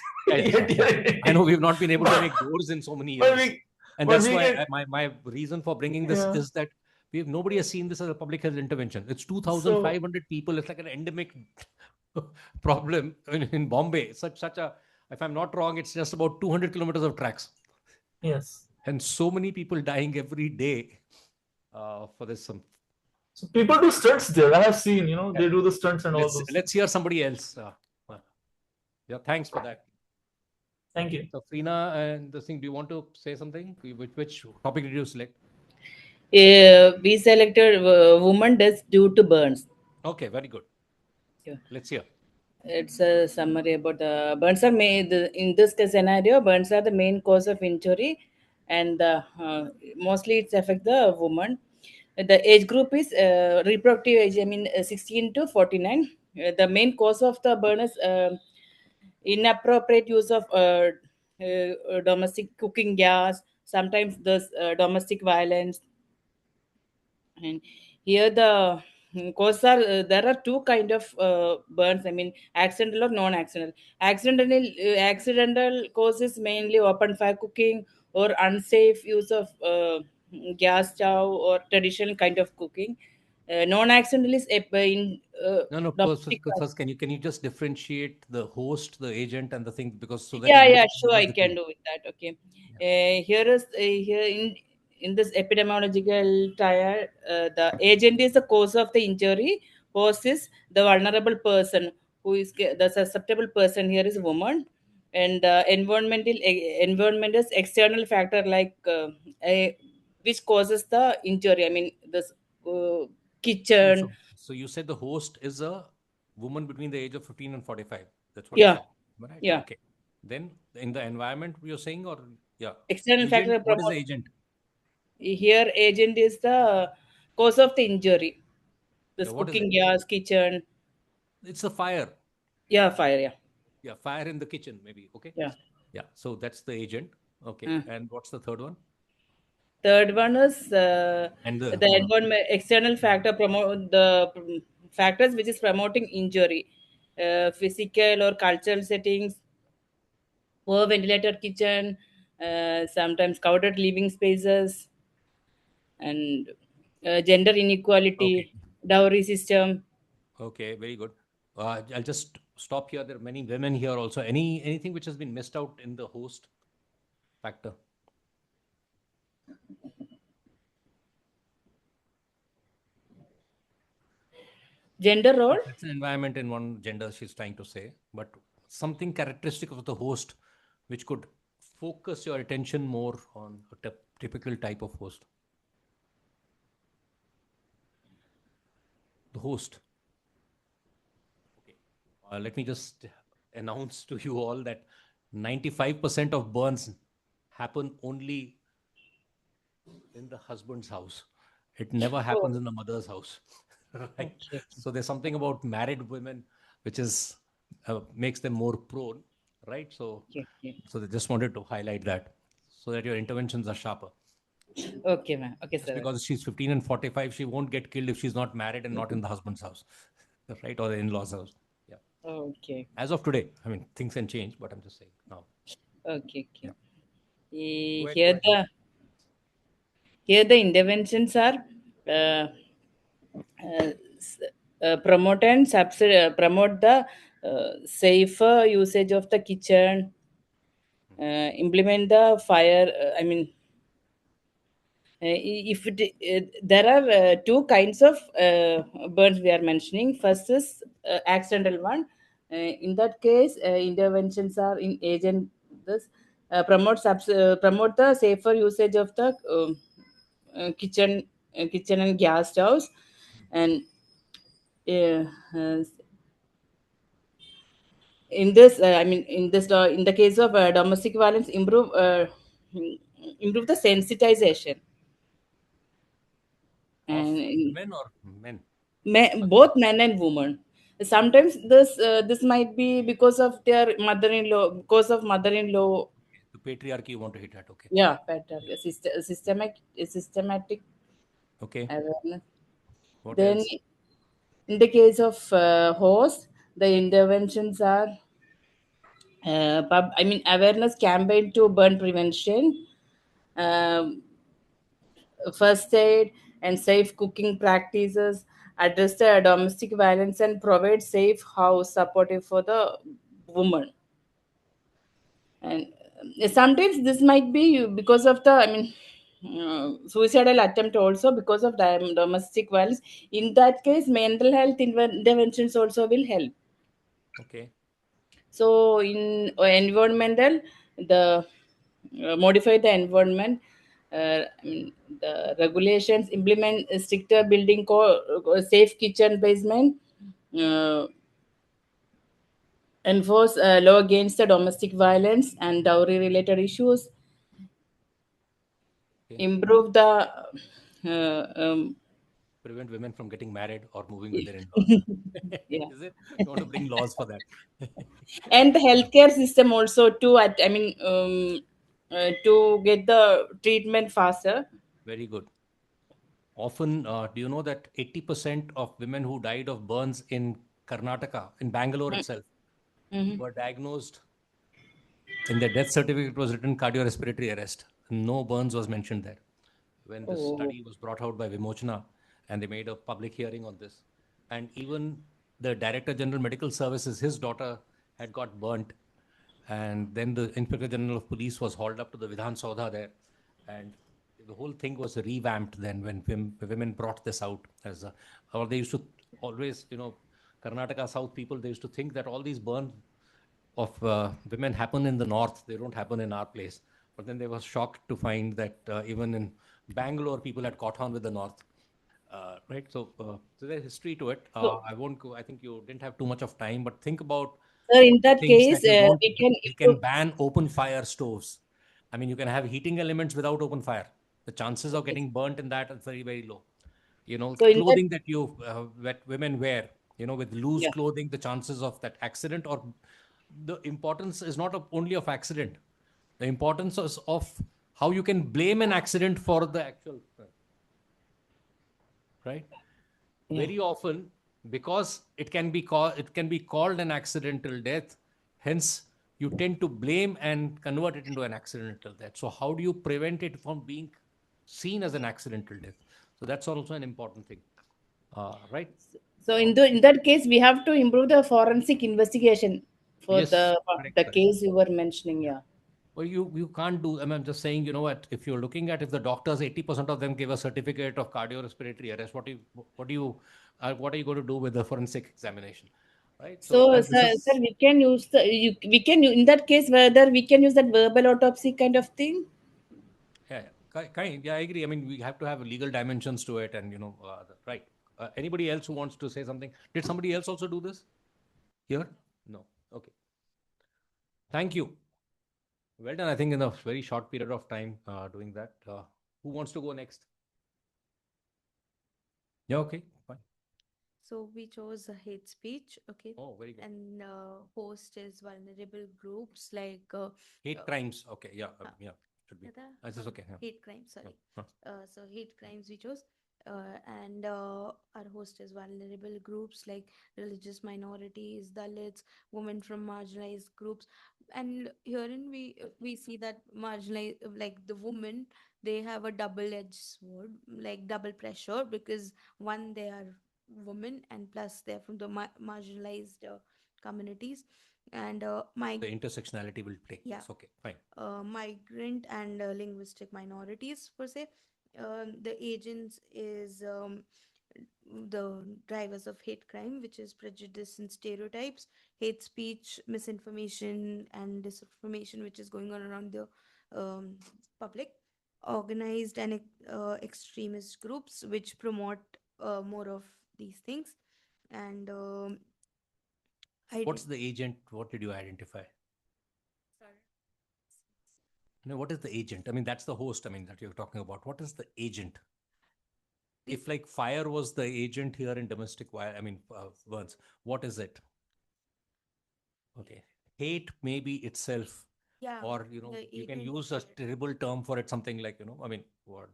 I know we've not been able to make doors in so many years. And that's why my reason for bringing this is that nobody has seen this as a public health intervention. It's 2,500 people. It's like an endemic problem in Bombay. Such a, if I'm not wrong, it's just about 200 kilometers of tracks. Yes. And so many people dying every day for this. So people do stunts there. I have seen, they do the stunts and all those. Let's hear somebody else. Yeah, thanks for that. Thank you. So, Freena and this thing, do you want to say something? Which topic did you select? We selected woman deaths due to burns. Okay, very good. Yeah. Let's hear. It's a summary about burns are made in this scenario. Burns are the main cause of injury, and mostly it's affect the woman. The age group is reproductive age. 16 to 49. The main cause of the burn is inappropriate use of domestic cooking gas. Sometimes there's domestic violence, and here the causes are there are two kind of burns. Accidental or non-accidental. Accidental causes mainly open fire cooking or unsafe use of gas stove or traditional kind of cooking. Non-accidental is No. First, can you just differentiate the host, the agent, and the thing, because so that sure, I can do with that. Okay. Here in this epidemiological trial, the agent is the cause of the injury. Host is the vulnerable person, who is the susceptible person. Here is woman, and environment is external factor like which causes the injury. This kitchen. So you said the host is a woman between the age of 15 and 45. That's what Yeah. you said. Right? Yeah. Okay. Then in the environment you're saying, or external agent, factor. what is the agent? Here, agent is the cause of the injury. This What is cooking it? gas, kitchen. It's a fire. Yeah, fire. Yeah. Yeah, fire in the kitchen, maybe. Okay. Yeah. Yeah. So that's the agent. Okay. And what's the third one? Third one is the environment, external factor promote the factors which is promoting injury, physical or cultural settings, poor ventilated kitchen, sometimes crowded living spaces, and gender inequality, dowry system. Okay, very good. I'll just stop here. There are many women here also. Anything which has been missed out in the host factor? Gender role? It's an environment in one gender, she's trying to say, but something characteristic of the host which could focus your attention more on a typical type of host. The host. Okay. Let me just announce to you all that 95% of burns happen only in the husband's house. It never happens in the mother's house. Right? Okay. So there's something about married women which is makes them more prone, right? So so they just wanted to highlight that so that your interventions are sharper. Okay, ma'am. Okay, just sir. Because she's 15 and 45, she won't get killed if she's not married and not in the husband's house, right? Or the in-laws' house. Yeah. Okay. As of today, things can change, but I'm just saying now. Okay. Yeah. Here the interventions are promote and promote the safer usage of the kitchen, implement the fire. If there are two kinds of burns we are mentioning. First is accidental one. In that case, interventions are in agent. This promote the safer usage of the kitchen and gas stoves, and Yeah, in this, I mean, in the case of domestic violence, improve the sensitization Of and women or men? both men and women. Sometimes this might be because of their mother-in-law, because of mother-in-law. The patriarchy you want to hit at, okay. Yeah, better. Systematic Okay. awareness. What Then, else? in the case of host, the interventions are, I mean, awareness campaign to burn prevention, um, first aid, and safe cooking practices, address the domestic violence, and provide safe house supportive for the woman. And sometimes this might be because of the, I mean, suicidal attempt also because of domestic violence. In that case, mental health interventions also will help. Okay. So in environmental, the modify the environment. I mean, the regulations implement a stricter building code, safe kitchen basement, uh, enforce law against the domestic violence and dowry related issues, Okay. improve the uh, um, Prevent women from getting married or moving with their in-laws. yeah, Is it? You want to bring laws for that? and the healthcare system also to I mean to get the treatment faster. Very good. Often, do you know that 80% of women who died of burns in Karnataka, in Bangalore itself, Mm-hmm. were diagnosed in their death certificate was written cardiorespiratory arrest. No burns was mentioned there. When this Oh, study was brought out by Vimochana and they made a public hearing on this. And even the Director General Medical Services, his daughter had got burnt. And then the Inspector General of Police was hauled up to the Vidhan Saudha there. And the whole thing was revamped then when women brought this out. Or they used to always, Karnataka South people, they used to think that all these burns of women happen in the north, they don't happen in our place. But then they were shocked to find that even in Bangalore, people had caught on with the north. Right. So there's history to it. so I won't go. I think you didn't have too much of time, but think about sir, in all the that things case, that you don't. we can You can improve. ban open fire stoves. I mean, you can have heating elements without open fire. The chances of Okay. getting burnt in that is very, very low. So in that, Clothing that women wear, with loose yeah, clothing, the chances of that accident or the importance is not only of accident. The importance is of how you can blame an accident for the actual, right? yeah, Very often, because it can be called an accidental death, hence you tend to blame and convert it into an accidental death. So how do you prevent it from being seen as an accidental death? So that's also an important thing, right? so in that case, we have to improve the forensic investigation for Yes, the correct, the correct. case you were mentioning. Yeah. Well, you can't do. I mean, I'm just saying, what, if you're looking at, if the doctors, 80% of them give a certificate of cardiorespiratory arrest, what are you going to do with the forensic examination, right? So, So, and this sir, is, we can use in that case whether we can use that verbal autopsy kind of thing. yeah, yeah, I agree. I mean, we have to have legal dimensions to it, and right. Anybody else who wants to say something? Did somebody else also do this here? No. Okay. Thank you. Well done. I think in a very short period of time doing that. Who wants to go next? Yeah. Okay. Fine. So we chose a hate speech, okay, Oh, very good. and host is vulnerable groups like Hate crimes. Okay. Yeah. uh, Yeah. Should be. Yada, This is okay. Yeah. hate crime, Yeah. sorry. Huh. So hate crimes we chose, and our host is vulnerable groups like religious minorities, Dalits, women from marginalized groups, and herein we see that marginalized, like the women, they have a double-edged sword, like double pressure, because one, they are women, and plus they're from the marginalized communities, and my The intersectionality will play. yeah, Yes. Okay. Fine. migrant and linguistic minorities per se. The agents is the drivers of hate crime, which is prejudice and stereotypes, hate speech, misinformation, and disinformation, which is going on around the um, public, organized and extremist groups, which promote more of these things, And What's the agent? What did you identify? Sorry. No, what is the agent? I mean, that's the host, I mean, that you're talking about. What is the agent? If like fire was the agent here in domestic violence, what is it? Okay. Hate maybe itself, Yeah, or, the you can agent use a terrible term for it, something like, I mean, what,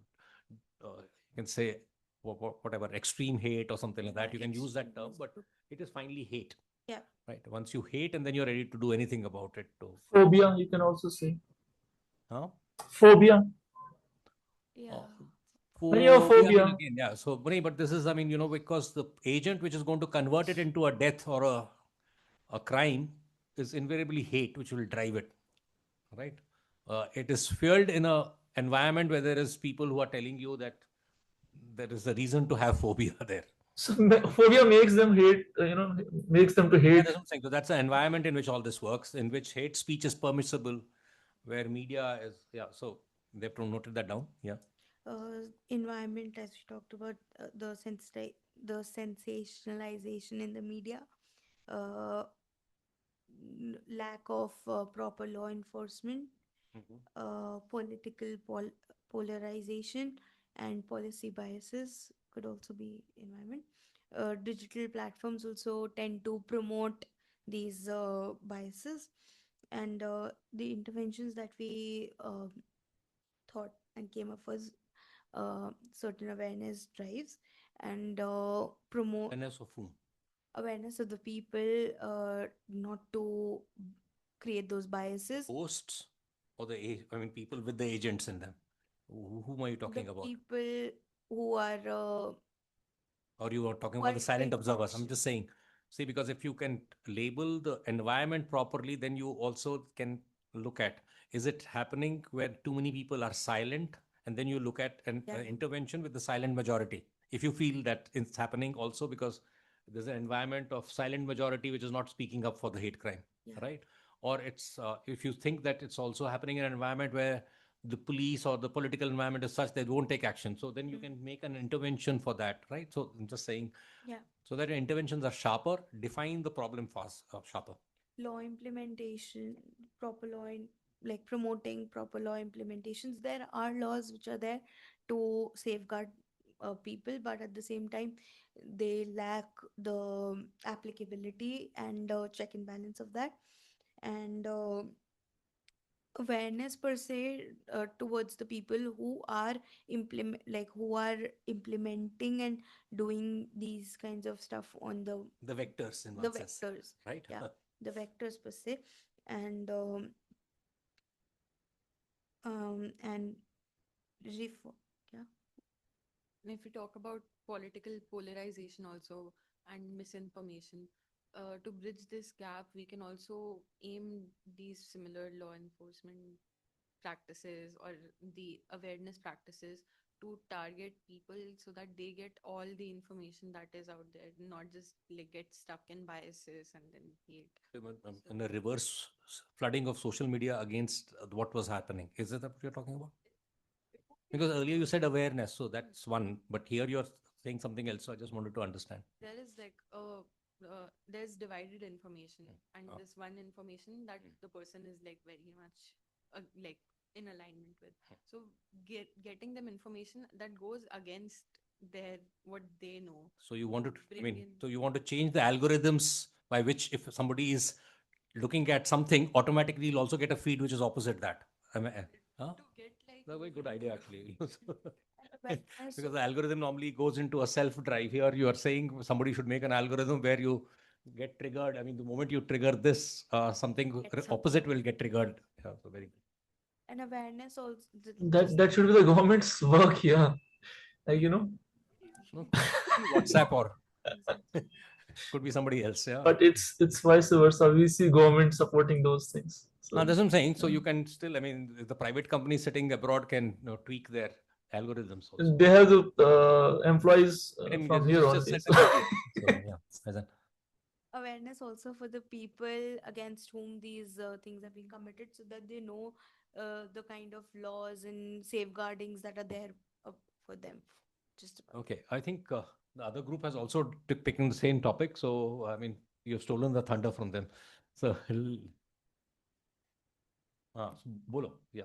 you can say whatever, extreme hate or something like that. You can use that term, but it is finally hate. Yeah. Right. Once you hate and then you're ready to do anything about it. Phobia, you can also say. Huh? Phobia. Yeah. When you have I mean, phobia. again, yeah. So, but this is, I mean, because the agent which is going to convert it into a death or a crime is invariably hate, which will drive it, right? It is fueled in a environment where there is people who are telling you that there is a reason to have phobia there. So phobia makes them hate, makes them to Yeah, hate. that's what I'm saying. So that's the environment in which all this works, in which hate speech is permissible, where media is, yeah. So they have to note that down. Yeah. Environment, as we talked about, the sensationalization in the media, uh, lack of proper law enforcement, political polarization, and policy biases could also be environment. Digital platforms also tend to promote these biases, and the interventions that we thought and came up was certain awareness drives and promote Awareness of whom? awareness of the people, not to create those biases. Hosts or I mean, people with the agents in them. Whom are you talking about? People who are Or you are talking who about are the silent observers? I'm intention- just saying. See, because if you can label the environment properly, then you also can look at, is it happening where too many people are silent? And then you look at an intervention with the silent majority. If you feel that it's happening also because there's an environment of silent majority which is not speaking up for the hate crime, right? Or it's if you think that it's also happening in an environment where the police or the political environment is such they won't take action, so then you can make an intervention for that, right? So I'm just saying, Yeah. so that your interventions are sharper, define the problem fast, sharper. Law implementation, proper like promoting proper law implementations. There are laws which are there to safeguard people, but at the same time they lack the applicability and check and balance of that, and awareness per se towards the people who are implementing and doing these kinds of stuff on The vectors in the one sense, vectors, right? yeah, the vectors per se, and and yeah. And if we talk about political polarization also and misinformation, to bridge this gap, we can also aim these similar law enforcement practices or the awareness practices to target people so that they get all the information that is out there, not just like get stuck in biases and then hate. In a reverse flooding of social media against what was happening. Is that what you're talking about? Because earlier you said awareness, so that's one, but here you're saying something else. So I just wanted to understand. There is like there's divided information, and this one information that the person is like very much like in alignment with. So getting them information that goes against their what they know. So you want to, so you want to change the algorithms by which if somebody is looking at something, automatically you'll also get a feed which is opposite that. I mean, huh? That's a very good idea actually. Because the algorithm normally goes into a self-drive. Here you are saying somebody should make an algorithm where you get triggered. I mean, the moment you trigger this, something opposite will get triggered. Yeah, so very good. And awareness also. That should be the government's work here, like No, WhatsApp or could be somebody else. Yeah. But it's vice versa. We see government supporting those things. So That's what I'm saying. So you can still, I mean, the private companies sitting abroad can tweak their algorithms also. they have the employees from here just only. said so, yeah. Awareness also for the people against whom these things have been committed, so that they know the kind of laws and safeguardings that are there for them. Just about. Okay, I think The other group has also picking the same topic. So, I mean, you've stolen the thunder from them. So, bolo, yeah.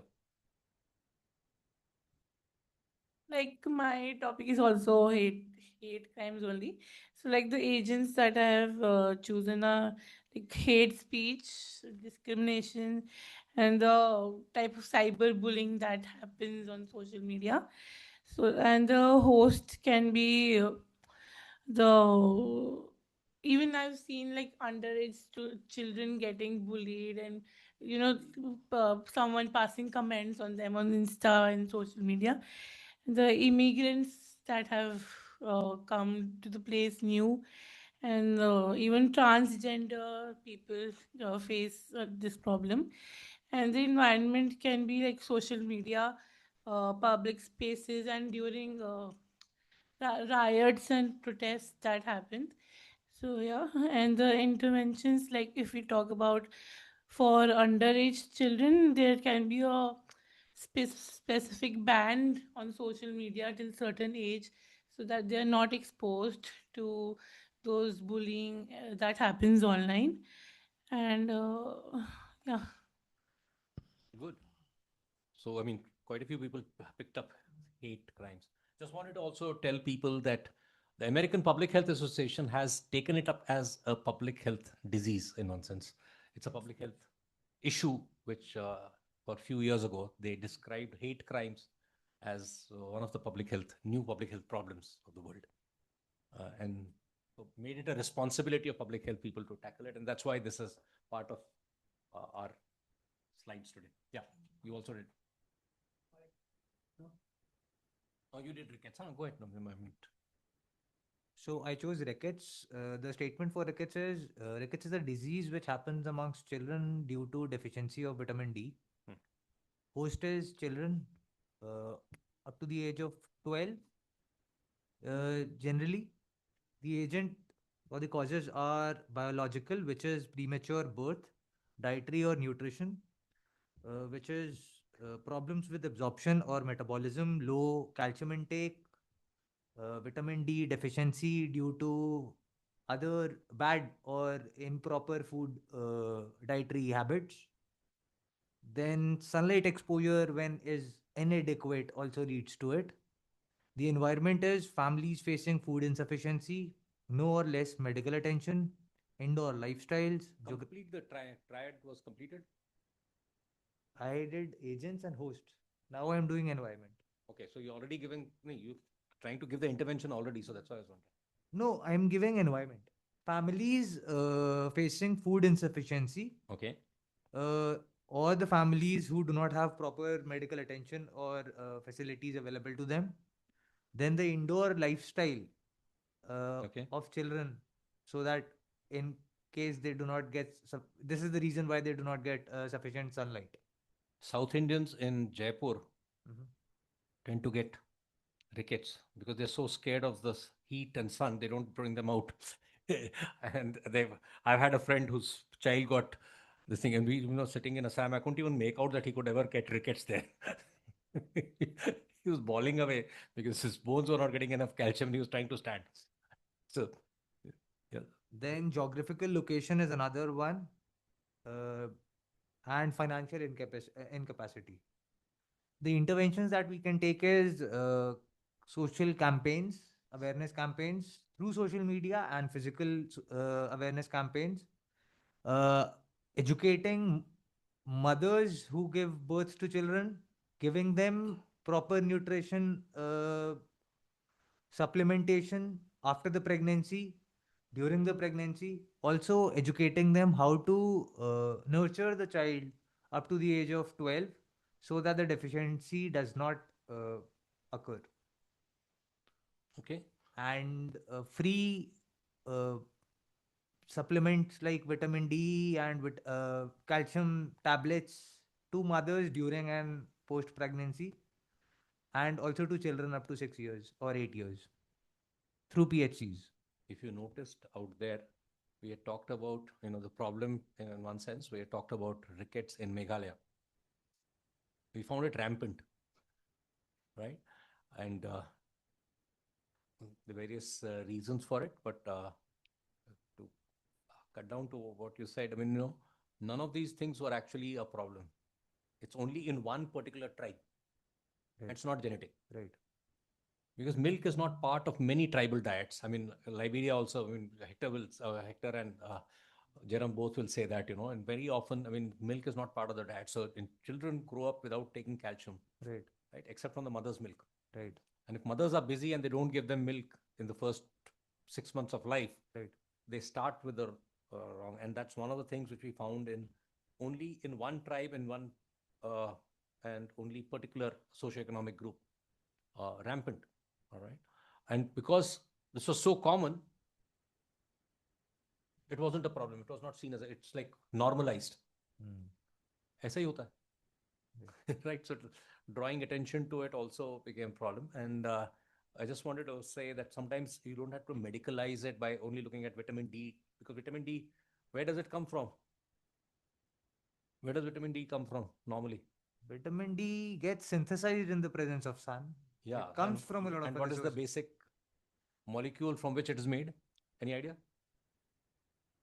Like my topic is also hate crimes only. So like the agents that I have chosen are like hate speech, discrimination, and the type of cyberbullying that happens on social media. So and the host can be the even I've seen like underage children getting bullied, and someone passing comments on them on Insta and social media. The immigrants that have come to the place new, and even transgender people face this problem. And the environment can be like social media, public spaces, and during riots and protests that happened. So yeah, and the interventions, like if we talk about for underage children, there can be a specific ban on social media till certain age, so that they are not exposed to those bullying that happens online. And yeah. Good. So, I mean, quite a few people picked up hate crimes. Just wanted to also tell people that the American Public Health Association has taken it up as a public health disease in one sense. It's a public health issue, which for a few years ago, they described hate crimes as one of the new public health problems of the world. And made it a responsibility of public health people to tackle it. And that's why this is part of our slides today. Yeah, you also did. Oh, you did rickets. Go ahead. No, So I chose rickets. The statement for rickets is a disease which happens amongst children due to deficiency of vitamin D. Host is children up to the age of 12. Generally, the agent or the causes are biological, which is premature birth, dietary or nutrition, which is problems with absorption or metabolism, low calcium intake, vitamin D deficiency due to other bad or improper food dietary habits. Then sunlight exposure when is inadequate also leads to it. The environment is families facing food insufficiency, no or less medical attention, indoor lifestyles. Complete the triad was completed. I did agents and hosts. Now I'm doing environment. Okay, so you're already giving you trying to give the intervention already, so that's why I was wondering. No, I'm giving environment. Families facing food insufficiency. Okay. Or the families who do not have proper medical attention or facilities available to them. Then the indoor lifestyle of children, so that in case they do not get, this is the reason why they do not get sufficient sunlight. South Indians in Jaipur tend to get rickets because they're so scared of the heat and sun, they don't bring them out. And I've had a friend whose child got this thing, and we, sitting in Assam, I couldn't even make out that he could ever get rickets there. He was bawling away because his bones were not getting enough calcium and he was trying to stand. So, yeah. Then geographical location is another one, and financial incapacity. The interventions that we can take is social campaigns, awareness campaigns through social media, and physical awareness campaigns. Educating mothers who give birth to children, giving them proper nutrition supplementation after the pregnancy, during the pregnancy, also educating them how to nurture the child up to the age of 12, so that the deficiency does not occur. Okay. And free supplements like vitamin D and with calcium tablets to mothers during and post pregnancy, and also to children up to 6 years or 8 years through PHCs. If you noticed out there, we had talked about, the problem in one sense, we had talked about rickets in Meghalaya. We found it rampant, right? And the various reasons for it, but to cut down to what you said, I mean, none of these things were actually a problem. It's only in one particular tribe. Right. It's not genetic. Right. Because milk is not part of many tribal diets. I mean, Liberia also, I mean, Hector and Jerome both will say that, and very often, I mean, milk is not part of the diet. So children grow up without taking calcium. Right. Right, except from the mother's milk. Right. And if mothers are busy and they don't give them milk in the first 6 months of life, right, they start with the wrong. And that's one of the things which we found in only in one tribe and one and only particular socioeconomic group rampant. All right, and because this was so common, it wasn't a problem. It was not seen as it's like normalized. ऐसा ही होता है. Right, so drawing attention to it also became a problem. And I just wanted to say that sometimes you don't have to medicalize it by only looking at vitamin D, because vitamin D, where does it come from? Where does vitamin D come from normally? Vitamin D gets synthesized in the presence of sun. Yeah, it comes from a lot of. And what is the basic molecule from which it is made? Any idea?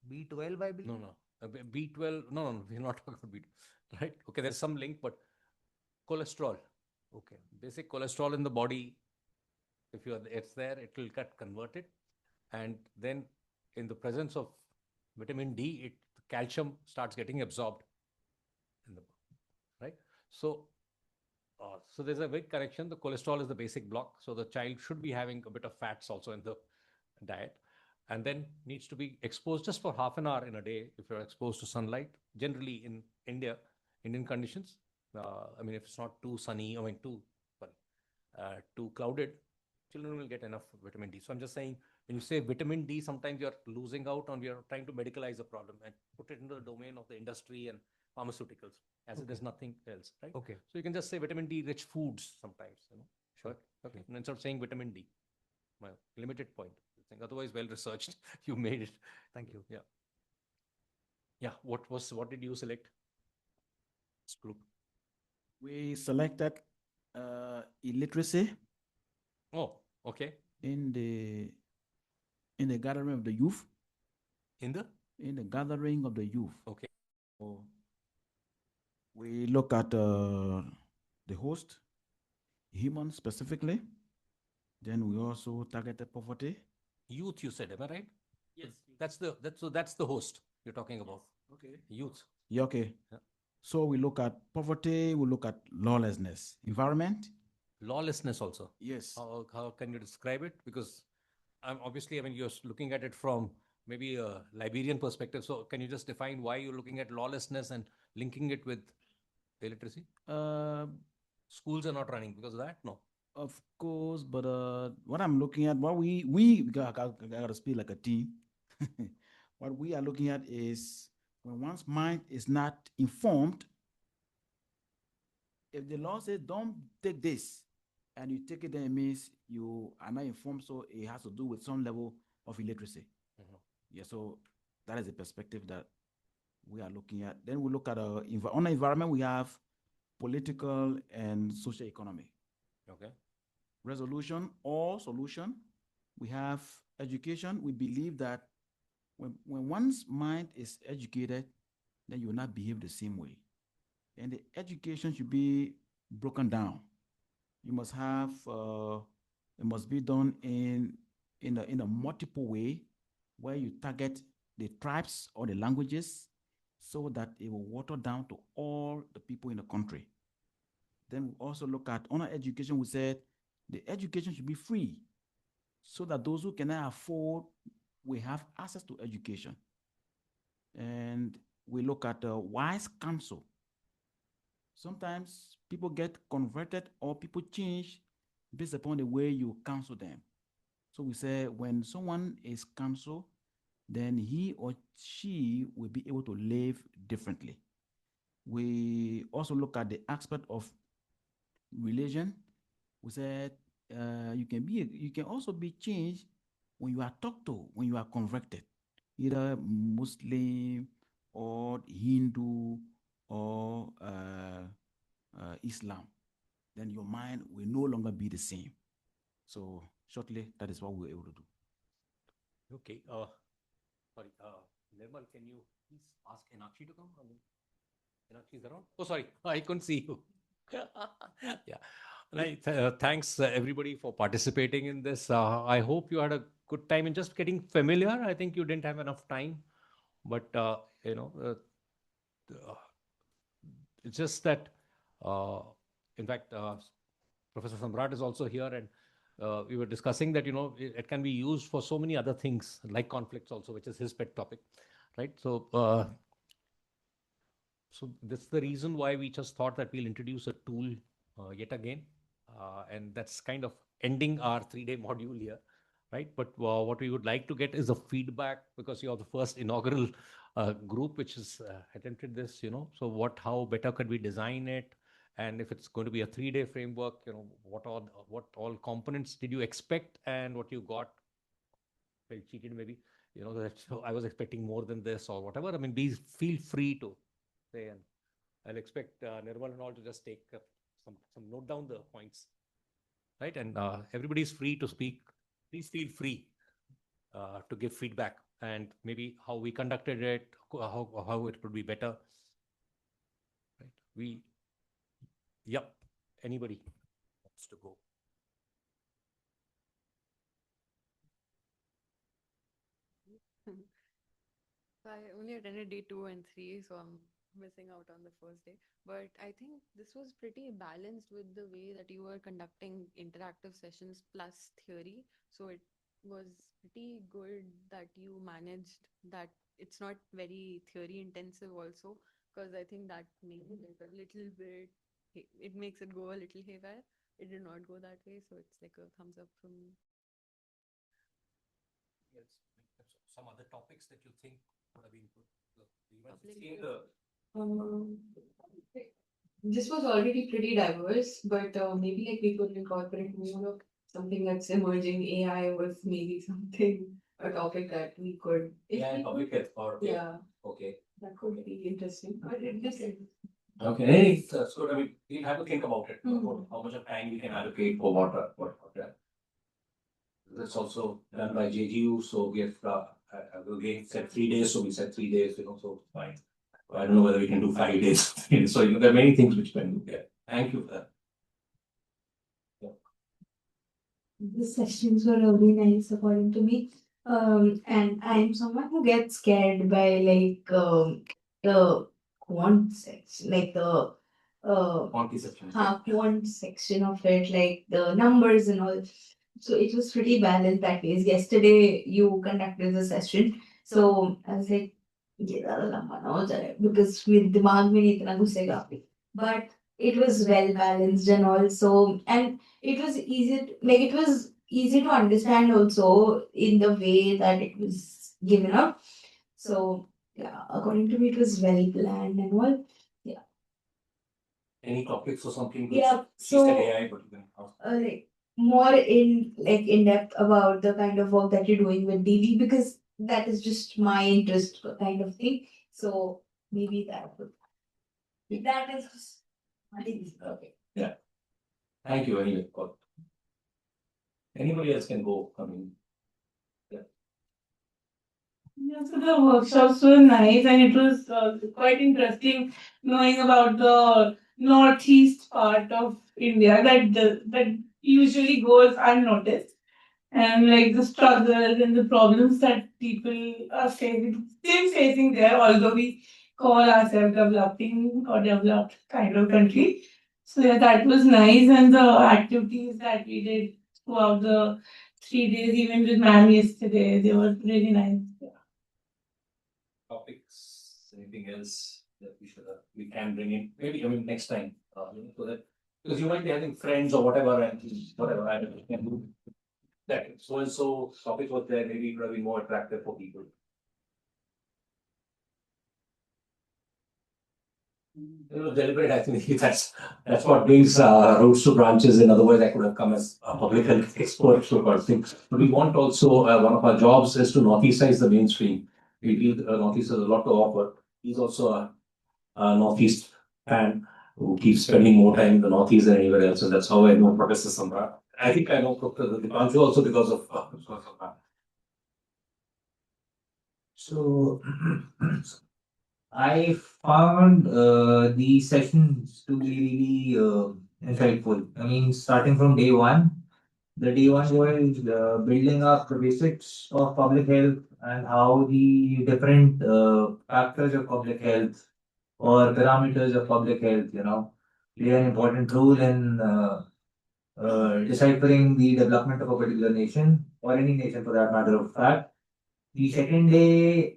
B12, I believe. No. B12. No. We're not talking about B12. Right? Okay, there's some link, but cholesterol. Okay. Basic cholesterol in the body, if it's there, it will get converted, and then in the presence of vitamin D, calcium starts getting absorbed in the body, right? So there's a big correction. The cholesterol is the basic block, so the child should be having a bit of fats also in the diet, and then needs to be exposed just for half an hour in a day if you're exposed to sunlight. Generally in Indian conditions, I mean, if it's not too sunny, I mean too clouded, children will get enough vitamin D. So I'm just saying, when you say vitamin D, sometimes you're losing out on, you're trying to medicalize the problem and put it into the domain of the industry and pharmaceuticals, as if there's nothing else, right? Okay. So you can just say vitamin D rich foods sometimes, Sure. Okay. And instead of saying vitamin D, my limited point. Otherwise, well researched. You made it. Thank you. Yeah. Yeah. What did you select? This group. We selected illiteracy. Oh, okay. In the gathering of the youth. In the gathering of the youth. Okay. So we look at the host, humans specifically. Then we also targeted poverty. Youth, you said, am I right? Yes. That's the host you're talking about. Okay. Youth. Yeah, okay. Yeah. So we look at poverty, we look at lawlessness, environment. Lawlessness also. Yes. How can you describe it? Because obviously, I mean, you're looking at it from maybe a Liberian perspective. So can you just define why you're looking at lawlessness and linking it with illiteracy? Schools are not running because of that? No. Of course, but what I'm looking at, what we gotta speak like a team. What we are looking at is when one's mind is not informed. If the law says don't take this, and you take it, then it means you are not informed. So it has to do with some level of illiteracy. Yeah. So that is the perspective that we are looking at. Then we look at on the environment. We have political and social economy. Okay. Resolution or solution. We have education. We believe that when one's mind is educated, then you will not behave the same way. And the education should be broken down. You must have, it must be done in a multiple way, where you target the tribes or the languages so that it will water down to all the people in the country. Then we also look at on our education, we said the education should be free so that those who cannot afford will have access to education. And we look at wise counsel. Sometimes people get converted or people change based upon the way you counsel them. So we say when someone is counseled, then he or she will be able to live differently. We also look at the aspect of religion. We said you can also be changed when you are talked to, when you are converted, either Muslim or Hindu or Islam. Then your mind will no longer be the same. So shortly. That is what we were able to do. Okay. Sorry. Nirmal, can you please ask Enakshi to come? Enakshi is around? Oh, sorry. I couldn't see you. Yeah. Thanks everybody for participating in this. I hope you had a good time in just getting familiar. I think you didn't have enough time, but it's just that, in fact, Professor Samrat is also here, and we were discussing that it can be used for so many other things, like conflicts also, which is his pet topic, right? So that's the reason why we just thought that we'll introduce a tool yet again, and that's kind of ending our 3-day module here, right? But what we would like to get is a feedback, because you're the first inaugural group which has attempted this, so how better could we design it? And if it's going to be a 3-day framework, what all components did you expect, and what you got felt cheated maybe, that I was expecting more than this or whatever. I mean, please feel free to say, and I'll expect Nirmal and all to just take some note down the points, right? And everybody's free to speak. Please feel free to give feedback, and maybe how we conducted it, how it could be better, right? Yep. Anybody wants to go? So I only attended day 2 and 3, so I'm missing out on the first day. But I think this was pretty balanced with the way that you were conducting interactive sessions plus theory. So it was pretty good that you managed that. It's not very theory intensive also, because I think that makes it a little bit, it makes it go a little haywire. It did not go that way, so it's like a thumbs up from me. Yes. Some other topics that you think would have been good. This was already pretty diverse, but maybe like we could incorporate more of something that's emerging. AI was maybe a topic that we could. Yeah, public health. Yeah. Okay. That could be interesting. But it just Okay. So I mean, we have to think about it. How much of time we can allocate for what. That's also done by JGU. So we have again said 3 days. So we said 3 days. So fine. I don't know whether we can do 5 days. So there are many things which we can do there. Thank you for that. The sessions were really nice, according to me. And I'm someone who gets scared by the quant section, like the quant section of it, like the numbers and all. So it was pretty balanced that way. Yesterday you conducted the session, so I was like, "ये ज़्यादा लंबा ना हो जाए," because मेरे दिमाग में नहीं इतना घुसेगा. But it was well balanced and also, and it was easy to understand also in the way that it was given up. So yeah, according to me, it was well planned and all. Yeah. Any topics or something? Yeah. So AI, but you can ask. like more in depth about the kind of work that you're doing with DV, because that is just my interest kind of thing. So maybe that is just my interest. Okay. Yeah. Thank you anyway. Anybody else can go. I mean, yeah. Yeah, so the workshops were nice, and it was quite interesting knowing about the northeast part of India that usually goes unnoticed, and like the struggles and the problems that people are still facing there, although we call ourselves developing or developed kind of country. So yeah, that was nice, and the activities that we did throughout the 3 days, even with ma'am yesterday, they were really nice. Topics, anything else that we can bring in? Maybe, I mean, next time, so that, because you might be having friends or whatever, and whatever, I can do that. So and so topic was there, maybe it would have been more attractive for people. Deliberate, I think that's what brings routes to branches, and otherwise I could have come as a public health expert to things. But we want also, one of our jobs is to northeastize the mainstream. We feel Northeast has a lot to offer. He's also a Northeast fan who keeps spending more time in the Northeast than anywhere else, and that's how I know Professor Samrat. I think I know Dr. Dipanshu also because of that. So I found the sessions to be really insightful. I mean, starting from day one, the day one was building up the basics of public health and how the different factors of public health or parameters of public health, play an important role in deciphering the development of a particular nation or any nation for that matter of fact. The second day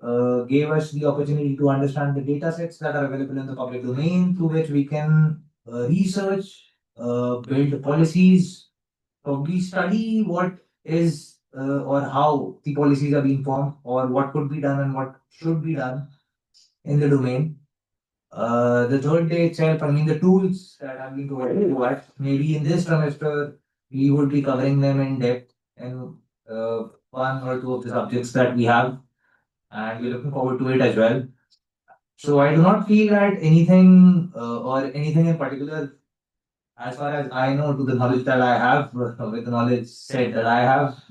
gave us the opportunity to understand the data sets that are available in the public domain through which we can research, build policies, probably study what is or how the policies are being formed or what could be done and what should be done in the domain. The third day itself, I mean, the tools that have been provided to us, maybe in this semester, we would be covering them in depth in one or two of the subjects that we have, and we're looking forward to it as well. So I do not feel that anything or anything in particular, as far as I know, to the knowledge that I have, with the knowledge set that I have,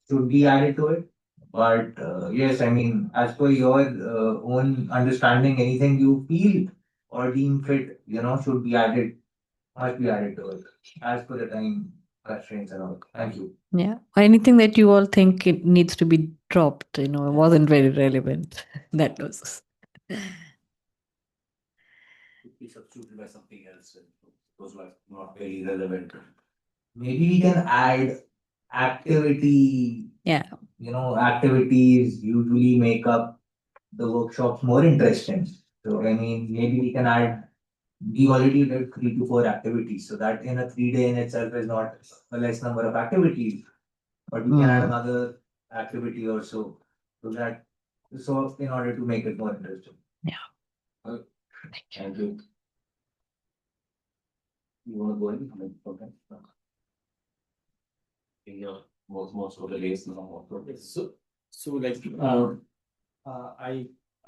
should be added to it. But yes, I mean, as per your own understanding, anything you feel or deem fit, should be added, must be added to it, as per the time constraints and all. Thank you. Yeah. Or anything that you all think it needs to be dropped, it wasn't very relevant. That was. Could be substituted by something else. Those were not very relevant. Maybe we can add activity. Yeah. Activities usually make up the workshops more interesting. So, I mean, maybe we can add, we already did 3 to 4 activities. So, that in a 3 day in itself is not a less number of activities. But we can add another activity or so. So, in order to make it more interesting. Yeah. Thank you. You want to go in? Okay. Yeah, most of the days now. So like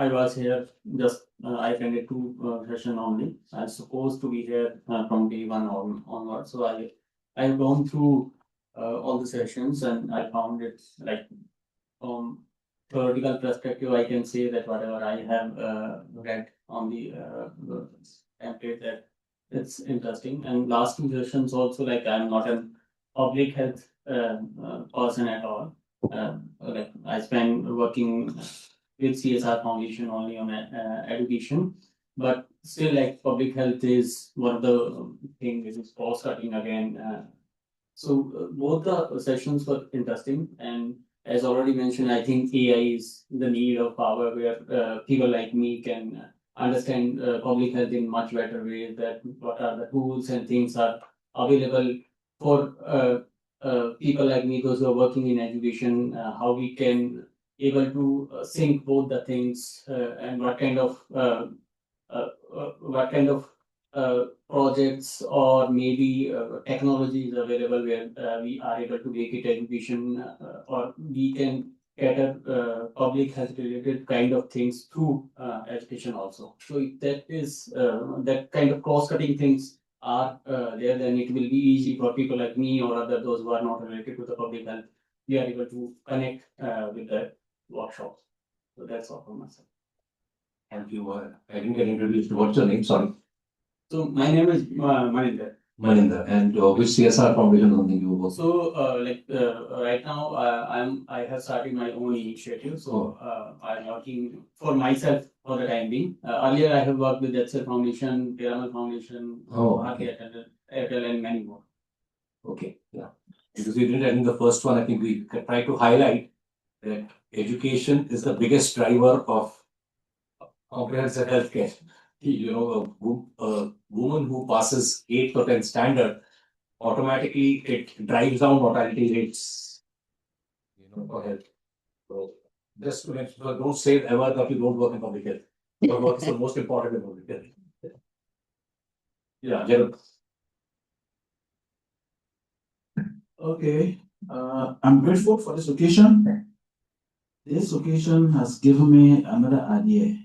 I was here just I attended 2 session only. I was supposed to be here from day one onward. So I've gone through all the sessions and I found it like from theoretical perspective I can say that whatever I have read on the template that it's interesting. And last 2 sessions also like I'm not a public health person at all. Like I spend working with CSR Foundation only on education, but still like public health is one of the things which is cost cutting again. So both the sessions were interesting, and as already mentioned, I think AI is the need of power where people like me can understand public health in much better way. That what are the tools and things are available for people like me, those who are working in education, how we can able to sync both the things and what kind of projects or maybe technologies available where we are able to make it education or we can cater public health related kind of things through education also. So if that is that kind of cross cutting things are there, then it will be easy for people like me or other those who are not related to the public health. We are able to connect with the workshops. So that's all from myself. Thank you. I didn't get introduced. What's your name? Sorry. So my name is Maninder. Maninder. And which CSR foundation something you work? So right now I have started my own initiative. So I'm working for myself for the time being. Earlier I have worked with HCL Foundation, Piramal Foundation, Airtel and many more. Okay. Yeah. Because we didn't attend the first one, I think we try to highlight that education is the biggest driver of comprehensive healthcare. A woman who passes 8 or 10 standard, automatically it drives down mortality rates, for health. So just to mention, so don't say ever that you don't work in public health. Your work is the most important in public health. Yeah, Jerome. Okay, I'm grateful for this occasion. This occasion has given me another idea.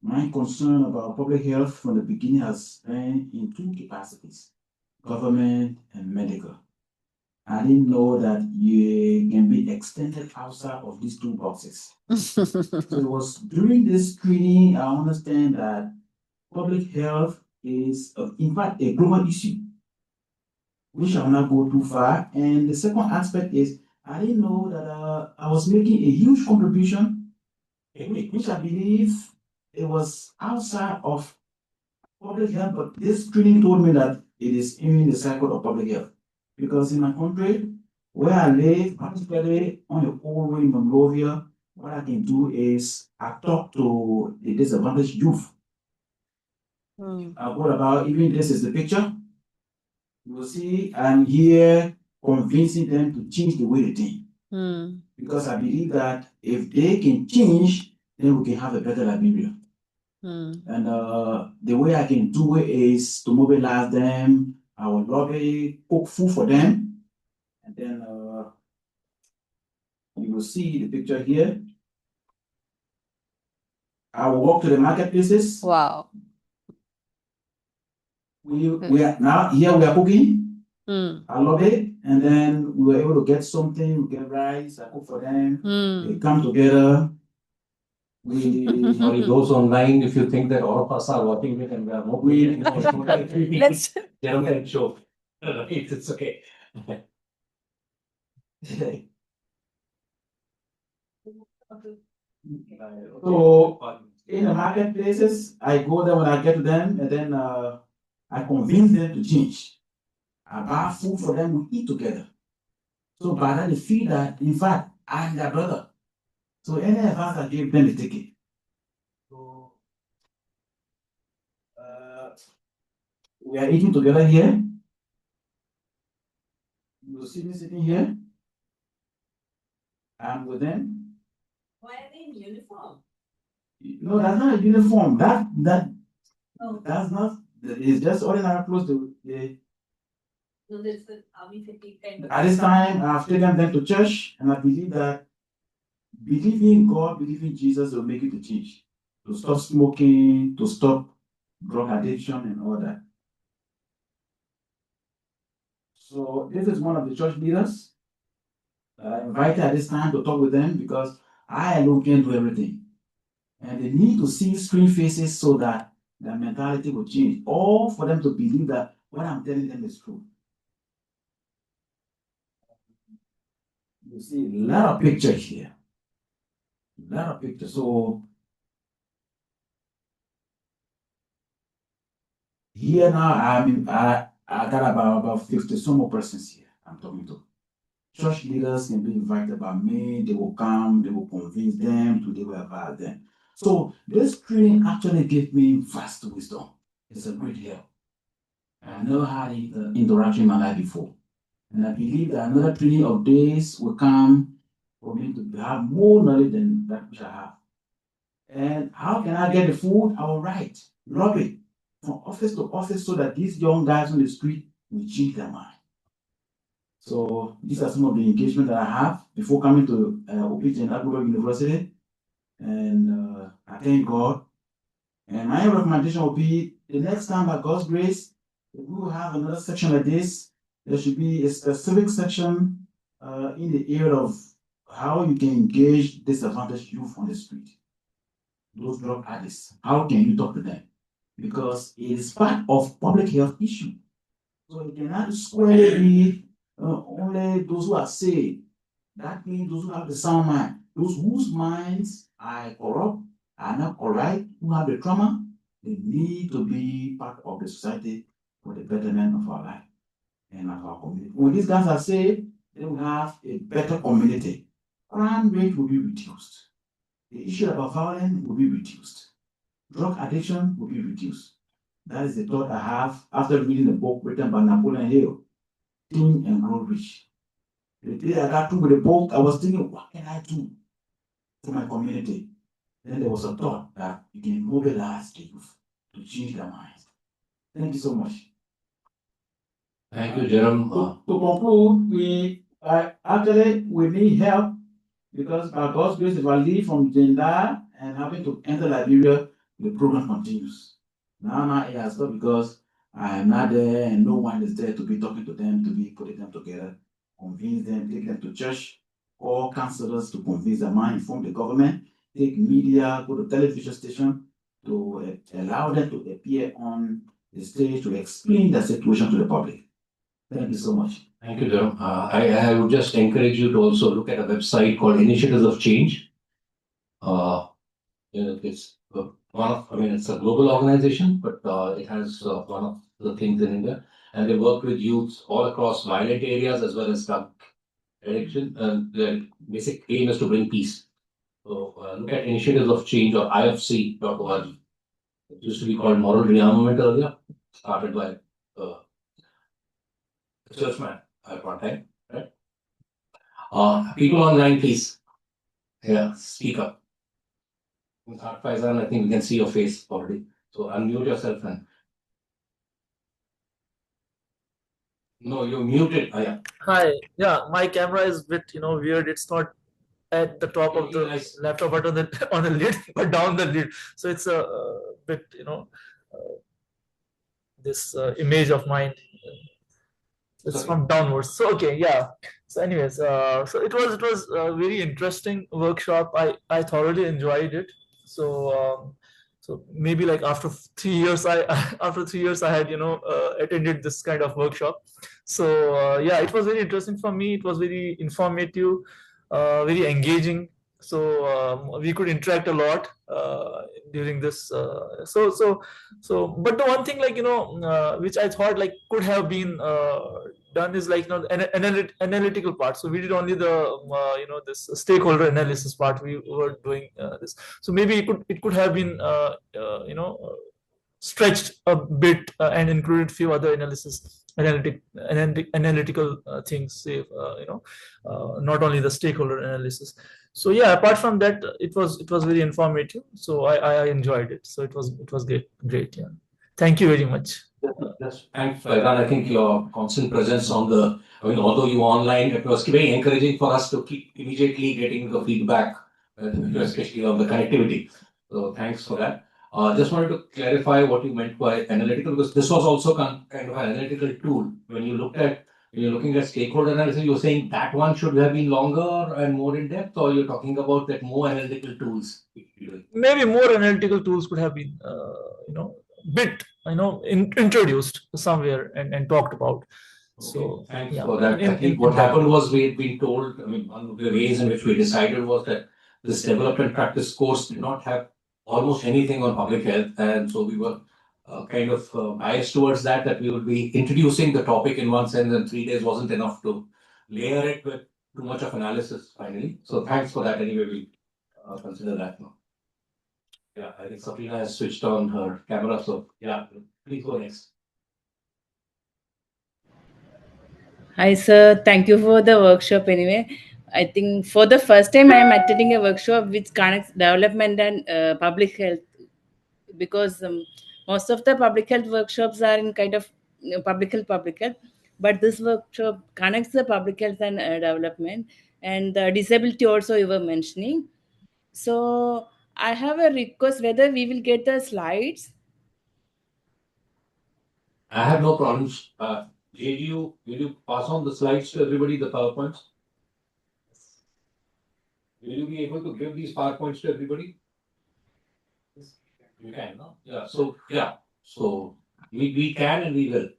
My concern about public health from the beginning has been in 2 capacities, government and medical. I didn't know that you can be extended outside of these two boxes. So it was during this screening, I understand that public health is, in fact, a global issue. We shall not go too far. And the second aspect is, I didn't know that I was making a huge contribution, which I believe it was outside of public health, but this screening told me that it is in the cycle of public health. Because in my country, where I live, particularly on the old way in Monrovia, what I can do is I talk to the disadvantaged youth. What about, even this is the picture. You will see I'm here convincing them to change the way they think. Because I believe that if they can change, then we can have a better Liberia. And the way I can do it is to mobilize them. I will lobby, cook food for them, and then you will see the picture here. I will walk to the marketplaces. Wow. We are now here. We are cooking. I love it, and then we were able to get something. We get rice. I cook for them. They come together. Sorry, those online, if you think that all of us are watching it and we are not, Let's Jerome show. It's okay. So in the marketplaces, I go there when I get to them, and then I convince them to change. I buy food for them, we eat together. So by that they feel that, in fact, I'm their brother. So any advance I give them, they take it. So we are eating together here. You will see me sitting here. I'm with them. Why are they in uniform? No, that's not a uniform. That's not. It's just ordinary clothes. So there's the army fatigue kind of. At this time, I've taken them to church, and I believe that believing God, believing Jesus will make you to change, to stop smoking, to stop drug addiction, and all that. So this is one of the church leaders that I invited at this time to talk with them because I alone can't do everything. And they need to see screen faces so that their mentality will change, or for them to believe that what I'm telling them is true. You see a lot of pictures here. A lot of pictures. So here now, I got about 50 some more persons here I'm talking to. Church leaders can be invited by me. They will come. They will convince them to do about them. So this training actually gave me vast wisdom. It's a great help. I never had interaction in my life before. And I believe that another training of days will come for me to have more knowledge than that which I have. And how can I get the food? I will write, lobby from office to office so that these young guys on the street will change their mind. So these are some of the engagement that I have before coming to OPG and Agro University. And I thank God. And my recommendation will be the next time, by God's grace, if we will have another section like this, there should be a specific section in the area of how you can engage disadvantaged youth on the street. Those drug addicts, how can you talk to them? Because it is part of public health issue. So it cannot squarely be only those who are saved. That means those who have the sound mind, those whose minds are corrupt, are not correct, who have the trauma, they need to be part of the society for the betterment of our life and of our community. When these guys are saved, they will have a better community. Crime rate will be reduced. The issue about violence will be reduced. Drug addiction will be reduced. That is the thought I have after reading the book written by Napoleon Hill, Think and Grow Rich. The day I got through with the book, I was thinking, what can I do for my community? Then there was a thought that you can mobilize the youth to change their minds. Thank you so much. Thank you, Jerome. To conclude, we need help because by God's grace, if I leave from Jenda and having to enter Liberia, the program continues. Now it has stopped because I am not there and no one is there to be talking to them, to be putting them together. convince them, take them to church, or counselors to convince them, inform the government, take media, go to television station to allow them to appear on the stage to explain the situation to the public. Thank you so much. Thank you, Jerome. I would just encourage you to also look at a website called Initiatives of Change. It's it's a global organization, but it has one of the things in India, and they work with youth all across violent areas as well as drug addiction. And their basic aim is to bring peace. So look at Initiatives of Change or ifc.org. It used to be called Moral Rearmament earlier, started by a churchman at one time, right? People online, please. Yeah, speak up. Faizan, I think we can see your face already. So unmute yourself and. No, you're muted. Yeah. Hi. Yeah, my camera is a bit, weird. It's not at the top of the laptop, but on the on the lid, but down the lid. So it's a bit, this image of mine. It's from downwards. So okay, yeah. So anyways, so it was a very interesting workshop. I thoroughly enjoyed it. So maybe like after 3 years, after 3 years I had attended this kind of workshop. So yeah, it was very interesting for me. It was very informative, very engaging. So we could interact a lot during this. But the one thing, which I thought like could have been done is like an analytical part. So we did only the this stakeholder analysis part. We were doing this. So maybe it could have been stretched a bit and included few other analytical things, say, not only the stakeholder analysis. So yeah, apart from that, it was very informative. So I enjoyed it. So it was great. Yeah, thank you very much. Yes, thanks, Faizan. I think your constant presence although you were online, it was very encouraging for us to keep immediately getting the feedback, especially on the connectivity. So thanks for that. Just wanted to clarify what you meant by analytical, because this was also kind of an analytical tool. When you're looking at stakeholder analysis, you're saying that one should have been longer and more in depth, or you're talking about that more analytical tools? Maybe more analytical tools could have been, bit, introduced somewhere and talked about. So Thanks yeah, for that. I think what happened was we had been told, one of the ways in which we decided was that this development practice course did not have almost anything on public health. And so we were kind of biased towards that we would be introducing the topic in one sense, and 3 days wasn't enough to layer it with too much of analysis finally. So thanks for that. Anyway, we consider that now. Yeah, I think Sabrina has switched on her camera. So yeah, please go next. Hi, sir. Thank you for the workshop anyway. I think for the first time I am attending a workshop which connects development and public health, because most of the public health workshops are in kind of public health, but this workshop connects the public health and development, and the disability also you were mentioning. So I have a request whether we will get the slides. I have no problems. JGU, will you pass on the slides to everybody, the PowerPoints? Will you be able to give these PowerPoints to everybody? You can, no? Yeah. So we can and we will.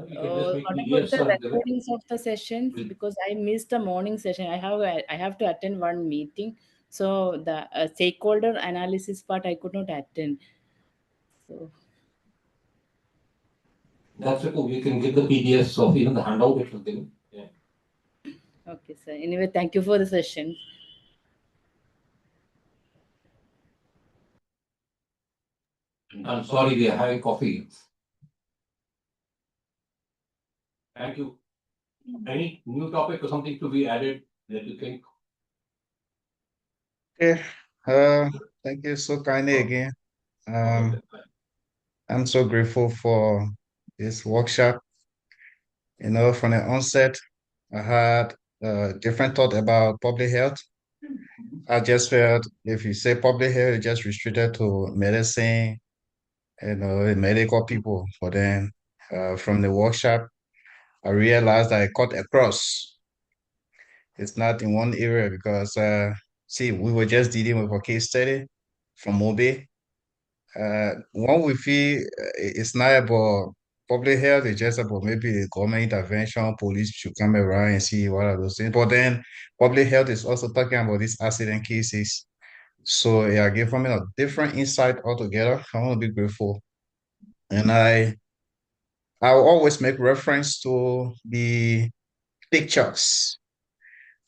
We can just make What PDFs about the and give it. recordings of the sessions? Because I missed the morning session. I have to attend one meeting, so the stakeholder analysis part I could not attend. So That's okay. We can give the PDFs of even the handout which was given. Yeah. okay, sir. Anyway, thank you for the session. I'm sorry, we are having coffee. Thank you. Any new topic or something to be added that you think? Okay. Thank you so kindly again. I'm so grateful for this workshop. From the onset, I had a different thought about public health. I just felt if you say public health, it's just restricted to medicine, medical people. But then from the workshop, I realized I cut across. It's not in one area because, see, we were just dealing with a case study from Mobe. One we feel it's not about public health, it's just about maybe government intervention, police should come around and see what are those things. But then public health is also talking about these accident cases. So yeah, give me a different insight altogether. I want to be grateful. And I will always make reference to the pictures.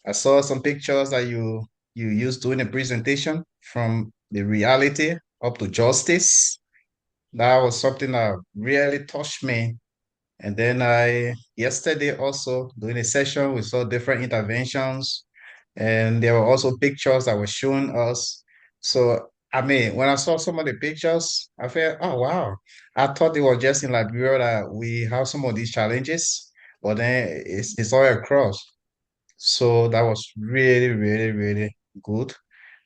I saw some pictures that you used during the presentation from the reality up to justice. That was something that really touched me. And then yesterday also during the session, we saw different interventions and there were also pictures that were showing us. So, I mean, when I saw some of the pictures, I felt, oh, wow. I thought it was just in Liberia that we have some of these challenges, but then it's all across. So that was really, really, really good.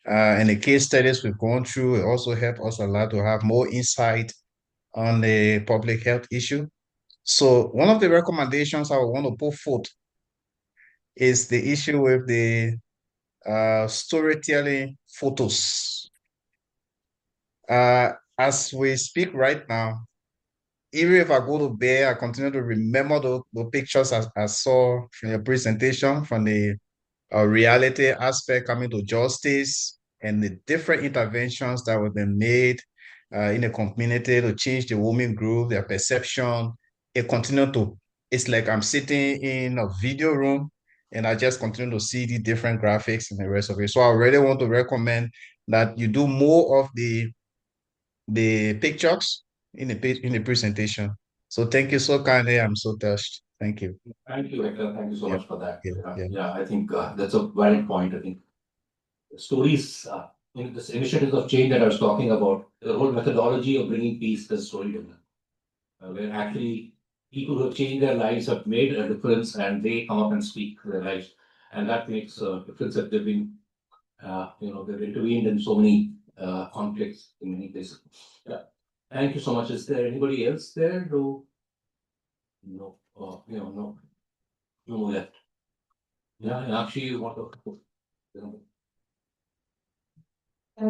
And the case studies we've gone through, it also helped us a lot to have more insight on the public health issue. So one of the recommendations I would want to put forth is the issue with the storytelling photos. As we speak right now, even if I go to bed, I continue to remember the pictures I saw from your presentation, from the reality aspect coming to justice and the different interventions that were been made in the community to change the women group, their perception. It continued to, it's like I'm sitting in a video room and I just continue to see the different graphics and the rest of it. So I really want to recommend that you do more of the pictures in the presentation. So thank you so kindly. I'm so touched. Thank you. Thank you, Hector. Thank you so much for that. Yeah. I think that's a valid point. I think stories, in this initiatives of change that I was talking about, the whole methodology of bringing peace is storytelling, where actually people who have changed their lives have made a difference and they come up and speak their lives. And that makes a difference that they've been, they've intervened in so many conflicts in many places. Yeah. Thank you so much. Is there anybody else there who? No. No. No more left. Yeah, actually, you want to.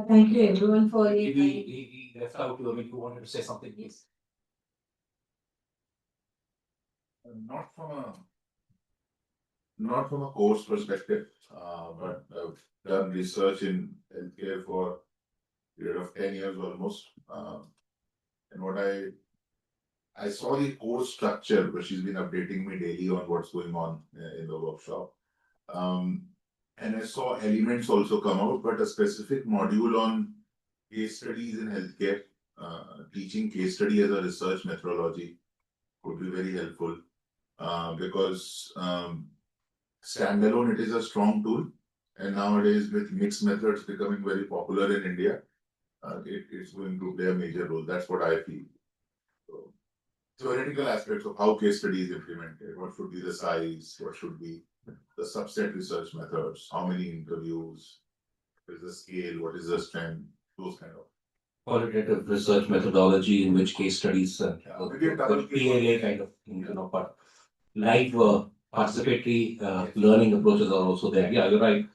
Thank you everyone for your time. He left out. I mean, you wanted to say something, please. Not from a course perspective, but I've done research in healthcare for a period of 10 years almost. And what I saw the course structure, where she's been updating me daily on what's going on in the workshop. And I saw elements also come out, but a specific module on case studies in healthcare, teaching case study as a research methodology would be very helpful, because standalone, it is a strong tool. And nowadays, with mixed methods becoming very popular in India, it's going to play a major role. That's what I feel. So, theoretical aspects of how case study is implemented, what should be the size, what should be the subset research methods, how many interviews, what is the scale, what is the strength, those kind of Qualitative research methodology in which case studies, maybe a double PLA kind of thing, but live participatory learning approaches are also there. Yeah, you're right.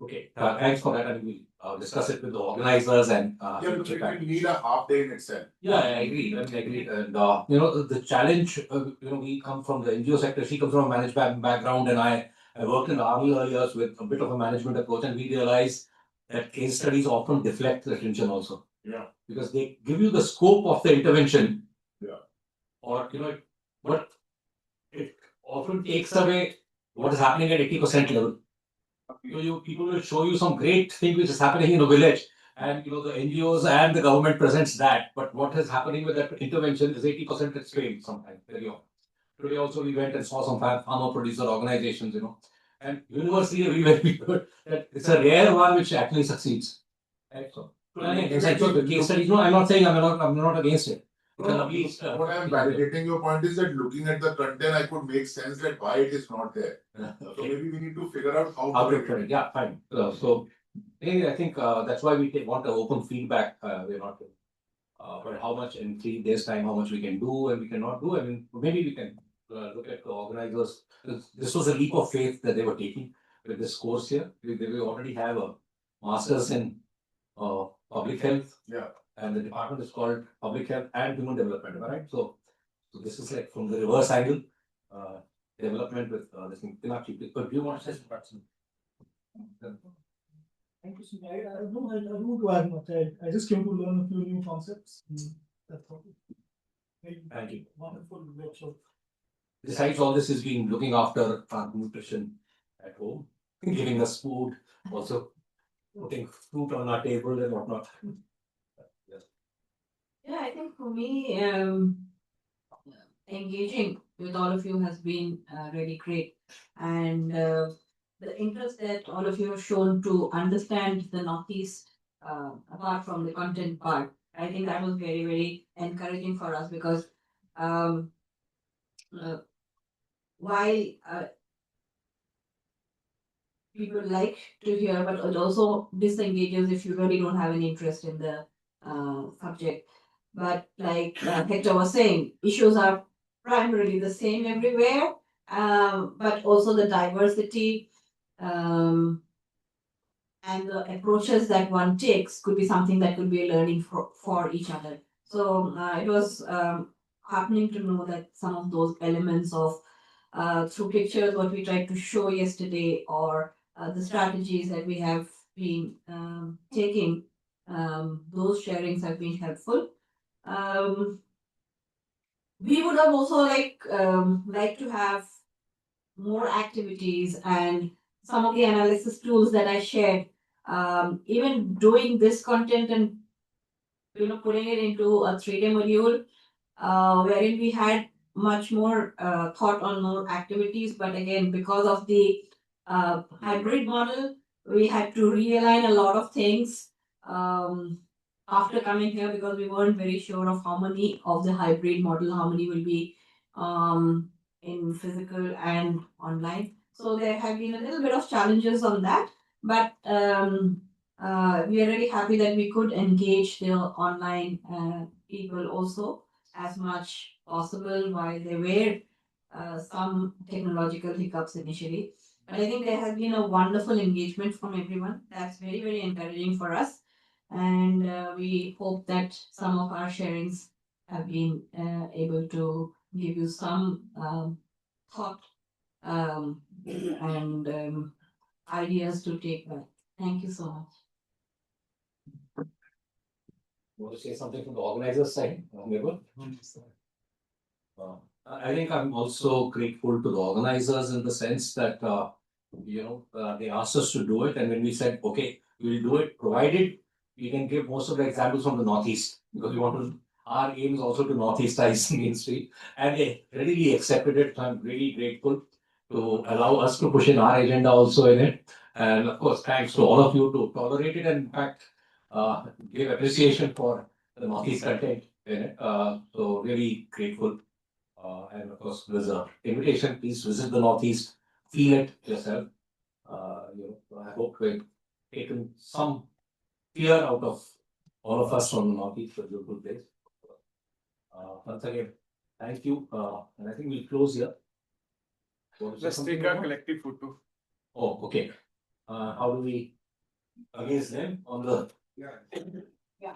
Okay, thanks for that. I mean, we'll discuss it with the organizers and because it will need a half day in itself. Yeah, I agree. I agree. And the challenge, we come from the NGO sector. She comes from a management background, and I worked in the army earlier with a bit of a management approach, and we realize that case studies often deflect the attention also. Yeah. Because they give you the scope of the intervention. Yeah. Or but it often takes away what is happening at 80% level. People will show you some great thing which is happening in a village, and the NGOs and the government presents that, but what is happening with that intervention is 80% it's failed sometimes, very often. Today also we went and saw some farmer producer organizations, and universally we were good that it's a rare one which actually succeeds. Right? So the case studies, no, I'm not saying I'm not against it. What I'm validating your point is that looking at the content, I could make sense that why it is not there. So maybe we need to figure out how to implement it. Yeah, fine. So I think that's why we want open feedback. We're not, but how much in 3 days time, how much we can do and we cannot do. I mean, maybe we can look at the organizers. This was a leap of faith that they were taking with this course here. They already have a master's in public health. Yeah. And the department is called Public Health and Human Development, right? So this is like from the reverse angle, development with this thing. But do you want to say something? Thank you, Sujay. I don't want to add much. I just came to learn a few new concepts. That's all. Thank you. Wonderful workshop. Besides all this is being looking after our nutrition at home, giving us food, also putting fruit on our table and whatnot. Yeah, I think for me, engaging with all of you has been really great. And the interest that all of you have shown to understand the Northeast, apart from the content part, I think that was very, very encouraging for us because while people like to hear, but it also disengages if you really don't have any interest in the subject. But like Hector was saying, issues are primarily the same everywhere, but also the diversity and the approaches that one takes could be something that could be a learning for each other. So it was heartening to know that some of those elements of through pictures, what we tried to show yesterday, or the strategies that we have been taking, those sharings have been helpful. We would have also like to have more activities and some of the analysis tools that I shared. Even doing this content and putting it into a 3-day module, wherein we had much more thought on more activities, but again, because of the hybrid model, we had to realign a lot of things after coming here because we weren't very sure of how many of the hybrid model, how many will be in physical and online. So there have been a little bit of challenges on that, but we are really happy that we could engage the online people also as much possible while there were some technological hiccups initially. But I think there has been a wonderful engagement from everyone. That's very, very encouraging for us. And we hope that some of our sharings have been able to give you some thought and ideas to take back. Thank you so much. Want to say something from the organizer side? I think I'm also grateful to the organizers in the sense that they asked us to do it, and when we said, okay, we'll do it, provided we can give most of the examples from the Northeast, because we want to, our aim is also to Northeastize Main Street, and they readily accepted it. So I'm really grateful to allow us to push in our agenda also in it. And of course, thanks to all of you to tolerate it and in fact give appreciation for the Northeast content in it. So really grateful. And of course, there's an invitation. Please visit the Northeast, feel it yourself. I hope we've taken some fear out of all of us from the Northeast. It's a beautiful place. Once again, thank you. And I think we'll close here. Let's take our collective photo. Oh, okay. How do we against them on the? Yeah.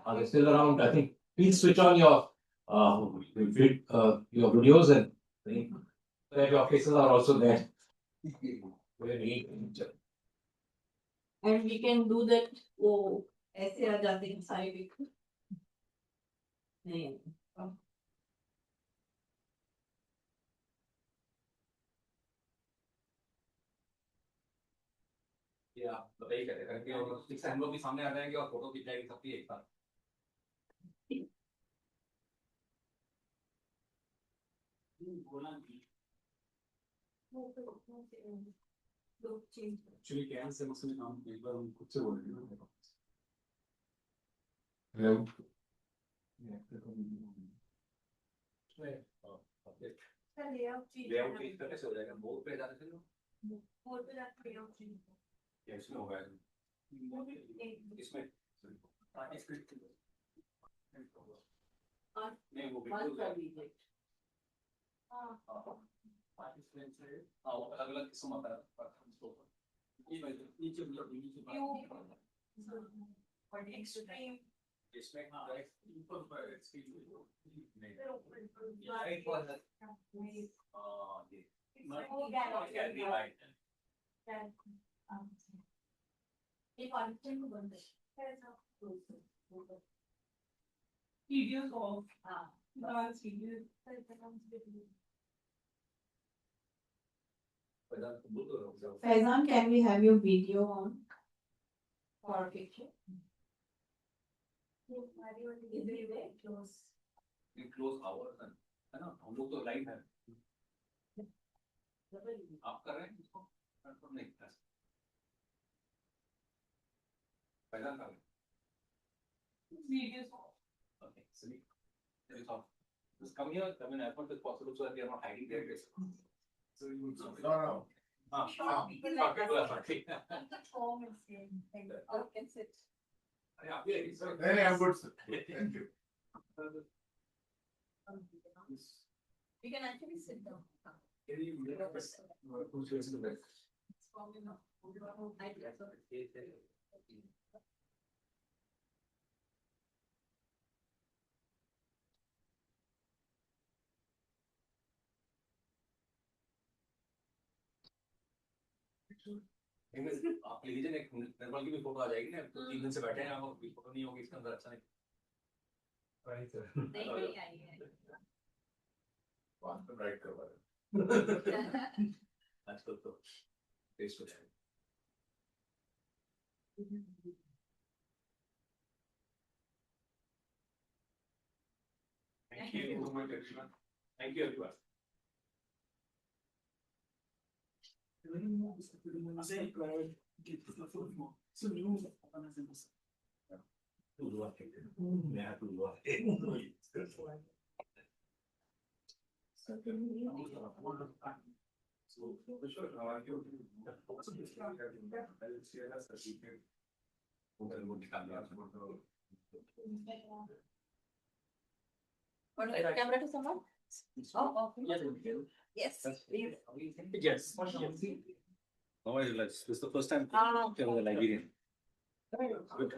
Are they still around? I think please switch on your videos and that your faces are also there. And we can do that. Oh, ऐसे आ जाते हैं सारे भी. नहीं. बताइए कैसे करेंगे और इससे हम लोग भी सामने आ जाएंगे और फोटो खींच जाएगी सबकी एक साथ. Actually, क्या से मसले काम एक बार हम खुद से बोलेंगे ना. Hello. लेआउट चेंज करने से हो जाएगा. बोर्ड पे जाने से बोर्ड पे जाके लेआउट चेंज कैसे होगा इसमें नहीं वो बिल्कुल participants है और अलग-अलग किस्म का participants होगा ये मैं नीचे for the extreme. इसमें ऊपर पर extreme नहीं Videos of dance videos. Faizan, can we have your video on for a picture? Close hours है ना हम लोग तो लाइव है आप कर रहे हैं इसको कंफर्म नहीं कर पहला कर Videos of. okay so it's off just come here come in as much as possible so that we are not hiding there so you no I'm good, sir. Thank you. We can actually sit down. आप ले लीजिए एक निर्मल की भी photo आ जाएगी ना तो 3 दिन से बैठे हैं आप फोटो नहीं होगी इसके अंदर अच्छा नहीं नहीं आई है बात तो राइट करवा आजकल तो टेस्ट हो जाएगा Thank you so much, everyone. Thank you, everyone. Camera to someone? Oh, yes. Please. Yes. No, this is the first time there was a Liberian. Good.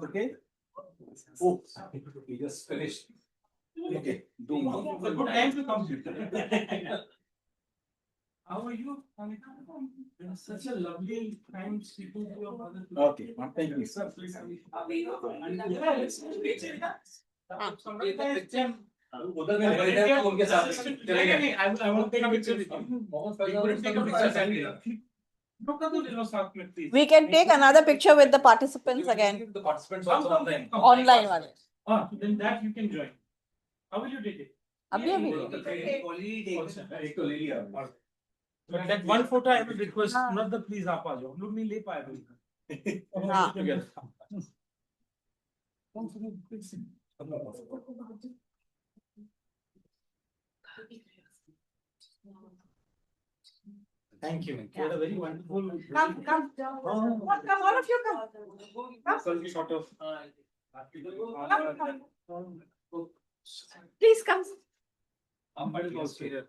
Okay. Oh, we just finished. Okay. It's a good time to come. How are you? Such a lovely time speaking to your mother. Okay, thank you. Sir, please. उधर में लगे थे उनके साथ चले गए I want to take a picture with you. We can take another picture with the participants again. The participants also online. Online one. Then that you can join. How will you take it? अभी एक तो ले लिया. But that one photo I will request brother please आप आ जाओ हम लोग नहीं ले पाए Thank you. You had a very wonderful. Come, all of you come. Come. Sort of. Please come. I'm also here.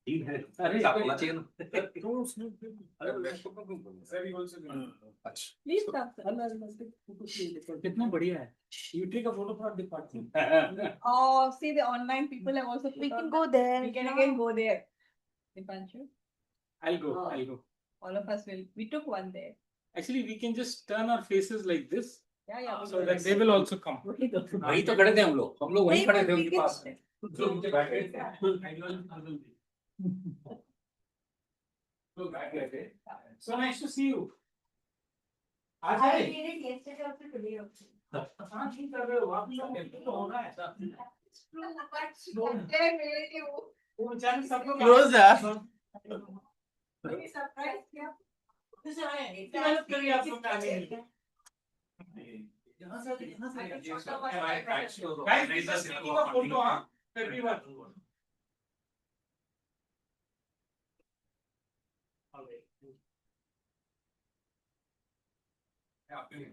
Please come. कितना बढ़िया है. You take a photo for the party. Oh, see the online people have also. We can go there. We can again go there. Dipanshu. I'll go. All of us will. We took one there. Actually, we can just turn our faces like this. Yeah. So that they will also come. वही तो खड़े थे हम लोग वहीं खड़े थे उनके पास. जो नीचे बैठे थे. So back थे. So nice to see you. I did it yesterday also today also. हाँ ठीक कर रहे हो आप लोग तो होना है. वो बेचारे सब लोग Closer. Surprise क्या? मेहनत करिए आप लोग आने के लिए. फोटो हाँ everyone.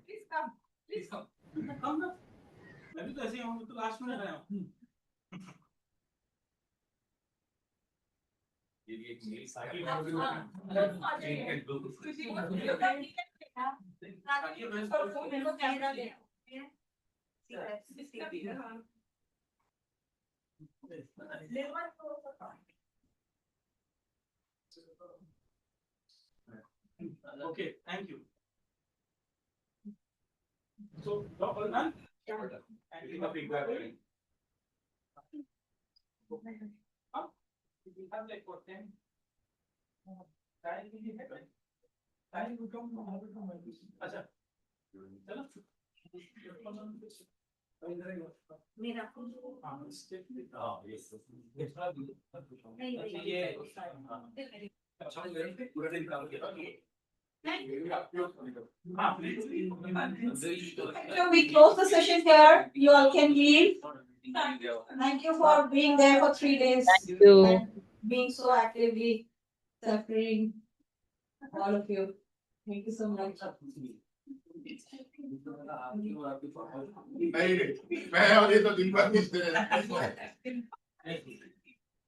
Please come. Please come. Come ना. अभी तो ऐसे ही हम तो लास्ट में आए हैं. Okay, thank you. So, all done? Thank you for feedback. We have like what 10? Time will come. Acha. चलो So we close the session here. You all can leave. Thank you for being there for 3 days. Thank you. And being so actively suffering, all of you. Thank you so much. नहीं मैं और ये तो दिन भर मिलते रहते हैं